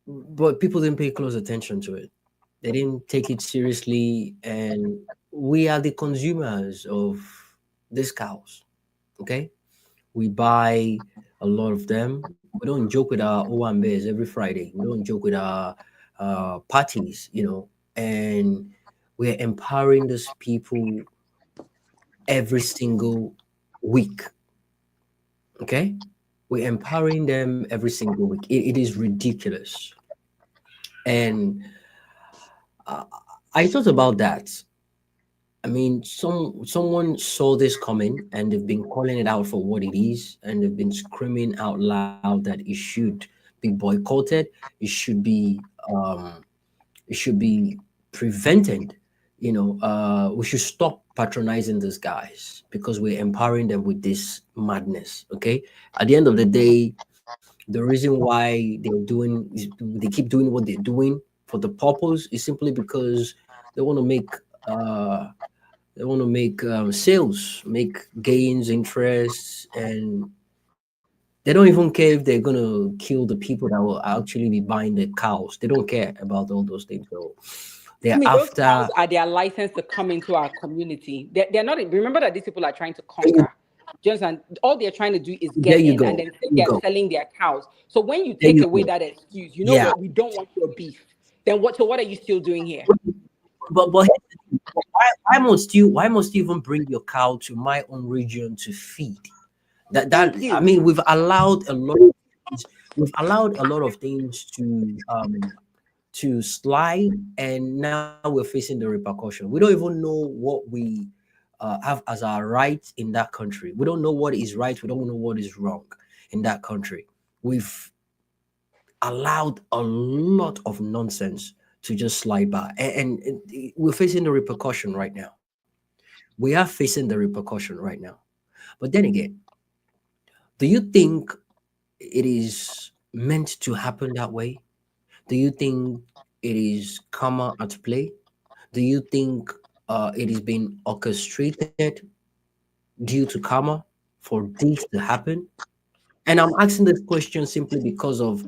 but people didn't pay close attention to it. They didn't take it seriously, and we are the consumers of these cows. Okay, we buy a lot of them. We don't joke with our Owambes every Friday. We don't joke with our parties, and we're empowering these people every single week. Okay, we're empowering them every single week. It is ridiculous. And I thought about that. I mean, someone saw this coming and they've been calling it out for what it is, and they've been screaming out loud that it should be boycotted, it should be prevented. We should stop patronizing these guys because we're empowering them with this madness. Okay, at the end of the day, the reason why they keep doing what they're doing for the purpose is simply because they want to make sales, make gains, interests, and they don't even care if they're gonna kill the people that will actually be buying the cows. They don't care about all those things. So I they're mean, those after. cows are their license to come into our community. They're not. Remember that these people are trying to conquer. Just and all they're trying to do is There get you in, go. and then There you they're go. selling their cows. So when you There take you away go. that excuse, you know Yeah. what? We don't want your beef. Then what? So what are you still doing here? But why must you even bring your cow to my own region to feed? Thank I you. mean, we've allowed a lot of things to to slide, and now we're facing the repercussion. We don't even know what we have as our rights in that country. We don't know what is right. We don't know what is wrong in that country. We've allowed a lot of nonsense to just slide by, and we're facing the repercussion right now. We are facing the repercussion right now. But then again, do you think it is meant to happen that way? Do you think it is karma at play? Do you think it is being orchestrated due to karma for this to happen? And I'm asking this question simply because of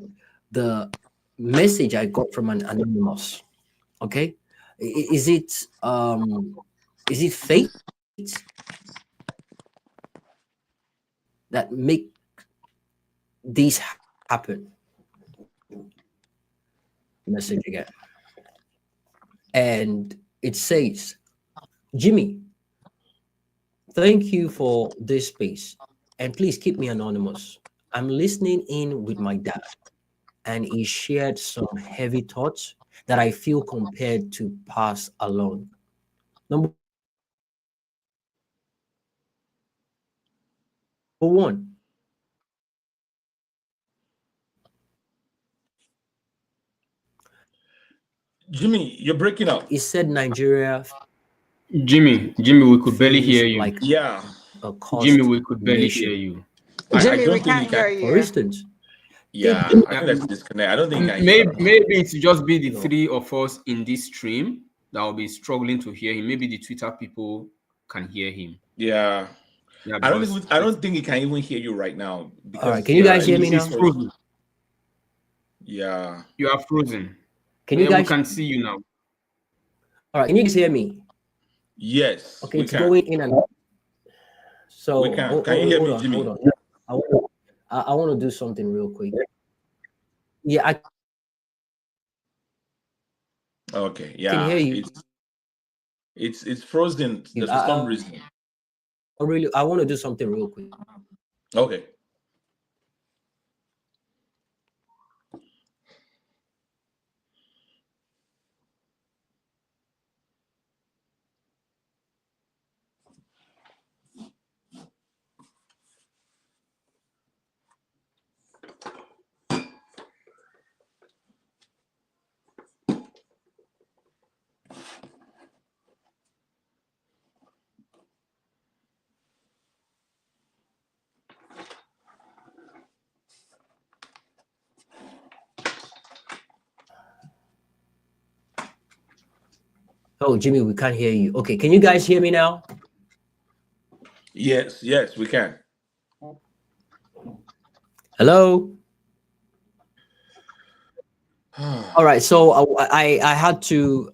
the message I got from an anonymous. Okay, is it fate that make this happen? Message again, and it says, Jimmy, thank you for this space, and please keep me anonymous. I'm listening in with my dad, and he shared some heavy thoughts that I feel compared to pass along. Number one, Jimmy, you're breaking up. he said Nigeria Jimmy, we could barely feels hear you. like Yeah. a cursed Jimmy, we could barely nation. hear you. I Jimmy, we don't think can't he hear can. you. For instance, Yeah, if I think that's disconnect. I don't think I Maybe it's just be the No. three of us in this stream that will be struggling to hear him. Maybe the Twitter people can hear him. Yeah. Yeah, I because don't think he can even hear you right now because all right, can you guys hear me he's now? frozen. Yeah. You are frozen. Can you Yeah, we guys? can see you now. All right, can you guys hear me? Yes. Okay, We it's can. going in and out. So We can. Can you hear me, Jimmy? hold on. I want to do something real quick. Yeah, I Okay. can Yeah. hear you. It's frozen for some reason. I want to do something real quick. Okay. Oh, Jimmy, we can't hear you. Okay, can you guys hear me now? Yes, we can. Hello. All right, so I had to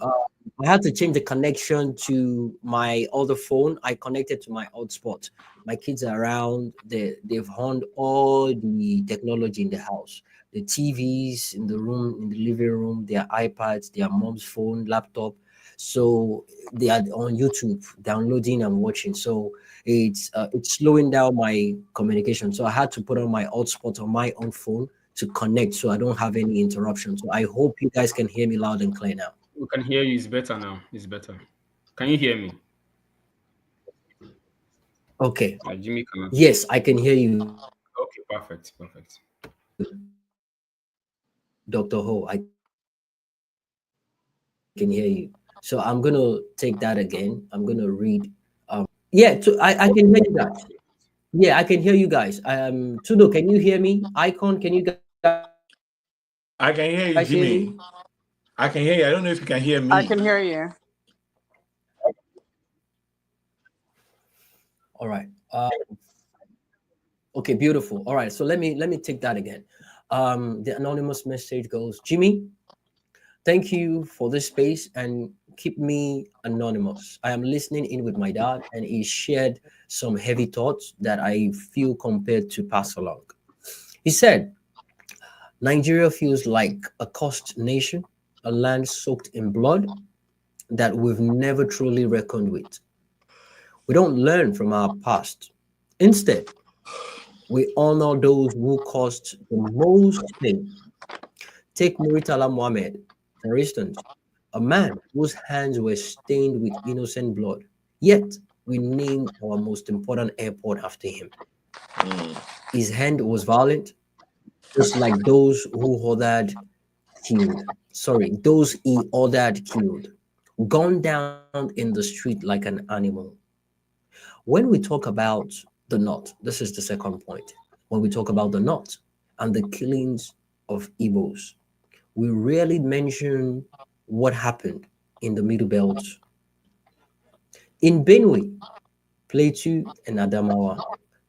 change the connection to my other phone. I connected to my hotspot. My kids are around. They've honed all the technology in the house. The TVs in the room, in the living room, their iPads, their mom's phone, laptop. So they are on YouTube, downloading and watching. So it's slowing down my communication. So I had to put on my hotspot on my own phone to connect so I don't have any interruption. So I hope you guys can hear me loud and clear now. We can hear you. It's better now. It's better. Can you hear me? Okay. Jimmy cannot. Yes, I can hear you. Okay, perfect. Dr. Ho, I can hear you. So I'm gonna take that again. I'm gonna read. Yeah, I can hear you guys. Yeah, I can hear you guys. Tudo, can you hear me? Icon, can you guys I can hear you, Jimmy. I can hear you. I don't know if you can hear me. I can hear you. All right. Okay, beautiful. All right, so let me take that again. The anonymous message goes, Jimmy, thank you for this space and keep me anonymous. I am listening in with my dad, and he shared some heavy thoughts that I feel compared to pass along. He said, Nigeria feels like a cursed nation, a land soaked in blood that we've never truly reckoned with. We don't learn from our past. Instead, we honor those who caused the most pain. Take Muritala Mohammed. For instance, a man whose hands were stained with innocent blood, yet we named our most important airport after him. His hand was violent, just like those who ordered killed. Sorry, those he ordered killed, gone down in the street like an animal. When we talk about the North, this is the second point. When we talk about the North and the killings of Igbos, we rarely mention what happened in the Middle Belt. In Benue, Plateau, and Adamawa,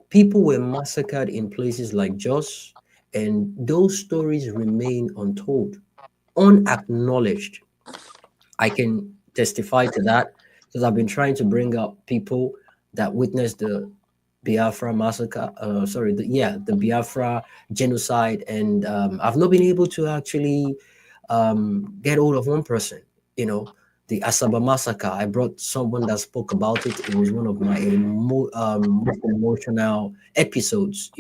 people were massacred in places like Jos, and those stories remain untold, unacknowledged. I can testify to that because I've been trying to bring up people that witnessed the Biafra massacre. The Biafra genocide, and I've not been able to actually get hold of one person. You know, the Asaba massacre. I brought someone that spoke about it. It was one of my most emotional episodes.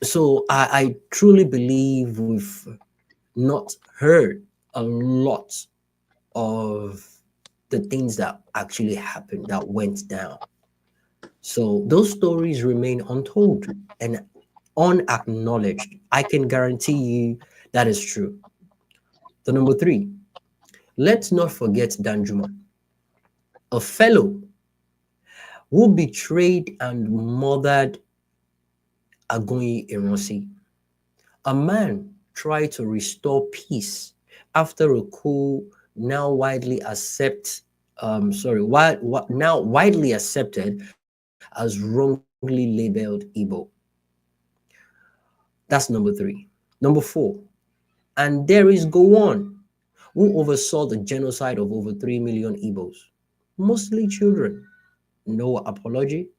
So I truly believe we've not heard a lot of the things that actually happened, that went down. So those stories remain untold and unacknowledged. I can guarantee you that is true. The number three, let's not forget Danjuma, a fellow who betrayed and murdered Agoyi Ironsi. A man tried to restore peace after a coup now widely now widely accepted as wrongly labeled Igbo. That's number three. Number four, and there is Gowon, who oversaw the genocide of over 3 million Igbos, mostly children. No apology,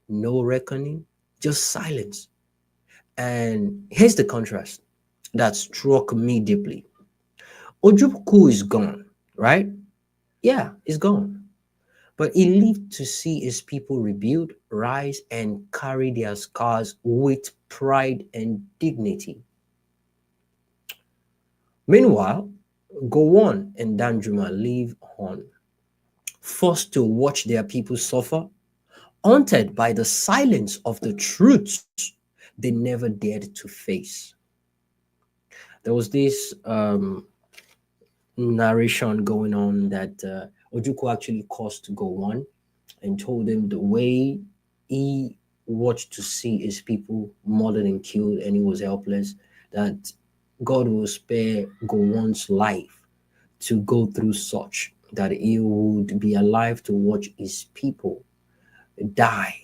no reckoning, just silence. And here's the contrast that struck me deeply. Ojukwu is gone, right? Yeah, he's gone. But he lived to see his people rebuild, rise, and carry their scars with pride and dignity. Meanwhile, Gowon and Danjuma live on, forced to watch their people suffer, haunted by the silence of the truths they never dared to face. There was this narration going on that Ojukwu actually caused Gowon and told him the way he watched to see his people murdered and killed and he was helpless, that God will spare Gowon's life to go through such, that he would be alive to watch his people die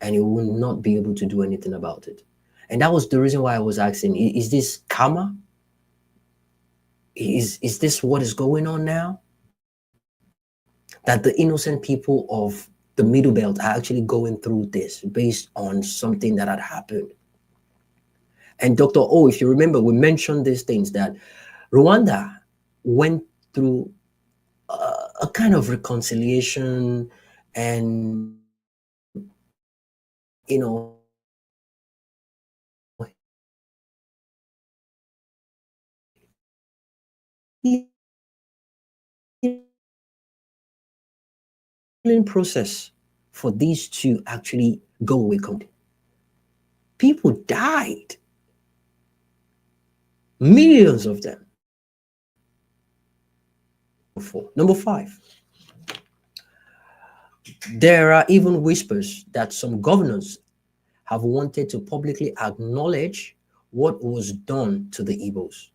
and he will not be able to do anything about it. And that was the reason why I was asking, is this karma? Is this what is going on now? That the innocent people of the Middle Belt are actually going through this based on something that had happened. And Dr. O, if you remember, we mentioned these things that Rwanda went through a kind of reconciliation and, process for these two actually go away. People died, millions of them. Number five, there are even whispers that some governors have wanted to publicly acknowledge what was done to the Igbos,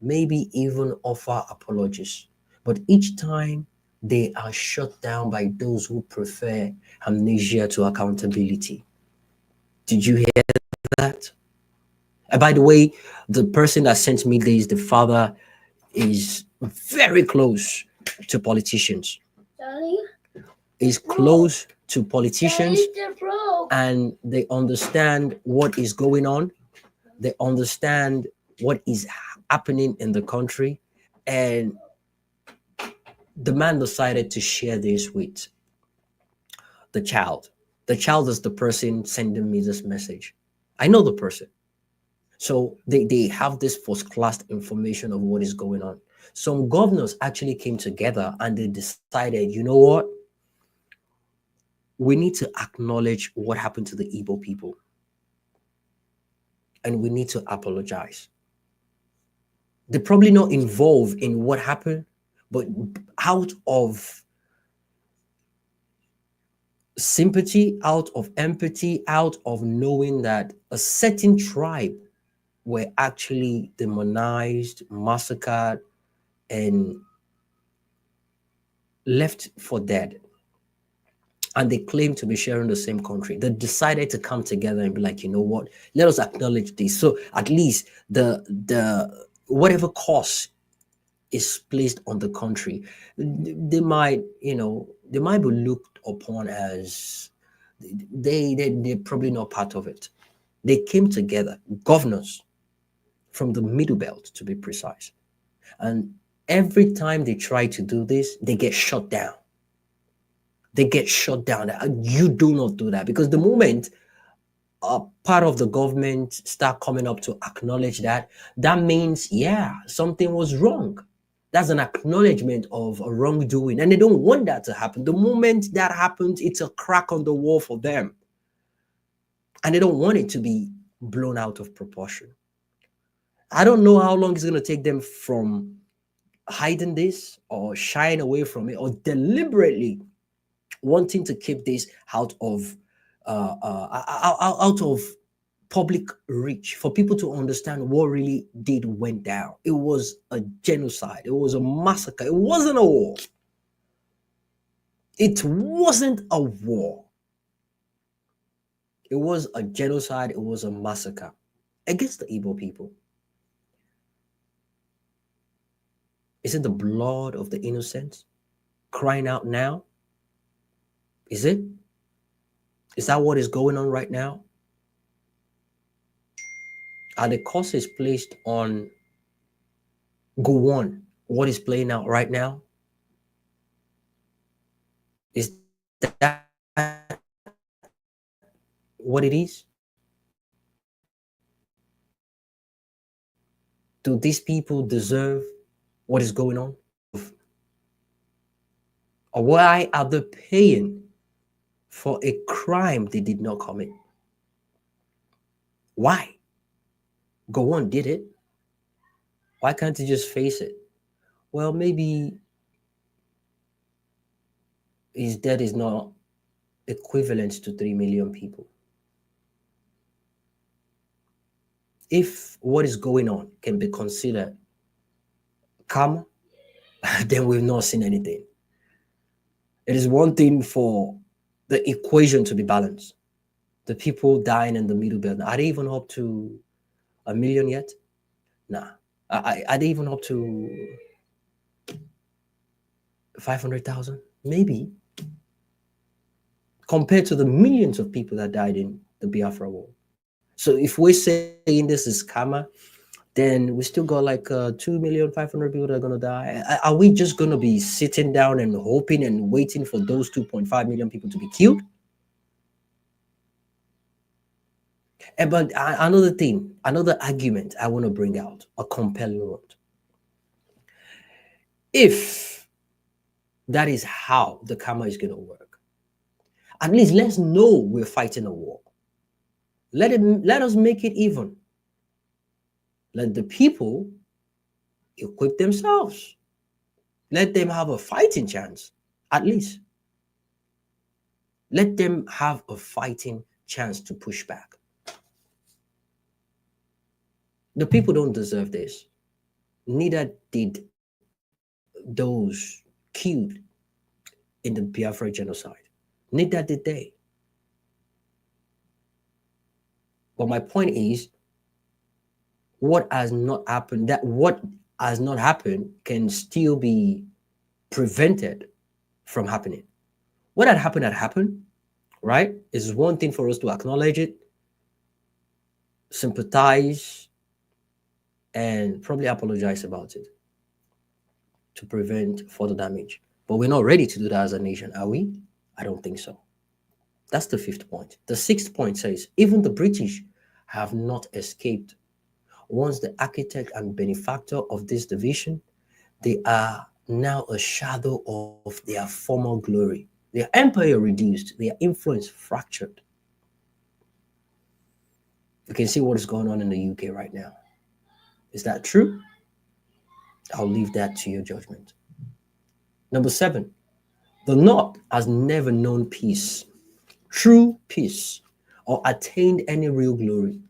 maybe even offer apologies. But each time they are shut down by those who prefer amnesia to accountability. Did you hear that? And by the way, the person that sent me this, the father, is very close to politicians. Is close to politicians, and they understand what is going on. They understand what is happening in the country, and the man decided to share this with the child. The child is the person sending me this message. I know the person. So they have this first class information of what is going on. Some governors actually came together and they decided, you know what? We need to acknowledge what happened to the Igbo people. And we need to apologize. They're probably not involved in what happened, but out of sympathy, out of empathy, out of knowing that a certain tribe were actually demonized, massacred, and left for dead. And they claim to be sharing the same country. They decided to come together and be like, you know what? Let us acknowledge this. So at least the whatever cost is placed on the country, they might, they might be looked upon as they're probably not part of it. They came together, governors from the Middle Belt to be precise. And every time they try to do this, they get shut down. They get shut down. You do not do that, because the moment a part of the government start coming up to acknowledge that, that means, yeah, something was wrong. That's an acknowledgement of a wrongdoing, and they don't want that to happen. The moment that happens, it's a crack on the wall for them, and they don't want it to be blown out of proportion. I don't know how long it's going to take them from hiding this or shying away from it or deliberately wanting to keep this out of public reach, for people to understand what really went down. It was a genocide. It was a massacre. It wasn't a war. It wasn't a war. It was a genocide. It was a massacre against the Igbo people. Is it the blood of the innocent crying out now? Is it? Is that what is going on right now? Are the curses placed on Gowon, what is playing out right now? Is that what it is? Do these people deserve what is going on? Or why are they paying for a crime they did not commit? Why? Gowon did it. Why can't he just face it? Well, maybe his death is not equivalent to 3 million people. If what is going on can be considered karma, then we've not seen anything. It is one thing for the equation to be balanced. The people dying in the Middle Belt, are they even up to 1 million yet? Nah. Are they even up to 500,000? Maybe. Compared to the millions of people that died in the Biafra War. So if we're saying this is karma, then we still got like 2,500,000 people that are going to die. Are we just going to be sitting down and hoping and waiting for those 2.5 million people to be killed? But another thing, another argument I want to bring out, a compelling one. If that is how the karma is going to work, at least let's know we're fighting a war. Let us make it even. Let the people equip themselves. Let them have a fighting chance, at least. Let them have a fighting chance to push back. The people don't deserve this. Neither did those killed in the Biafra genocide. Neither did they. But my point is, what has not happened can still be prevented from happening. What had happened, right? It's one thing for us to acknowledge it, sympathize, and probably apologize about it to prevent further damage. But we're not ready to do that as a nation, are we? I don't think so. That's the fifth point. The sixth point says, even the British have not escaped once the architect and benefactor of this division, they are now a shadow of their former glory. Their empire reduced, their influence fractured. You can see what is going on in the UK right now. Is that true? I'll leave that to your judgment. Number 7, the North has never known peace, true peace, or attained any real glory.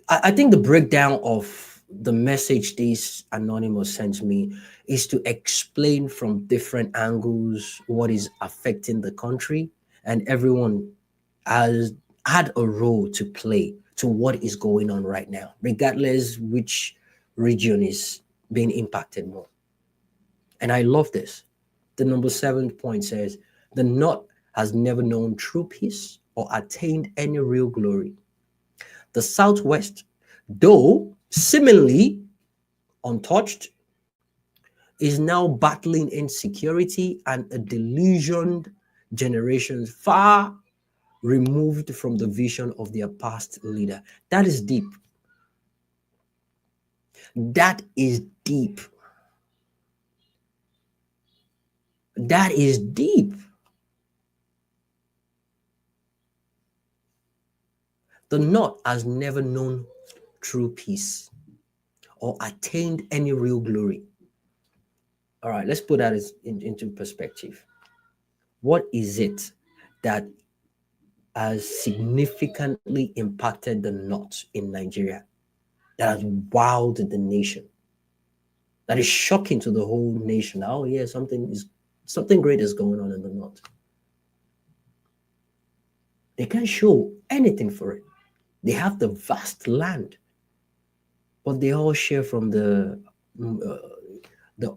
I think the breakdown of the message this anonymous sent me is to explain from different angles what is affecting the country, and everyone has had a role to play to what is going on right now, regardless which region is being impacted more. And I love this. The number 7 point says, the North has never known true peace or attained any real glory. The Southwest, though seemingly untouched, is now battling insecurity and a delusioned generation far removed from the vision of their past leader. That is deep. That is deep. That is deep. The North has never known true peace or attained any real glory. All right, let's put that into perspective. What is it that has significantly impacted the North in Nigeria, that has wowed the nation, that is shocking to the whole nation? Oh yeah, something great is going on in the North. They can't show anything for it. They have the vast land, but they all share from the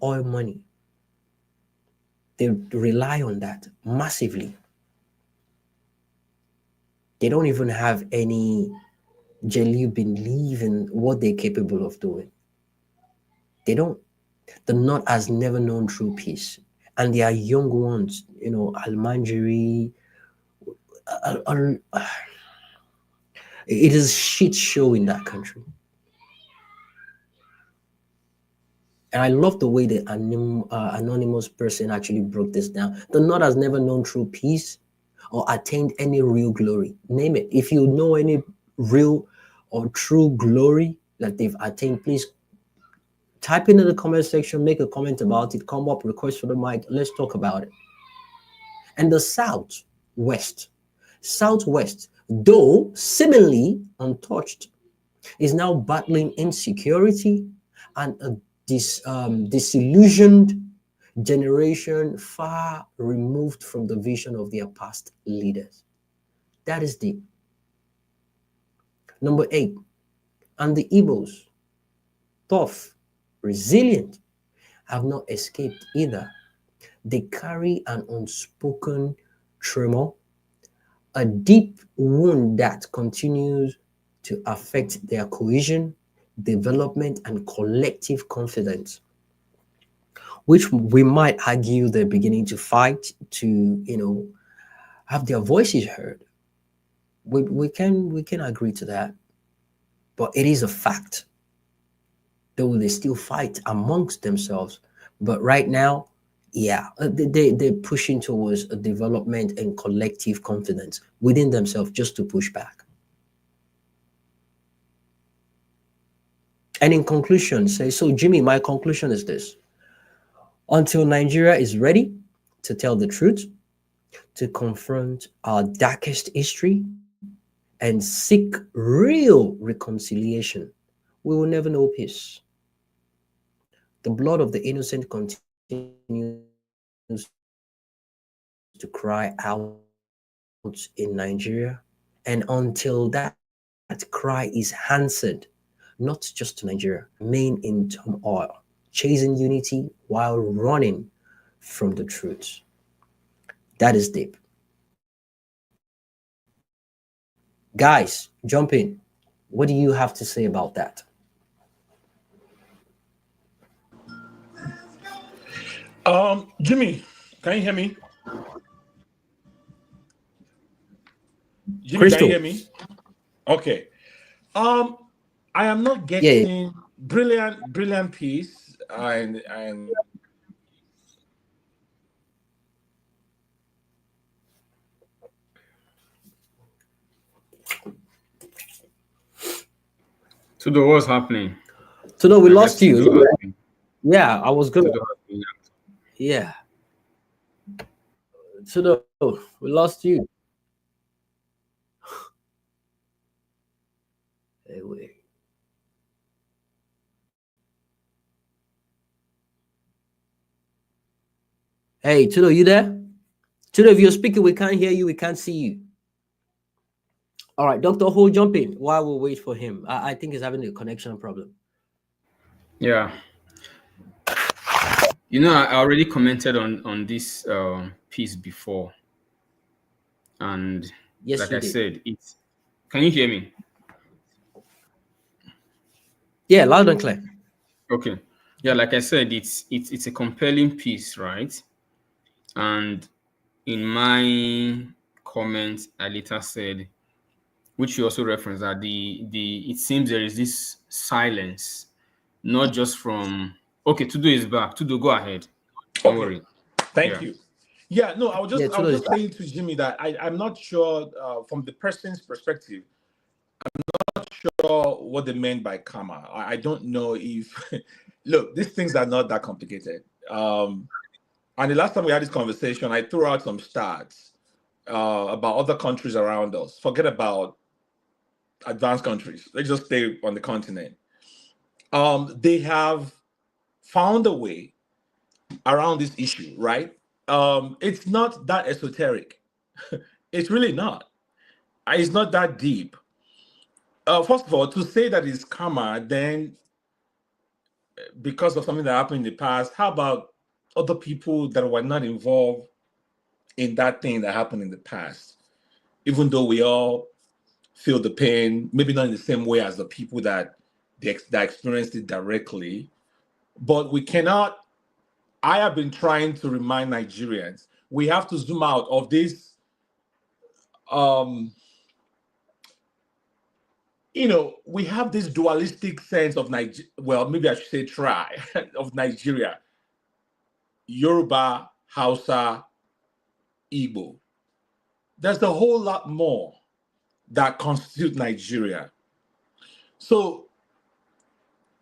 oil money. They rely on that massively. They don't even have any genuine belief in what they're capable of doing. They don't. The North has never known true peace. And they are young ones, Almanjiri. It is shit show in that country. And I love the way the anonymous person actually broke this down. The North has never known true peace or attained any real glory. Name it. If you know any real or true glory that they've attained, please type in the comment section, make a comment about it, come up, request for the mic, let's talk about it. And the Southwest, though seemingly untouched, is now battling insecurity and a disillusioned generation far removed from the vision of their past leaders. That is deep. Number 8, and the Igbos, tough, resilient, have not escaped either. They carry an unspoken tremor, a deep wound that continues to affect their cohesion, development, and collective confidence, which we might argue they're beginning to fight to, have their voices heard. We can agree to that, but it is a fact. Though they still fight amongst themselves, but right now, yeah, they're pushing towards a development and collective confidence within themselves just to push back. And in conclusion, so Jimmy, my conclusion is this: until Nigeria is ready to tell the truth, to confront our darkest history, and seek real reconciliation, we will never know peace. The blood of the innocent continues to cry out in Nigeria. And until that cry is answered, not just to Nigeria, remain in turmoil, chasing unity while running from the truth. That is deep. Guys, jump in. What do you have to say about that? Jimmy, can you hear me? Jimmy, Crystal. can you hear me? Okay. I am not Yeah. getting brilliant piece and Tudo, what's happening? Tudo, we I guess lost Tudo you. has been, Yeah, I was gonna. Tudo has been. Yeah, Tudo, we lost you. Hey, wait. Hey, Tudo, you there? Tudo, if you're speaking, we can't hear you. We can't see you. All right, Dr. Ho, jump in while we wait for him. I think he's having a connection problem. Yeah. You know, I already commented on this piece before, and Yes, like you I did. said, it's. Can you hear me? Yeah, loud and clear. Okay. Yeah, like I said, it's a compelling piece, right? And in my comment, I later said, which you also referenced, that the it seems there is this silence, not just from. Okay, Tudo is back. Tudo, go ahead. Don't okay. worry. Thank Yeah. you. Yeah, no, I was Yeah, just I Tudo was is just back. saying to Jimmy that I'm not sure from the person's perspective, sure what they meant by karma. I don't know if look, these things are not that complicated. And the last time we had this conversation, I threw out some stats about other countries around us. Forget about advanced countries. Let's just stay on the continent. They have found a way around this issue, right? It's not that esoteric. It's really not. It's not that deep. First of all, to say that it's karma, then because of something that happened in the past, how about other people that were not involved in that thing that happened in the past? Even though we all feel the pain, maybe not in the same way as the people that experienced it directly, but we cannot. I have been trying to remind Nigerians we have to zoom out of this. Um, we have this dualistic sense of Nigeria. Well, maybe I should say try of Nigeria: Yoruba, Hausa, Igbo. There's a whole lot more that constitute Nigeria. So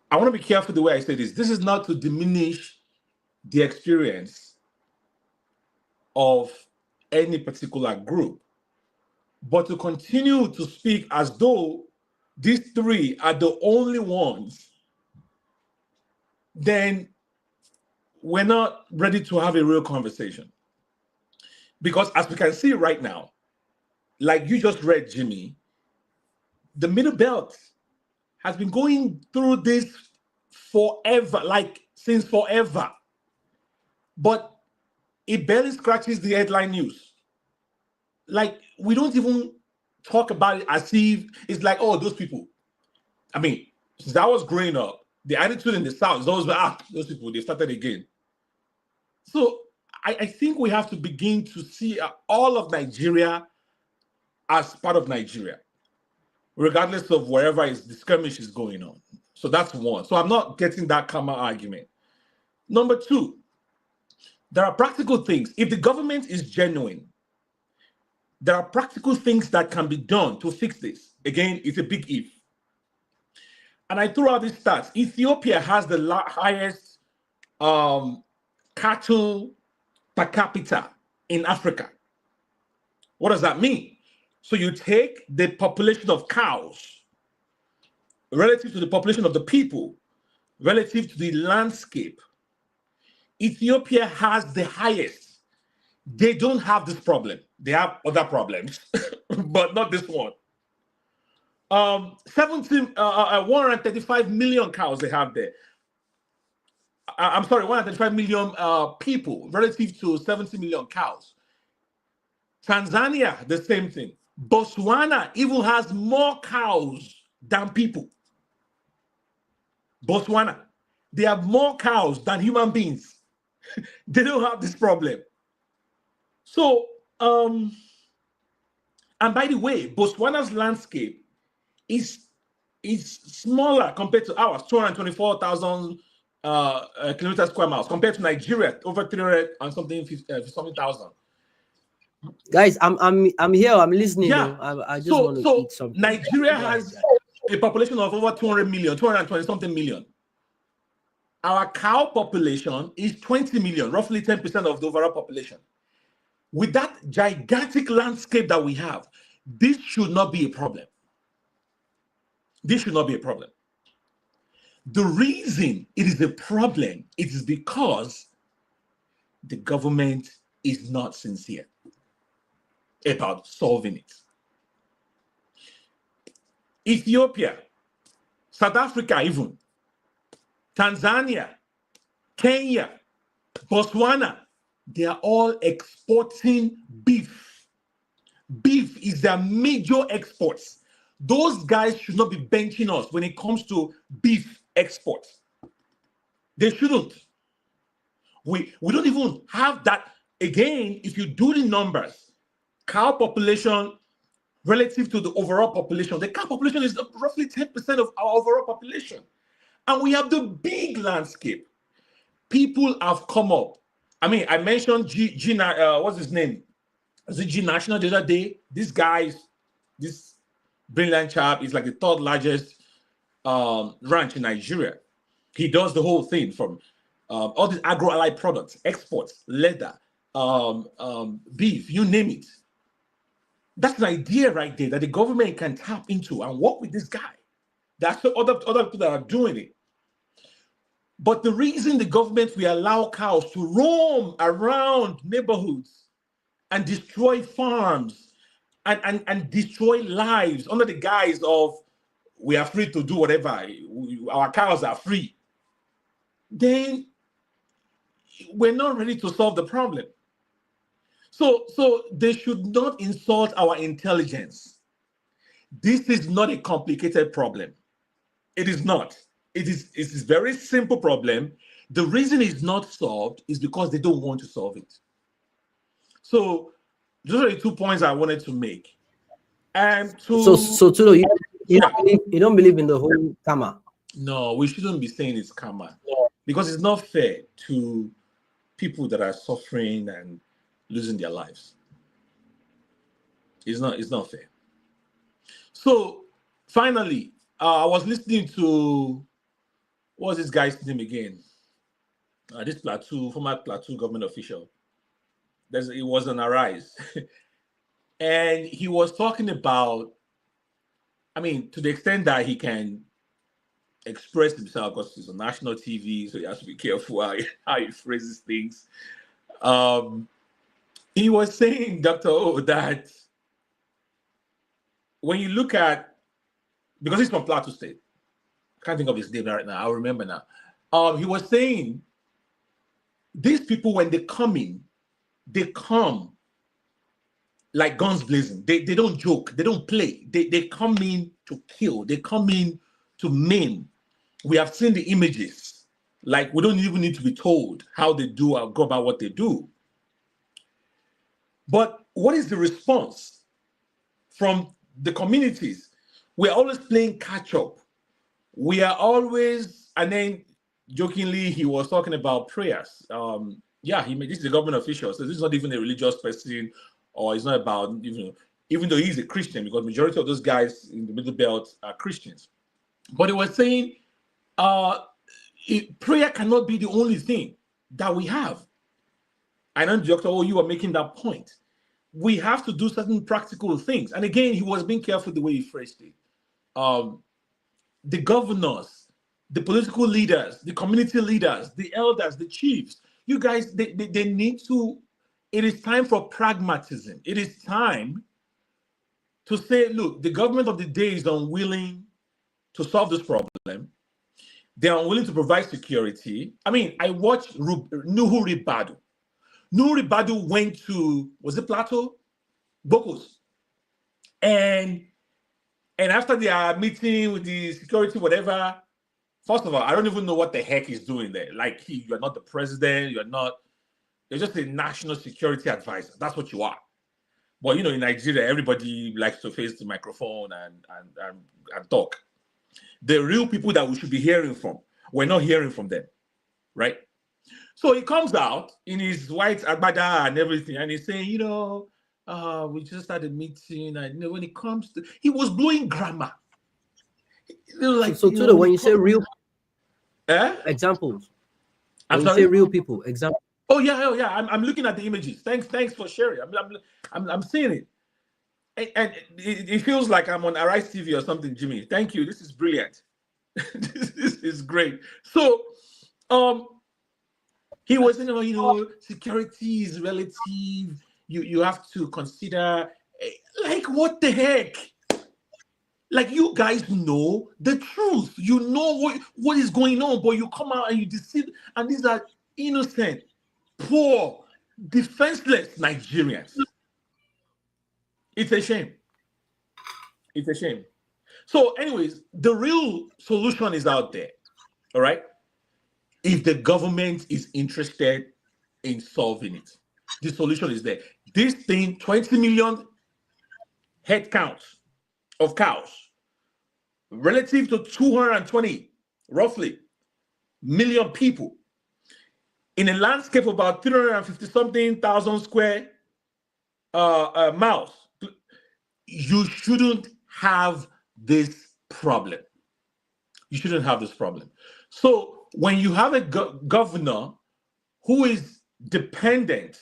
I want to be careful the way I say this. This is not to diminish the experience of any particular group, but to continue to speak as though these three are the only ones, then we're not ready to have a real conversation. Because as we can see right now, like you just read, Jimmy, the middle belt has been going through this forever, like since forever. But it barely scratches the headline news. Like, we don't even talk about it as if it's like, oh, those people. I mean, since I was growing up, the attitude in the South is always, those people, they started again. So I think we have to begin to see all of Nigeria as part of Nigeria, regardless of wherever the skirmish is going on. So that's one. So I'm not getting that karma argument. Number two, there are practical things. If the government is genuine, there are practical things that can be done to fix this. Again, it's a big if. And I threw out these stats. Ethiopia has the highest cattle per capita in Africa. What does that mean? So you take the population of cows relative to the population of the people, relative to the landscape. Ethiopia has the highest. They don't have this problem. They have other problems, but not this one. 135 million cows they have there. I'm sorry, 135 million people relative to 70 million cows. Tanzania, the same thing. Botswana even has more cows than people. Botswana, they have more cows than human beings. They don't have this problem. So, and by the way, Botswana's landscape is is smaller compared to ours, 224,000 kilometers square miles, compared to Nigeria, over 300 and something thousand. Guys, I'm here. I'm listening. Yeah. I just want to eat something. Nigeria has a population of over 200 million, 220 something million. Our cow population is 20 million, roughly 10% of the overall population. With that gigantic landscape that we have, this should not be a problem. This should not be a problem. The reason it is a problem, it is because the government is not sincere about solving it. Ethiopia, South Africa even, Tanzania, Kenya, Botswana, they are all exporting beef. Beef is their major exports. Those guys should not be benching us when it comes to beef exports. They shouldn't. We don't even have that. Again, if you do the numbers, cow population relative to the overall population, the cow population is roughly 10% of our overall population. And we have the big landscape. People have come up. I mean, I mentioned what's his name? Is it G National the other day? This brilliant chap is like the third largest ranch in Nigeria. He does the whole thing from all these agro-allied products, exports, leather, beef, you name it. That's an idea right there that the government can tap into and work with this guy. That's the other people that are doing it. But the reason the government will allow cows to roam around neighborhoods and destroy farms and destroy lives under the guise of we are free to do whatever, our cows are free, then we're not ready to solve the problem. So they should not insult our intelligence. This is not a complicated problem. It is not. It is a very simple problem. The reason it's not solved is because they don't want to solve it. So those are the 2 points I wanted to make. And so Tudo, you don't believe in the whole karma? No, we shouldn't be saying it's karma, because it's not fair to people that are suffering and losing their lives. It's not fair. So finally, I was listening to, what was this guy's name again? This former Plateau government official. It was on Arise. And he was talking about, I mean, to the extent that he can express himself, because he's on national TV, so he has to be careful how he phrases things. He was saying, Dr. O, that when you look at, because he's from Plateau State, I can't think of his name right now, I'll remember now. He was saying, these people, when they come in, they come like guns blazing. They don't joke, they don't play. They come in to kill, they come in to maim. We have seen the images. Like, we don't even need to be told how they do or go about what they do. But what is the response from the communities? We're always playing catch up. We are always, and then jokingly, he was talking about prayers. This is a government official, so this is not even a religious person, or it's not about, even though he's a Christian, because majority of those guys in the Middle Belt are Christians. But he was saying, prayer cannot be the only thing that we have. I know, Dr. O, you are making that point. We have to do certain practical things. And again, he was being careful the way he phrased it. The governors, the political leaders, the community leaders, the elders, the chiefs, you guys, they need to, it is time for pragmatism. It is time to say, look, the government of the day is unwilling to solve this problem. They're unwilling to provide security. I mean, I watched Nuhu Ribadu. Nuhu Ribadu went to, was it Plateau? Bokos. And after their meeting with the security, whatever, first of all, I don't even know what the heck he's doing there. Like, you're not the president, you're just a national security advisor. That's what you are. But, in Nigeria, everybody likes to face the microphone and talk. The real people that we should be hearing from, we're not hearing from them, right? So he comes out in his white agbada and everything, and he's saying, we just had a meeting, and when it comes to, he was blowing grammar. Like, so Tudo, when you say real examples, I'm when sorry? You say real people, example. Oh yeah. I'm looking at the images. Thanks for sharing. I'm seeing it. And it feels like I'm on Arise TV or something, Jimmy. Thank you. This is brilliant. this is great. So, he was saying, security is relative. You have to consider, like, what the heck? Like, you guys know the truth. You know what is going on, but you come out and you deceive. And these are innocent, poor, defenseless Nigerians. It's a shame. It's a shame. So, anyways, the real solution is out there. All right? If the government is interested in solving it, the solution is there. This thing, 20 million head count of cows, relative to 220, roughly, million people, in a landscape of about 350-something thousand square miles, you shouldn't have this problem. You shouldn't have this problem. So when you have a governor who is dependent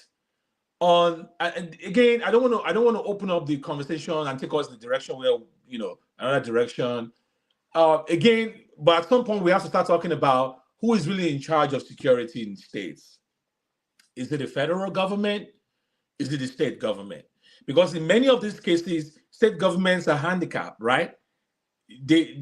on, and again, I don't want to open up the conversation and take us in the direction where, another direction. Again, but at some point we have to start talking about who is really in charge of security in states. Is it the federal government? Is it the state government? Because in many of these cases, state governments are handicapped, right? The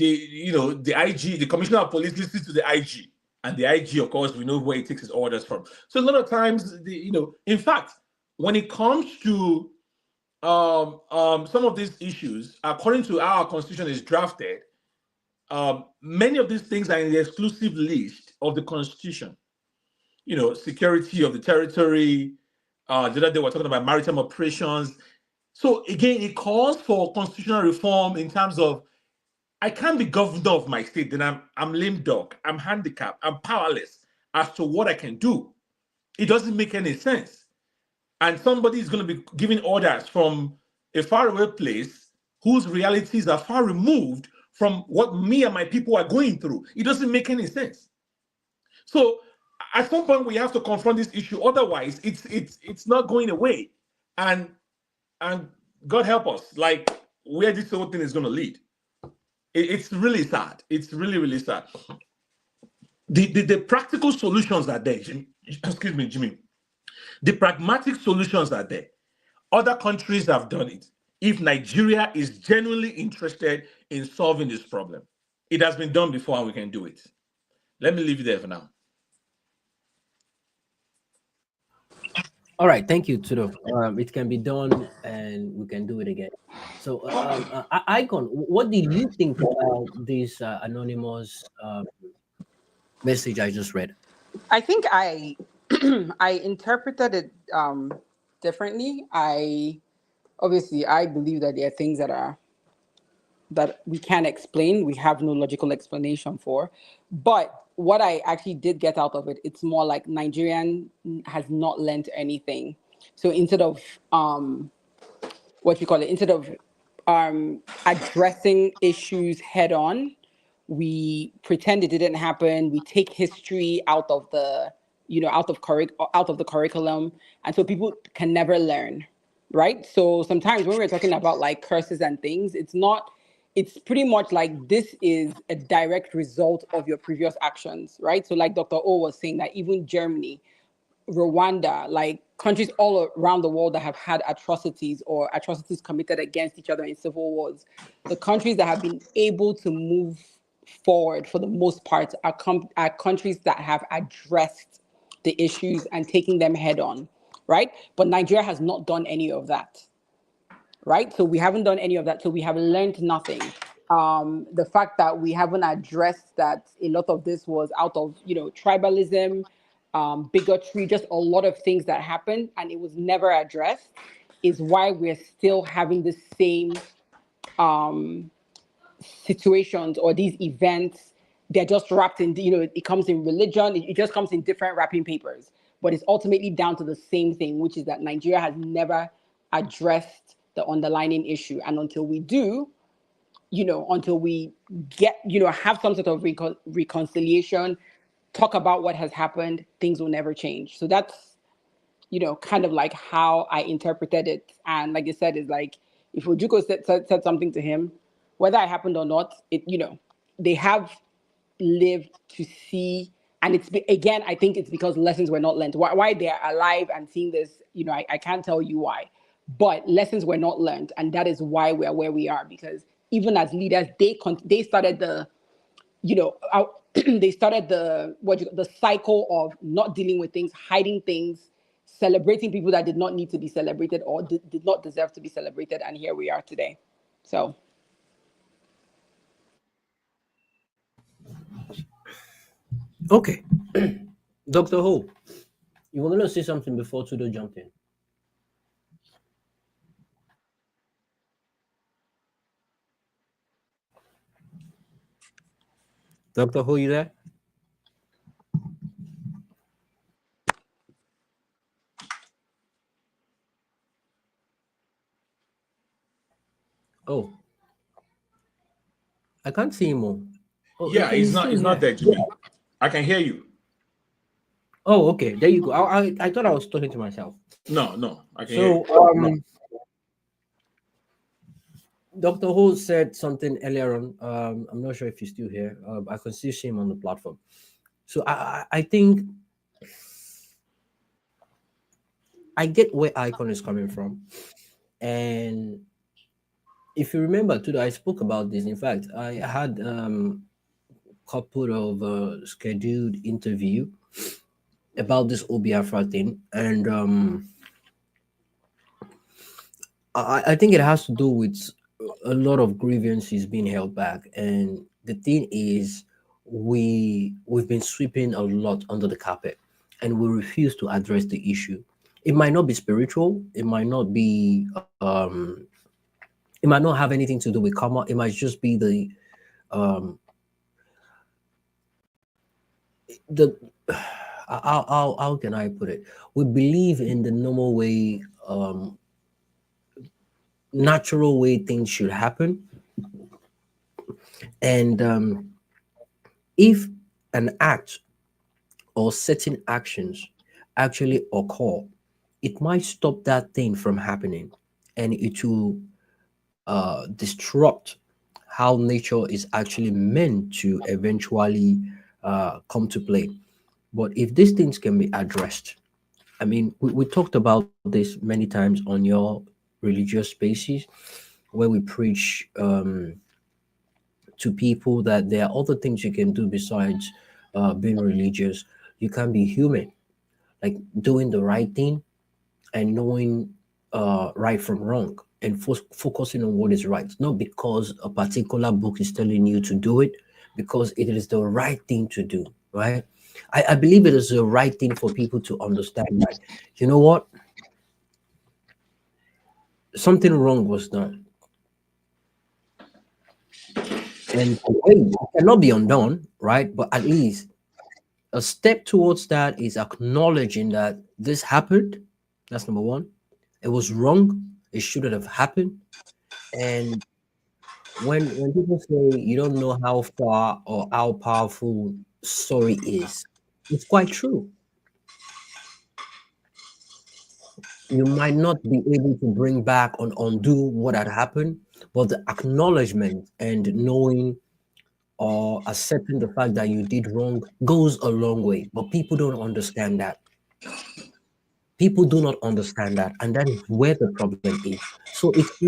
IG, the commissioner of police, listens to the IG, and the IG, of course, we know where he takes his orders from. So a lot of times, in fact, when it comes to some of these issues, according to how our constitution is drafted, many of these things are in the exclusive list of the constitution. Security of the territory. The other day we're talking about maritime operations. So again, it calls for constitutional reform in terms of, I can't be governor of my state, then I'm lame dog, I'm handicapped, I'm powerless as to what I can do. It doesn't make any sense. And somebody is going to be giving orders from a faraway place whose realities are far removed from what me and my people are going through. It doesn't make any sense. So at some point we have to confront this issue. Otherwise, it's not going away. And God help us, like, where this whole thing is going to lead. It's really sad. It's really, really sad. The practical solutions are there, Jimmy. Excuse me, Jimmy. The pragmatic solutions are there. Other countries have done it. If Nigeria is genuinely interested in solving this problem, it has been done before and we can do it. Let me leave it there for now. All right, thank you, Tudo. It can be done, and we can do it again. So, Icon, what did you think about this anonymous message I just read? I think I interpreted it differently. I believe that there are things that we can't explain. We have no logical explanation for. But what I actually did get out of it, it's more like Nigerian has not learned anything. So instead of addressing issues head on, we pretend it didn't happen. We take history out of the curriculum, and so people can never learn, right? So sometimes when we're talking about like curses and things, it's pretty much like this is a direct result of your previous actions, right? So like Dr. O was saying, that even Germany, Rwanda, like countries all around the world that have had atrocities or atrocities committed against each other in civil wars, the countries that have been able to move forward for the most part are countries that have addressed the issues and taking them head on, right? But Nigeria has not done any of that. Right? So we haven't done any of that. So we have learned nothing. The fact that we haven't addressed that a lot of this was out of, tribalism, bigotry, just a lot of things that happened and it was never addressed is why we're still having the same situations or these events, they're just wrapped in, it comes in religion, it just comes in different wrapping papers. But it's ultimately down to the same thing, which is that Nigeria has never addressed the underlying issue. And until we do, until we get, have some sort of reconciliation, talk about what has happened, things will never change. So that's, kind of like how I interpreted it. And like I said, is like, if Ojuko said something to him, whether it happened or not, they have lived to see. And again, I think it's because lessons were not learned. Why they're alive and seeing this, I can't tell you why. But lessons were not learned. And that is why we are where we are. Because even as leaders, they started the, they started the cycle of not dealing with things, hiding things, celebrating people that did not need to be celebrated or did not deserve to be celebrated. And here we are today. So. Okay. Dr. Ho, you were going to say something before Tudo jumped in. Dr. Ho, you there? Oh, I can't see him more. Oh, Yeah, okay, he's not there, Jimmy. I can hear you. Oh, okay. There you go. I thought I was talking to myself. No, I can hear you. So, Dr. Ho said something earlier on. I'm not sure if he's still here. I can still see him on the platform. So I think I get where Icon is coming from. And if you remember, today I spoke about this. In fact, I had a couple of scheduled interview about this Obiafra thing. And I think it has to do with a lot of grievances being held back. And the thing is, we've been sweeping a lot under the carpet, and we refuse to address the issue. It might not be spiritual. It might not have anything to do with karma. It might just be um, the how can I put it? We believe in the normal way, natural way things should happen. And if an act or certain actions actually occur, it might stop that thing from happening, and it will disrupt how nature is actually meant to eventually come to play. But if these things can be addressed, I mean, we talked about this many times on your religious spaces where we preach to people that there are other things you can do besides being religious. You can be human, like doing the right thing and knowing right from wrong and focusing on what is right, not because a particular book is telling you to do it, because it is the right thing to do, right? I believe it is the right thing for people to understand that, you know what, something wrong was done. And it cannot be undone, right? But at least a step towards that is acknowledging that this happened. That's number one. It was wrong. It shouldn't have happened. And when people say you don't know how far or how powerful sorry is, it's quite true. You might not be able to bring back or undo what had happened, but the acknowledgement and knowing or accepting the fact that you did wrong goes a long way. But people don't understand that. People do not understand that, and that is where the problem is. So it's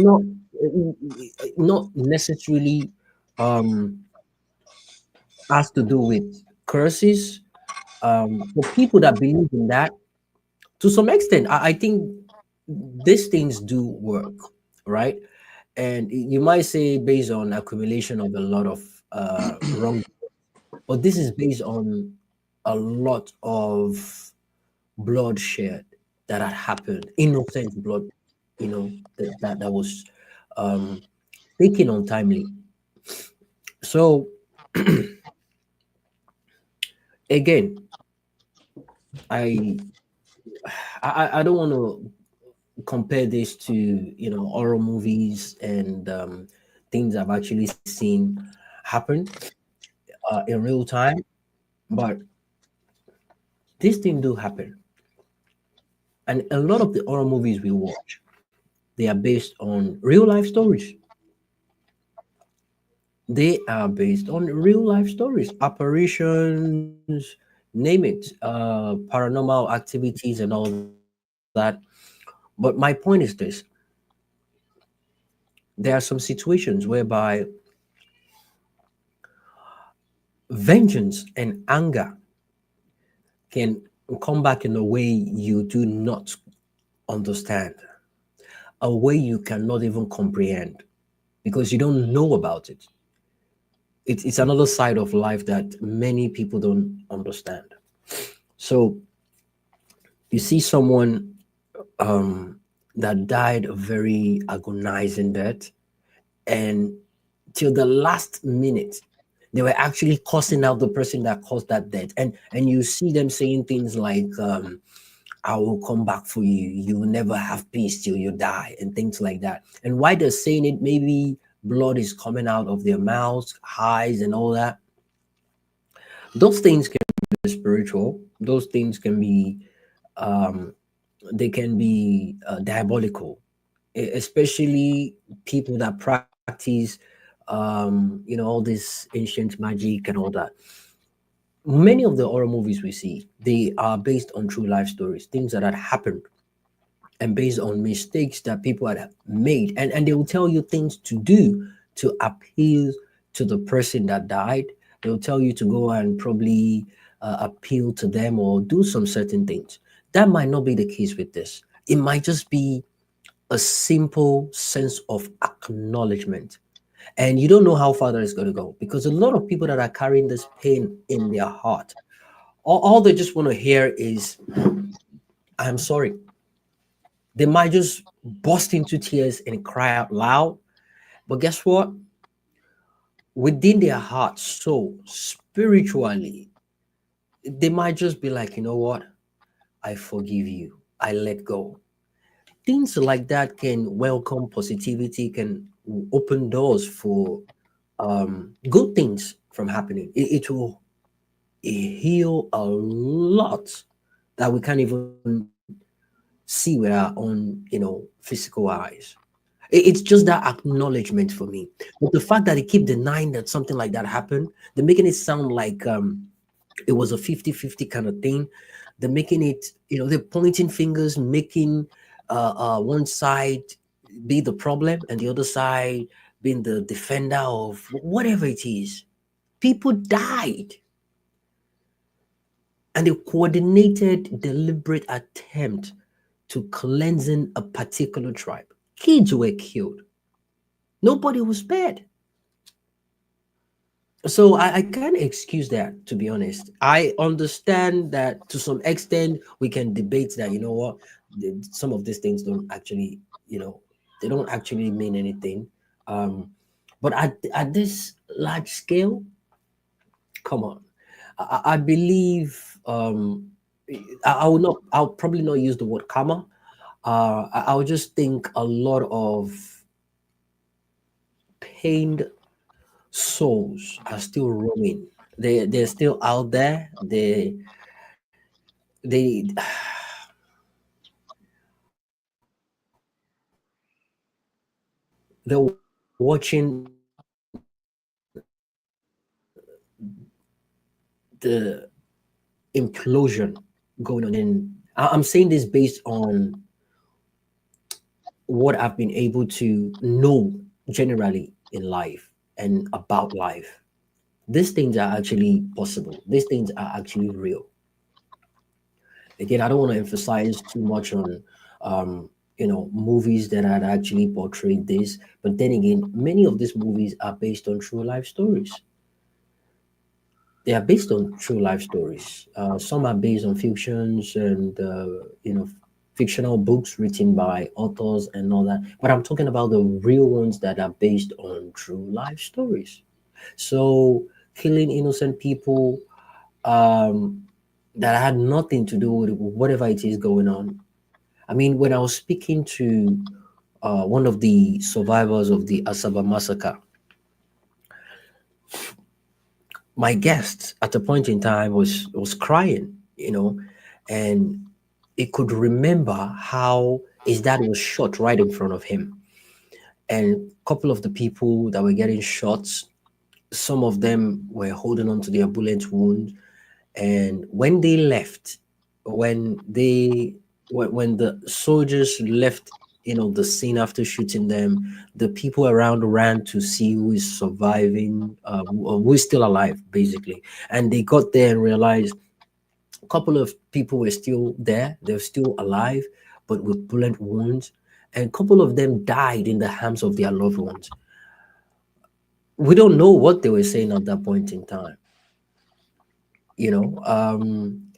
not necessarily um has to do with curses. For people that believe in that, to some extent, I think these things do work, right? And you might say based on accumulation of a lot of wrong, but this is based on a lot of bloodshed that had happened, innocent blood, that was um, taken untimely. So again, I I don't want to compare this to horror movies and things I've actually seen happen in real time, but this thing do happen, and a lot of the horror movies we watch, they are based on real life stories. They are based on real life stories, apparitions, name it, paranormal activities, and all that. But my point is this: there are some situations whereby vengeance and anger can come back in a way you do not understand, a way you cannot even comprehend because you don't know about it. It's another side of life that many people don't understand. So you see someone that died a very agonizing death, and till the last minute they were actually cursing out the person that caused that death, and you see them saying things like I will come back for you, you will never have peace till you die, and things like that. And why they're saying it, maybe blood is coming out of their mouths, eyes, and all that. Those things can be spiritual, those things can be um they can be diabolical, especially people that practice all this ancient magic and all that. Many of the horror movies we see, they are based on true life stories, things that had happened, and based on mistakes that people had made, and they will tell you things to do to appeal to the person that died. They'll tell you to go and probably appeal to them or do some certain things. That might not be the case with this. It might just be a simple sense of acknowledgement. And you don't know how far that is going to go, because a lot of people that are carrying this pain in their heart, all they just want to hear is, I'm sorry. They might just burst into tears and cry out loud. But guess what? Within their heart, so spiritually, they might just be like, you know what? I forgive you. I let go. Things like that can welcome positivity, can open doors for good things from happening. It will heal a lot that we can't even see with our own, physical eyes. It's just that acknowledgement for me. But the fact that they keep denying that something like that happened, they're making it sound like it was a 50-50 kind of thing. They're making it, they're pointing fingers, making one side be the problem and the other side being the defender of whatever it is. People died, and a coordinated, deliberate attempt to cleansing a particular tribe. Kids were killed. Nobody was spared. So I can't excuse that, to be honest. I understand that to some extent we can debate that, some of these things don't actually, they don't actually mean anything. Um, but at this large scale, come on. I believe I will not, I'll probably not use the word karma. I would just think a lot of pained souls are still roaming. They're still out there. They they're watching the implosion going on. And I'm saying this based on what I've been able to know generally in life and about life. These things are actually possible. These things are actually real. Again, I don't want to emphasize too much on movies that had actually portrayed this, but then again, many of these movies are based on true life stories. They are based on true life stories. Some are based on fictions and fictional books written by authors and all that. But I'm talking about the real ones that are based on true life stories. So killing innocent people that had nothing to do with whatever it is going on. I mean, when I was speaking to one of the survivors of the Asaba massacre, my guest at a point in time was crying, and he could remember how his dad was shot right in front of him, and a couple of the people that were getting shots, some of them were holding on to their bullet wound, and when they left, when they when the soldiers left, the scene after shooting them, the people around ran to see who is surviving, who is still alive, basically. And they got there and realized a couple of people were still there, they're still alive, but with bullet wounds, and a couple of them died in the hands of their loved ones. We don't know what they were saying at that point in time, you know um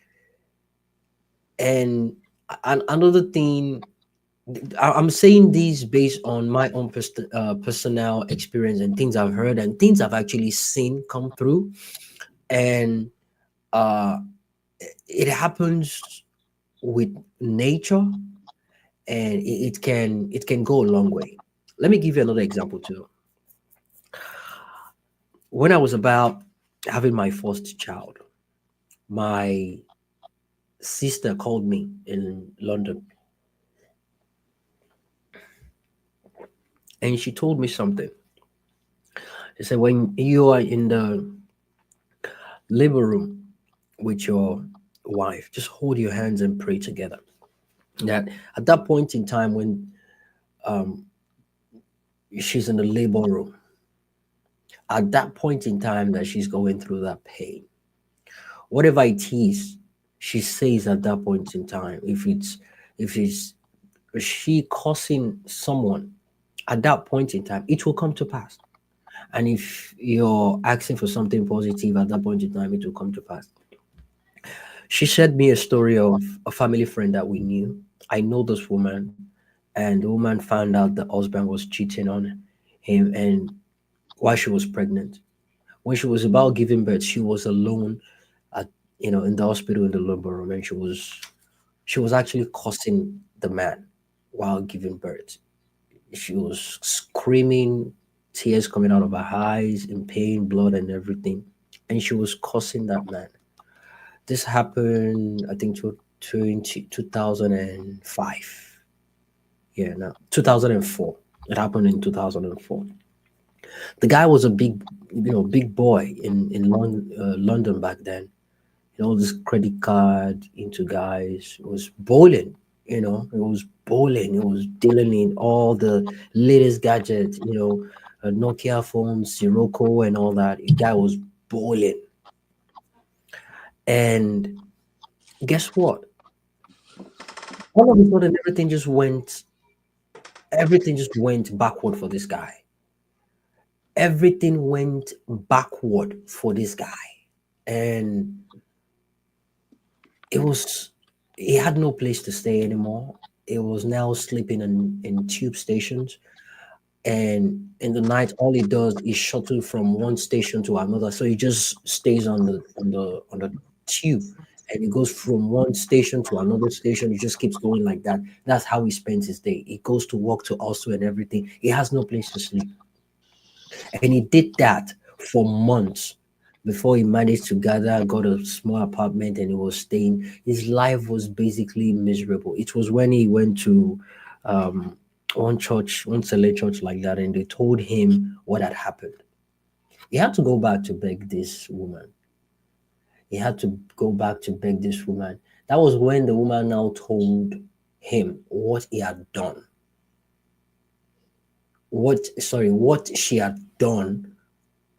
and another thing, I'm saying these based on my own personal experience and things I've heard and things I've actually seen come through. And uh, it happens with nature, and it can go a long way. Let me give you another example too. When I was about having my first child, my sister called me in London, and she told me something. She said, when you are in the labor room with your wife, just hold your hands and pray together. That at that point in time when um, she's in the labor room, at that point in time that she's going through that pain, whatever it is, she says at that point in time, if it's she causing someone, at that point in time, it will come to pass. And if you're asking for something positive at that point in time, it will come to pass. She shared me a story of a family friend that we knew. I know this woman, and the woman found out the husband was cheating on him, and while she was pregnant, when she was about giving birth, she was alone at in the hospital in the labor room, and she was actually cursing the man while giving birth. She was screaming, tears coming out of her eyes, in pain, blood, and everything, and she was cursing that man. This happened, I think, 2005. Yeah, no, 2004. It happened in 2004. The guy was a big boy in London back then. This credit card into guys. It was bowling. It was bowling. It was dealing in all the latest gadgets. Nokia phones, Sirocco, and all that. The guy was bowling, and guess what? All of a sudden, everything just went backward for this guy. Everything went backward for this guy, and it was he had no place to stay anymore. It was now sleeping in tube stations, and in the night, all he does is shuttle from one station to another. So he just stays on the tube, and he goes from one station to another station. He just keeps going like that. That's how he spends his day. He goes to work to also and everything. He has no place to sleep, and he did that for months before he managed to got a small apartment, and he was staying. His life was basically miserable. It was when he went to um, one church, one Sunday church like that, and they told him what had happened. He had to go back to beg this woman. He had to go back to beg this woman. That was when the woman now told him what he had done. What she had done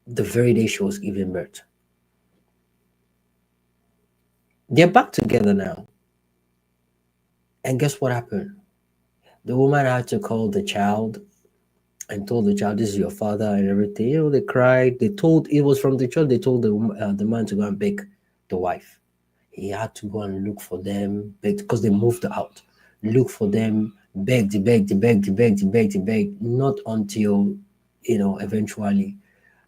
the very day she was giving birth. They're back together now. And guess what happened? The woman had to call the child and told the child, "This is your father," and everything. They cried. They told it was from the church. They told the man to go and beg the wife. He had to go and look for them, beg because they moved out. Look for them, begged, begged, begged, begged, begged, begged. Not until eventually,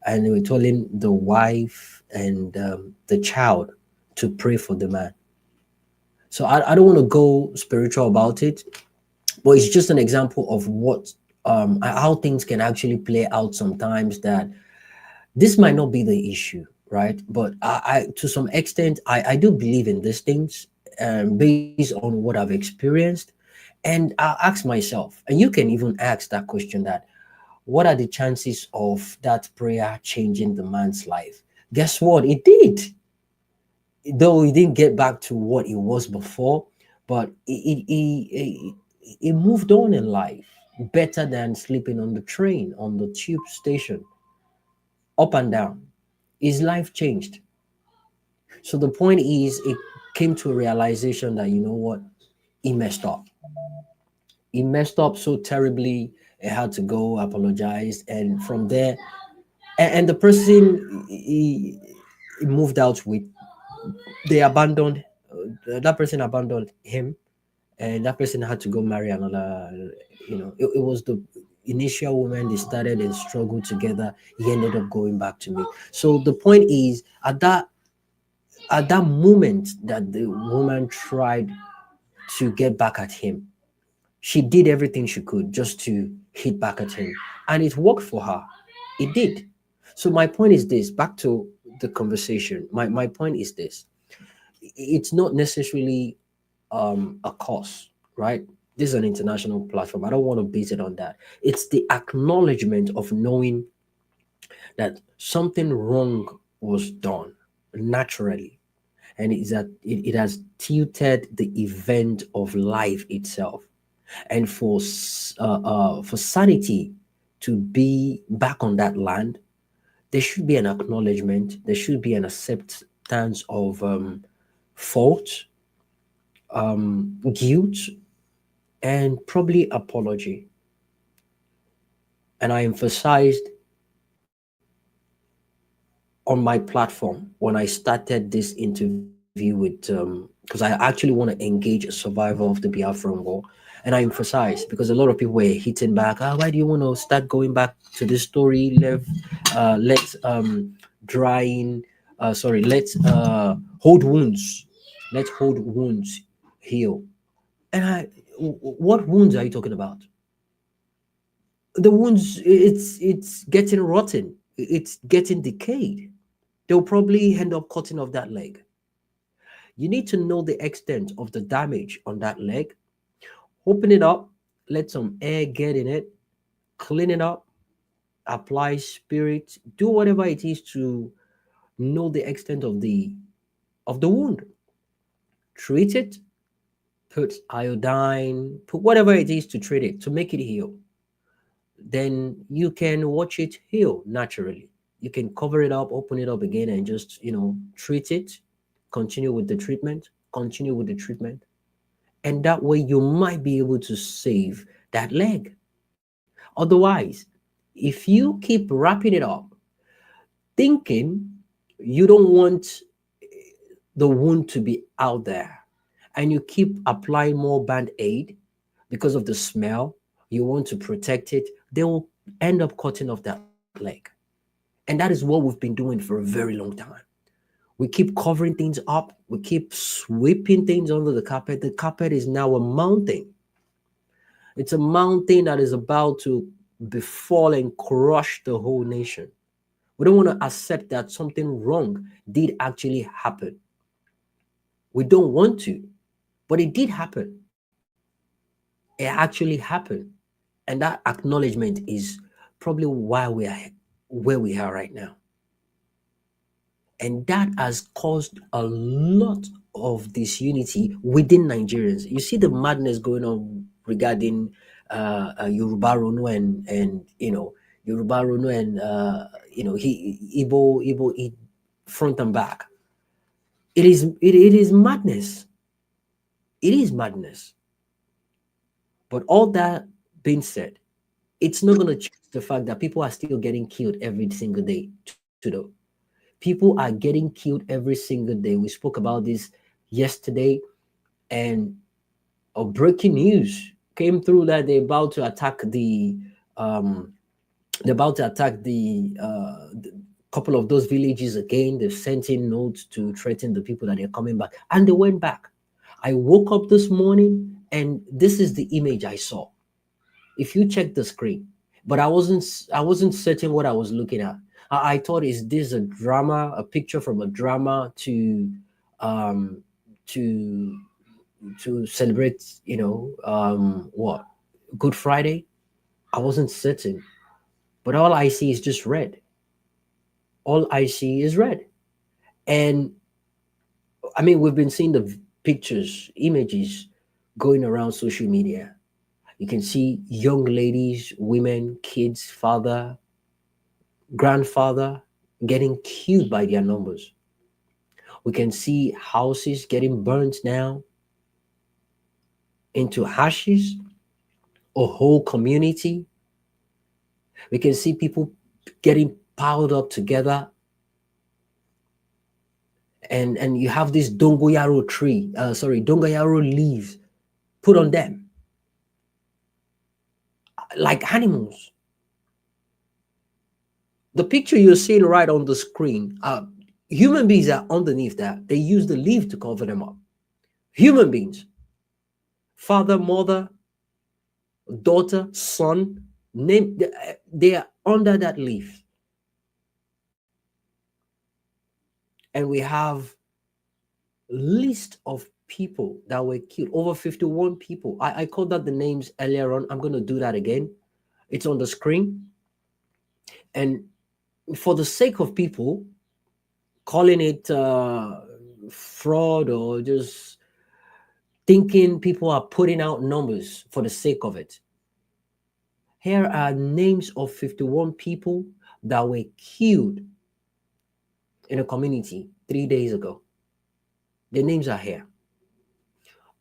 and they were telling the wife and the child to pray for the man. So I don't want to go spiritual about it, but it's just an example of what how things can actually play out sometimes. That this might not be the issue, right? But I to some extent, I do believe in these things based on what I've experienced. And I ask myself, and you can even ask that question, that what are the chances of that prayer changing the man's life? Guess what? It did. Though he didn't get back to what it was before, but it moved on in life better than sleeping on the train, on the tube station, up and down. His life changed. So the point is, it came to a realization that, you know what, he messed up. He messed up so terribly. He had to go apologize, and from there, and the person he moved out with, they abandoned. That person abandoned him, and that person had to go marry another. It was the initial woman they started and struggled together. He ended up going back to me. So the point is, at that moment that the woman tried to get back at him, she did everything she could just to hit back at him, and it worked for her. It did. So my point is this, back to the conversation. My point is this: it's not necessarily a cause, right? This is an international platform. I don't want to base it on that. It's the acknowledgement of knowing that something wrong was done naturally, and it's that it has tilted the event of life itself. And for sanity to be back on that land, there should be an acknowledgement. There should be an acceptance of fault, guilt, and probably apology. And I emphasized on my platform when I started this interview because I actually want to engage a survivor of the Biafran War. And I emphasized because a lot of people were hitting back. Why do you want to start going back to this story? Let's drying. Let's hold wounds. Let's hold wounds heal. And what wounds are you talking about? The wounds, it's getting rotten, it's getting decayed. They'll probably end up cutting off that leg. You need to know the extent of the damage on that leg. Open it up, let some air get in it, clean it up, apply spirit, do whatever it is to know the extent of the wound. Treat it, put iodine, put whatever it is to treat it, to make it heal. Then you can watch it heal naturally. You can cover it up, open it up again, and just, treat it, continue with the treatment, continue with the treatment. And that way you might be able to save that leg. Otherwise, if you keep wrapping it up, thinking you don't want the wound to be out there, and you keep applying more band aid because of the smell, you want to protect it, they will end up cutting off that leg. And that is what we've been doing for a very long time. We keep covering things up, we keep sweeping things under the carpet. The carpet is now a mountain. It's a mountain that is about to befall and crush the whole nation. We don't want to accept that something wrong did actually happen. We don't want to, but it did happen. It actually happened. And that acknowledgement is probably why we are where we are right now. And that has caused a lot of disunity within Nigerians. You see the madness going on regarding Yoruba Ronu and Yoruba Ronu and Igbo front and back. It is madness. It is madness. But all that being said, it's not going to change the fact that people are still getting killed every single day. People are getting killed every single day. We spoke about this yesterday, and a breaking news came through that they're about to attack the They're about to attack the couple of those villages again. They've sent in notes to threaten the people that they're coming back, and they went back. I woke up this morning, and this is the image I saw. If you check the screen, but I wasn't certain what I was looking at. I thought, is this a drama, a picture from a drama um to to celebrate, what, Good Friday? I wasn't certain, but all I see is just red. All I see is red. And I mean, we've been seeing the pictures, images going around social media. You can see young ladies, women, kids, father, grandfather getting killed by their numbers. We can see houses getting burnt now into ashes, a whole community. We can see people getting piled up together, and you have this dongoyaro leaves put on them like animals. The picture you're seeing right on the screen, human beings are underneath that. They use the leaf to cover them up. Human beings, father, mother, daughter, son, name, they are under that leaf. And we have list of people that were killed, over 51 people. I called out the names earlier on. I'm going to do that again. It's on the screen. And for the sake of people calling it fraud, or just thinking people are putting out numbers for the sake of it, here are names of 51 people that were killed in a community 3 days ago. The names are here.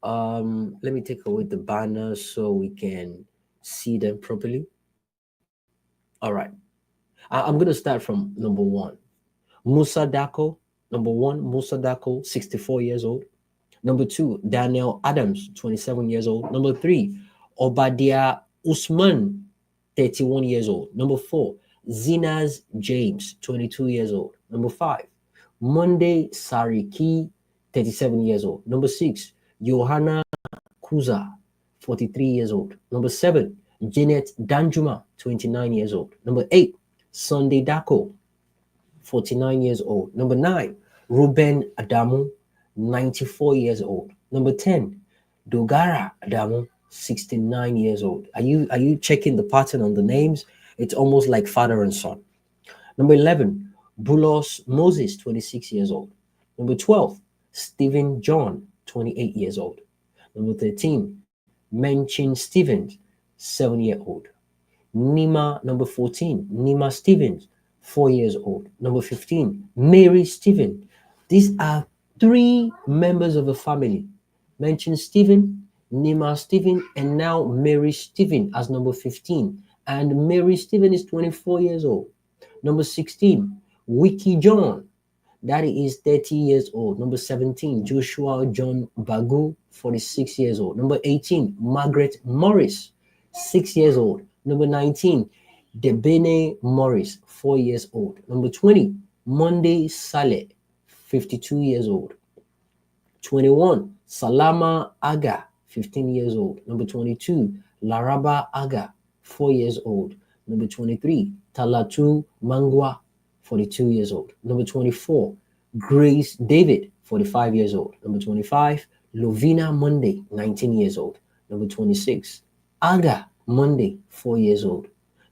Let me take away the banner so we can see them properly. All right. I'm going to start from number one. Musa Dako, number one, Musa Dako, 64 years old. Number two, Daniel Adams, 27 years old. Number three, Obadiah Usman, 31 years old. Number four, Zinas James, 22 years old. Number five, Monday Sariki, 37 years old. Number six, Johanna Kuza, 43 years old. Number seven, Janet Danjuma, 29 years old. Number eight, Sunday Dako, 49 years old. Number nine, Ruben Adamu, 94 years old. Number 10, Dogara Adamu, 69 years old. Are you checking the pattern on the names? It's almost like father and son. Number 11, Bulos Moses, 26 years old. Number 12, Stephen John, 28 years old. Number 13, Menchin Stevens, 7-year-old. Nima, number 14, Nima Stevens, 4 years old. Number 15, Mary Stephen. These are three members of a family. Mention Stephen, Nima Stephen, and now Mary Stephen as number 15. And Mary Stephen is 24 years old. Number 16, Wiki John. That is 30 years old. Number 17, Joshua John Bagu, 46 years old. Number 18, Margaret Morris, 6 years old. Number 19, Debene Morris, 4 years old. Number 20, Monday Saleh, 52 years old. 21, Salama Aga, 15 years old. Number 22, Laraba Aga, 4 years old. Number 23, Talatu Mangwa, 42 years old. Number 24, Grace David, 45 years old. Number 25, Lovina Monday, 19 years old. Number 26, Aga Monday, 4 years old.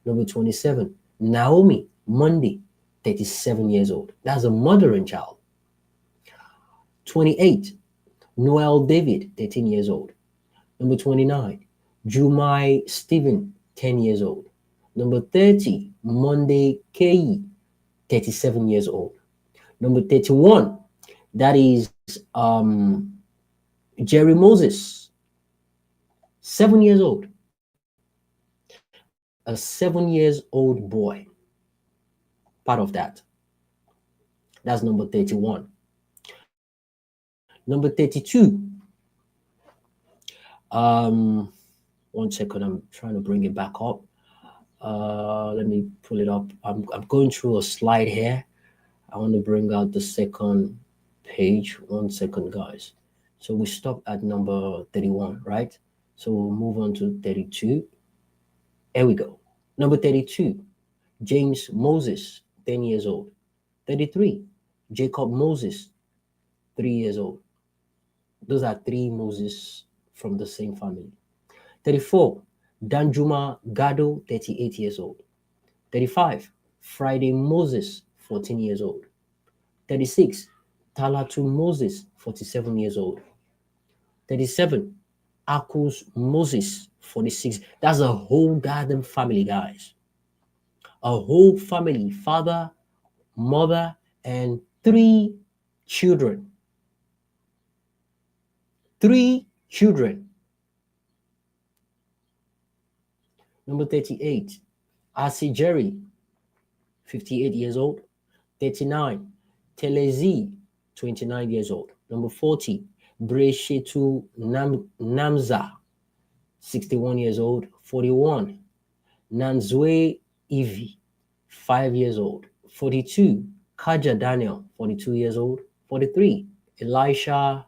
Number 27, Naomi Monday, 37 years old. That's a mother and child. 28, Noel David, 13 years old. Number 29, Jumai Stephen, 10 years old. Number 30, Monday Kei, 37 years old. Number 31, that is Jerry Moses, 7 years old. A 7 years old boy, part of that. That's number 31. Number 32, one second, I'm trying to bring it back up. Let me pull it up. I'm going through a slide here. I want to bring out the second page. 1 second, guys. So we stopped at number 31, right? So we'll move on to 32. Here we go. Number 32, James Moses, 10 years old. 33, Jacob Moses, 3 years old. Those are 3 Moses from the same family. 34, Danjuma Gado, 38 years old. 35, Friday Moses, 14 years old. 36, Talatu Moses, 47 years old. 37, Akus Moses, 46. That's a whole goddamn family, guys. A whole family, father, mother, and 3 children. 3 children. Number 38, Asi Jerry, 58 years old. 39, Telezi, 29 years old. Number 40, Breshetu Namza, 61 years old. 41, Nanzwe Ivi, 5 years old. 42, Kaja Daniel, 42 years old. 43, Elisha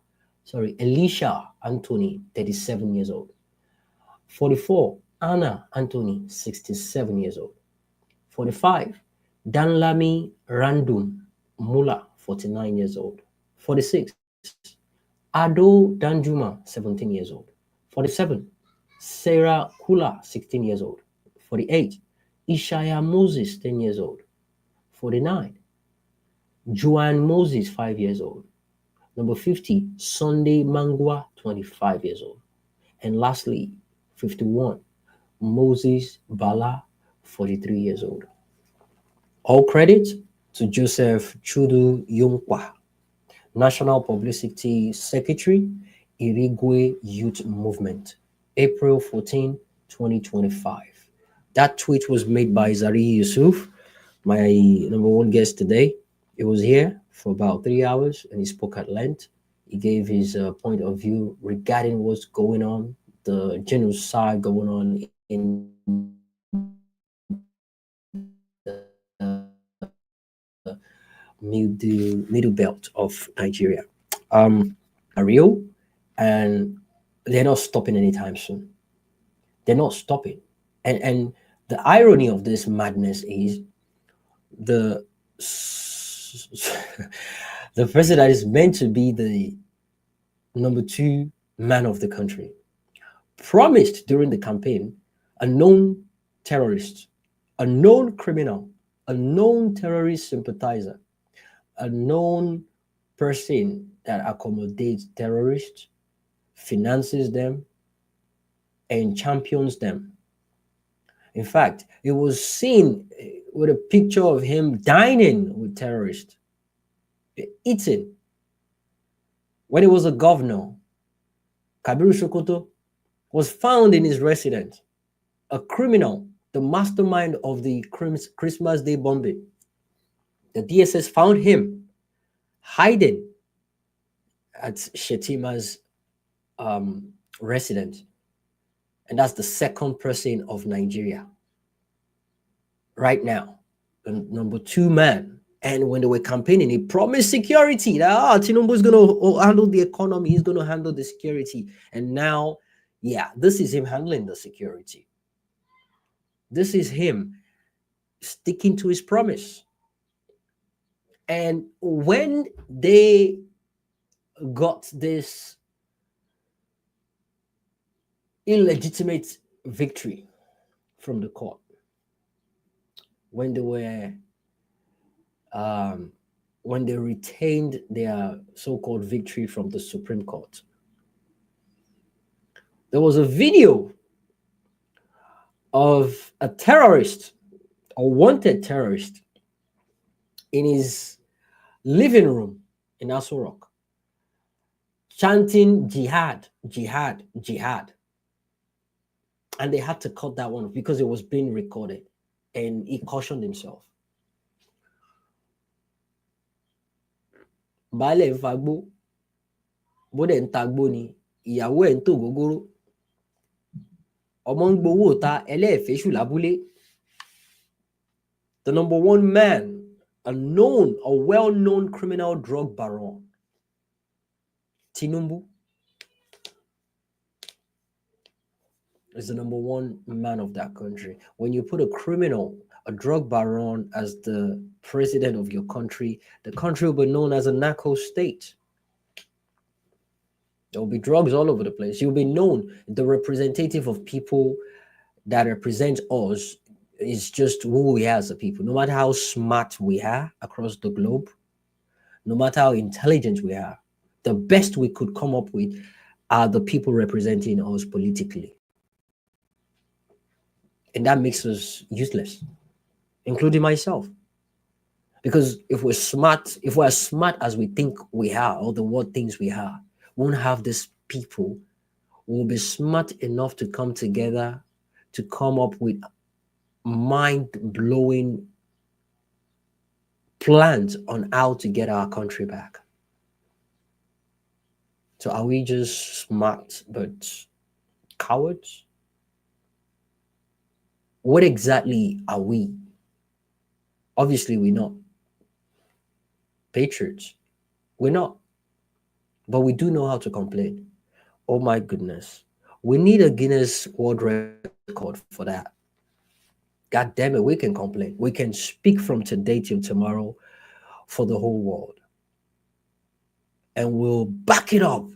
Anthony, 37 years old. 44, Anna Anthony, 67 years old. 45, Danlami Randum Mula, 49 years old. 46, Ado Danjuma, 17 years old. 47, Sarah Kula, 16 years old. 48, Ishaya Moses, 10 years old. 49, Joanne Moses, 5 years old. Number 50, Sunday Mangwa, 25 years old. And lastly, 51, Moses Bala, 43 years old. All credit to Joseph Chudu Yungwa, National Publicity Secretary, Irigwe Youth Movement, April 14, 2025. That tweet was made by Zari Yusuf, my number 1 guest today. He was here for about 3 hours and he spoke at length. He gave his point of view regarding what's going on, the genocide going on in middle belt of Nigeria. Are real, and they're not stopping anytime soon. They're not stopping. And the irony of this madness is the the person that is meant to be the number 2 man of the country promised during the campaign a known terrorist, a known criminal, a known terrorist sympathizer, a known person that accommodates terrorists, finances them, and champions them. In fact, it was seen with a picture of him dining with terrorists, eating. When he was a governor, Kabiru Sokoto was found in his residence, a criminal, the mastermind of the Christmas Day bombing. The DSS found him hiding at Shetima's residence. And that's the second person of Nigeria right now, the number 2 man. And when they were campaigning, he promised security that Tinubu is going to handle the economy, he's going to handle the security. And now, yeah, this is him handling the security. This is him sticking to his promise. And when they got this illegitimate victory from the court, when they were when they retained their so-called victory from the Supreme Court, there was a video of a terrorist, a wanted terrorist, in his living room in Aso Rock, chanting jihad, jihad, jihad. And they had to cut that one because it was being recorded, and he cautioned himself. Baálẹ̀ ń fagbó, bó dẹ̀ ń tagbó ni, ìyàwó ẹ̀ ń tò gógóró, ọmọ ń gbowó ta ẹlẹ́ẹ̀fẹ́ṣù lábúlé. The number one man, a well-known criminal drug baron, Tinubu, is the number one man of that country. When you put a criminal, a drug baron, as the president of your country, the country will be known as a narco state. There will be drugs all over the place. You'll be known. The representative of people that represent us is just who we are as a people. No matter how smart we are across the globe, no matter how intelligent we are, the best we could come up with are the people representing us politically. And that makes us useless, including myself. Because if we're as smart as we think we are, or the world thinks we are, we won't have these people who will be smart enough to come together to come up with mind-blowing plans on how to get our country back. So are we just smart but cowards? What exactly are we? Obviously, we're not patriots. We're not. But we do know how to complain. Oh my goodness. We need a Guinness World Record for that. God damn it, we can complain. We can speak from today till tomorrow for the whole world. And we'll back it up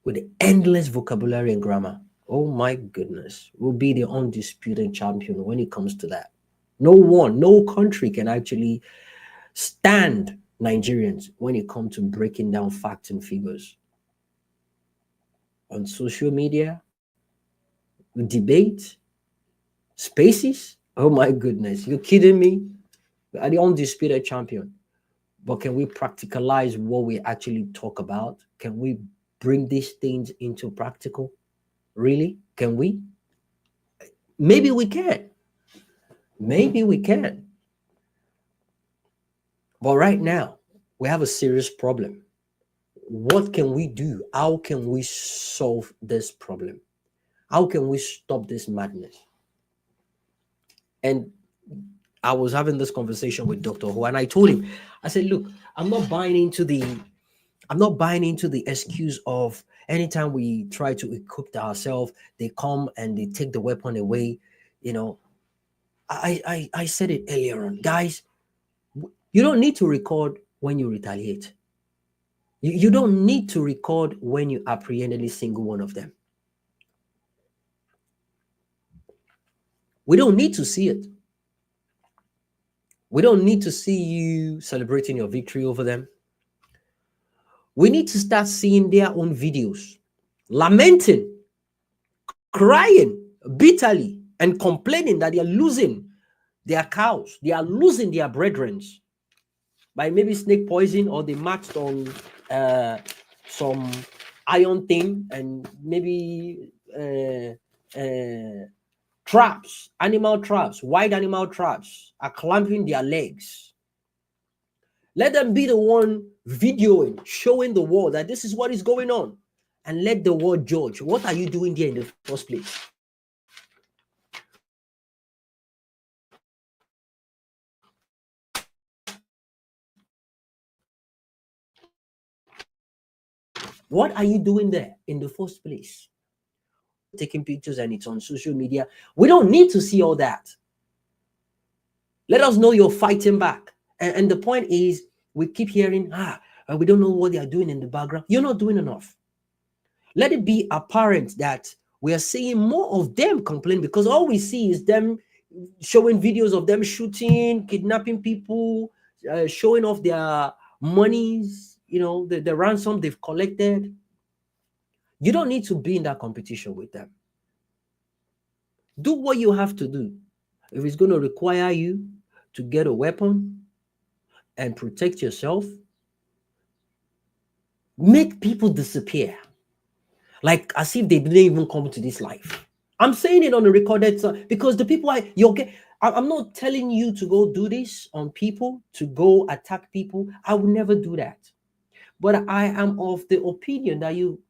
with endless vocabulary and grammar. Oh my goodness. We'll be the undisputed champion when it comes to that. No country can actually stand Nigerians when it comes to breaking down facts and figures. On social media, debate, spaces. Oh my goodness. You're kidding me? We are the undisputed champion. But can we practicalize what we actually talk about? Can we bring these things into practical? Really? Can we? Maybe we can. Maybe we can. But right now, we have a serious problem. What can we do? How can we solve this problem? How can we stop this madness? And I was having this conversation with Dr. Ho, and I told him, I said, look, I'm not buying into the excuse of anytime we try to equip ourselves, they come and they take the weapon away. You know, I said it earlier on, guys, you don't need to record when you retaliate. You don't need to record when you apprehend any single one of them. We don't need to see it. We don't need to see you celebrating your victory over them. We need to start seeing their own videos, lamenting, crying bitterly, and complaining that they are losing their cows, they are losing their brethren by maybe snake poison, or they marched on some iron thing, and maybe traps, animal traps, wild animal traps are clamping their legs. Let them be the one videoing, showing the world that this is what is going on, and let the world judge. What are you doing there in the first place? What are you doing there in the first place? Taking pictures and it's on social media. We don't need to see all that. Let us know you're fighting back. And the point is, we keep hearing, we don't know what they are doing in the background. You're not doing enough. Let it be apparent that we are seeing more of them complain, because all we see is them showing videos of them shooting, kidnapping people, showing off their monies, you know, the ransom they've collected. You don't need to be in that competition with them. Do what you have to do. If it's going to require you to get a weapon and protect yourself, make people disappear. Like as if they didn't even come to this life. I'm saying it on a recorded song because the people I'm not telling you to go do this on people, to go attack people. I would never do that. But I am of the opinion that you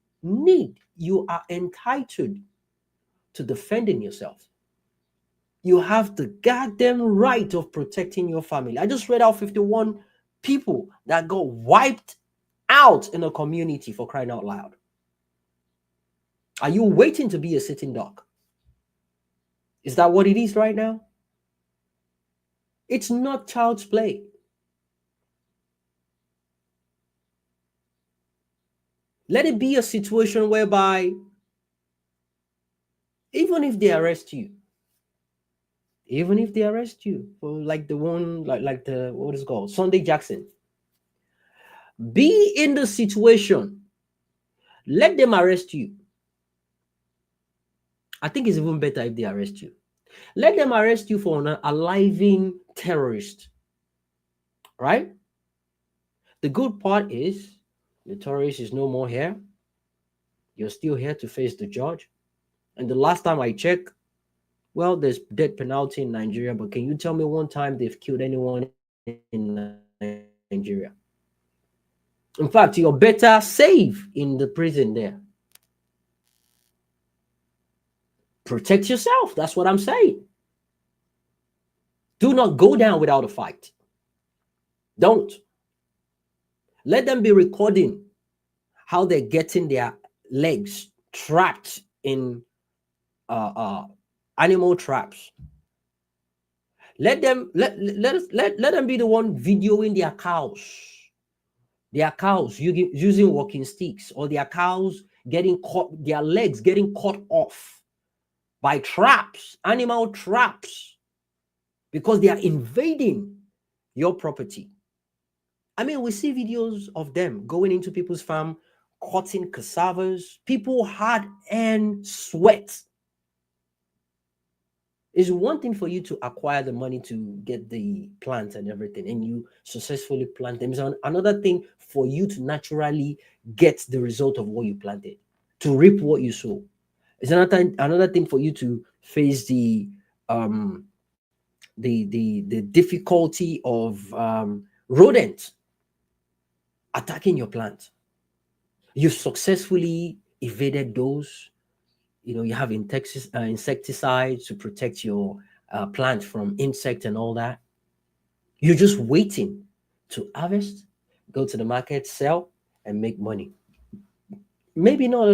are entitled to defending yourself. You have the goddamn right of protecting your family. I just read out 51 people that got wiped out in a community, for crying out loud. Are you waiting to be a sitting duck? Is that what it is right now? It's not child's play. Let it be a situation whereby even if they arrest you for like the one, like the, what is it called, Sunday Jackson, be in the situation, let them arrest you. I think it's even better if they arrest you. Let them arrest you for an aliving terrorist, right? The good part is the terrorist is no more here. You're still here to face the judge. And the last time I checked, well, there's death penalty in Nigeria, but can you tell me one time they've killed anyone in Nigeria? In fact, you're better safe in the prison there. Protect yourself. That's what I'm saying. Do not go down without a fight. Don't. Let them be recording how they're getting their legs trapped in animal traps. Let them let them be the one videoing their cows using walking sticks, or their cows getting caught, their legs getting cut off by traps, animal traps, because they are invading your property. I mean, we see videos of them going into people's farm, cutting cassavas, people hard and sweat. It's one thing for you to acquire the money to get the plants and everything, and you successfully plant them. It's another thing for you to naturally get the result of what you planted, to reap what you sow. It's another thing for you to face the difficulty of rodents attacking your plant. You've successfully evaded those. You have insecticides to protect your plant from insects and all that. You're just waiting to harvest, go to the market, sell, and make money. Maybe not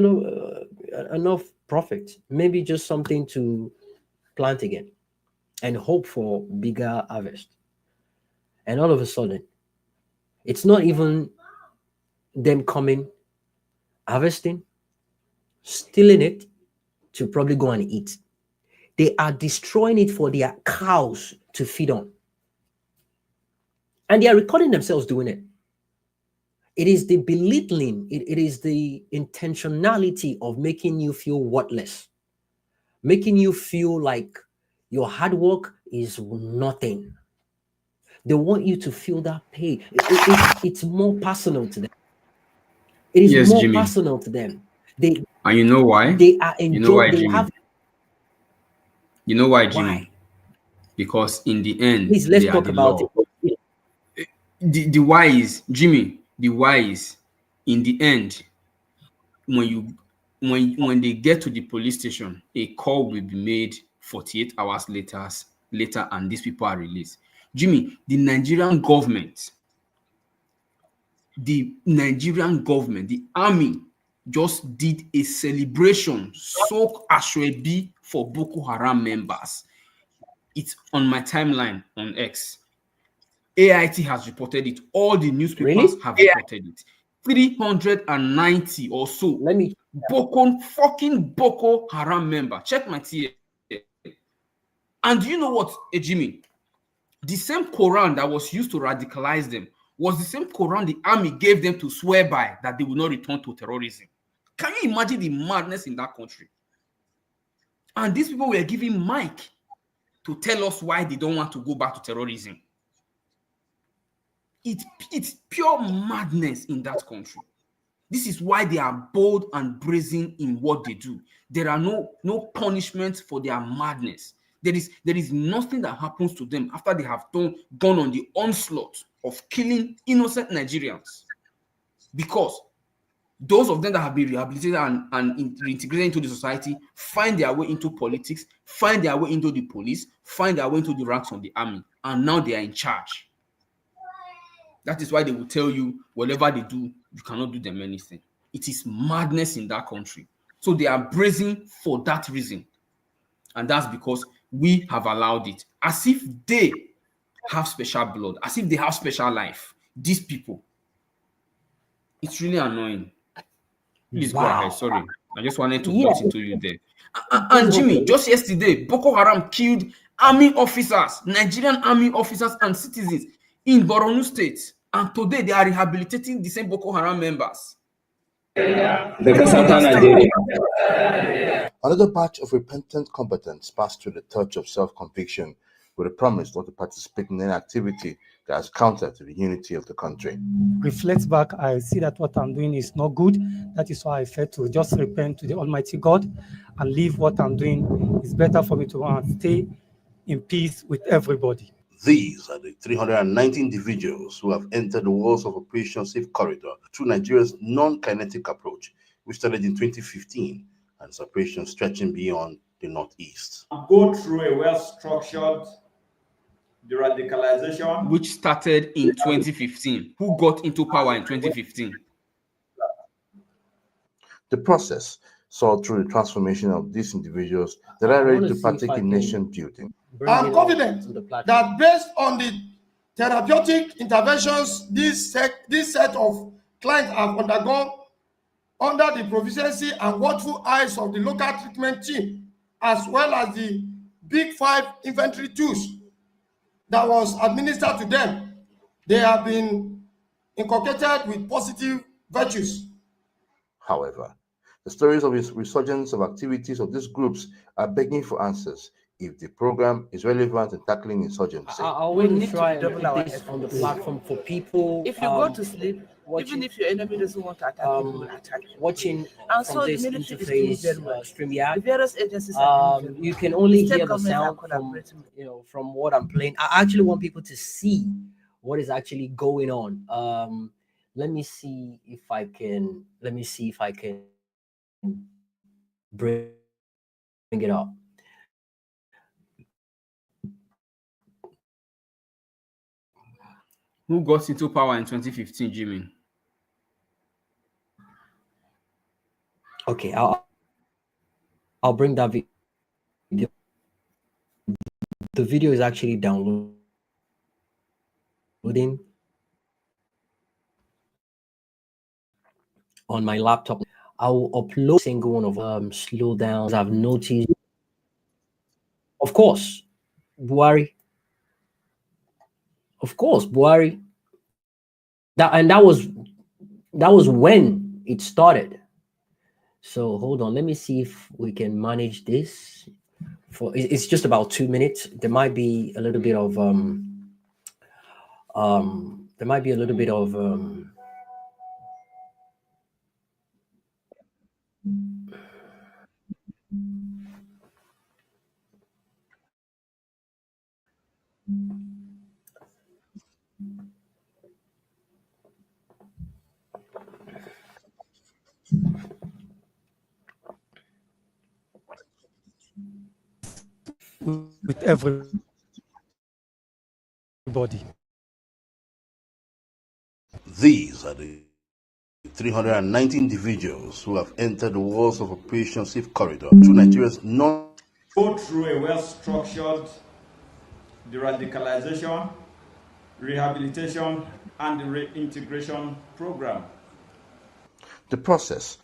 enough profit. Maybe just something to plant again and hope for bigger harvest. And all of a sudden, it's not even them coming, harvesting, stealing it to probably go and eat. They are destroying it for their cows to feed on. And they are recording themselves doing it. It is the belittling, it is the intentionality of making you feel worthless, making you feel like your hard work is nothing. They want you to feel that pain. It's more personal to them. It is more Jimmy. personal to them. And you know why? They are enjoying. You know why, Jimmy? Jimmy? Why? Because in the end, please let's they talk are the about law. it. The why is, Jimmy, the why is, in the end, when they get to the police station, a call will be made 48 hours later, and these people are released. Jimmy, the Nigerian government, the army just did a celebration, soak ashwebi for Boko Haram members. It's on my timeline on X. AIT has reported it. All the newspapers have reported it. 390 or so. Let me Boko Haram member. Check my TA. And do you know what, Jimmy? The same Quran that was used to radicalize them was the same Quran the army gave them to swear by that they will not return to terrorism. Can you imagine the madness in that country? And these people were giving mic to tell us why they don't want to go back to terrorism. It's pure madness in that country. This is why they are bold and brazen in what they do. There are no punishments for their madness. There is nothing that happens to them after they have gone on the onslaught of killing innocent Nigerians. Because Those of them that have been rehabilitated and reintegrated into the society find their way into politics, find their way into the police, find their way into the ranks of the army, and now they are in charge. That is why they will tell you whatever they do, you cannot do them anything. It is madness in that country. So they are brazen for that reason. And that's because we have allowed it. As if they have special blood, as if they have special life. These people. It's really annoying. Please go ahead. Sorry. I just wanted to butt into you there. And Jimmy, just yesterday, Boko Haram killed army officers, Nigerian army officers and citizens in Borno State. And today they are rehabilitating the same Boko Haram members. Another batch of repentant combatants passed through the touch of self-conviction with a promise not to participate in any activity that has counter to the unity of the country. Reflect back, I see that what I'm doing is not good. That is why I felt to just repent to the Almighty God and leave what I'm doing. It's better for me to stay in peace with everybody. These are the 390 individuals who have entered the walls of Operation Safe Corridor through Nigeria's non-kinetic approach, which started in 2015 and its operation stretching beyond the northeast. Go through a well-structured de-radicalization, which started in 2015. Who got into power in 2015? The process saw through the transformation of these individuals that are ready to partake in nation building. I'm confident that based on the therapeutic interventions this set of clients have undergone under the proficiency and watchful eyes of the local treatment team, as well as the Big 5 infantry tools that was administered to them, they have been inculcated with positive virtues. However, the stories of its resurgence of activities of these groups are begging for answers if the program is relevant in tackling insurgency. I will try and put this on the platform for people. If you go to sleep, even if your enemy doesn't want to attack you, will attack you. Watching and from so this the military interface, is doing very well. StreamYard, The various agencies are doing very you well. can only State hear the governments are sound from, collaborating. from what I'm playing. I actually want people to see what is actually going on. Let me see if I can. Bring it up. Who got into power in 2015, Jimmy? Okay, I'll bring that video. The video is actually downloading on my laptop. I will upload a single one of slow downs I've noticed. Of course, Buhari. Of course, Buhari. That was when it started. So hold on, let me see if we can manage this. It's just about 2 minutes. There might be a little bit of with everybody. These are the 390 individuals who have entered the walls of Operation Safe Corridor through Nigeria's Go through a well-structured de-radicalization, rehabilitation, and reintegration program. The process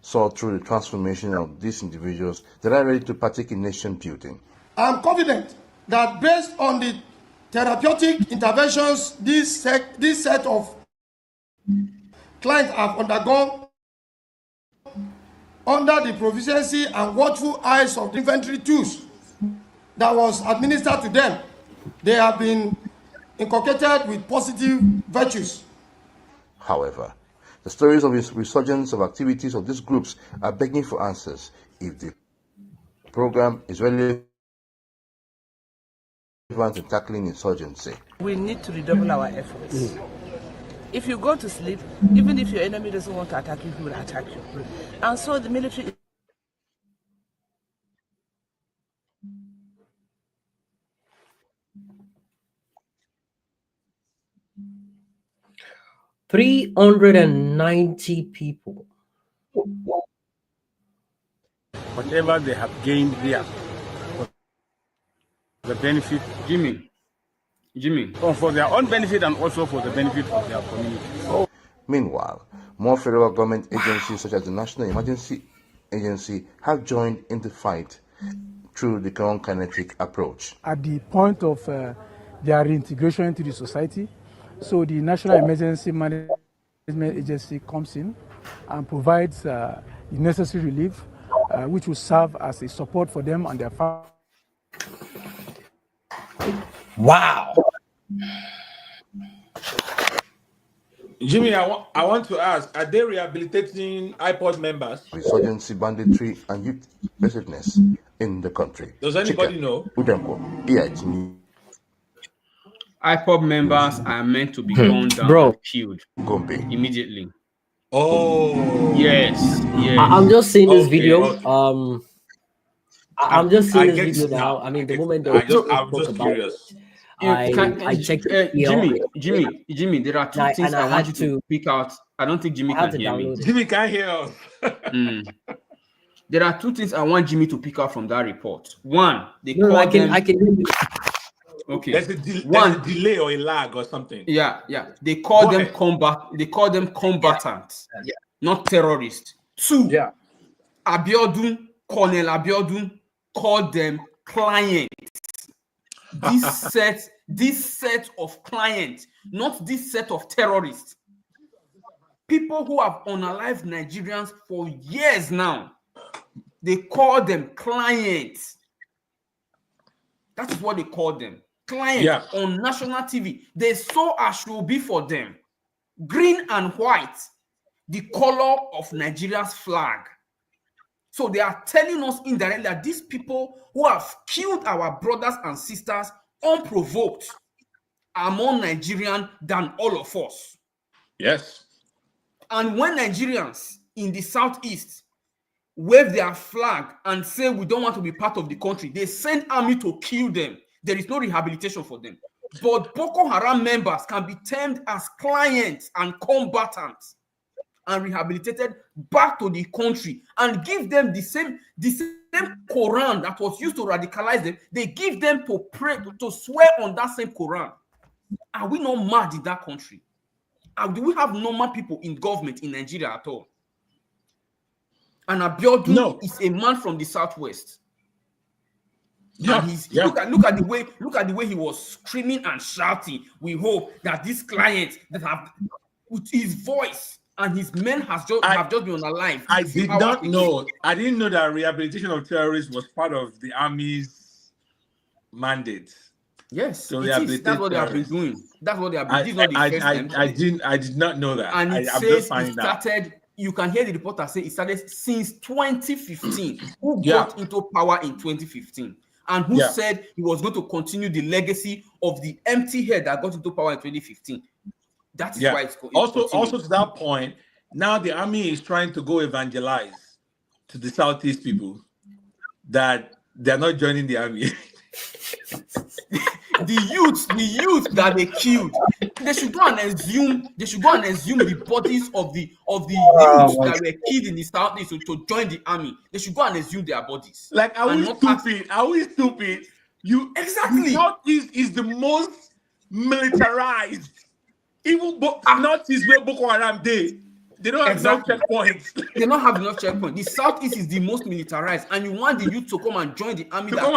saw through the transformation of these individuals that are ready to partake in nation building. I'm confident that based on the therapeutic interventions this set of clients have undergone under the proficiency and watchful eyes of the infantry tools that was administered to them, they have been inculcated with positive virtues. However, the stories of its resurgence of activities of these groups are begging for answers if the program is relevant in tackling insurgency. We need to redouble our efforts. If you go to sleep, even if your enemy doesn't want to attack you, he will attack you. And so the military. 390 people. Whatever they have gained here, the benefit, Jimmy, for their own benefit and also for the benefit of their community. Meanwhile, more federal government agencies such as the National Emergency Agency have joined in the fight through the kinetic approach. At the point of their reintegration into the society, so the National Emergency Management Agency comes in and provides the necessary relief, which will serve as a support for them and their families. Wow. Jimmy, I want to ask, are they rehabilitating iPod members? Insurgency, banditry, and youth aggressiveness in the country. Does anybody know? IPOB members are meant to be gunned down and killed immediately. Oh. Yes. I'm just seeing this video. Okay. I'm just seeing this video now. I mean, the moment I'm just curious. I checked Jimmy, there are two things I want you to pick out. I don't think Jimmy can hear me. Jimmy can't hear us. There are two things I want Jimmy to pick out from that report. One, I can. Okay. There's a delay or a lag or something. Yeah. They call them combatants, not terrorists. Two, Colonel Abiodun called them clients. This set of clients, not this set of terrorists. People who have unalived Nigerians for years now, they call them clients. That is what they call them. Clients on national TV. They saw Ashobi for them. Green and white, the color of Nigeria's flag. So they are telling us indirectly that these people who have killed our brothers and sisters unprovoked are more Nigerian than all of us. Yes. And when Nigerians in the southeast wave their flag and say we don't want to be part of the country, they send army to kill them. There is no rehabilitation for them. But Boko Haram members can be termed as clients and combatants and rehabilitated back to the country and give them the same Quran that was used to radicalize them. They give them to pray, to swear on that same Quran. Are we not mad in that country? Do we have normal people in government in Nigeria at all? And Abiodun is a man from the southwest. Look at the way he was screaming and shouting. We hope that these clients that have with his voice and his men have just been alive. I did not know. I didn't know that rehabilitation of terrorists was part of the army's mandate. Yes, so that's what they have been doing. That's what they have been doing. I did not know that. And it says it started. You can hear the reporter say it started since 2015. Who got into power in 2015? And who said he was going to continue the legacy of the empty head that got into power in 2015? That is why it's also to that point. Now the army is trying to go evangelize to the southeast people that they're not joining the army. the youth that they killed, they should go and assume the bodies of the youth that were killed in the southeast to join the army. They should go and assume their bodies. Like, are we stupid? Are we stupid? The southeast is the most militarized. Even northeast where Boko Haram they don't have enough checkpoints. They don't have enough checkpoints. The southeast is the most militarized, and you want the youth to come and join the army so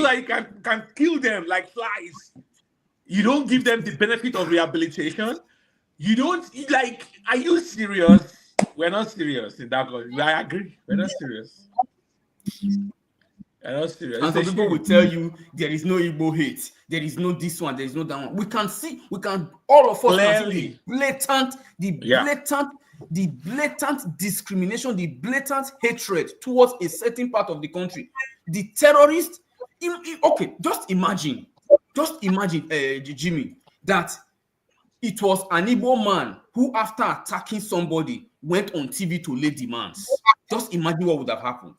that you can kill them like flies. You don't give them the benefit of rehabilitation. You don't are you serious? We're not serious in that country. I agree. We're not serious. We're not serious. And some people will tell you there is no Igbo hate. There is no this one. There is no that one. All of us clearly can see the blatant discrimination, the blatant hatred towards a certain part of the country. The terrorists. Okay, just imagine, Jimmy, that it was an Igbo man who, after attacking somebody, went on TV to lay demands. Just imagine what would have happened.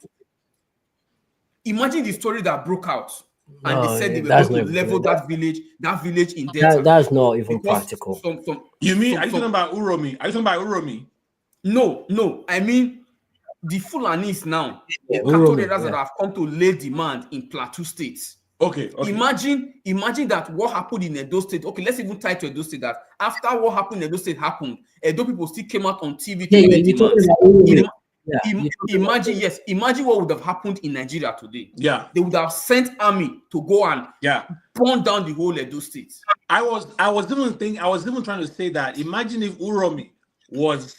Imagine the story that broke out, and they said they were going to level that village in Delta. That's not even practical. You mean, are you talking about Uromi? Are you talking about Uromi? No. I mean, the Fulanis now, the cattle raiders that have come to lay demand in Plateau State. Okay. Imagine that what happened in Edo State. Okay, let's even tie to Edo State that after what happened in Edo State happened, Edo people still came out on TV to lay demands. Imagine what would have happened in Nigeria today. Yeah, they would have sent army to go and burn down the whole Edo State. I was even trying to say that. Imagine if Uromi was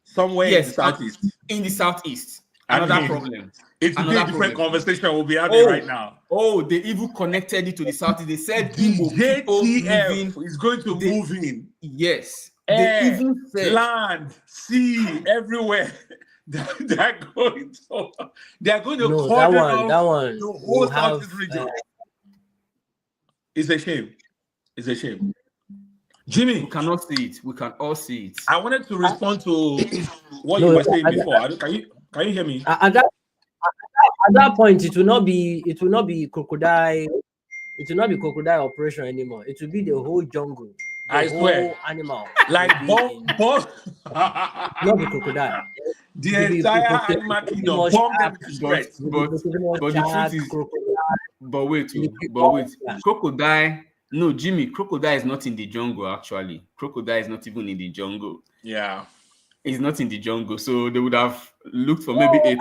somewhere in the southeast. In the southeast, another problem. It's a different conversation we'll be having right now. Oh, they even connected it to the southeast. They said Igbo people is going to move in. Yes, air, they even said land, sea, everywhere. They're going to cordon off the whole southeast region. It's a shame. Jimmy, we cannot see it. We can all see it. I wanted to respond to what you were saying before. Can you hear me? At that point, it will not be crocodile. It will not be crocodile operation anymore. It will be the whole jungle. I swear, animal like bomb, not the crocodile. The entire animal kingdom, bomb them to shreds. But the truth is, but wait, crocodile. No, Jimmy, crocodile is not in the jungle. Actually, crocodile is not even in the jungle. Yeah, it's not in the jungle. So they would have looked for maybe a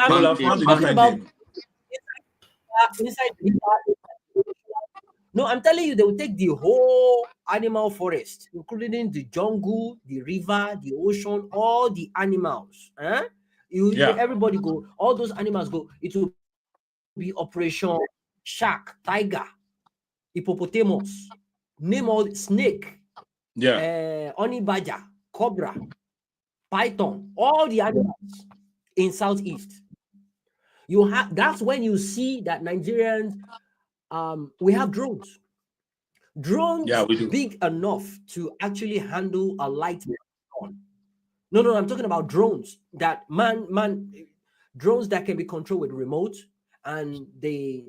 No, I'm telling you, they will take the whole animal forest, including the jungle, the river, the ocean, all the animals. Everybody go, all those animals go. It will be Operation Shark, Tiger, Hippopotamus, name all snake, honey badger, cobra, python, all the animals in southeast. That's when you see that Nigerians, we have drones. Drones big enough to actually handle a light gun. No, I'm talking about drones that drones that can be controlled with remote, and they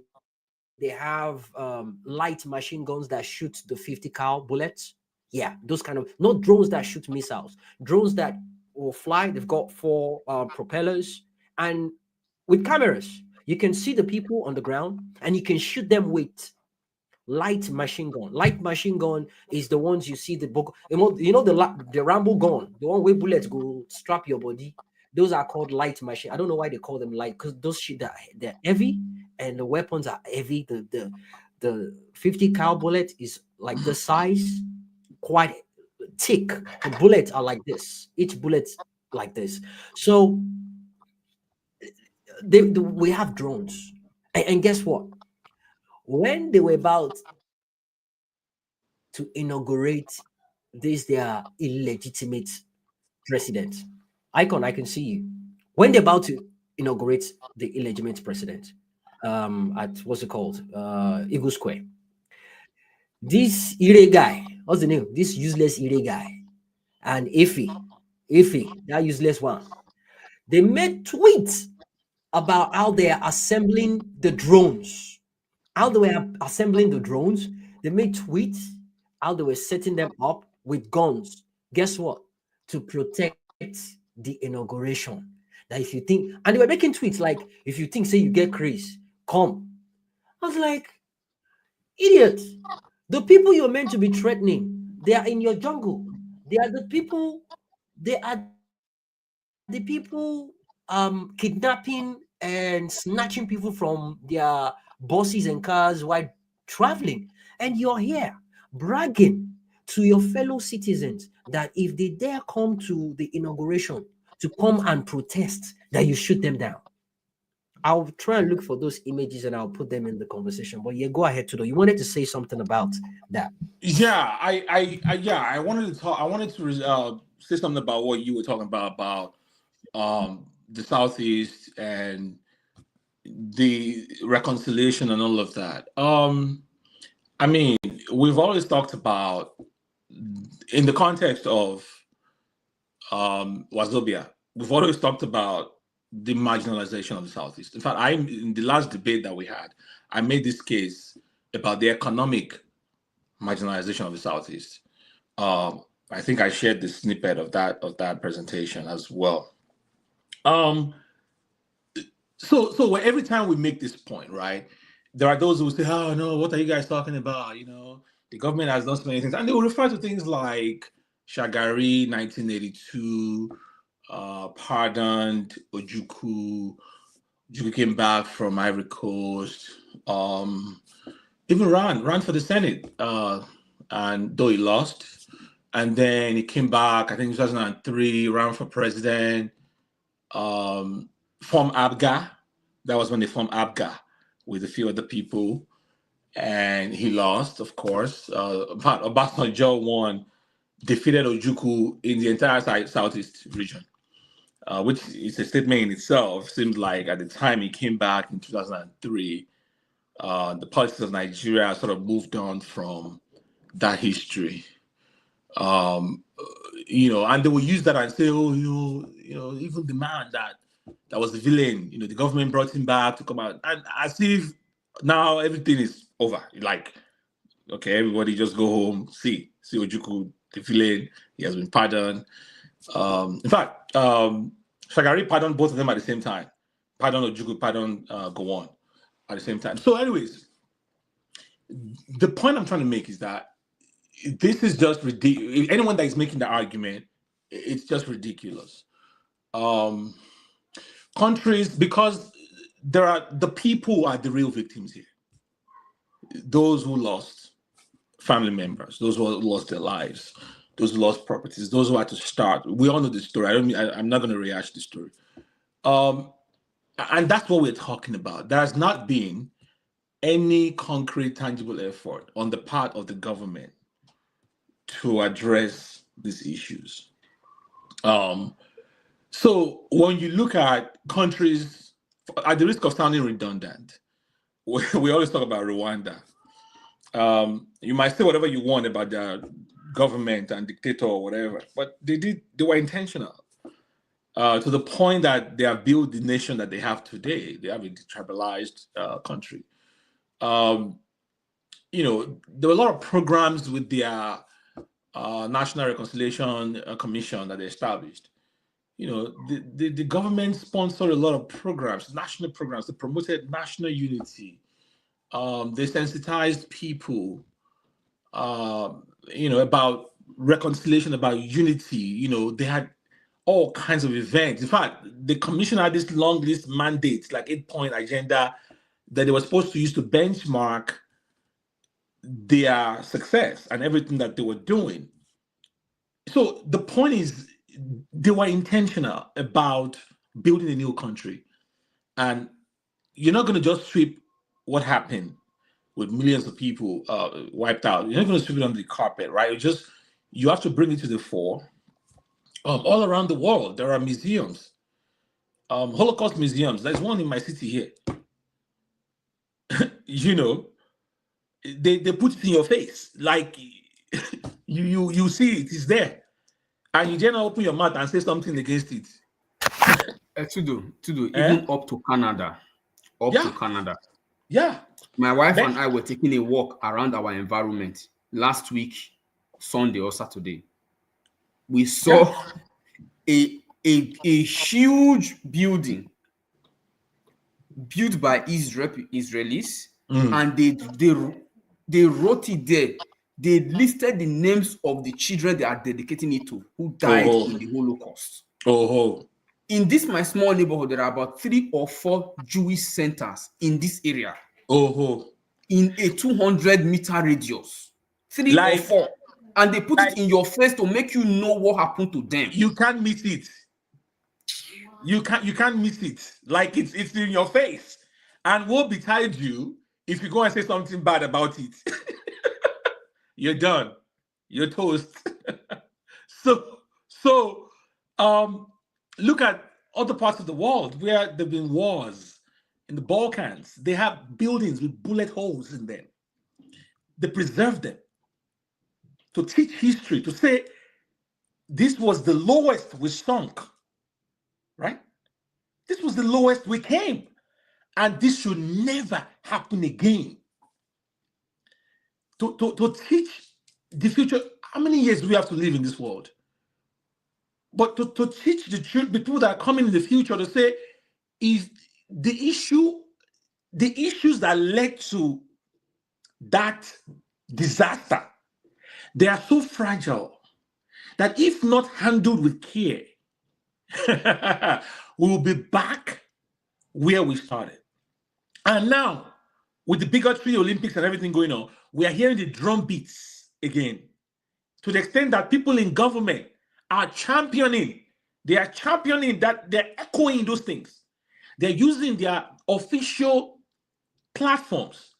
have light machine guns that shoot the 50 cal bullets. Yeah, those kind of, not drones that shoot missiles, drones that will fly. They've got 4 propellers, and with cameras, you can see the people on the ground and you can shoot them with light machine gun. Light machine gun is the ones you see the Rambo gun, the one where bullets go strap your body. Those are called light machine. I don't know why they call them light, because those shit they're heavy and the weapons are heavy. The 50 cal bullet is like the size, quite thick. The bullets are like this. Each bullet's like this. So we have drones, and guess what? When they were about to inaugurate their illegitimate president, Icon, I can see you. When they're about to inaugurate the illegitimate president, at what's it called, Eagle Square, this Ire guy, what's the name? This useless Ire guy, and Ife, that useless one, they made tweets about how they are assembling the drones. How they were assembling the drones, they made tweets how they were setting them up with guns. Guess what? To protect the inauguration. That if you think, and they were making tweets like, if you think, say you get Chris, come. I was like, idiot. The people you're meant to be threatening, they are in your jungle. They are the people kidnapping and snatching people from their buses and cars while traveling, and you're here bragging to your fellow citizens that if they dare come to the inauguration to come and protest, that you shoot them down. I'll try and look for those images and I'll put them in the conversation. But yeah, go ahead, Tudo. You wanted to say something about that? Yeah, I wanted to talk. I wanted to say something about what you were talking about the Southeast and the reconciliation and all of that. I mean, we've always talked about in the context of Wazobia, we've always talked about the marginalization of the Southeast. In fact, in the last debate that we had, I made this case about the economic marginalization of the Southeast. I think I shared the snippet of that presentation as well. So every time we make this point, right, there are those who say, "Oh no, what are you guys talking about? You know, the government has done so many things," and they will refer to things like Shagari, 1982, pardoned Ojukwu. Ojukwu came back from Ivory Coast. Even ran for the Senate, and though he lost, and then he came back. I think 2003, ran for president. Formed ABGA. That was when they formed ABGA with a few other people, and he lost, of course. But Obasanjo won, defeated Ojukwu in the entire Southeast region, which is a statement in itself. Seems like at the time he came back in 2003, the politics of Nigeria sort of moved on from that history. And they will use that and say, "Oh, even the man that was the villain, the government brought him back to come out," and as if now everything is over. Like, okay, everybody just go home, see Ojukwu, the villain, he has been pardoned. In fact, Shagari pardoned both of them at the same time. Pardoned Ojukwu, pardoned Gowon at the same time. So anyways, the point I'm trying to make is that this is just ridiculous. Anyone that is making the argument, it's just ridiculous. Countries, because the people are the real victims here. Those who lost family members, those who lost their lives, those who lost properties, those who had to start. We all know the story. I'm not going to rehash the story. And that's what we're talking about. There has not been any concrete, tangible effort on the part of the government to address these issues. So when you look at countries, at the risk of sounding redundant, we always talk about Rwanda. You might say whatever you want about their government and dictator or whatever, but they were intentional to the point that they have built the nation that they have today. They have a detribalized country. There were a lot of programs with their National Reconciliation Commission that they established. The government sponsored a lot of programs, national programs that promoted national unity. They sensitized people, about reconciliation, about unity. They had all kinds of events. In fact, the commission had this long list mandate, like 8-point agenda, that they were supposed to use to benchmark their success and everything that they were doing. So the point is, they were intentional about building a new country. And you're not going to just sweep what happened with millions of people wiped out. You're not going to sweep it under the carpet, right? You have to bring it to the fore. All around the world, there are museums, Holocaust museums. There's one in my city here. They put it in your face, like you see it is there, and you dare not open your mouth and say something against it. Tudo, even up to Canada. To Canada. Yeah. My wife and I were taking a walk around our environment last week, Sunday or Saturday. We saw a huge building built by Israelis, and they wrote it there. They listed the names of the children they are dedicating it to who died in the Holocaust. In this my small neighborhood, there are about 3 or 4 Jewish centers in this area. In a 200-meter radius. 3 or 4. And they put it in your face to make you know what happened to them. You can't miss it. You can't miss it. Like it's in your face. And woe betide you if you go and say something bad about it. You're done. You're toast. So look at other parts of the world where there have been wars. In the Balkans, they have buildings with bullet holes in them. They preserve them. to teach history, to say this was the lowest we sunk, right? This was the lowest we came, and this should never happen again. To teach the future, how many years do we have to live in this world? But to teach the people that are coming in the future, to say, is the issues that led to that disaster, they are so fragile that if not handled with care, we will be back where we started. And now, with the bigotry, Olympics and everything going on, we are hearing the drum beats again. To the extent that people in government are championing, that, they're echoing those things. They're using their official platforms.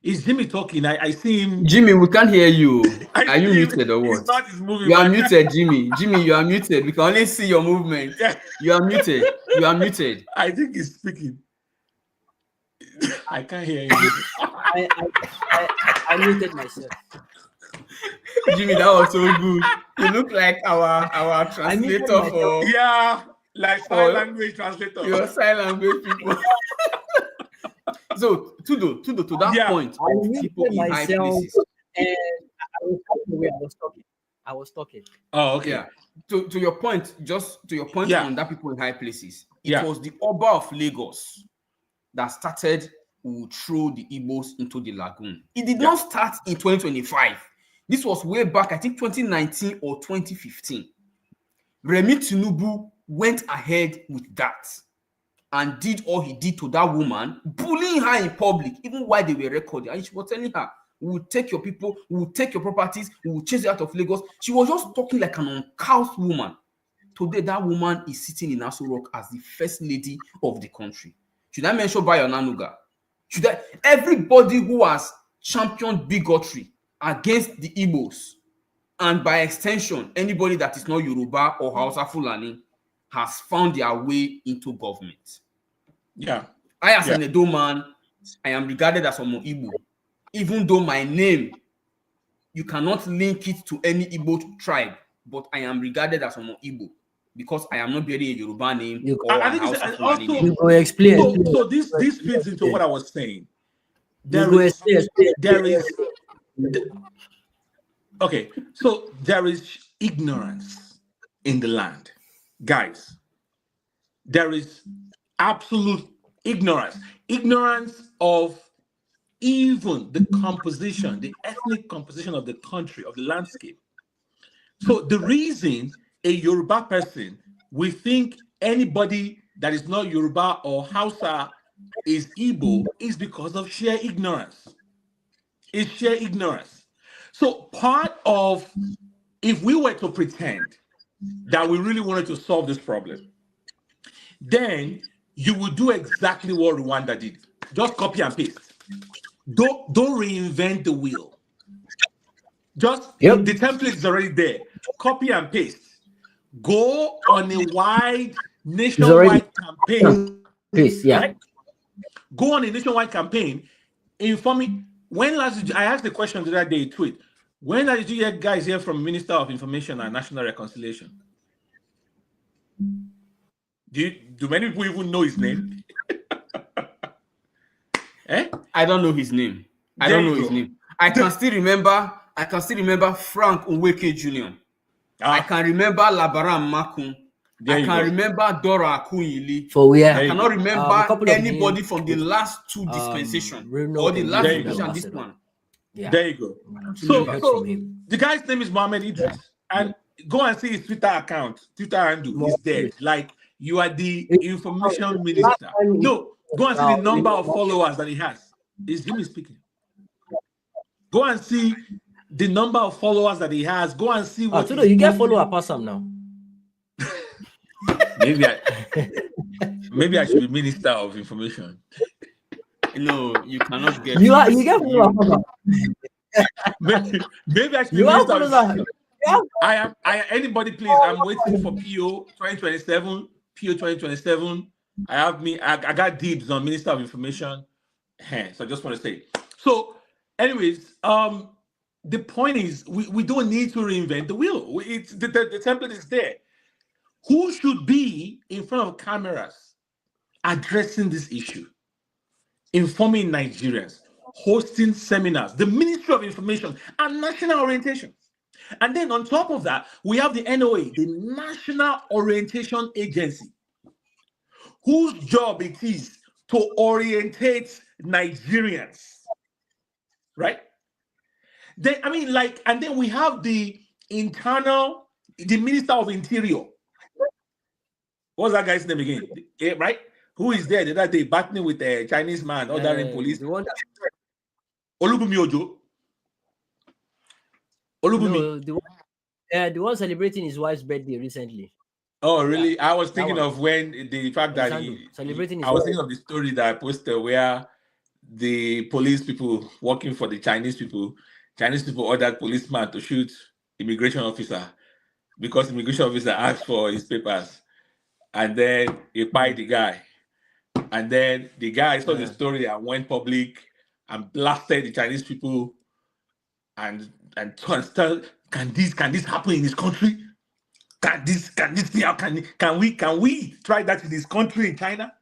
Is Jimmy talking? I see him. Jimmy, we can't hear you. Are you see him. muted or what? He's not, he's moving. You are muted, Jimmy. Jimmy, you are muted. We can only see your movement. You are muted. You are muted. I think he's speaking. I can't hear you. I muted myself. Jimmy, that was so good. You look like our translator for like sign language translator. You're sign language people. So to that point, people in high places. And I was talking. Oh, okay. Yeah. To your point, on that people in high places. It was the Oba of Lagos that started to throw the Igbos into the lagoon. It did not start in 2025. This was way back, I think 2019 or 2015. Remi Tinubu went ahead with that and did all he did to that woman, bullying her in public, even while they were recording. And she was telling her, we will take your people, we will take your properties, we will chase you out of Lagos. She was just talking like an uncouth woman. Today, that woman is sitting in Aso Rock as the first lady of the country. Should I mention Bayo Nanuga? Everybody who has championed bigotry against the Igbos, and by extension, anybody that is not Yoruba or Hausa Fulani, has found their way into government. Yeah. I, as an Edo man, I am regarded as Omo Igbo. Even though my name, you cannot link it to any Igbo tribe, but I am regarded as Omo Igbo because I am not bearing a Yoruba name. I think it's also, you go explain. So this fits into what I was saying. Okay, so there is ignorance in the land, guys. There is absolute ignorance of even the composition, the ethnic composition of the country, of the landscape. So the reason a Yoruba person, we think anybody that is not Yoruba or Hausa is Igbo, is because of sheer ignorance. It's sheer ignorance. So part of, if we were to pretend that we really wanted to solve this problem, then you would do exactly what Rwanda did. Just copy and paste. Don't reinvent the wheel. Just the template is already there. Copy and paste. Go on a wide nationwide campaign. Right? Go on a nationwide campaign. Informing. When last did I asked the question the other day? Tweet. When did you guys hear from Minister of Information and National Reconciliation? Do many people even know his name? I don't know his name. I can still remember Frank Onweke Jr. I can remember Labaran Makun. I can remember Dora Akunyili. I cannot remember anybody from the last two dispensations or the last dispensation and this one. There you go. So the guy's name is Mohammed Idris, and go and see his Twitter account. Twitter handle is dead. Like, you are the information minister. No, go and see the number of followers that he has. Is Jimmy speaking? Go and see the number of followers that he has. Go and see what. You get follower person now. Maybe I should be Minister of Information. No, you cannot get. You get follower person. Maybe I should be Minister of Information. I anybody please. I'm waiting for PO 2027. PO 2027. I got dibs on Minister of Information. So I just want to say. So, anyways, the point is, we don't need to reinvent the wheel. It's the template is there. Who should be in front of cameras addressing this issue, informing Nigerians, hosting seminars, the Ministry of Information and National Orientation. And then on top of that, we have the NOA, the National Orientation Agency, whose job it is to orientate Nigerians, right? Then, I mean, like, and then we have the Minister of Interior. What's that guy's name again? Right? Who is there the other day battling with a Chinese man ordering police? The one Olubumi Ojo. Olubumi. No, the one celebrating his wife's birthday recently. Oh, really? I was thinking of when the fact that celebrating. I was thinking of the story that I posted where the police people working for the Chinese people ordered policeman to shoot immigration officer because immigration officer asked for his papers, and then he pied the guy, and then the guy saw the story and went public and blasted the Chinese people and started, can this happen in this country? Can we try that in this country in China?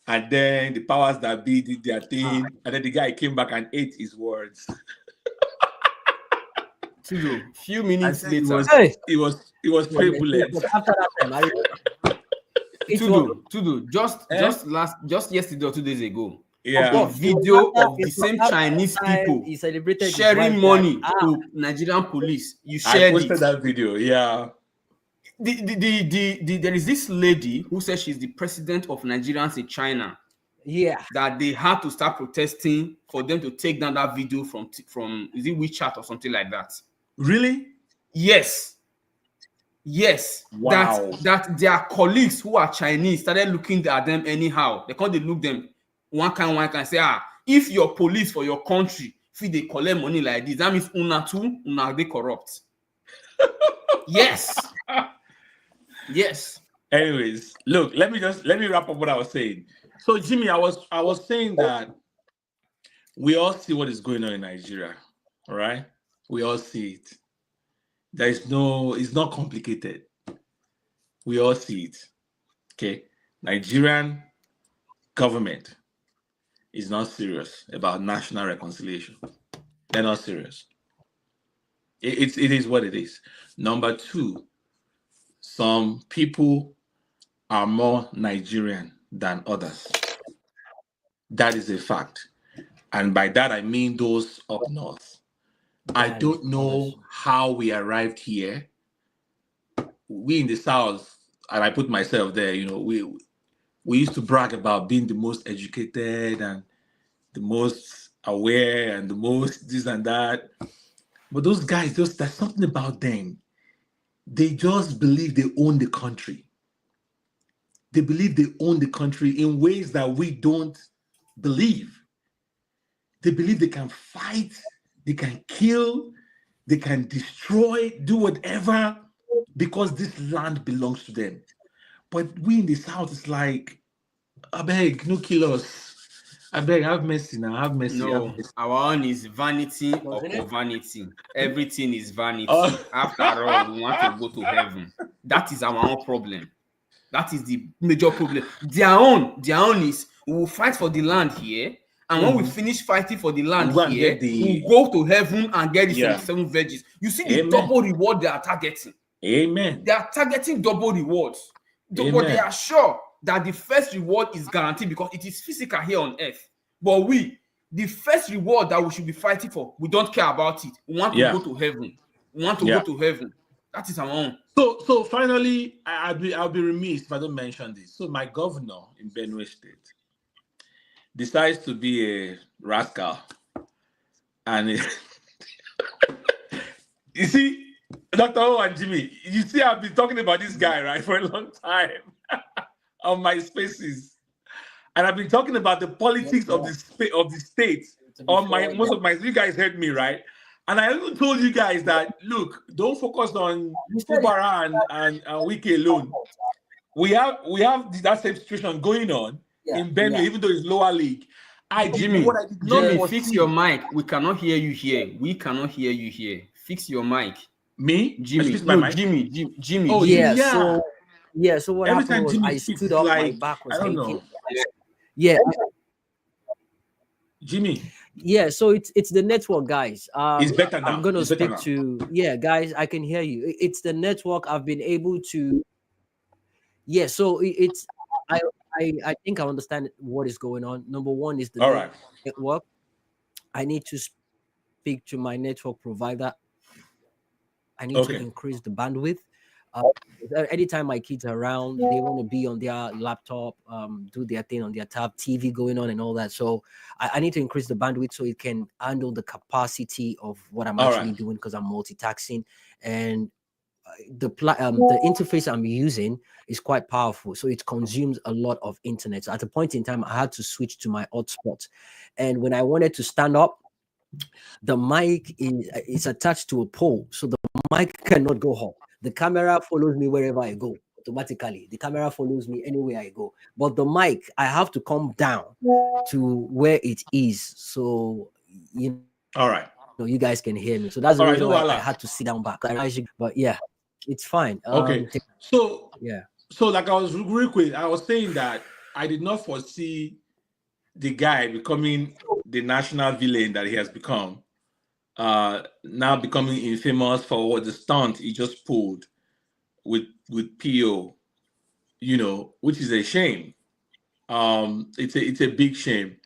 And then the powers that be did their thing, and then the guy came back and ate his words. Few minutes later, it was three bullets. Tudu, just yesterday or 2 days ago, a video of the same Chinese people sharing money to Nigerian police. You shared I posted that video, yeah. There is this lady who says she's the president of Nigerians in China. Yeah, that they had to start protesting for them to take down that video from is it WeChat or something like that? Really? Yes. Wow. That their colleagues who are Chinese started looking at them anyhow. They look them one can say, if your police for your country, if they collect money like this, that means una they corrupt. Yes. Yes. Anyways, look, let me wrap up what I was saying. So, Jimmy, I was saying that we all see what is going on in Nigeria, all right? We all see it. It's not complicated. We all see it, okay? Nigerian government is not serious about national reconciliation. They're not serious. It is what it is. Number two, some people are more Nigerian than others. That is a fact. And by that, I mean those up north. I don't know how we arrived here. We in the South, and I put myself there, we used to brag about being the most educated and the most aware and the most this and that. But those guys, there's something about them. They just believe they own the country. They believe they own the country in ways that we don't believe. They believe they can fight, they can kill, they can destroy, do whatever, because this land belongs to them. But we in the South, it's like, I beg, no kill us. I beg, have mercy now, have mercy. No, have mercy. Our own is vanity or vanity. Everything is vanity. After all, we want to go to heaven. That is our own problem. That is the major problem. Their own is we will fight for the land here, and when we finish fighting for the land here, we'll go to heaven and get the 77 veggies. You see the double reward they are targeting. Amen. They are targeting double rewards. But they are sure that the first reward is guaranteed because it is physical here on earth. But the first reward that we should be fighting for, we don't care about it. We want to go to heaven. We want to go to heaven. That is our own. So finally, I'll be remiss if I don't mention this. So my governor in Benue State decides to be a rascal, and you see, Dr. O and Jimmy, you see, I've been talking about this guy right for a long time on my spaces, and I've been talking about the politics of the state on most of my. You guys heard me, right? And I even told you guys that, look, don't focus on Fubara and Wiki alone. We have that same situation going on in Benue, even though it's lower league. Jimmy, what I did not Jimmy, foresee. fix your mic. We cannot hear you here. We cannot hear you here. Fix your mic. Me? Jimmy. Fix my No, mic? Jimmy. Jimmy. Oh, Jimmy. So what Every happened time was Jimmy I speaks, stood it's up, my like, back was I don't aching. know. Yeah. Jimmy. Yeah, so it's the network, guys. It's better now. I'm gonna It's better speak to guys. I can hear you. It's the network. I've been able to. Yeah, so it's I think I understand what is going on. Number one is the All right. network. I need to speak to my network provider. I need to increase the bandwidth. Anytime my kids are around, they want to be on their laptop, do their thing on their tab, TV going on and all that. So I need to increase the bandwidth so it can handle the capacity of what I'm actually doing, because I'm multitasking. And the interface I'm using is quite powerful, so it consumes a lot of internet. So at a point in time, I had to switch to my hotspot, and when I wanted to stand up, the mic is attached to a pole, so the mic cannot go up. The camera follows me wherever I go automatically. The camera follows me anywhere I go, but the mic, I have to come down to where it is, so all right, you guys can hear me. So that's the reason why I had to sit down back. But yeah, it's fine. Okay. So yeah. So like I was real quick, I was saying that I did not foresee the guy becoming the national villain that he has become. Now becoming infamous for what the stunt he just pulled with PO, which is a shame. It's a big shame.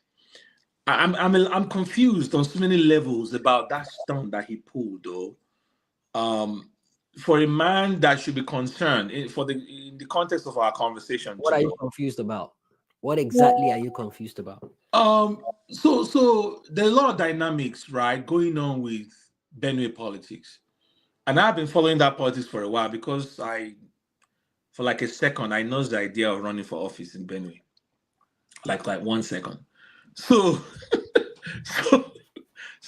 I'm confused on so many levels about that stunt that he pulled, though. For a man that should be concerned in the context of our conversation. What are you confused about? What exactly are you confused about? So there's a lot of dynamics, right, going on with Benue politics. And I've been following that politics for a while because for like a second, I know the idea of running for office in Benue. Like 1 second. So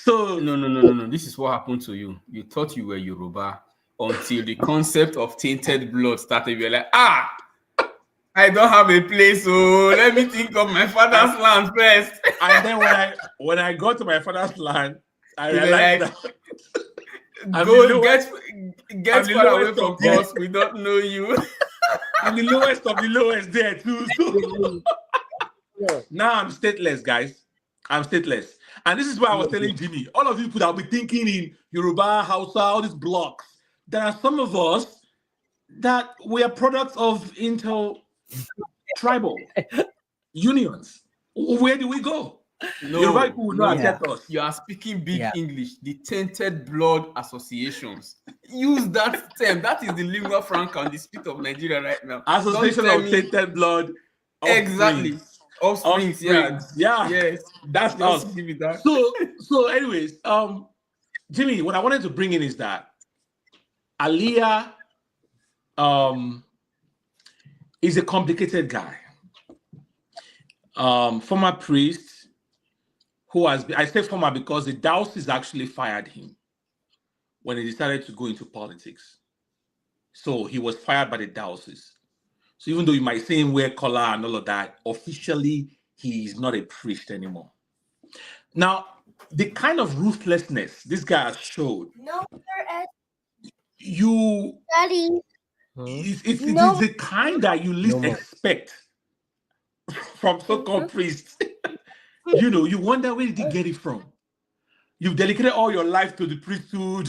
No. This is what happened to you. You thought you were Yoruba until the concept of tainted blood started. You're like, I don't have a place, so let me think of my father's land first. And then when I got to my father's land, I realized that go get far away from us. We don't know you. I'm the lowest of the lowest there too. So now I'm stateless, guys. I'm stateless. And this is why I was telling Jimmy, all of you could have been thinking in Yoruba, Hausa, all these blocks. There are some of us that we are products of inter-tribal unions. Where do we go? No, Yoruba people will not accept us. You are speaking big English. The tainted blood associations. Use that term. That is the lingua franca on the street of Nigeria right now. Association of tainted blood. Exactly. Offsprings. Yeah. Yes. That's us. That. So anyways, Jimmy, what I wanted to bring in is that Aliyah is a complicated guy. Former priest who has been, I say former because the diocese actually fired him when he decided to go into politics. So he was fired by the diocese. So even though you might see him wear collar and all of that, officially he is not a priest anymore. Now, the kind of ruthlessness this guy has showed, it's the kind that you least expect from so-called priests. You wonder where did he get it from? You've dedicated all your life to the priesthood.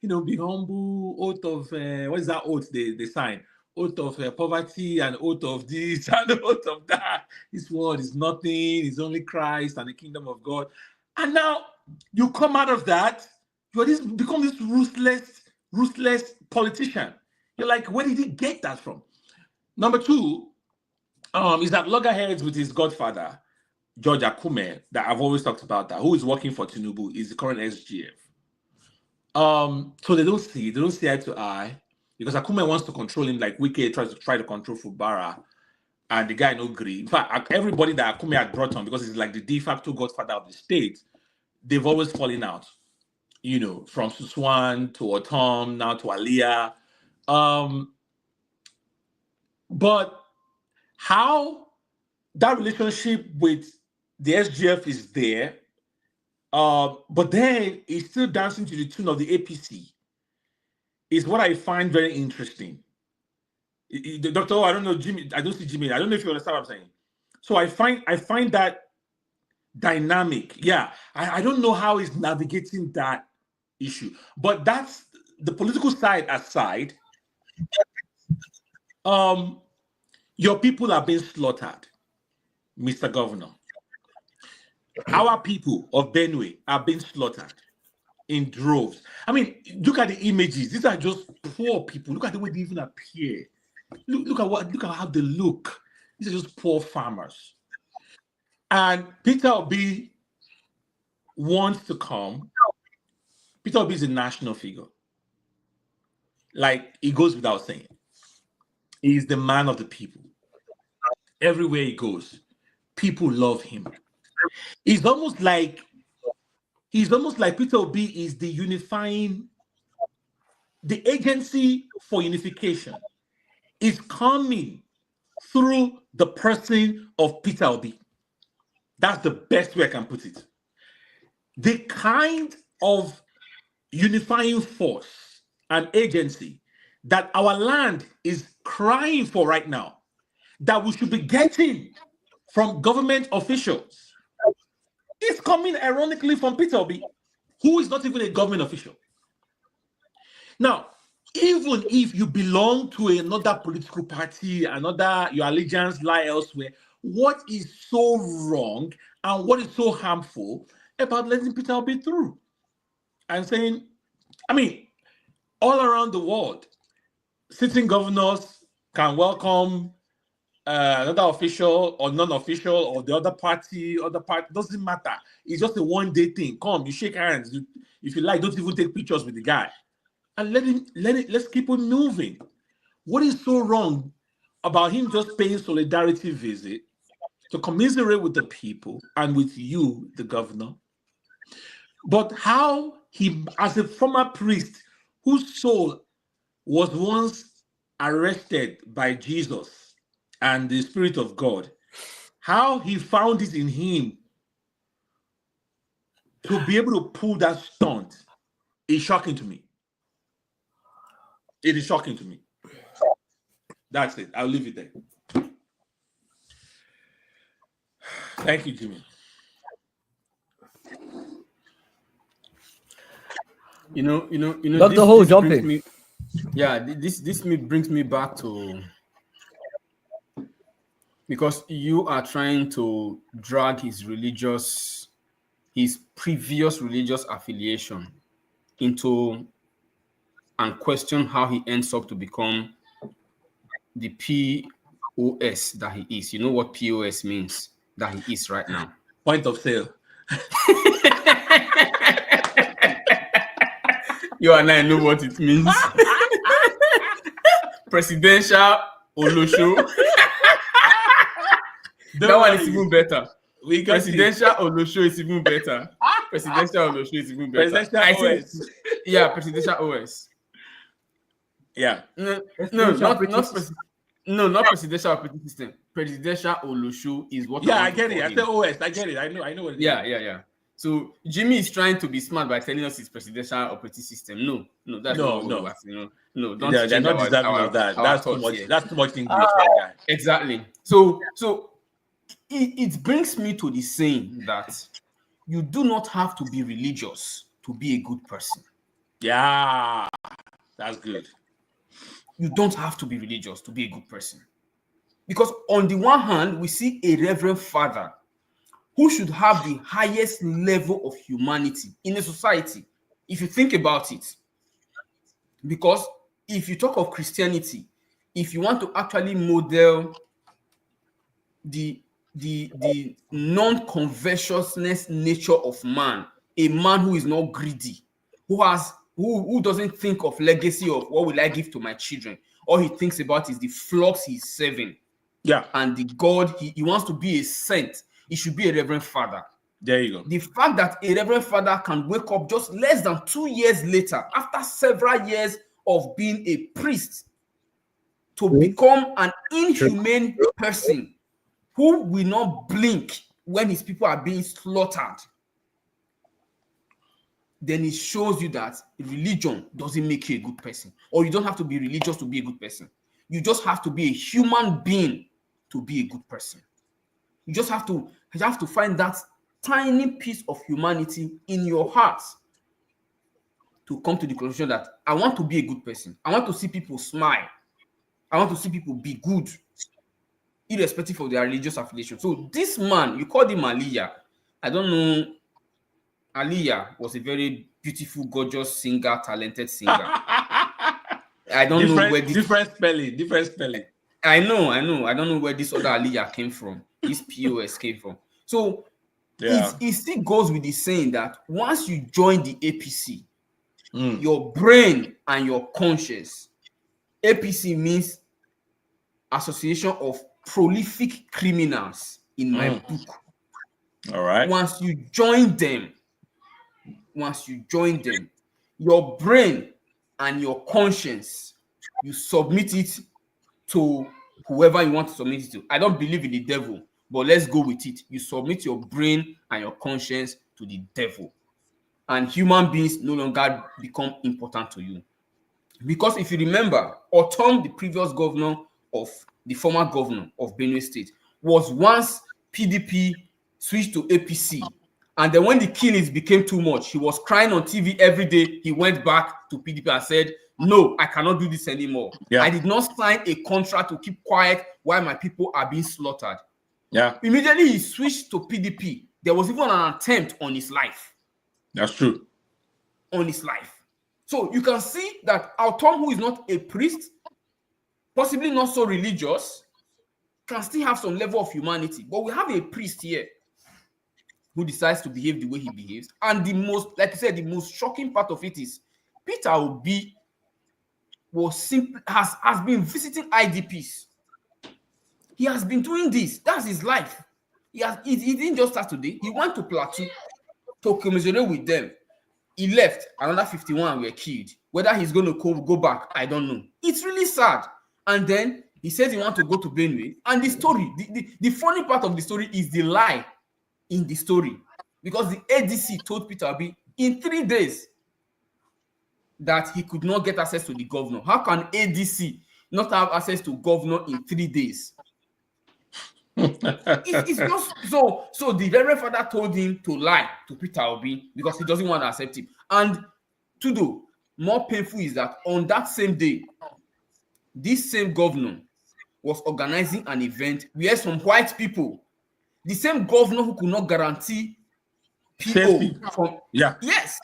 Be humble, oath of, what is that oath they sign? Oath of poverty and oath of this and oath of that. This world is nothing, it's only Christ and the kingdom of God. And now you come out of that, become this ruthless politician. You're like, where did he get that from? Number two, is that loggerheads with his godfather, George Akume, that I've always talked about, that who is working for Tinubu, is the current SGF. So they don't see eye to eye, because Akume wants to control him like Wike try to control Fubara, and the guy no agree. In fact, everybody that Akume had brought on, because he's like the de facto godfather of the state, they've always fallen out. From Suswan to Otom, now to Aliyah. But how that relationship with the SGF is there, but then he's still dancing to the tune of the APC. Is what I find very interesting. Doctor, I don't know, Jimmy. I don't see Jimmy. I don't know if you understand what I'm saying. So I find that dynamic. Yeah, I don't know how he's navigating that issue, but that's the political side aside. Your people are being slaughtered, Mr. Governor. Our people of Benue are being slaughtered in droves. I mean, look at the images. These are just poor people. Look at the way they even appear. Look at how they look. These are just poor farmers. And Peter Obi wants to come. Peter Obi is a national figure. Like, it goes without saying. He is the man of the people. Everywhere he goes, people love him. It's almost like Peter Obi is the unifying, the agency for unification is coming through the person of Peter Obi. That's the best way I can put it. The kind of unifying force and agency that our land is crying for right now, that we should be getting from government officials, is coming ironically from Peter Obi, who is not even a government official. Now, even if you belong to another political party, your allegiance lie elsewhere, what is so wrong and what is so harmful about letting Peter Obi through? And saying, I mean, all around the world, sitting governors can welcome another official or non-official or the other party, doesn't matter. It's just a one-day thing. Come, you shake hands. If you like, don't even take pictures with the guy. And let's keep on moving. What is so wrong about him just paying solidarity visit to commiserate with the people and with you, the governor? But how he, as a former priest whose soul was once arrested by Jesus and the Spirit of God, how he found it in him to be able to pull that stunt is shocking to me. It is shocking to me. That's it. I'll leave it there. Thank you, Jimmy. Dr. Ho, jump in. This brings me back to, because you are trying to drag his previous religious affiliation into and question how he ends up to become the POS that he is. You know what POS means that he is right now? Point of sale. You and I know what it means. Presidential Olosho. That one is even better. Presidential Olosho is even better. Presidential Olosho is even better. Presidential OS. Yeah, presidential OS. Yeah. No, not presidential operating system. Presidential Olosho is what. Yeah, I get it. I said OS. I get it. I know what it is. Yeah. So Jimmy is trying to be smart by telling us it's presidential operating system. No, that's no. Don't. They're not deserving of that. That's too much. Here. That's too much English for a guy. Exactly. So it brings me to the saying that you do not have to be religious to be a good person. Yeah, that's good. You don't have to be religious to be a good person. Because on the one hand, we see a reverend father who should have the highest level of humanity in a society, if you think about it. Because if you talk of Christianity, if you want to actually model the non-covetousness nature of man, a man who is not greedy, who doesn't think of legacy of what will I give to my children. All he thinks about is the flocks he's serving. Yeah. And the God, he wants to be a saint. He should be a reverend father. There you go. The fact that a reverend father can wake up just less than 2 years later, after several years of being a priest, to become an inhumane person who will not blink when his people are being slaughtered, then it shows you that religion doesn't make you a good person. Or you don't have to be religious to be a good person. You just have to be a human being to be a good person. You just have to find that tiny piece of humanity in your heart to come to the conclusion that I want to be a good person. I want to see people smile. I want to see people be good, irrespective of their religious affiliation. So this man, you called him Aliyah. I don't know. Aliyah was a very beautiful, gorgeous singer, talented singer. I don't know where this different spelling. I know. I don't know where this other Aliyah came from. This POS came from. So it still goes with the saying that once you join the APC, your brain and your conscience, APC means Association of Prolific Criminals in my book. All right. Once you join them, your brain and your conscience, you submit it to whoever you want to submit it to. I don't believe in the devil, but let's go with it. You submit your brain and your conscience to the devil, and human beings no longer become important to you. Because if you remember, Otom, the previous governor of the former governor of Benue State, was once PDP switched to APC. And then when the killings became too much, he was crying on TV every day. He went back to PDP and said, no, I cannot do this anymore. Yeah. I did not sign a contract to keep quiet while my people are being slaughtered. Yeah. Immediately he switched to PDP. There was even an attempt on his life. That's true. On his life. So you can see that Autom, who is not a priest, possibly not so religious, can still have some level of humanity. But we have a priest here who decides to behave the way he behaves. And the most, like I said, the most shocking part of it is Peter Obi has been visiting IDPs. He has been doing this. That's his life. He didn't just start today. He went to Plateau to commiserate with them. He left. Another 51 were killed. Whether he's going to go back, I don't know. It's really sad. And then he says he wants to go to Benue. And the story, the funny part of the story is the lie in the story. Because the ADC told Peter Obi in 3 days that he could not get access to the governor. How can ADC not have access to governor in 3 days? It's just so the Reverend Father told him to lie to Peter Obi because he doesn't want to accept him. And Tudo, more painful is that on that same day, this same governor was organizing an event where some white people, the same governor who could not guarantee PO from yes,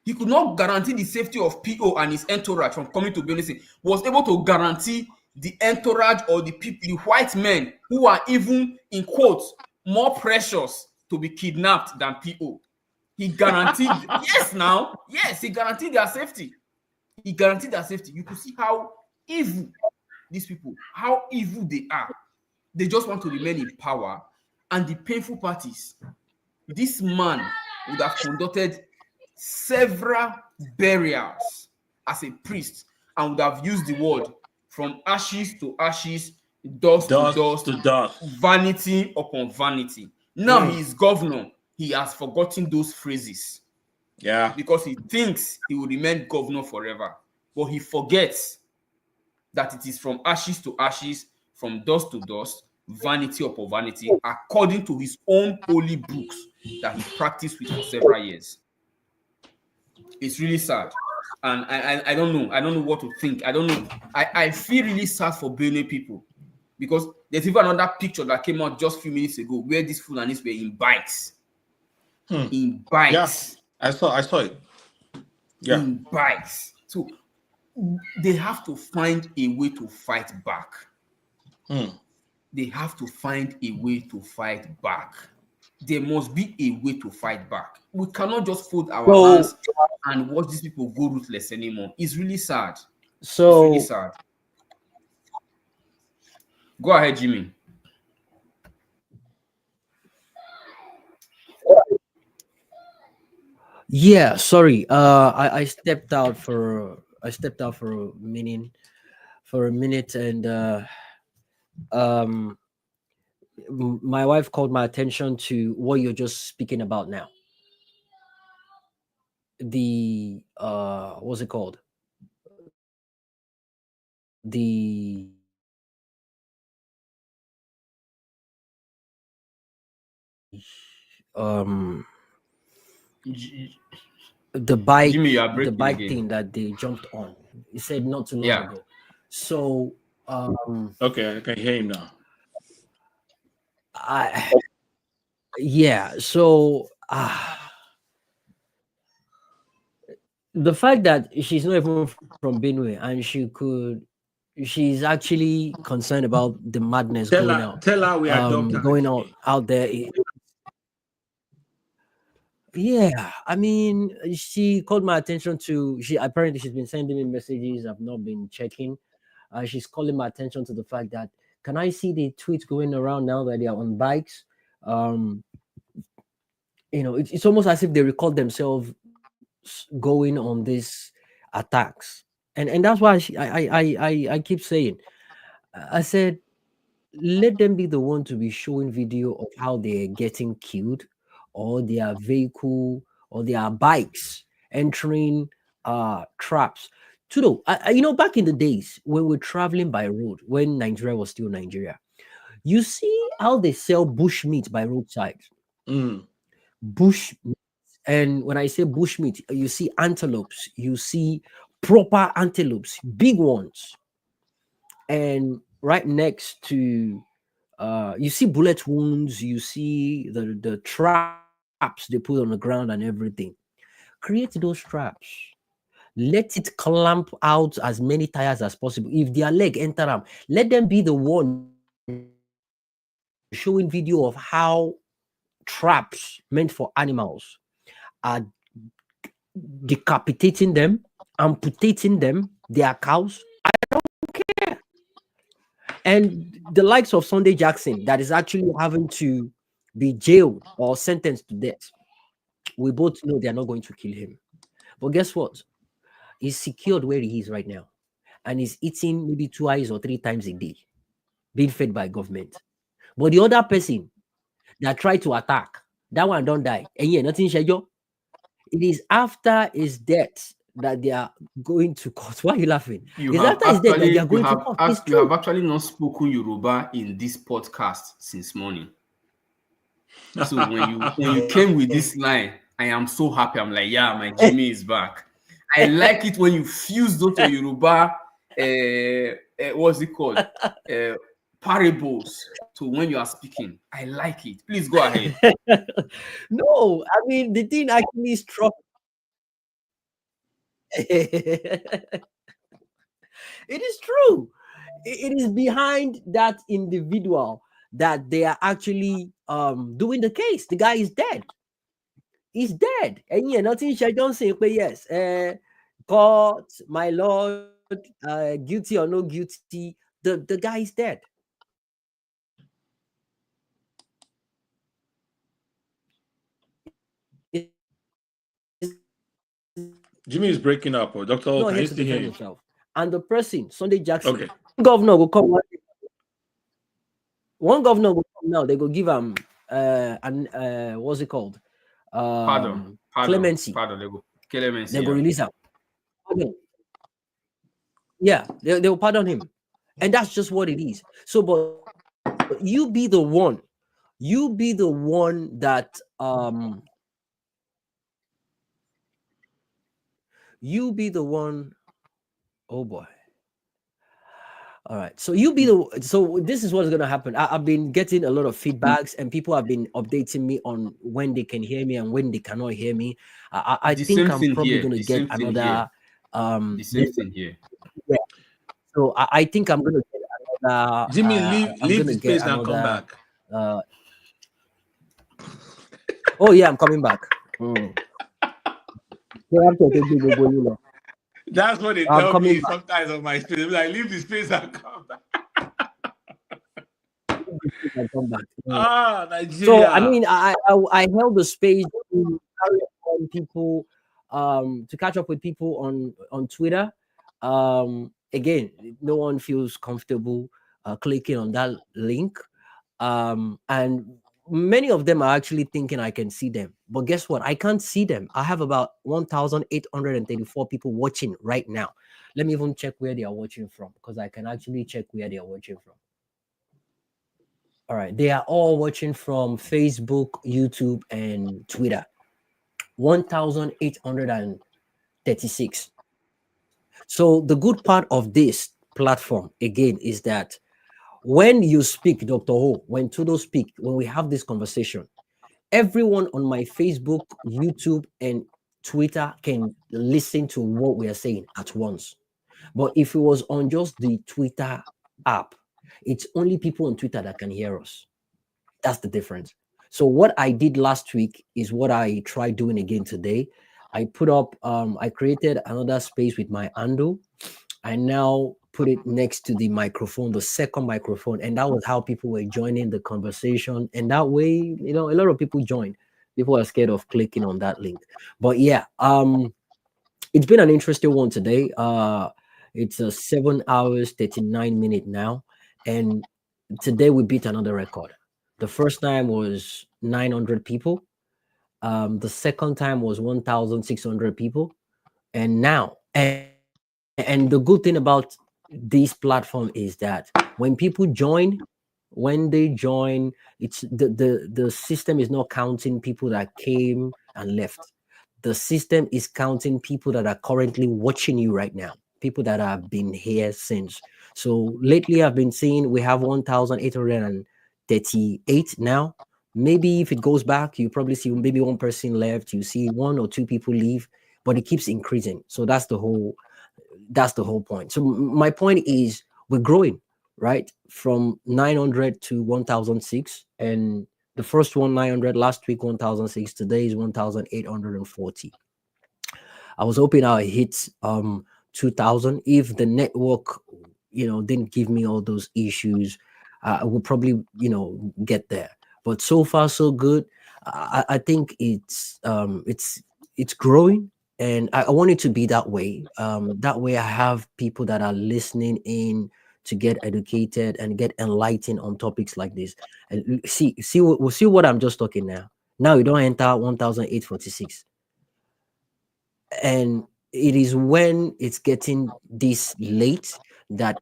he could not guarantee the safety of PO and his entourage from coming to Benue State, was able to guarantee the entourage or the people, the white men who are even in quotes more precious to be kidnapped than PO. He guaranteed he guaranteed their safety. He guaranteed their safety. You could see how evil these people, how evil they are. They just want to remain in power. And the painful part is this man would have conducted several burials as a priest and would have used the word from ashes to ashes, dust to dust, vanity upon vanity. Now he is governor. He has forgotten those phrases. Yeah. Because he thinks he will remain governor forever. But he forgets that it is from ashes to ashes, from dust to dust, vanity upon vanity, according to his own holy books that he practiced with for several years. It's really sad. And I don't know. I don't know what to think. I don't know. I feel really sad for Benue people because there's even another picture that came out just a few minutes ago where these Fulanis were in bikes. In bikes. Yeah, I saw it. Yeah. In bikes. So they have to find a way to fight back. They have to find a way to fight back. There must be a way to fight back. We cannot just fold our hands and watch these people go ruthless anymore. It's really sad. It's really sad. Go ahead, Jimmy. Yeah, sorry. I stepped out for a minute, and my wife called my attention to what you're just speaking about now. The what's it called? The um the bike Jimmy, you are the breaking bike again. thing that they jumped on. He said not too long Yeah. ago. So Okay, I can hear him now. Yeah, so the fact that she's not even from Benue and she's actually concerned about the madness going Tell her we adopt her, going Jimmy. out there. Yeah, I mean, she called my attention to she apparently she's been sending me messages. I've not been checking. She's calling my attention to the fact that can I see the tweets going around now that they are on bikes? It's almost as if they record themselves going on these attacks, and that's why I keep saying, I said, let them be the one to be showing video of how they're getting killed, or their vehicle or their bikes entering traps. Back in the days when we're traveling by road, when Nigeria was still Nigeria, you see how they sell bush meat by roadside. Bush meat. And when I say bush meat, you see antelopes, you see proper antelopes, big ones. And right next to you see bullet wounds, you see the traps they put on the ground and everything. Create those traps. Let it clamp out as many tires as possible. If their leg enter them, let them be the one showing video of how traps meant for animals are decapitating them, amputating them, their cows. I don't care. And the likes of Sunday Jackson, that is actually having to be jailed or sentenced to death, we both know they are not going to kill him. But guess what? He's secured where he is right now, and he's eating maybe twice or three times a day, being fed by government. But the other person that tried to attack, that one don't die. And yeah, nothing schedule. It is after his death that they are going to court. Why are you laughing? You It's have after his death that they are actually going to court. It's you have true. actually not spoken Yoruba in this podcast since morning. So when you came with this line, I am so happy. I'm like, yeah, my Jimmy is back. I like it when you fuse those to Yoruba. What's it called? Parables to when you are speaking. I like it. Please go ahead. No, I mean the thing actually struck. It is true. It is behind that individual that they are actually doing the case. The guy is dead. He's dead. And yeah, nothing Shai Johnson, but yes, court, my lord, guilty or no guilty, the guy is dead. Jimmy is breaking up. Or Doctor, Not can here you to still hear defend him? himself. And the person, Sunday Jackson, Okay. governor will come. One governor will come now. They go give him what's it called? Pardon. Clemency. Clemency. They go release him. Yeah, they will pardon him. And that's just what it is. So, but you be the one. You be the one that you be the one. Oh boy. All right. So so this is what's gonna happen. I've been getting a lot of feedbacks, and people have been updating me on when they can hear me and when they cannot hear me. I think I'm probably gonna get another the same thing here. Yeah. So I think I'm gonna get another Jimmy, leave the space and come back. Oh yeah, I'm coming back. That's what they tell me sometimes on my space. Like, leave the space and come back. Nigeria. So I mean, I held the space to carry on people, to catch up with people on Twitter. Again, no one feels comfortable clicking on that link. And many of them are actually thinking I can see them. But guess what? I can't see them. I have about 1,834 people watching right now. Let me even check where they are watching from, because I can actually check where they are watching from. All right. They are all watching from Facebook, YouTube, and Twitter. 1,836. So the good part of this platform, again, is that when you speak, Dr. Ho, when Tudo speak, when we have this conversation, everyone on my Facebook, YouTube, and Twitter can listen to what we are saying at once. But if it was on just the Twitter app, it's only people on Twitter that can hear us. That's the difference. So what I did last week is what I tried doing again today. I put up, I created another space with my handle. I now put it next to the microphone, the second microphone, and that was how people were joining the conversation. And that way, a lot of people joined. People are scared of clicking on that link. But yeah, it's been an interesting one today. It's a 7 hours 39 minutes now, and today we beat another record. The first time was 900 people. The second time was 1,600 people, and now, and the good thing about this platform is that when people join, it's the system is not counting people that came and left. The system is counting people that are currently watching you right now, people that have been here since. So lately I've been seeing we have 1,838 now. Maybe if it goes back, you probably see maybe one person left, you see one or two people leave, but it keeps increasing. So that's the whole point. So my point is we're growing, right? From 900 to 1,006, and the first one 900, last week 1,006, today is 1,840. I was hoping I hit 2,000 if the network didn't give me all those issues. I would probably get there, but so far so good. I think it's growing, and I want it to be that way. That way I have people that are listening in to get educated and get enlightened on topics like this. And see what I'm just talking now. Now you don't enter 1,846, and it is when it's getting this late that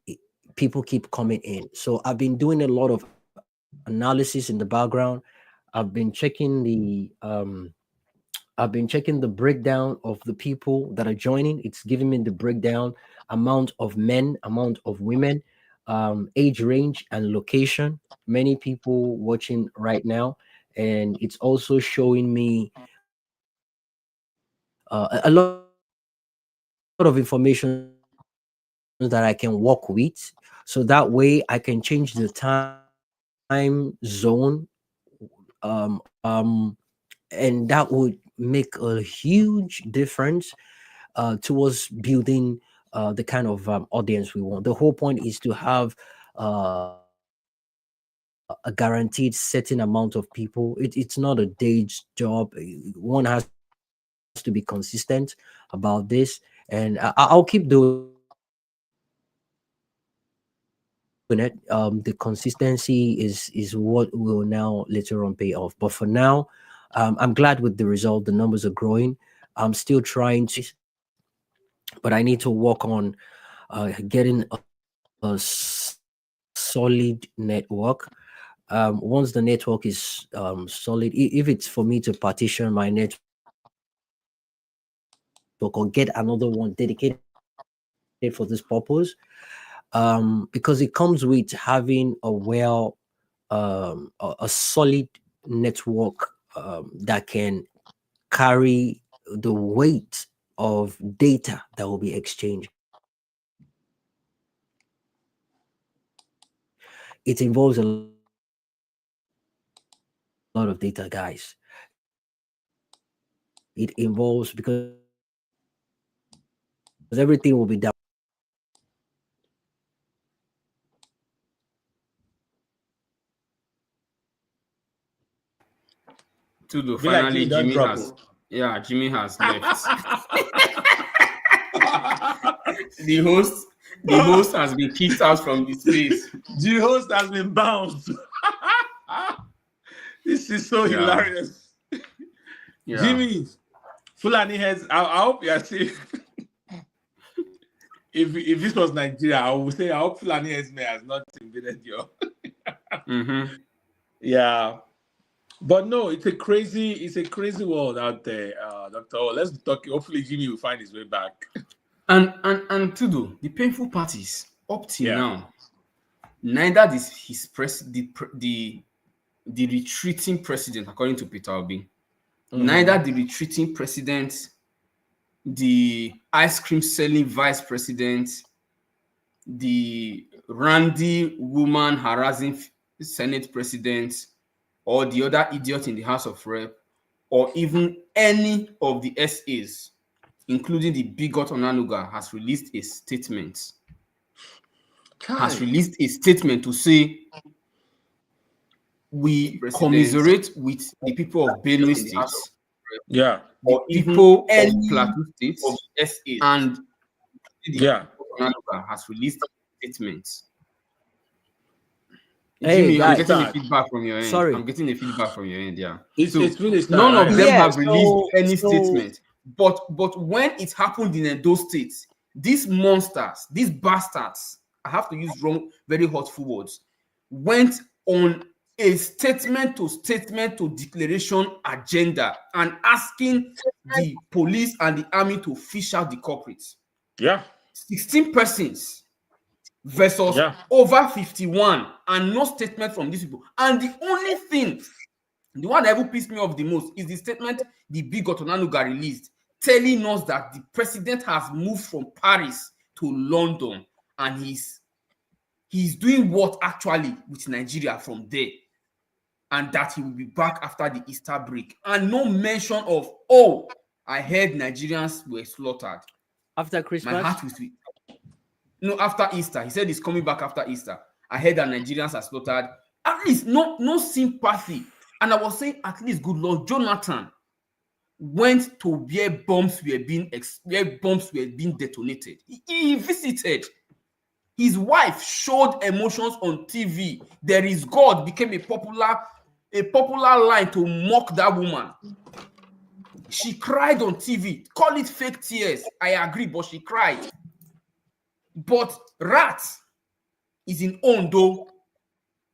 people keep coming in. So I've been doing a lot of analysis in the background. I've been checking the breakdown of the people that are joining. It's giving me the breakdown, amount of men, amount of women, age range, and location. Many people watching right now, and it's also showing me a lot of information that I can work with. So that way I can change the time zone, and that would make a huge difference towards building the kind of audience we want. The whole point is to have a guaranteed certain amount of people. It's not a day job. One has to be consistent about this, and I'll keep doing it. The consistency is what will now later on pay off. But for now, I'm glad with the result. The numbers are growing. I'm still trying to increase, but I need to work on getting a solid network. Once the network is solid, if it's for me to partition my network or get another one dedicated for this purpose, because it comes with having a solid network that can carry the weight of data that will be exchanged. It involves a lot of data, guys. It involves, because everything will be downloaded. Tudo, Be like finally, Jimmy don't drop it. Jimmy has left. The host has been kicked out from the space. The host has been bounced. is so hilarious. Yeah. Jimmy, Fulani heads, I hope you are safe. If this was Nigeria, I would say I hope Fulani heads may has not invaded your. Yeah. But no, it's a crazy world out there, Dr. O. Let's talk. Hopefully Jimmy will find his way back. And Tudo, the painful part is up till now, neither the retreating president, according to Peter Obi, neither the retreating president, the ice cream selling vice president, the randy woman harassing Senate president, or the other idiot in the House of Rep, or even any of the SAs, including the bigot Onanuga, has released a statement. To say we commiserate with the people of Benue State, the people of Plateau State, and Onanuga has released statements. Hey, Jimmy, guys. I'm getting a feedback from your end. Sorry. I'm getting a feedback from your end. Yeah. It's really sad, none of right? them have released any statement. But when it happened in Edo State, these monsters, these bastards, I have to use very hurtful words, went on a statement to declaration agenda and asking the police and the army to fish out the culprits. 16 persons versus over 51, and no statement from these people. And the only thing, the one that ever pissed me off the most, is the statement the big Otonanuga released, telling us that the president has moved from Paris to London, and he's doing what actually with Nigeria from there, and that he will be back after the Easter break. And no mention of, oh, I heard Nigerians were slaughtered after Christmas. My heart was sweet. No, after Easter. He said he's coming back after Easter. I heard that Nigerians are slaughtered. At least no sympathy. And I was saying, at least, good Lord, Jonathan went to where bombs were being detonated. He visited. His wife showed emotions on TV. There is God became a popular line to mock that woman. She cried on TV. Call it fake tears. I agree, but she cried. But Rat is in Ondo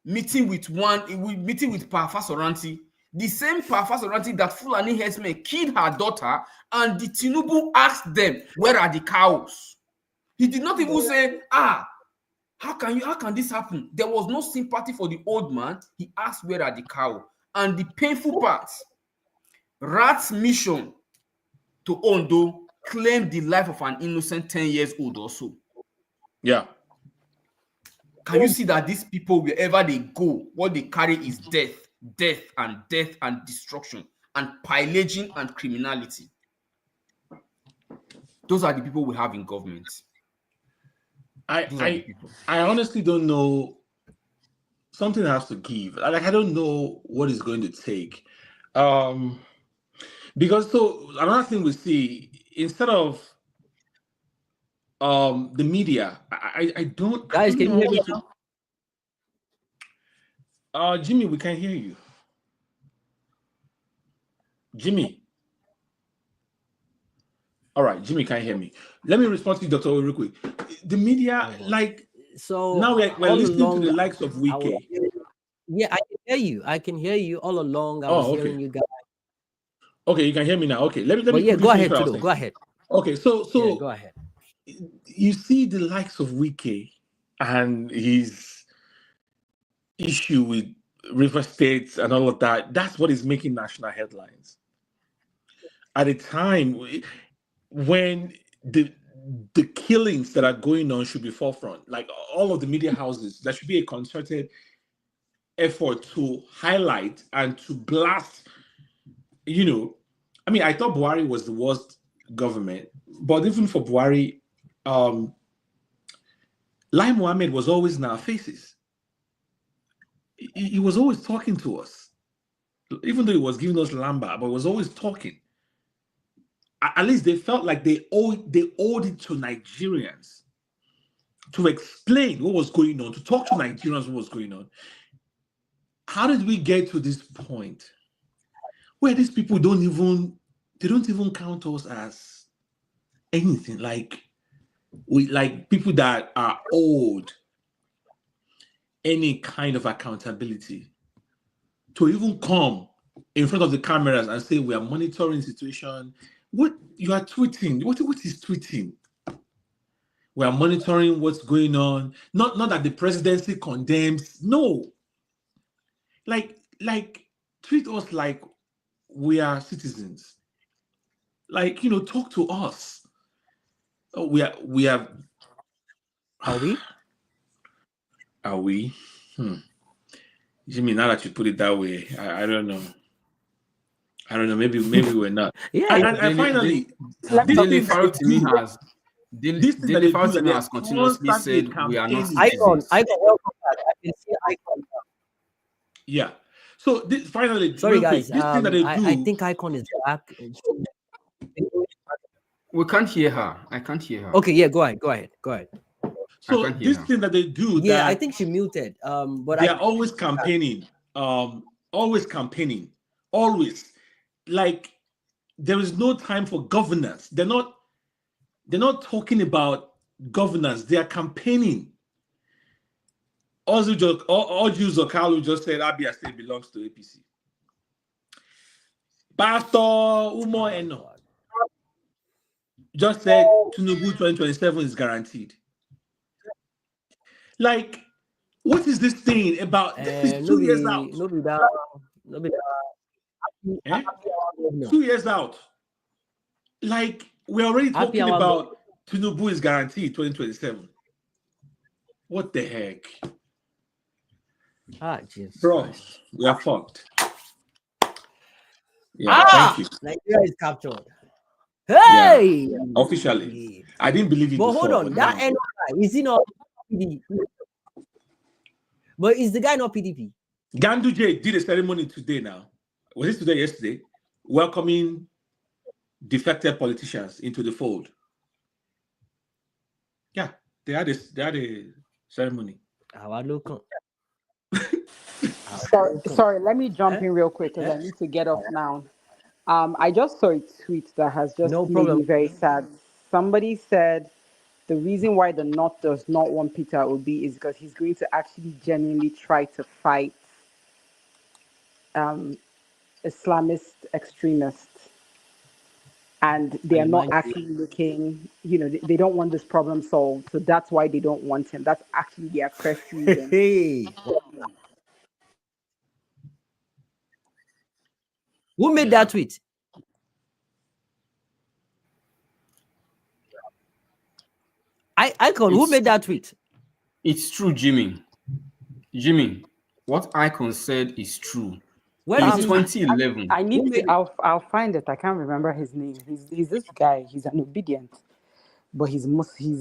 meeting with Parfa Soranti, the same Parfa Soranti that Fulani herdsmen killed her daughter, and the Tinubu asked them, where are the cows? He did not even say, how can this happen? There was no sympathy for the old man. He asked, where are the cows? And the painful part, Rat's mission to Ondo claimed the life of an innocent 10 years old or so. Yeah. Can you see that these people, wherever they go, what they carry is death and destruction and pillaging and criminality? Those are the people we have in government. I honestly don't know. Something has to give. Like, I don't know what it's going to take. Because so another thing we see, instead of the media, I don't. Guys, can you hear me? Jimmy, we can't hear you. Jimmy. All right, Jimmy can't hear me. Let me respond to you, Dr. O, real quick. The media, so now we're listening to the likes of Wike. Yeah, I can hear you. I can hear you all along. I was hearing you guys. Okay, you can hear me now. Okay, let me. Go ahead, Tudo. Go ahead. Okay, so go ahead. You see the likes of Wike and his issue with River States and all of that. That's what is making national headlines. At a time when the killings that are going on should be forefront, like all of the media houses, there should be a concerted effort to highlight and to blast. I thought Buhari was the worst government, but even for Buhari, Lai Mohammed was always in our faces. He was always talking to us, even though he was giving us lamba, but he was always talking. At least they felt like they owed it to Nigerians to explain what was going on, to talk to Nigerians what was going on. how did we get to this point where these people don't even count us as anything? Like people that are owed any kind of accountability to even come in front of the cameras and say we are monitoring the situation. What you are tweeting? What is tweeting? We are monitoring what's going on. Not that the presidency condemns. No. Like treat us like we are citizens. Like, talk to us. Oh, we have. Are we? Are we? Jimmy, now that you put it that way, I don't know. I don't know. Maybe we're not. Yeah. And finally, Daily Farrell to me has continuously said we are not citizens. Icon, welcome back. I can see Icon. Yeah. So finally, sorry guys. Quick, this thing that they do, I think Icon is back. We can't hear her. I can't hear her. Okay, yeah, go ahead. So this thing that they do, I think she muted. But they are always campaigning. Always. Like there is no time for governance. They're not talking about governance. They are campaigning. Oju Zokalu just said Abia State belongs to APC. Pastor Umo Eno just said Tinubu 2027 is guaranteed. Like, what is this thing about? This is 2 years out. 2 years out. Like, we're already talking about Tinubu is guaranteed 2027. What the heck? Jesus Bro, Christ. we are fucked. Yeah, thank you. Nigeria is captured. Hey! Yeah, officially. I didn't believe it but before. Hold on, that NY, is he not PDP? But is the guy not PDP? Ganduje did a ceremony today now. Was it today, yesterday? Welcoming defected politicians into the fold. Yeah, they had a ceremony. Sorry, let me jump in real quick because I need to get off now. I just saw a tweet that has just made me very sad. Somebody said the reason why the North does not want Peter Obi is because he's going to actually genuinely try to fight Islamist extremists. And they are not actually looking, they don't want this problem solved. So that's why they don't want him. That's actually their first reason. Who made that tweet? Icon, who made that tweet? It's true, Jimmy. Jimmy, what Icon said is true. Where in is 2011. I need to. I'll find it. I can't remember his name. He's this guy. He's an obedient, but he's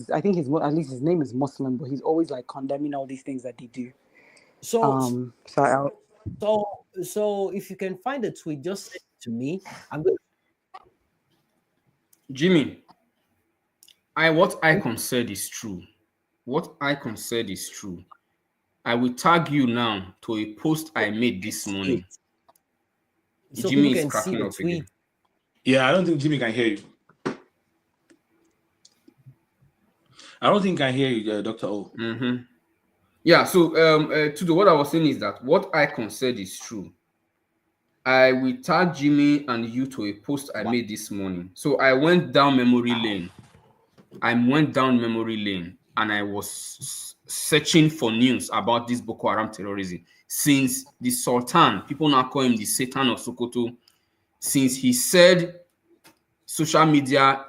I think he's at least his name is Muslim, but he's always like condemning all these things that they do. So if you can find a tweet, just send it to me. I'm going. Jimmy, what Icon said is true. What Icon said is true. I will tag you now to a post I made this morning. So Jimmy people is can cracking see the up tweet. again. Yeah, I don't think Jimmy can hear you. I don't think I hear you, Dr. O. Mm-hmm. Yeah, so to what I was saying is that what Icon said is true. I will tag Jimmy and you to a post I made this morning. So I went down memory lane. And I was searching for news about this Boko Haram terrorism. Since the Sultan, people now call him the Satan of Sokoto, since he said social media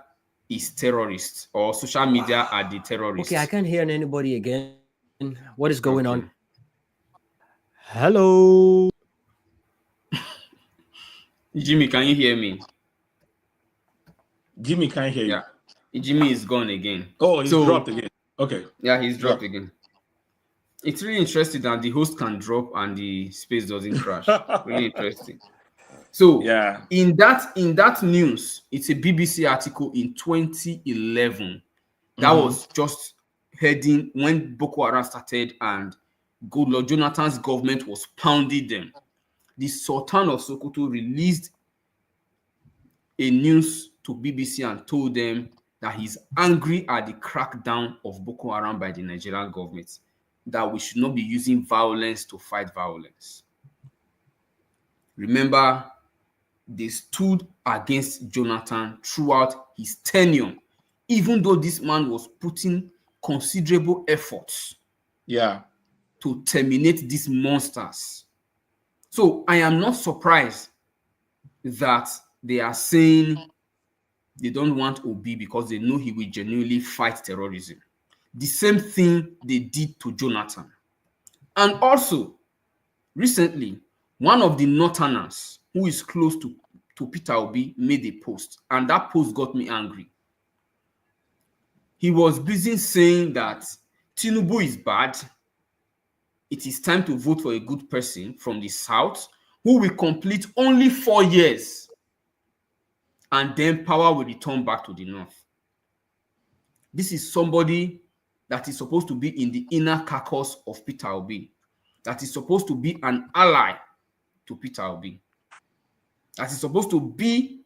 is terrorists or social media are the terrorists. Okay, I can't hear anybody again. What is going on? Hello. Jimmy, can you hear me? Jimmy can't hear you. Yeah. Jimmy is gone again. Oh, he's dropped again. Okay. Yeah, he's dropped again. It's really interesting that the host can drop and the space doesn't crash. Really interesting. So yeah, in that news, it's a BBC article in 2011. That was just heading when Boko Haram started, and Goodluck Jonathan's government was pounding them. The Sultan of Sokoto released a news to BBC and told them that he's angry at the crackdown of Boko Haram by the Nigerian government, that we should not be using violence to fight violence. Remember, they stood against Jonathan throughout his tenure, even though this man was putting considerable efforts to terminate these monsters. So I am not surprised that they are saying they don't want Obi because they know he will genuinely fight terrorism. The same thing they did to Jonathan. And also, recently, one of the Northerners who is close to Peter Obi made a post, and that post got me angry. He was busy saying that Tinubu is bad. It is time to vote for a good person from the South who will complete only 4 years, and then power will return back to the North. This is somebody that is supposed to be in the inner caucus of Peter Obi, that is supposed to be an ally to Peter Obi, that is supposed to be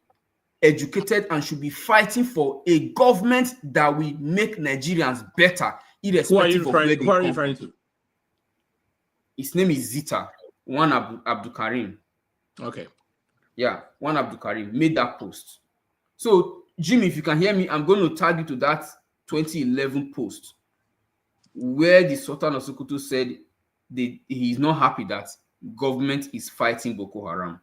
educated and should be fighting for a government that will make Nigerians better, irrespective of where they come. Who are you referring to? His name is Zita, one Abdul Karim. Okay. Yeah, one Abdul Karim made that post. So, Jimmy, if you can hear me, I'm going to tag you to that 2011 post where the Sultan of Sokoto said he is not happy that government is fighting Boko Haram.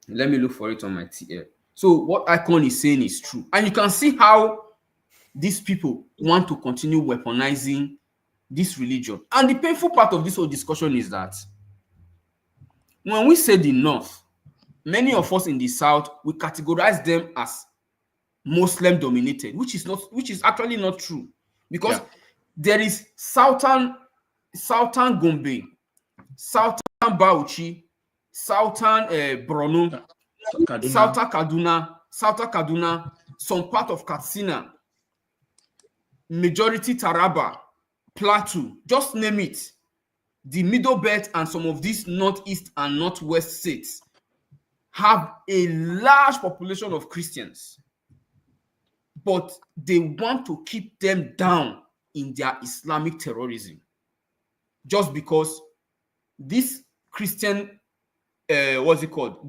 Let me look for it on my TL. So what Icon is saying is true. And you can see how these people want to continue weaponizing this religion. And the painful part of this whole discussion is that when we say the North, many of us in the South, we categorize them as Muslim dominated, which is actually not true. Because there is Southern Gombe, Southern Bauchi, Southern Borno, Southern Kaduna, some part of Katsina, majority Taraba, Plateau, just name it. The Middle Belt and some of these northeast and northwest states have a large population of Christians, but they want to keep them down in their Islamic terrorism just because these Christian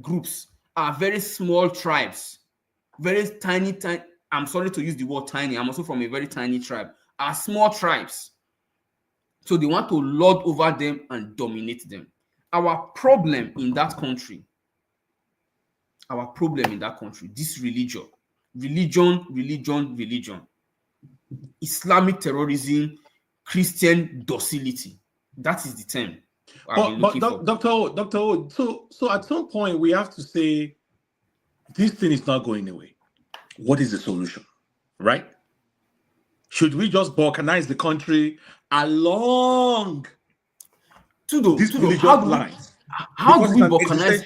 groups are very small tribes, very tiny. I'm sorry to use the word tiny. I'm also from a very tiny tribe. Are small tribes. So they want to lord over them and dominate them. Our problem in that country, this religion, Islamic terrorism, Christian docility. That is the term. Dr. O, so at some point we have to say this thing is not going away. What is the solution, right? Should we just balkanize the country along these religious lines? How do we balkanize?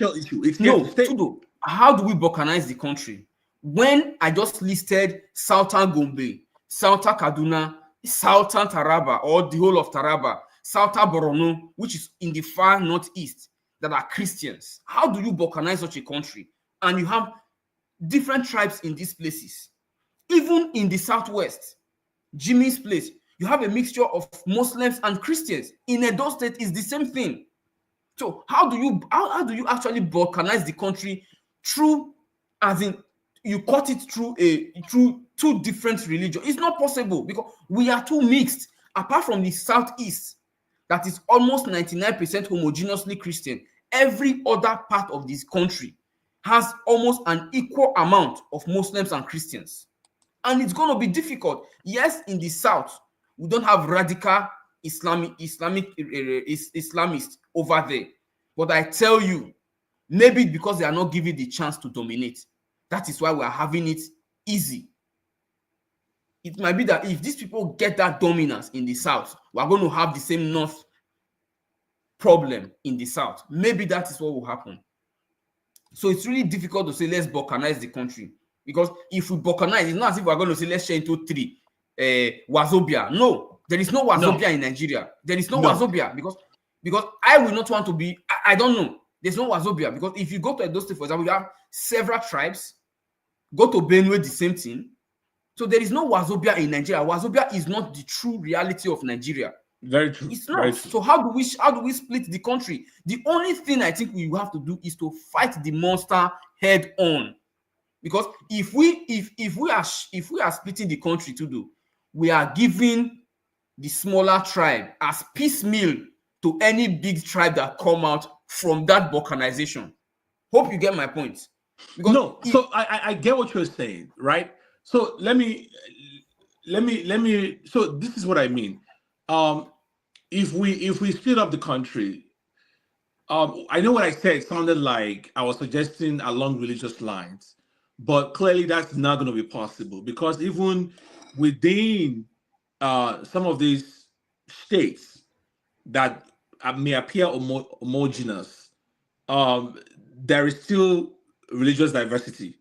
How do we balkanize the country when I just listed Southern Gombe, Southern Kaduna, Southern Taraba, or the whole of Taraba, Southern Borno, which is in the far northeast, that are Christians? How do you balkanize such a country? And you have different tribes in these places. Even in the southwest, Jimmy's place, you have a mixture of Muslims and Christians. In Edo State, is the same thing. So how do you actually balkanize the country through, as in you cut it through two different religions? It's not possible because we are too mixed. Apart from the southeast, that is almost 99% homogeneously Christian, every other part of this country has almost an equal amount of Muslims and Christians. And it's going to be difficult. Yes, in the south, we don't have radical Islamists over there. But I tell you, maybe because they are not given the chance to dominate. That is why we are having it easy. It might be that if these people get that dominance in the south, we are going to have the same north problem in the south. Maybe that is what will happen. So it's really difficult to say let's balkanize the country. Because if we balkanize, it's not as if we're going to say let's share into three. Wazobia. No, There is no Wazobia in Nigeria. There is no Wazobia because I will not want to be. I don't know. There's no Wazobia because if you go to Edo State, for example, you have several tribes. Go to Benue, the same thing. So there is no Wazobia in Nigeria. Wazobia is not the true reality of Nigeria. Very true. It's not. So how do we split the country? The only thing I think we have to do is to fight the monster head on. Because if we are splitting the country to do, we are giving the smaller tribe as piecemeal to any big tribe that come out from that balkanization. Hope you get my point. Because so I get what you're saying, right? So let me. So this is what I mean. If we split up the country, I know what I said sounded like I was suggesting along religious lines, but clearly that's not going to be possible because even within some of these states that may appear homogeneous, there is still religious diversity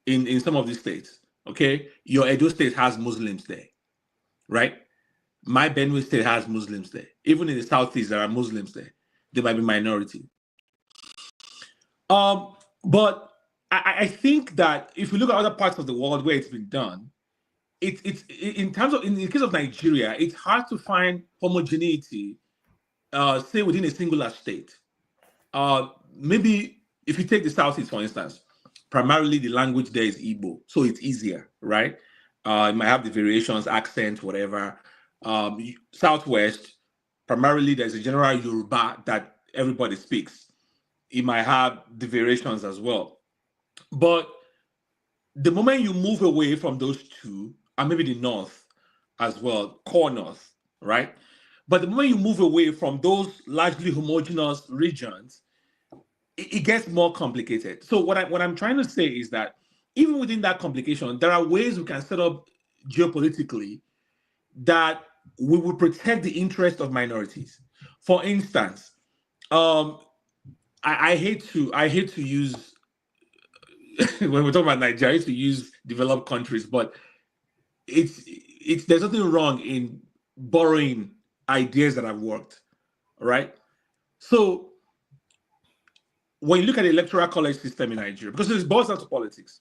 in some of these states. Okay, your Edo state has Muslims there, right? My Benue state has Muslims there. Even in the southeast, there are Muslims there. They might be minority. But I think that if you look at other parts of the world where it's been done, it's in the case of Nigeria, it's hard to find homogeneity, say within a singular state. Maybe if you take the southeast, for instance, primarily the language there is Igbo, so it's easier, right? It might have the variations, accent, whatever. Southwest, primarily there's a general Yoruba that everybody speaks. It might have the variations as well. But the moment you move away from those two, and maybe the north as well, core north, right? But the moment you move away from those largely homogeneous regions, it gets more complicated. So what I'm trying to say is that even within that complication, there are ways we can set up geopolitically that we will protect the interest of minorities. For instance, I hate to use when we're talking about Nigeria, I hate to use developed countries, but it's there's nothing wrong in borrowing ideas that have worked, right? So when you look at the electoral college system in Nigeria, because it boils down to politics,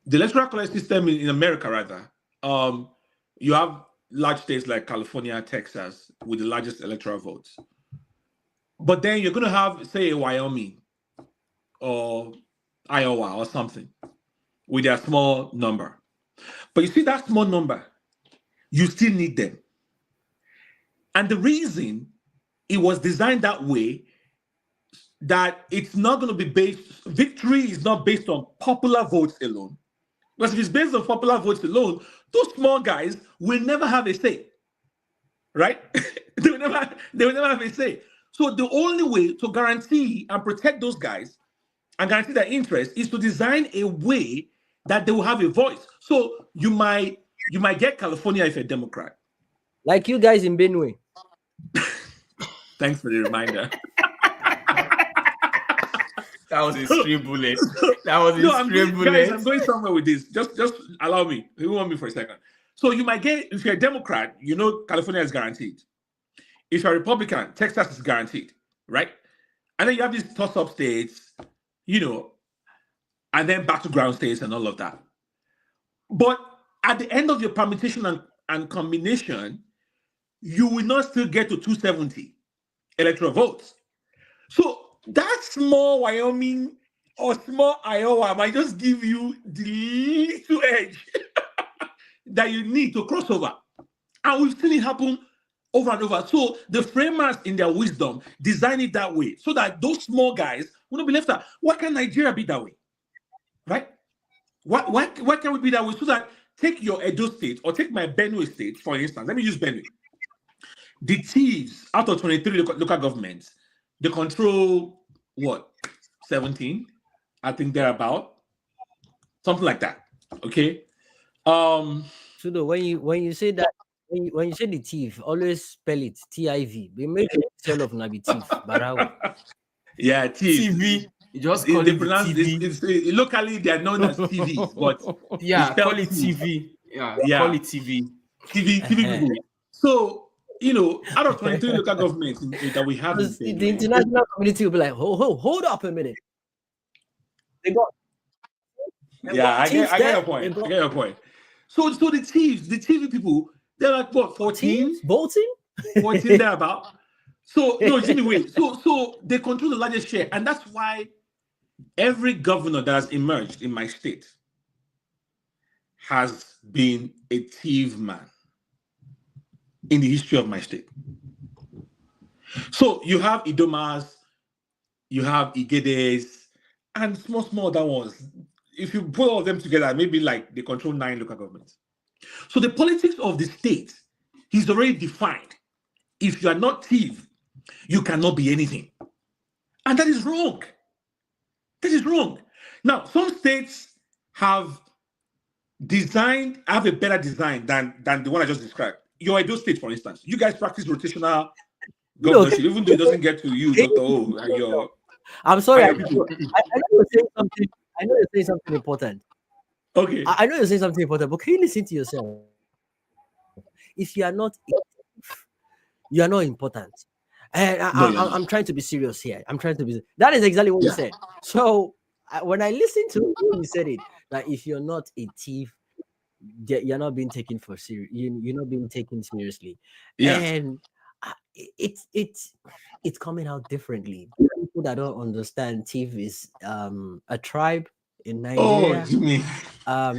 the electoral college system in America, rather, you have large states like California, Texas, with the largest electoral votes. But then you're going to have, say, a Wyoming or Iowa or something with their small number. But you see that small number, you still need them. And the reason it was designed that way, that it's not going to be based, victory is not based on popular votes alone. Because if it's based on popular votes alone, those small guys will never have a say, right? they will never have a say. So the only way to guarantee and protect those guys and guarantee their interest is to design a way that they will have a voice. So you might get California if you're a Democrat. Like you guys in Benue. Thanks for the reminder. That was a stray bullet. That was a stray bullet. Guys, I'm going somewhere with this. Just allow me. You want me for a second. So you might get, if you're a Democrat, you know California is guaranteed. If you're a Republican, Texas is guaranteed, right? And then you have these toss-up states, you know, and then battleground states and all of that. But at the end of your permutation and combination, you will not still get to 270 electoral votes. So that small Wyoming or small Iowa might just give you the little edge that you need to cross over. And we've seen it happen over and over. So the framers, in their wisdom, design it that way so that those small guys will not be left out. Why can't Nigeria be that way? Right? Why can't we be that way? So that, take your Edo state or take my Benue state, for instance. Let me use Benue. The thieves out of 23 local governments, they control what? 17? I think they're about. Something like that. Okay. Sudo, when you say that, when you say the thief, always spell it T-I-V. We make it sell of Nabi thief. Barawo. Yeah, thief. TV. You just call it TV. Locally, they are known as TVs, but yeah, call it TV. Yeah, call it TV. TV people. So, out of 23 local governments that we have in Benue, the international community will be like, hold up a minute. They got I get there. your point. I get your point. So the TV people, they're like what, 14? Voting? 14 thereabout. So no, Jimmy, wait. So they control the largest share, and that's why every governor that has emerged in my state has been a thief man in the history of my state. So you have Idomas, you have Igedes, and small other ones. If you put all of them together, maybe like they control 9 local governments. So the politics of the state is already defined. If you are not thief, you cannot be anything. And that is wrong. That is wrong. Now, some states have a better design than the one I just described. Your Edo state, for instance. You guys practice rotational governorship, even though it doesn't get to you, Dr. O, and your... I'm sorry. I and your know people. you're saying something. I know you're saying something important. Okay. I know you're saying something important, but can you listen to yourself? If you are not, you are not important. And I'm trying to be serious here. That is exactly what you said. So when I listened to when you said it, that if you're not a thief, you're not being taken for serious. You're not being taken seriously. Yeah. And it's coming out differently. People that don't understand, thief is a tribe in Nigeria. Oh, Jimmy.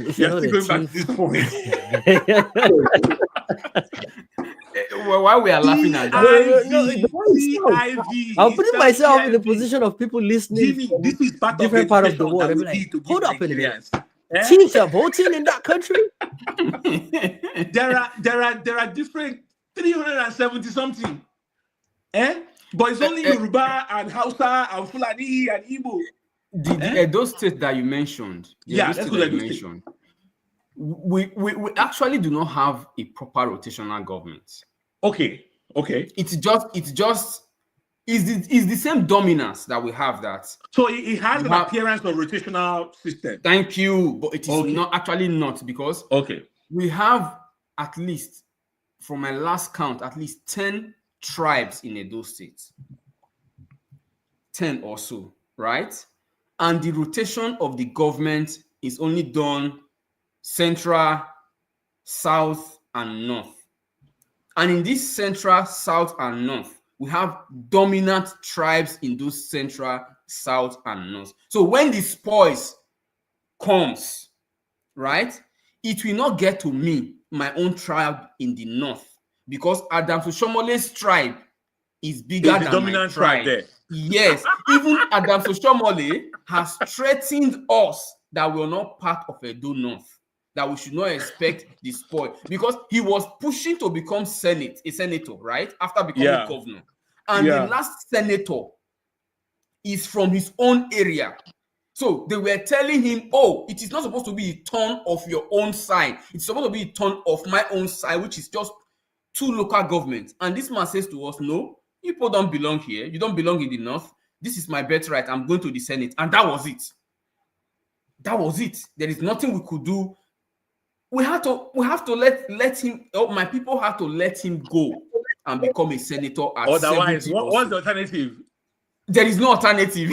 If you're not a going back to thief, this point. Well, why we are laughing at that? I'm putting myself in the position of people listening. Jimmy, this is part different of part of the world. that we Like, need to hold give up a minute. Nigerians. Thieves are voting in that country. There are different 370 something. But it's only Yoruba and Hausa and Fulani and Igbo. The Edo state that you mentioned, that's what I mentioned. We actually do not have a proper rotational government. Okay. It's the same dominance that we have. That so it has an appearance of rotational system. Thank you, but it is not because we have at least, from my last count, at least 10 tribes in Edo State. 10 or so, right? And the rotation of the government is only done central, south, and north. And in this central, south, and north, we have dominant tribes in those central, south, and north. So when the spoils comes, right, it will not get to me, my own tribe in the north, because Adams Oshomole's tribe is bigger than the dominant tribe there. Yes, even Adams Oshomole has threatened us that we are not part of Edo North, that we should not expect the spoil, because he was pushing to become a senator, right, after becoming governor. And the last senator is from his own area. So they were telling him, oh, it is not supposed to be a turn of your own side. It's supposed to be a turn of my own side, which is just 2 local governments. And this man says to us, no, you people don't belong here. You don't belong in the north. This is my birthright. I'm going to the Senate. And that was it. That was it. There is nothing we could do. We have to let him, my people have to let him go and become a senator at otherwise, what's the alternative? There is no alternative.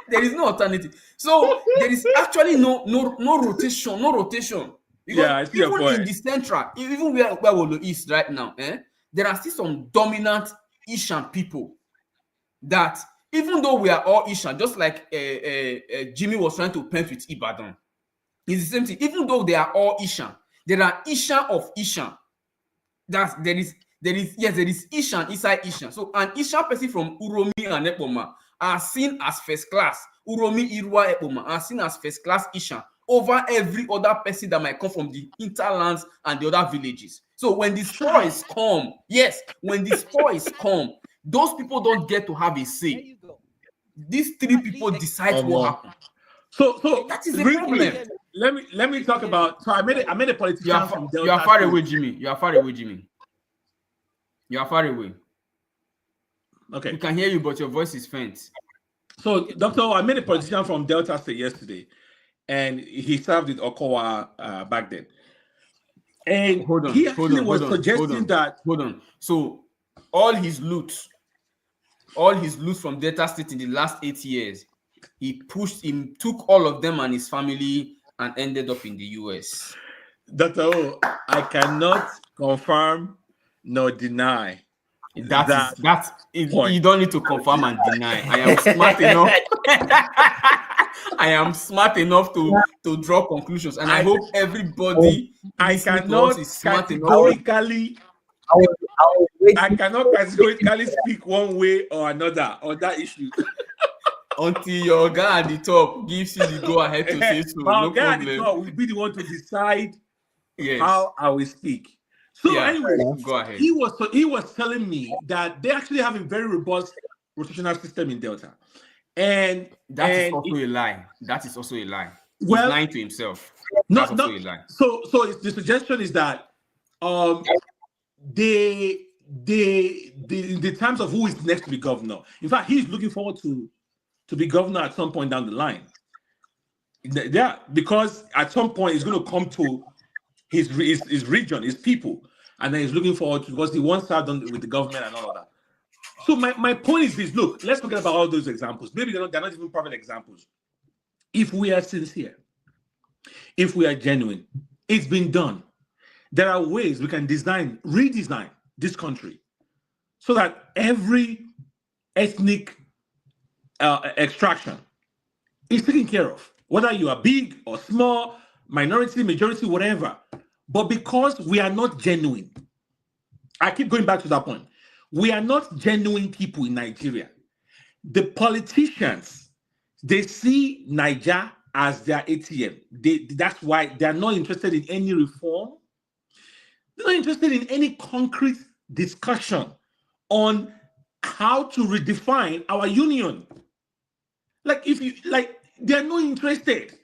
There is no alternative. So there is actually no rotation. Because even in the central, even where Wolo is right now, there are still some dominant Ishan people that, even though we are all Ishan, just like Jimmy was trying to paint with Ibadan, it's the same thing. Even though they are all Ishan, there are Ishan of Ishan. There is Ishan inside Ishan. So an Ishan person from Uromi and Ekpoma are seen as first class. Uromi, Irwa, Ekpoma are seen as first class Ishan over every other person that might come from the hinterlands and the other villages. So when the spoils come, those people don't get to have a say. These 3 people decide what happens. So that is the briefly, problem. Let me talk about. So I made a politician from Delta. You are far away, Jimmy. You are far away. Okay. We can hear you, but your voice is faint. So, Doctor, I met a politician from Delta State yesterday, and he served with Okowa back then. And he actually was suggesting that. Hold on. So all his loot from Delta State in the last 8 years, he took all of them and his family and ended up in the US. Dr. O, I cannot confirm nor deny that point. You don't need to confirm and deny. I am smart enough. I am smart enough to draw conclusions, and I hope everybody I cannot categorically speak one way or another on that issue. Until your guy at the top gives you the go ahead to say so. No guy problem. At the top will be the one to decide how I will speak. So anyway, go ahead. He was telling me that they actually have a very robust rotational system in Delta. And that is also a lie. That is also a lie. Well, he's lying to himself. That's also a lie. So the suggestion is that the terms of who is next to be governor. In fact, he's looking forward to be governor at some point down the line. Yeah, because at some point he's going to come to his region, his people, and then he's looking forward to, because he wants to have done with the government and all of that. So my point is this: look, let's forget about all those examples. Maybe they're not even perfect examples. If we are sincere, if we are genuine, it's been done. There are ways we can redesign this country so that every ethnic extraction is taken care of, whether you are big or small, minority, majority, whatever. But because we are not genuine, I keep going back to that point. We are not genuine people in Nigeria. The politicians, they see Niger as their ATM. That's why they are not interested in any reform. They're not interested in any concrete discussion on how to redefine our union. They're not interested.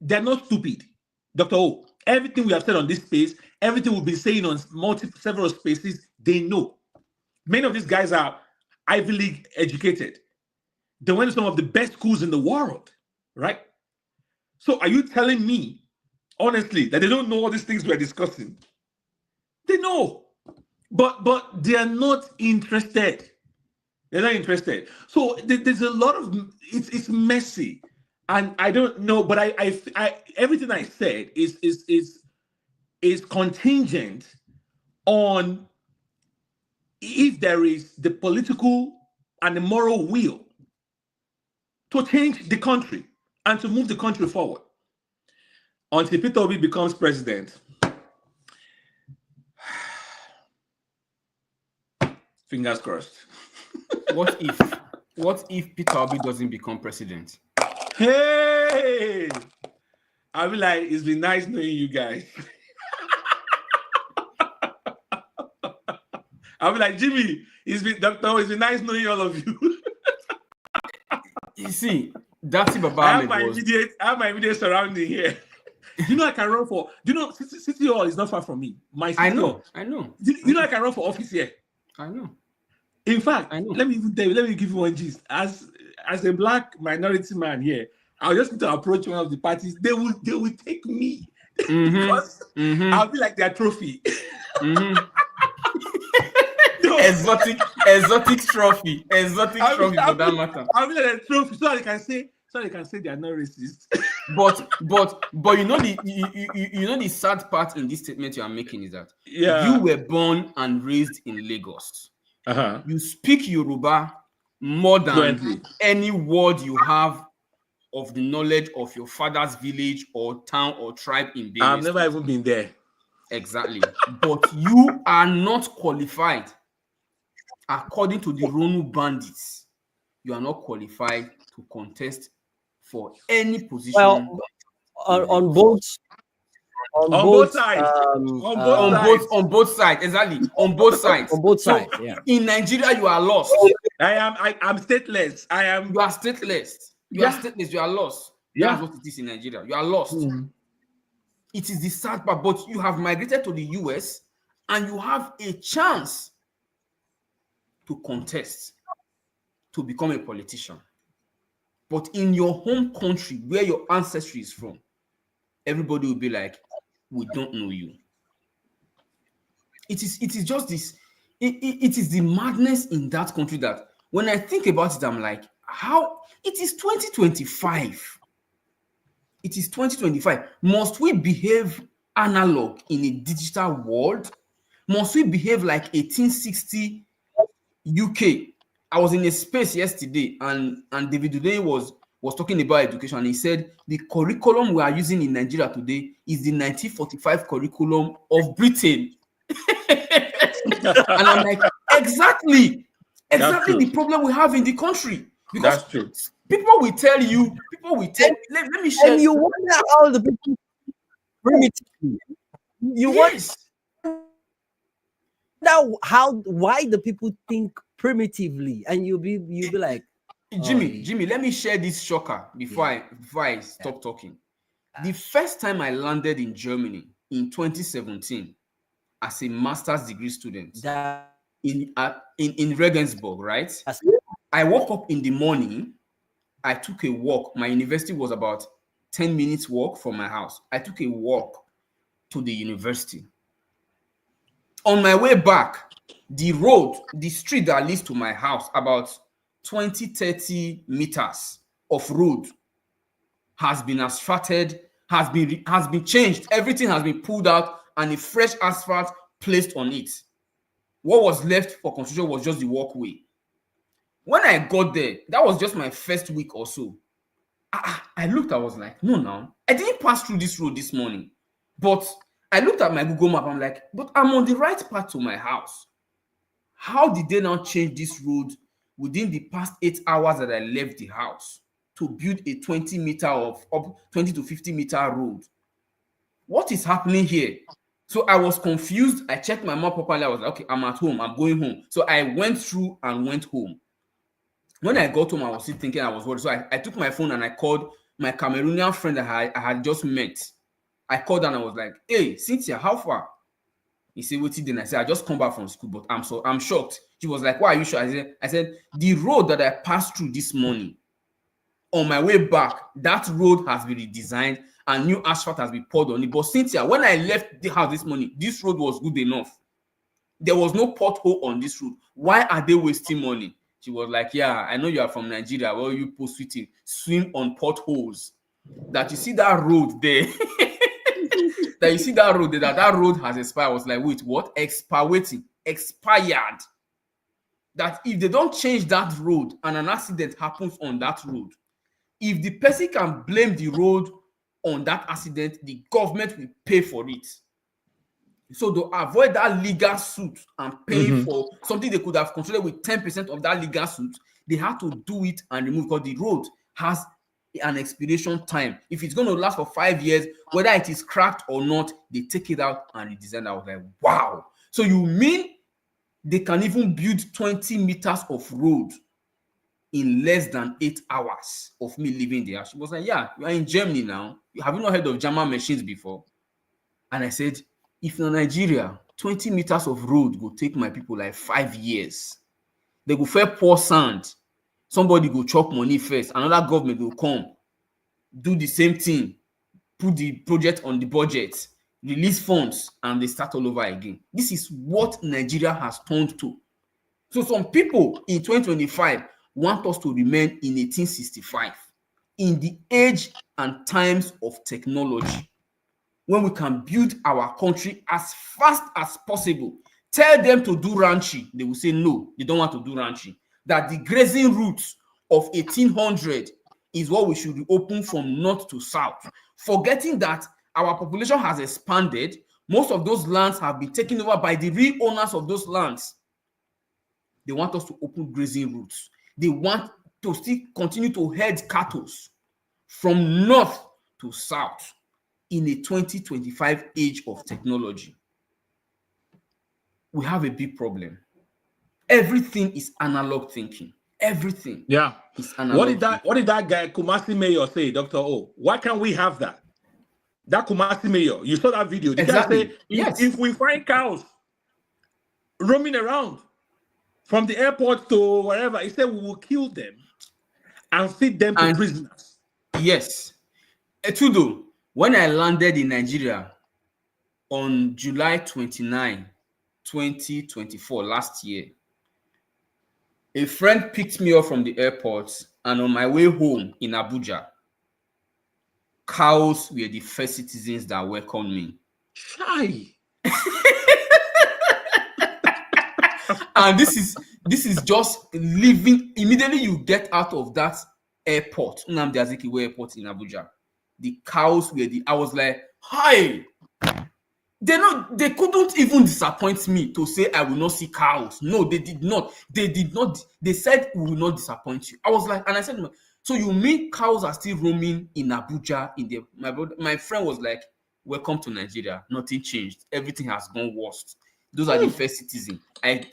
They're not stupid. Dr. O, everything we have said on this space, everything we've been saying on several spaces, they know. Many of these guys are Ivy League educated. They went to some of the best schools in the world, right? So are you telling me, honestly, that they don't know all these things we're discussing? They know, but they are not interested. They're not interested. So there's a lot of, it's messy. And I don't know, but I everything I said is contingent on if there is the political and the moral will to change the country and to move the country forward. Until Peter Obi becomes president, fingers crossed. What if Peter Obi doesn't become president? Hey, I'll be like, it's been nice knowing you guys. I'll be like, Jimmy, it's been nice knowing all of you. You see, that's I have my immediate surrounding here. You know I can run for. You know, City Hall is not far from me. I know. You know I can run for office here. I know. In fact, let me give you one gist. As a black minority man here, I'll just need to approach one of the parties. They will take me because I'll be like their trophy. No. Exotic trophy for that matter. I'll be like their trophy so they can say they are not racist. but you know the sad part in this statement you are making is that you were born and raised in Lagos. You speak Yoruba more than fluently. Any word you have of the knowledge of your father's village or town or tribe in Benue. I've never even been there. Exactly. But you are not qualified. According to the Ronu bandits, you are not qualified to contest for any position. Well, on both sides. On both sides, exactly. On both sides. On both sides, yeah. In Nigeria, you are lost. I'm stateless. You are stateless. You are stateless. You are lost. Yeah. That's what it is in Nigeria. You are lost. It is the sad part, but you have migrated to the US and you have a chance to contest, to become a politician. But in your home country, where your ancestry is from, everybody will be like, we don't know you. It is just this. It is the madness in that country that when I think about it, I'm like, how? It is 2025. It is 2025. Must we behave analog in a digital world? Must we behave like 1860 UK? I was in a space yesterday, and David Uday was talking about education, and he said the curriculum we are using in Nigeria today is the 1945 curriculum of Britain. And I'm like, exactly the problem we have in the country. Because That's true. people will tell you, let me share. And you wonder how the people primitively. You Yes. wonder why the people think primitively, and you'll be like, Jimmy, let me share this shocker before I stop talking. The first time I landed in Germany in 2017 as a master's degree student in Regensburg, right? I woke up in the morning. I took a walk. My university was about 10 minutes walk from my house. I took a walk to the university. On my way back, the street that leads to my house, about 20-30 meters of road has been asphalted, has been changed. Everything has been pulled out and a fresh asphalt placed on it. What was left for construction was just the walkway. When I got there, that was just my first week or so. I looked, I was like, no, I didn't pass through this road this morning. But I looked at my Google map, I'm like, but I'm on the right path to my house. How did they now change this road within the past 8 hours that I left the house to build a 20 to 50 meter road? What is happening here? So I was confused. I checked my map properly. I was like, okay, I'm at home. I'm going home. So I went through and went home. When I got home, I was still thinking, I was worried. So I took my phone and I called my Cameroonian friend that I had just met. I called her and I was like, hey, Cynthia, how far? He said, wait till then. I said, I just come back from school, but I'm shocked. She was like, why are you sure? I said, the road that I passed through this morning, on my way back, that road has been redesigned and new asphalt has been poured on it. But Cynthia, when I left the house this morning, this road was good enough. There was no pothole on this road. Why are they wasting money? She was like, yeah, I know you are from Nigeria. Well, you post sweeting, swim on potholes. That you see that road there. that road has expired. I was like, wait, what? Expired. That if they don't change that road and an accident happens on that road, if the person can blame the road on that accident, the government will pay for it. So to avoid that legal suit and paying for something they could have controlled with 10% of that legal suit, they had to do it and remove, because the road has an expiration time. If it's going to last for 5 years, whether it is cracked or not, they take it out and redesign. I was like, wow. So you mean they can even build 20 meters of road in less than 8 hours of me leaving there? She was like, yeah, you are in Germany now. Have you not heard of German machines before? And I said, if in Nigeria, 20 meters of road will take my people like 5 years. They go first pour sand. Somebody go chop money first. Another government will come, do the same thing, put the project on the budget, release funds, and they start all over again. This is what Nigeria has turned to. So some people in 2025 want us to remain in 1865, in the age and times of technology, when we can build our country as fast as possible. Tell them to do ranching, they will say no, they don't want to do ranching. That the grazing routes of 1800 is what we should reopen from north to south, forgetting that our population has expanded. Most of those lands have been taken over by the real owners of those lands. They want us to open grazing routes. They want to still continue to herd cattle from north to south in a 2025 age of technology. We have a big problem. Everything is analog thinking. Everything. Yeah. Is analog. What did that guy Kumasi Mayor say, Dr. O? Why can't we have that? That Kumasi Mayor, you saw that video. The guy say, if we find cows roaming around from the airport to wherever, he said we will kill them and feed them to prisoners. Yes. Etudo, when I landed in Nigeria on July 29, 2024, last year, a friend picked me up from the airport, and on my way home in Abuja, cows were the first citizens that welcomed me. Shy. And this is just living. Immediately you get out of that airport, Nnamdi Azikiwe Airport in Abuja, the cows were I was like, hi. They couldn't even disappoint me to say I will not see cows. No, they did not. They said we will not disappoint you. I was like, and I said, so you mean cows are still roaming in Abuja? My friend was like, welcome to Nigeria. Nothing changed. Everything has gone worse. Those are the first citizens.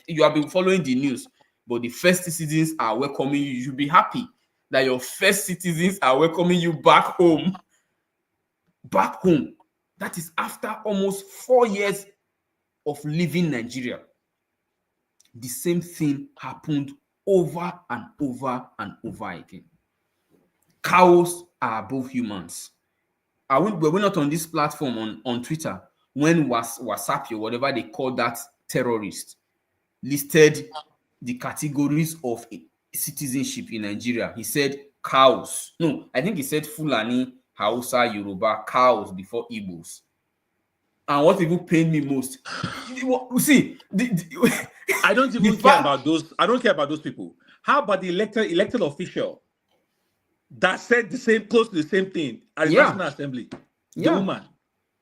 You have been following the news, but the first citizens are welcoming you. You should be happy that your first citizens are welcoming you back home. Back home. That is after almost 4 years of leaving Nigeria. The same thing happened over and over and over again. Cows are above humans. Were we not on this platform on Twitter when Wasapi or whatever they call that terrorist listed the categories of citizenship in Nigeria? He said cows. No, I think he said Fulani, Hausa, Yoruba, cows before Igbos. And what even pained me most, see, I don't even care about those. I don't care about those people. How about the elected official that said close to the same thing at the National Assembly? The woman.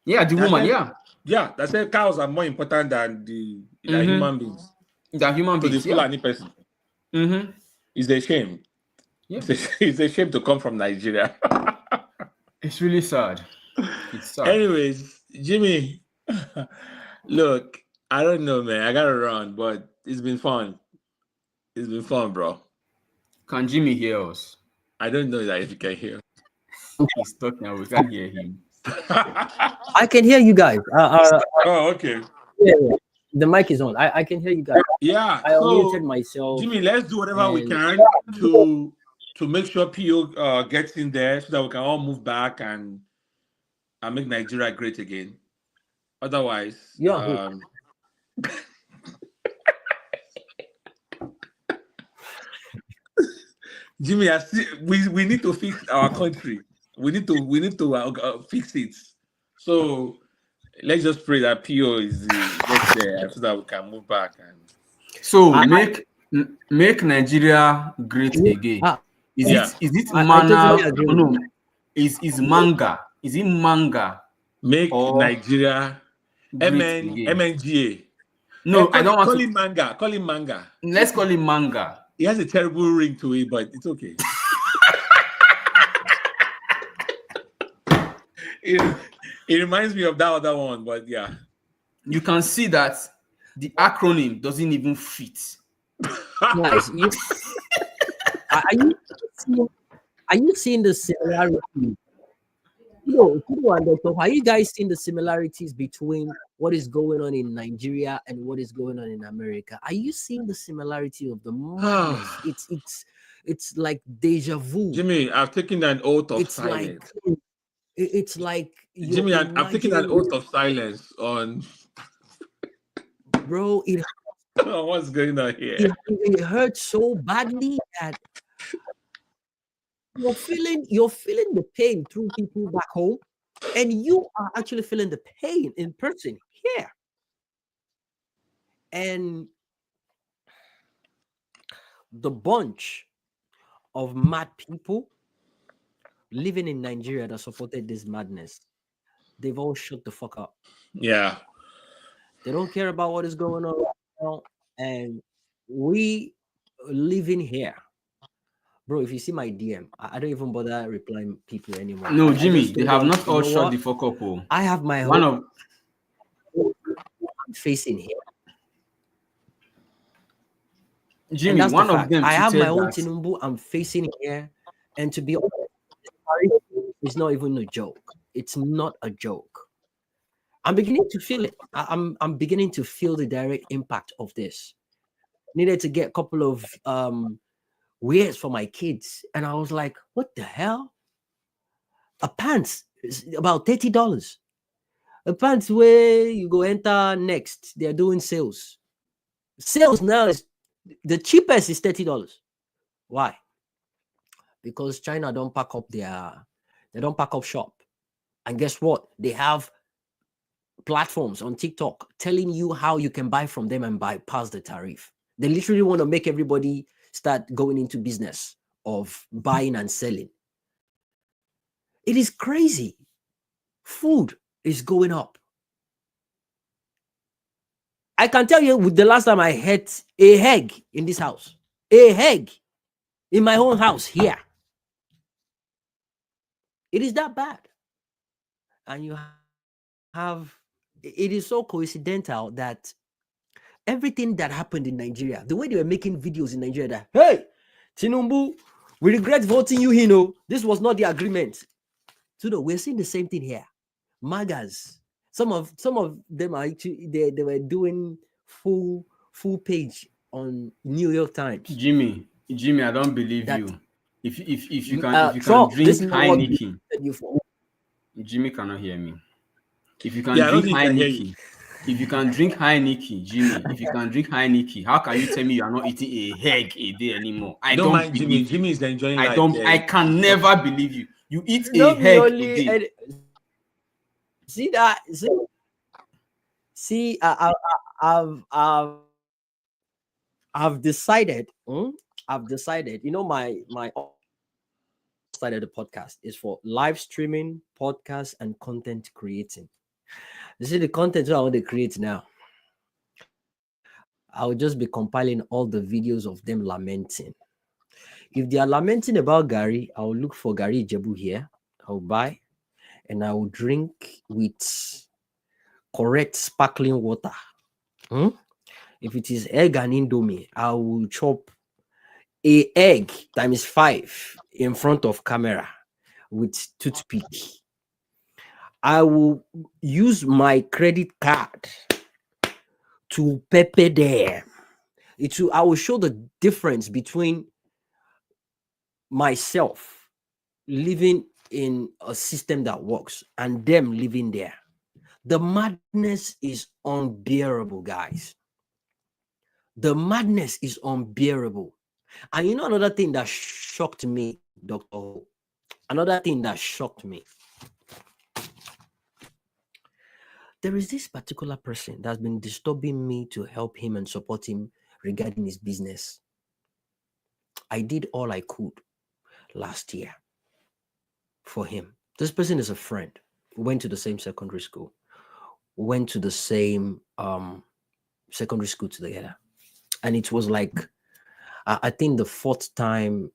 Yeah, the woman. Said, yeah, that said cows are more important than the human beings. The human beings. To the Fulani person. Mm-hmm. It's a shame. Yeah. It's a shame to come from Nigeria. It's really sad. It's sad. Anyways, Jimmy, look, I don't know, man. I gotta run, but it's been fun. It's been fun, bro. Can Jimmy hear us? I don't know that if you can hear. He's talking and we can't hear him. I can hear you guys. Oh, okay. Yeah, the mic is on. I can hear you guys. Yeah, I unmuted myself. Jimmy, let's do whatever we can to make sure PO gets in there so that we can all move back and make Nigeria great again. Otherwise, Jimmy, we need to fix our country. We need to fix it. So let's just pray that PO is gets there so that we can move back and. So make Nigeria great again. Is it mana? No, is manga? Is it manga? Make Nigeria MNGA. No, I don't want to call him manga. Call him manga. Let's call him manga. He has a terrible ring to it, but it's okay. It reminds me of that other one, but yeah. You can see that the acronym doesn't even fit. Guys, are you seeing the similarity? Are you guys seeing the similarities between what is going on in Nigeria and what is going on in America? Are you seeing the similarity of the madness? It's like deja vu. Jimmy, I've taken an oath of silence. It's like Jimmy, I've taken an oath of silence on. Bro, what's going on here? It hurts so badly that you're feeling the pain through people back home, and you are actually feeling the pain in person here. And the bunch of mad people living in Nigeria that supported this madness, they've all shut the fuck up. Yeah. They don't care about what is going on right now. And we living here. Bro, if you see my DM, I don't even bother replying people anymore. No, Jimmy, they have not all shut the fuck up. I have my I'm facing here. Jimmy, one of them. I have my own Tinubu. I'm facing here, and to be honest, it's not even a joke. It's not a joke. I'm beginning to feel it. I'm beginning to feel the direct impact of this. Needed to get a couple of wears for my kids, and I was like, "What the hell? A pants is about $30. The pants where you go enter next, they're doing sales. Sales now is the cheapest is $30. Why? Because China don't pack up they don't pack up shop. And guess what? They have platforms on TikTok telling you how you can buy from them and bypass the tariff. They literally want to make everybody start going into business of buying and selling. It is crazy. Food is going up. I can tell you with the last time I had a egg in this house, a egg in my own house here. It is that bad. And you have, it is so coincidental that everything that happened in Nigeria, the way they were making videos in Nigeria that, hey, Tinubu, we regret voting you, this was not the agreement. So we're seeing the same thing here. Magas, some of them are actually, they were doing full page on New York Times. Jimmy, I don't believe you. If you can Trump, drink this is what Heineken, you for. Jimmy cannot hear me. If you can Yeah, I don't drink think I hear you. Heineken, if you can drink Heineken, Jimmy, if you can drink Heineken, how can you tell me you are not eating a egg a day anymore? I don't mind believe Jimmy. you. Jimmy is enjoying I life. don't. Yeah. I can never believe you. You eat a Not me egg only, a day. see that? See, I've decided. I've decided. My side of the podcast is for live streaming, podcast, and content creating. You see, the content I want to create now, I'll just be compiling all the videos of them lamenting. If they are lamenting about Gary, I'll look for Gary Jebu here. I'll buy, and I will drink with correct sparkling water. If it is egg and indomie, I will chop a egg times 5 in front of camera with toothpick. I will use my credit card to pepper them. I will show the difference between myself living in a system that works and them living there. The madness is unbearable, guys. The madness is unbearable. And another thing that shocked me, Dr. Ho, another thing that shocked me, there is this particular person that's been disturbing me to help him and support him regarding his business. I did all I could last year for him. This person is a friend. We went to the same secondary school. We went to the same secondary school together. And it was like, I think the 4th time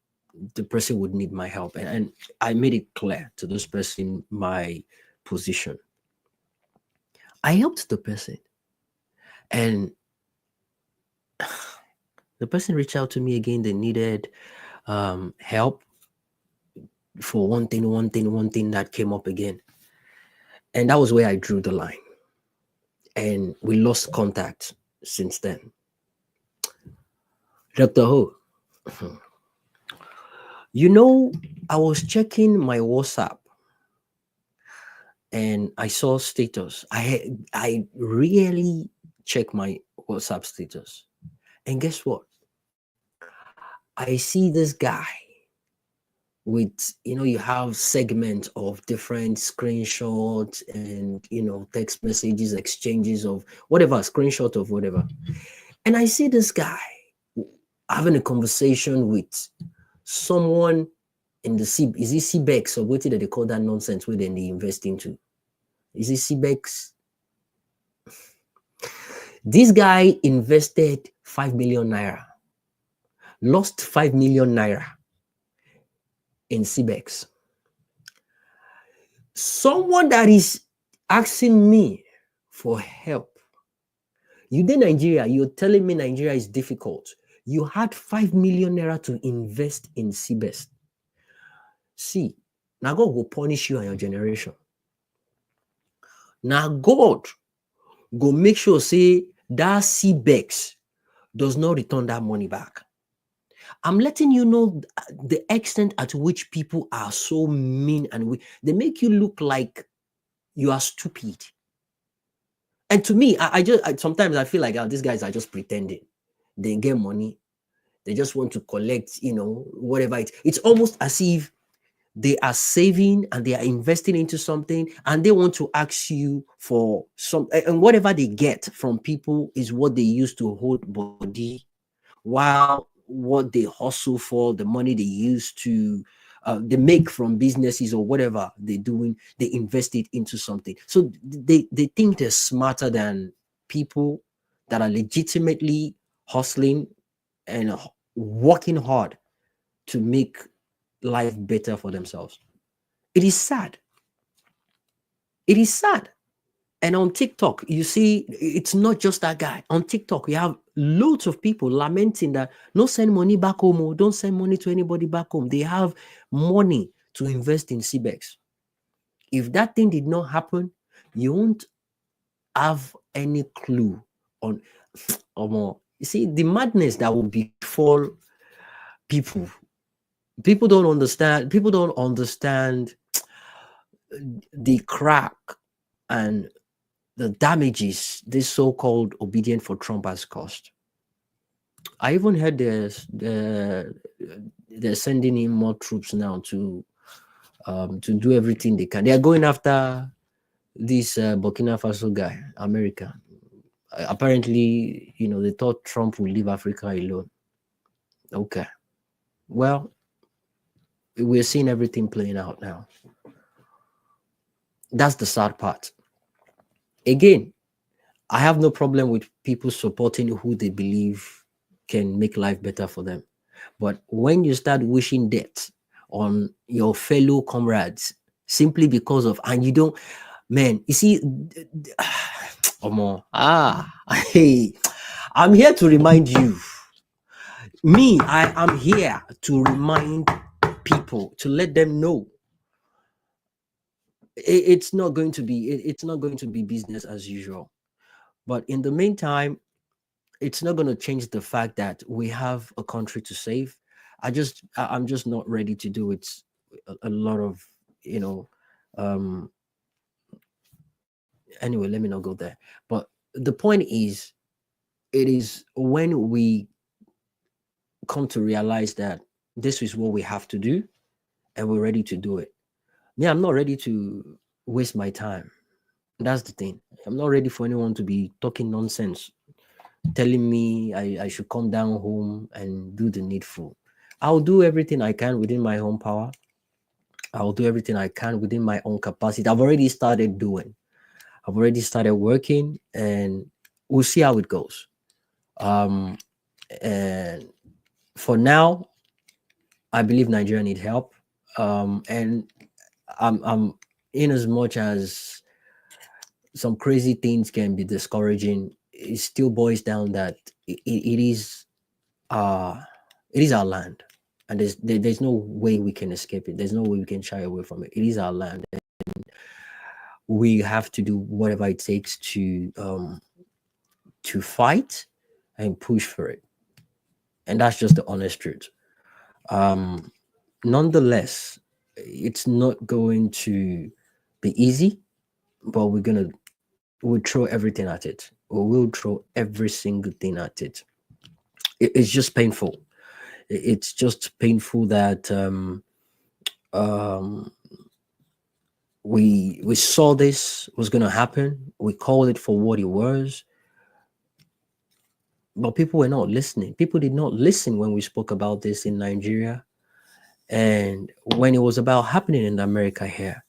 the person would need my help. And I made it clear to this person my position. I helped the person. And the person reached out to me again. They needed help for one thing that came up again. And that was where I drew the line. And we lost contact since then. Dr. Ho, I was checking my WhatsApp and I saw status. I really check my WhatsApp status. And guess what? I see this guy with, you have segments of different screenshots and, text messages, exchanges of whatever, screenshot of whatever. And I see this guy having a conversation with someone in the is it CBEX or what did they call that nonsense where then they invest into? Is it CBEX? This guy invested 5 million naira, lost 5 million naira in CBEX. Someone that is asking me for help. You in Nigeria, you're telling me Nigeria is difficult. You had 5 million naira to invest in CBEX. See, now God will punish you and your generation. Now God go make sure say that CBEX does not return that money back. I'm letting you know the extent at which people are so mean and they make you look like you are stupid. And to me, sometimes I feel like these guys are just pretending. They get money. They just want to collect, whatever it's almost as if they are saving and they are investing into something, and they want to ask you for some, and whatever they get from people is what they use to hold body, while what they hustle for, the money they use to they make from businesses or whatever they're doing, they invest it into something. So they think they're smarter than people that are legitimately hustling and working hard to make life better for themselves. It is sad. It is sad. And on TikTok, you see, it's not just that guy. On TikTok, we have loads of people lamenting that no send money back home, or don't send money to anybody back home. They have money to invest in CBEX. If that thing did not happen, you won't have any clue on more. You see, the madness that will befall people. People don't understand the crack and the damages this so-called obedient for Trump has caused. I even heard they're sending in more troops now to do everything they can. They are going after this Burkina Faso guy, America. Apparently, they thought Trump would leave Africa alone. Okay. Well, we're seeing everything playing out now. That's the sad part. Again, I have no problem with people supporting who they believe can make life better for them. But when you start wishing death on your fellow comrades simply because of, and you don't, man, you see, hey, I'm here to remind you. I am here to remind people, to let them know it's not going to be business as usual. But in the meantime, it's not going to change the fact that we have a country to save. I'm just not ready to do it. A lot of, anyway, let me not go there. But the point is, it is when we come to realize that this is what we have to do and we're ready to do it. I'm not ready to waste my time. That's the thing. I'm not ready for anyone to be talking nonsense, telling me I should come down home and do the needful. I'll do everything I can within my own power. I'll do everything I can within my own capacity. I've already started doing. I've already started working, and we'll see how it goes. And for now, I believe Nigeria need help. And I'm in as much as some crazy things can be discouraging, it still boils down that it is our land, and there's no way we can escape it. There's no way we can shy away from it. It is our land, and we have to do whatever it takes to fight and push for it. And that's just the honest truth. Nonetheless, it's not going to be easy, but we'll throw everything at it. We'll throw every single thing at it. It's just painful. It's just painful that we saw this was going to happen. We called it for what it was, but people were not listening. People did not listen when we spoke about this in Nigeria, and when it was about happening in America here,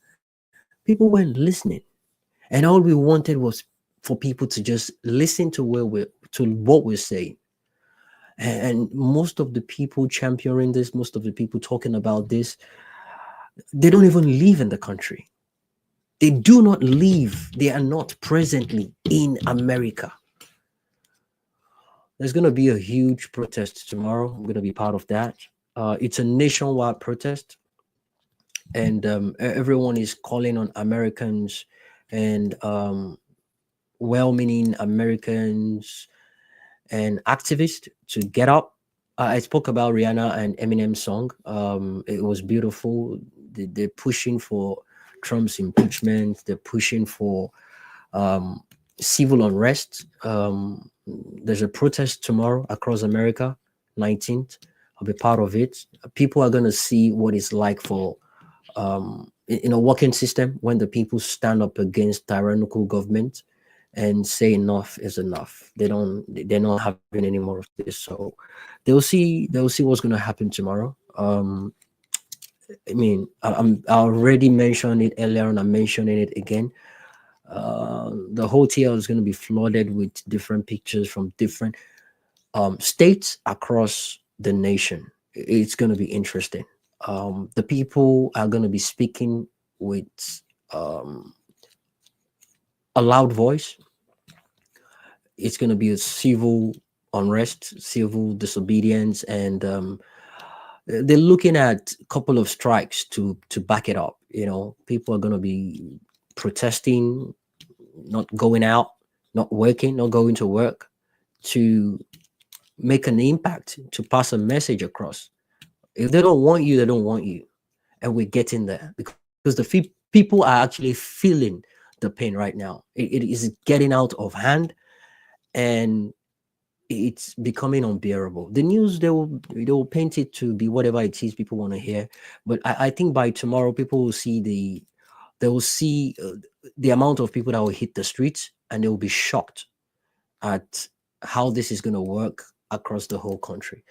people weren't listening. And all we wanted was for people to just listen to what we're saying. And most of the people championing this, most of the people talking about this, they don't even live in the country. They do not live. They are not presently in America. There's going to be a huge protest tomorrow. I'm going to be part of that. It's a nationwide protest. And everyone is calling on Americans and well-meaning Americans and activists to get up. I spoke about Rihanna and Eminem's song. It was beautiful. They're pushing for Trump's impeachment. They're pushing for civil unrest. There's a protest tomorrow across America, 19th. I'll be part of it. People are going to see what it's like for in a working system when the people stand up against tyrannical government and say enough is enough. They're not having any more of this. So they'll see what's going to happen tomorrow. I mean, I already mentioned it earlier and I'm mentioning it again. The hotel is going to be flooded with different pictures from different states across the nation. It's going to be interesting. The people are going to be speaking with um, a loud voice. It's going to be a civil unrest, civil disobedience, and they're looking at a couple of strikes to back it up. You know, people are going to be protesting, not going out, not working, not going to work, to make an impact, to pass a message across. If they don't want you, they don't want you, and we're getting there because the people are actually feeling the pain right now. It is getting out of hand, and it's becoming unbearable. The news, they will paint it to be whatever it is people want to hear, but I think by tomorrow people will see they will see the amount of people that will hit the streets, and they will be shocked at how this is going to work across the whole country.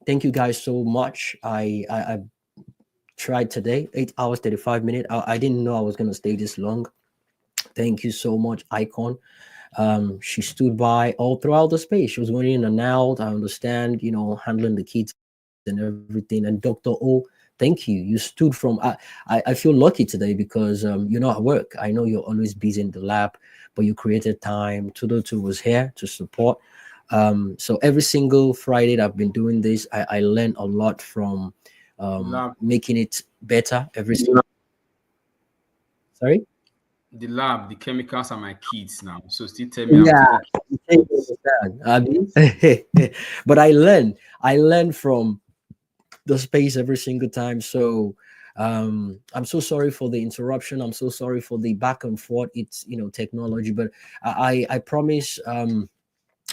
Thank you guys so much. I tried today, 8 hours 35 minutes. I didn't know I was going to stay this long. Thank you so much, Icon. She stood by all throughout the space. She was going in and out. I understand, handling the kids and everything. And Dr. O, thank you. You stood from. I feel lucky today because you're not at work. I know you're always busy in the lab, but you created time. 202 was here to support. So every single Friday that I've been doing this, I learned a lot from making it better every single. Sorry. The lab, the chemicals are my kids now. So still tell me Yeah, I'm taking you understand. But I learn from the space every single time. So I'm so sorry for the interruption. I'm so sorry for the back and forth. It's technology, but I promise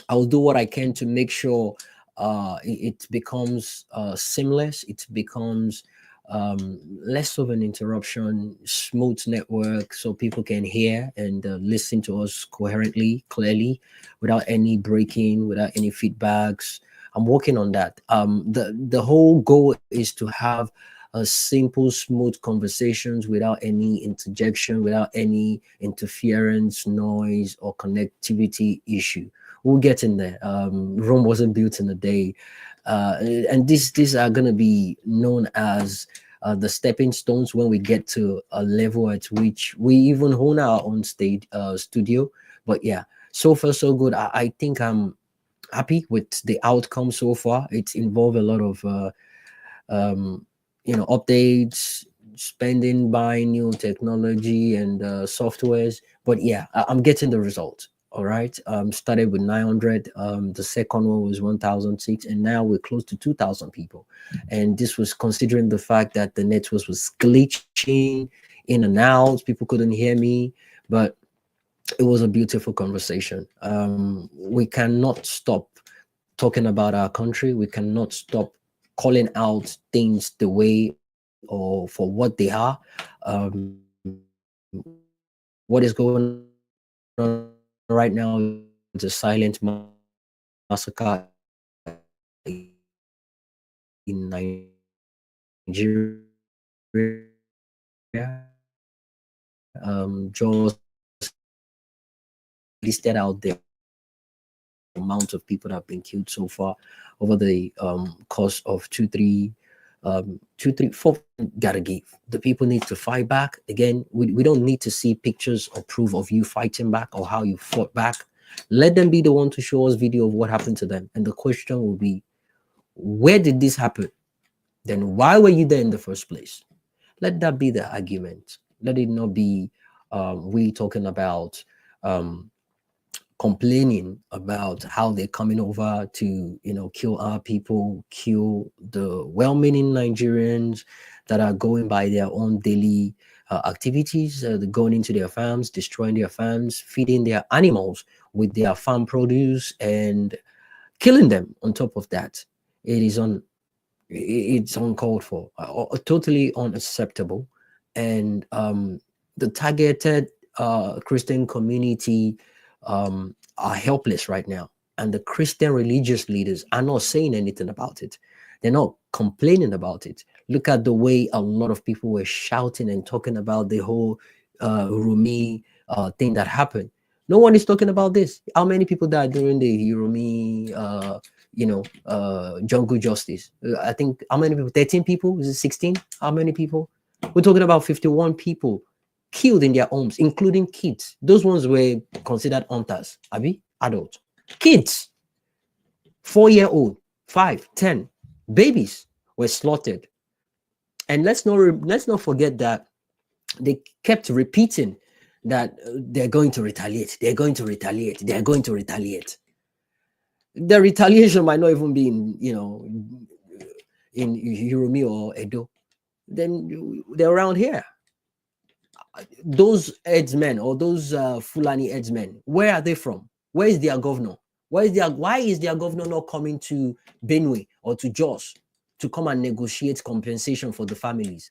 I'll do what I can to make sure it becomes seamless. It becomes less of an interruption, smooth network, so people can hear and listen to us coherently, clearly, without any breaking, without any feedbacks. I'm working on that. The whole goal is to have a simple, smooth conversations without any interjection, without any interference, noise, or connectivity issue. We'll get in there. Rome wasn't built in a day, and these are going to be known as the stepping stones when we get to a level at which we even own our own state studio. But yeah, so far so good. I think I'm happy with the outcome so far. It's involved a lot of updates, spending, buying new technology and softwares. But yeah, I'm getting the result. All right. Started with 900. The second one was 1,006, and now we're close to 2,000 people. And this was considering the fact that the network was glitching in and out. People couldn't hear me, but it was a beautiful conversation. We cannot stop talking about our country. We cannot stop calling out things the way or for what they are. What is going on right now is a silent massacre in Nigeria. Just listed out the amount of people that have been killed so far over the course of 2, 3, 4. Gotta give. The people need to fight back. Again, we don't need to see pictures or proof of you fighting back or how you fought back. Let them be the one to show us video of what happened to them. And the question will be, where did this happen? Then why were you there in the first place? Let that be the argument. Let it not be we talking about complaining about how they're coming over to kill our people, kill the well-meaning Nigerians that are going by their own daily activities, going into their farms, destroying their farms, feeding their animals with their farm produce, and killing them. On top of that, it's uncalled for, totally unacceptable. And the targeted Christian community are helpless right now, and the Christian religious leaders are not saying anything about it. They're not complaining about it. Look at the way a lot of people were shouting and talking about the whole Rumi thing that happened. No one is talking about this. How many people died during the Rumi jungle justice? I think, how many people? 13 people? Is it 16? How many people? We're talking about 51 people killed in their homes, including kids. Those ones were considered hunters, Abi, adult. Kids, 4-year-old, 5, 10, babies were slaughtered. And let's not forget that they kept repeating that they're going to retaliate, they're going to retaliate, they're going to retaliate. The retaliation might not even be in Hiromi or Edo. Then they're around here. Those headsmen or those Fulani headsmen, where are they from? Where is their governor? Why is their governor not coming to Benue or to Jos to come and negotiate compensation for the families?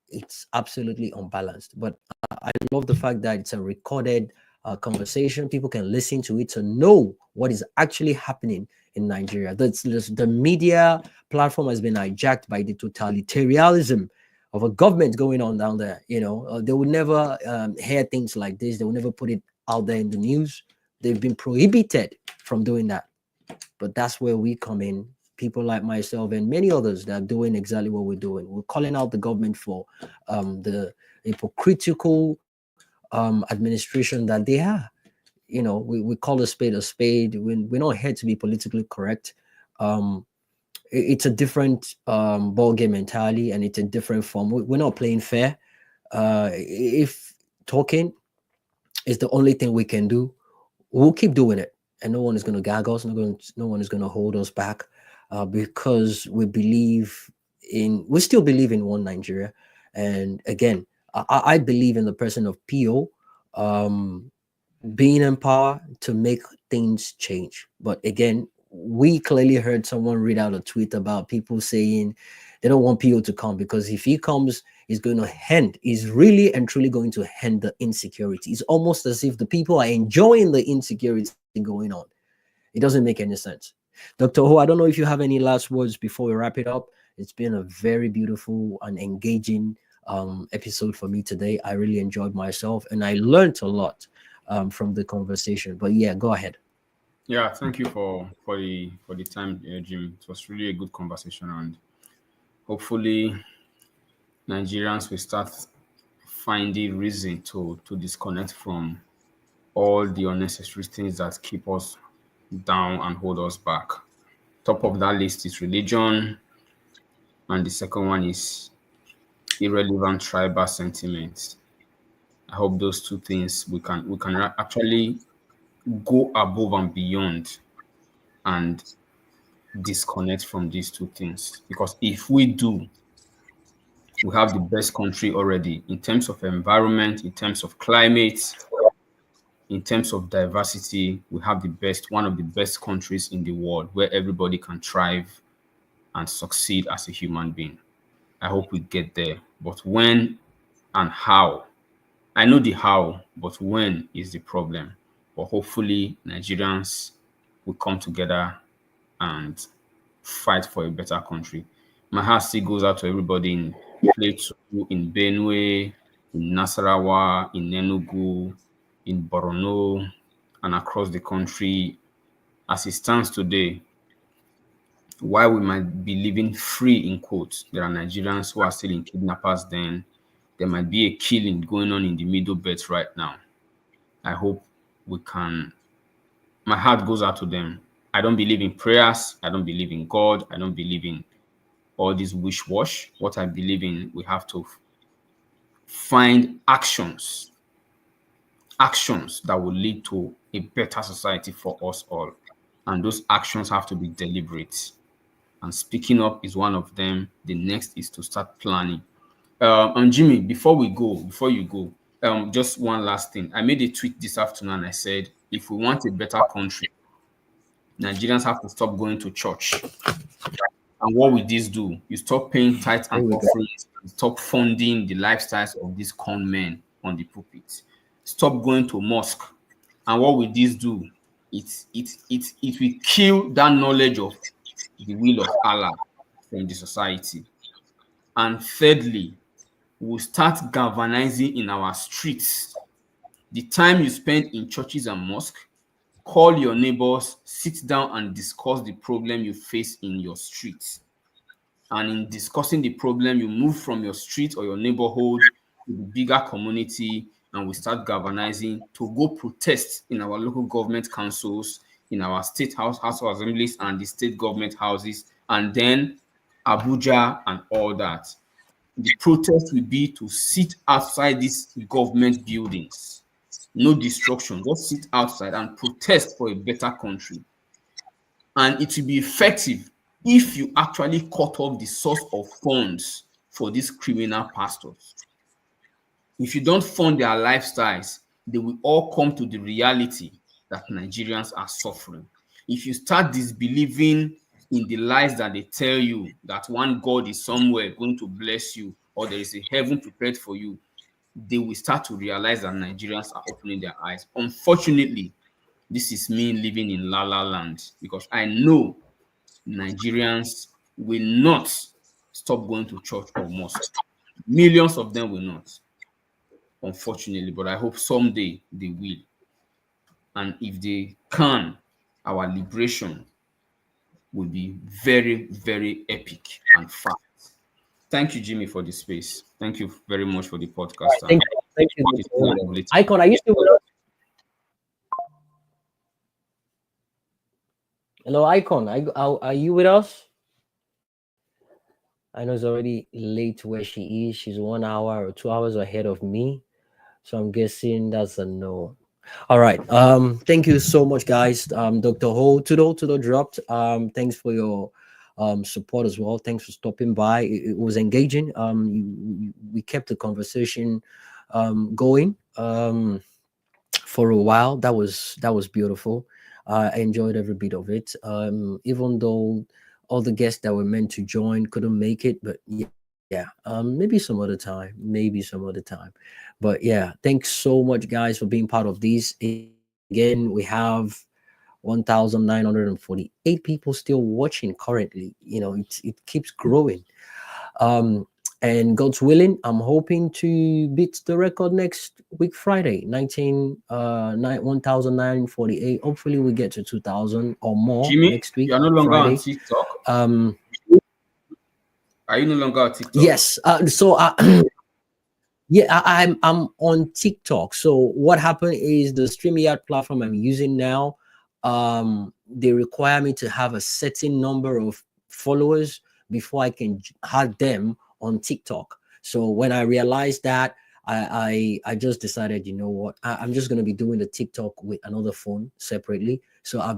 It's absolutely unbalanced. But I love the fact that it's a recorded conversation. People can listen to it to know what is actually happening in Nigeria. The media platform has been hijacked by the totalitarianism of a government going on down there. They would never hear things like this. They would never put it out there in the news. They've been prohibited from doing that. But that's where we come in. People like myself and many others that are doing exactly what we're doing. We're calling out the government for the hypocritical administration that they are. We call a spade a spade. We're not here to be politically correct. It's a different ball game entirely, and it's a different form. We're not playing fair. If talking is the only thing we can do, we'll keep doing it, and no one is going to gag us. No one is going to hold us back, because we still believe in one Nigeria. And again, I believe in the person of PO being in power to make things change. But again, we clearly heard someone read out a tweet about people saying they don't want PO to come because if he comes, he's really and truly going to end the insecurity. It's almost as if the people are enjoying the insecurity going on. It doesn't make any sense. Dr. Ho, I don't know if you have any last words before we wrap it up. It's been a very beautiful and engaging episode for me today. I really enjoyed myself and I learned a lot from the conversation. But yeah, go ahead. Yeah, thank you for the time, Jim. It was really a good conversation, and hopefully Nigerians will start finding reason to disconnect from all the unnecessary things that keep us down and hold us back. Top of that list is religion, and the second one is irrelevant tribal sentiments. I hope those two things we can actually go above and beyond and disconnect from these two things, because if we do, we have the best country already in terms of environment, in terms of climate, in terms of diversity. We have one of the best countries in the world where everybody can thrive and succeed as a human being. I hope we get there, but when and how? I know the how, but when is the problem. But hopefully Nigerians will come together and fight for a better country. My heart still goes out to everybody in Plateau, in Benue, in Nasarawa, in Enugu, in Borno, and across the country. As it stands today, while we might be living free in quotes, there are Nigerians who are still in kidnappers' den. There might be a killing going on in the Middle Belt right now. I hope we can. My heart goes out to them. I don't believe in prayers. I don't believe in God. I don't believe in all this wish-wash. What I believe in, we have to find actions that will lead to a better society for us all. And those actions have to be deliberate. And speaking up is one of them. The next is to start planning. And Jimmy, before you go, just one last thing. I made a tweet this afternoon and I said, if we want a better country, Nigerians have to stop going to church. And what will this do? You stop paying tithes and offerings, stop funding the lifestyles of these con men on the pulpit. Stop going to mosque. And what will this do? It will kill that knowledge of the will of Allah from the society. And thirdly, we'll start galvanizing in our streets. The time you spend in churches and mosques, call your neighbors, sit down and discuss the problem you face in your streets. And in discussing the problem, you move from your street or your neighborhood to the bigger community, and we start galvanizing to go protest in our local government councils, in our state house of assemblies and the state government houses, and then Abuja and all that. The protest will be to sit outside these government buildings. No destruction, just sit outside and protest for a better country. And it will be effective if you actually cut off the source of funds for these criminal pastors. If you don't fund their lifestyles, they will all come to the reality that Nigerians are suffering. If you start disbelieving in the lies that they tell you, that one God is somewhere going to bless you, or there is a heaven prepared for you, they will start to realize that Nigerians are opening their eyes. Unfortunately, this is me living in La La Land, because I know Nigerians will not stop going to church or mosque. Millions of them will not, unfortunately, but I hope someday they will. And if they can, our liberation will be very, very epic and fast. Thank you, Jimmy, for the space. Thank you very much for the podcast. Right, thank you. Icon, are you still with us? Hello, Icon. Are you with us? I know it's already late where she is. She's 1 hour or 2 hours ahead of me. So I'm guessing that's a no. All right. Thank you so much, guys. Dr. Ho, Tudo dropped. Thanks for your support as well. Thanks for stopping by. It was engaging. We kept the conversation going for a while. That was beautiful. I enjoyed every bit of it. Even though all the guests that were meant to join couldn't make it, but yeah, maybe some other time. But yeah, thanks so much, guys, for being part of this. Again, we have 1,948 people still watching currently. You know, it keeps growing. And God's willing, I'm hoping to beat the record next week, Friday, 1,948. Hopefully we get to 2,000 or more Jimmy, next week. You're no longer Friday. on TikTok. Are you no longer on TikTok? Yes. Yeah, I'm on TikTok. So what happened is the StreamYard platform I'm using now, they require me to have a certain number of followers before I can add them on TikTok. So when I realized that, I just decided, you know what, I'm just going to be doing the TikTok with another phone separately. So I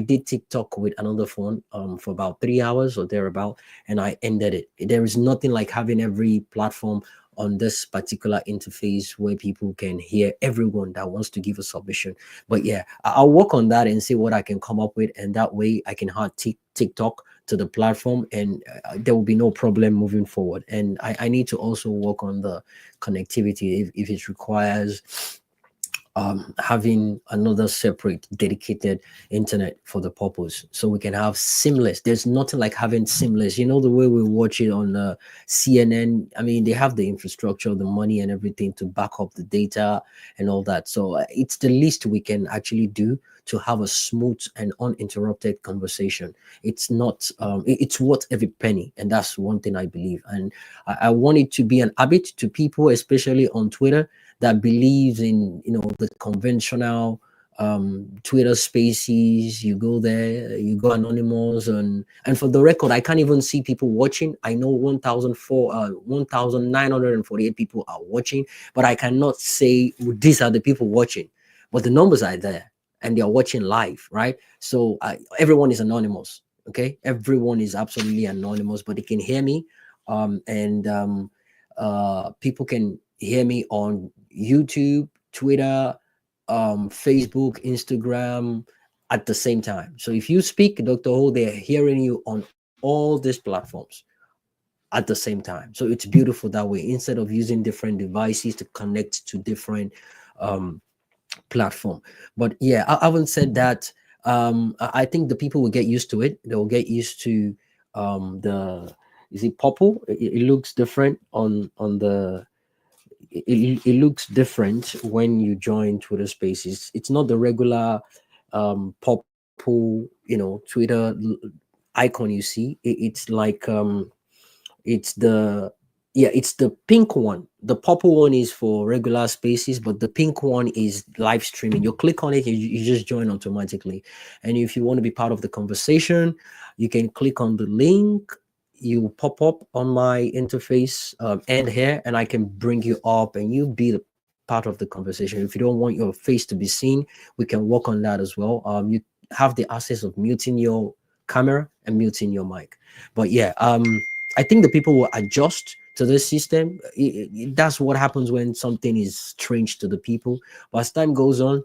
did TikTok with another phone for about 3 hours or thereabout, and I ended it. There is nothing like having every platform on this particular interface where people can hear everyone that wants to give a submission. But yeah, I'll work on that and see what I can come up with, and that way I can add TikTok to the platform, and there will be no problem moving forward. And I need to also work on the connectivity if it requires having another separate dedicated internet for the purpose, so we can have seamless. There's nothing like having seamless, you know, the way we watch it on CNN. I mean, they have the infrastructure, the money and everything to back up the data and all that. So it's the least we can actually do to have a smooth and uninterrupted conversation. It's not it's worth every penny, and that's one thing I believe. And I want it to be an habit to people, especially on Twitter, that believes in, you know, the conventional Twitter spaces. You go there, you go anonymous, and for the record, I can't even see people watching. I know 1,948 people are watching, but I cannot say these are the people watching. But the numbers are there, and they are watching live, right? So everyone is anonymous. Okay, everyone is absolutely anonymous, but they can hear me, people can hear me on YouTube, Twitter, Facebook, Instagram at the same time. So if you speak, Dr. Ho, they're hearing you on all these platforms at the same time. So it's beautiful that way, instead of using different devices to connect to different platform. But yeah, I haven't said that. I think the people will get used to it. They will get used to the, is it purple? It looks different on the, it looks different when you join Twitter Spaces. It's not the regular purple, Twitter icon you see. It's like it's the, yeah, it's the pink one. The purple one is for regular Spaces, but the pink one is live streaming. You click on it, you just join automatically. And if you want to be part of the conversation, you can click on the link. You will pop up on my interface end here, and I can bring you up and you be the part of the conversation. If you don't want your face to be seen, we can work on that as well. You have the access of muting your camera and muting your mic. But yeah, I think the people will adjust to this system. That's what happens when something is strange to the people. But as time goes on,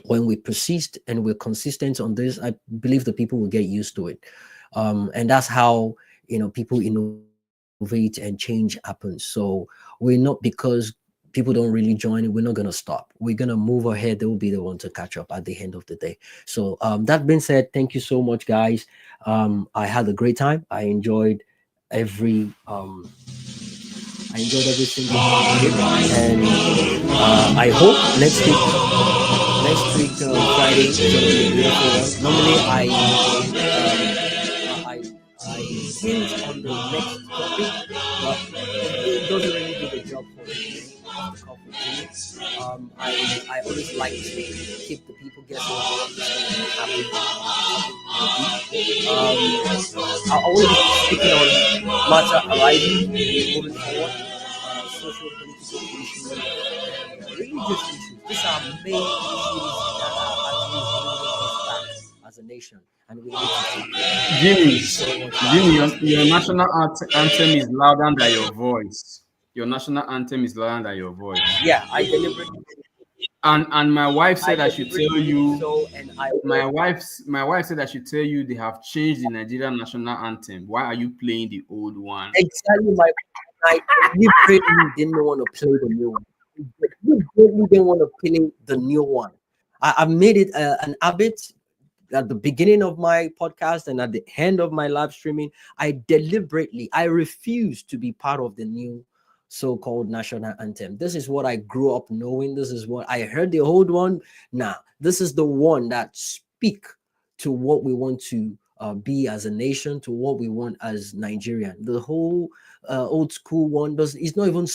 when we persist and we're consistent on this, I believe the people will get used to it. And that's how, people innovate and change happens. So we're not, because people don't really join it, we're not going to stop. We're going to move ahead. They will be the one to catch up at the end of the day. So that being said, thank you so much, guys. I had a great time. I enjoyed every single part of it, and I hope next week Friday is gonna be a beautiful one. Normally I hint on the next topic, but it doesn't really do the job for me. Off the cuff with Jimmy. I always like to keep the people guessing what is going to happen. I want to be speaking on matter arising, moving forward, social political issues, and religious issues. These are main issues that are actually holding us back as a nation, and we need to take care. Jimmy, your national anthem is louder than your voice. Your national anthem is louder than your voice. Yeah, I deliberately. And my wife said I should tell you. So, and my wife said I should tell you they have changed the Nigerian national anthem. Why are you playing the old one? Exactly, I deliberately didn't want to play the new one. We really didn't want to play the new one. I made it an habit at the beginning of my podcast and at the end of my live streaming. I refuse to be part of the new so-called national anthem. This is what I grew up knowing. This is what I heard the old one. Now, this is the one that speak to what we want to be as a nation, to what we want as Nigerian. The whole old school one is not even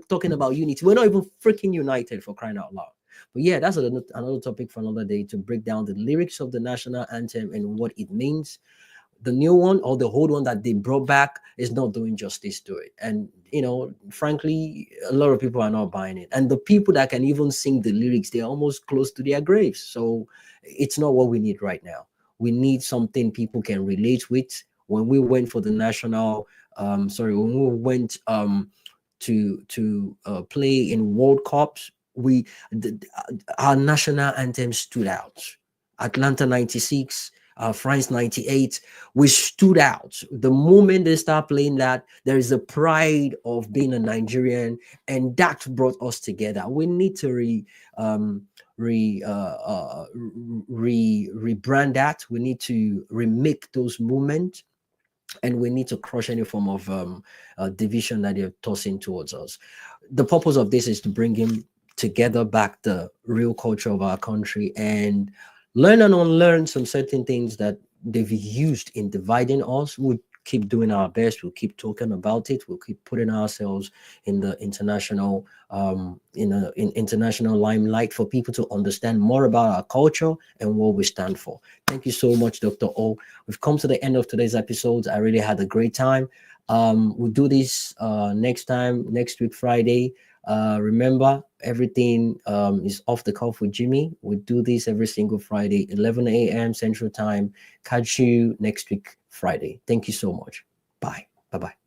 talking about unity. We're not even freaking united, for crying out loud. But yeah, that's another topic for another day, to break down the lyrics of the national anthem and what it means. The new one, or the old one that they brought back, is not doing justice to it. And frankly, a lot of people are not buying it. And the people that can even sing the lyrics, they're almost close to their graves. So it's not what we need right now. We need something people can relate with. When we went for the national, when we went to play in World Cups, our national anthem stood out. Atlanta 96, France 98, we stood out. The moment they start playing that, there is a pride of being a Nigerian, and that brought us together. We need to rebrand that. We need to remake those movements, and we need to crush any form of division that they're tossing towards us. The purpose of this is to bring him together back the real culture of our country, and learn and unlearn some certain things that they've used in dividing us. We'll keep doing our best. We'll keep talking about it. We'll keep putting ourselves in the international, in international limelight for people to understand more about our culture and what we stand for. Thank you so much, Dr. O. We've come to the end of today's episode. I really had a great time. We'll do this next week, Friday. Remember, everything is off the cuff with Jimmy. We do this every single Friday, 11 a.m. Central Time. Catch you next week, Friday. Thank you so much. Bye. Bye-bye.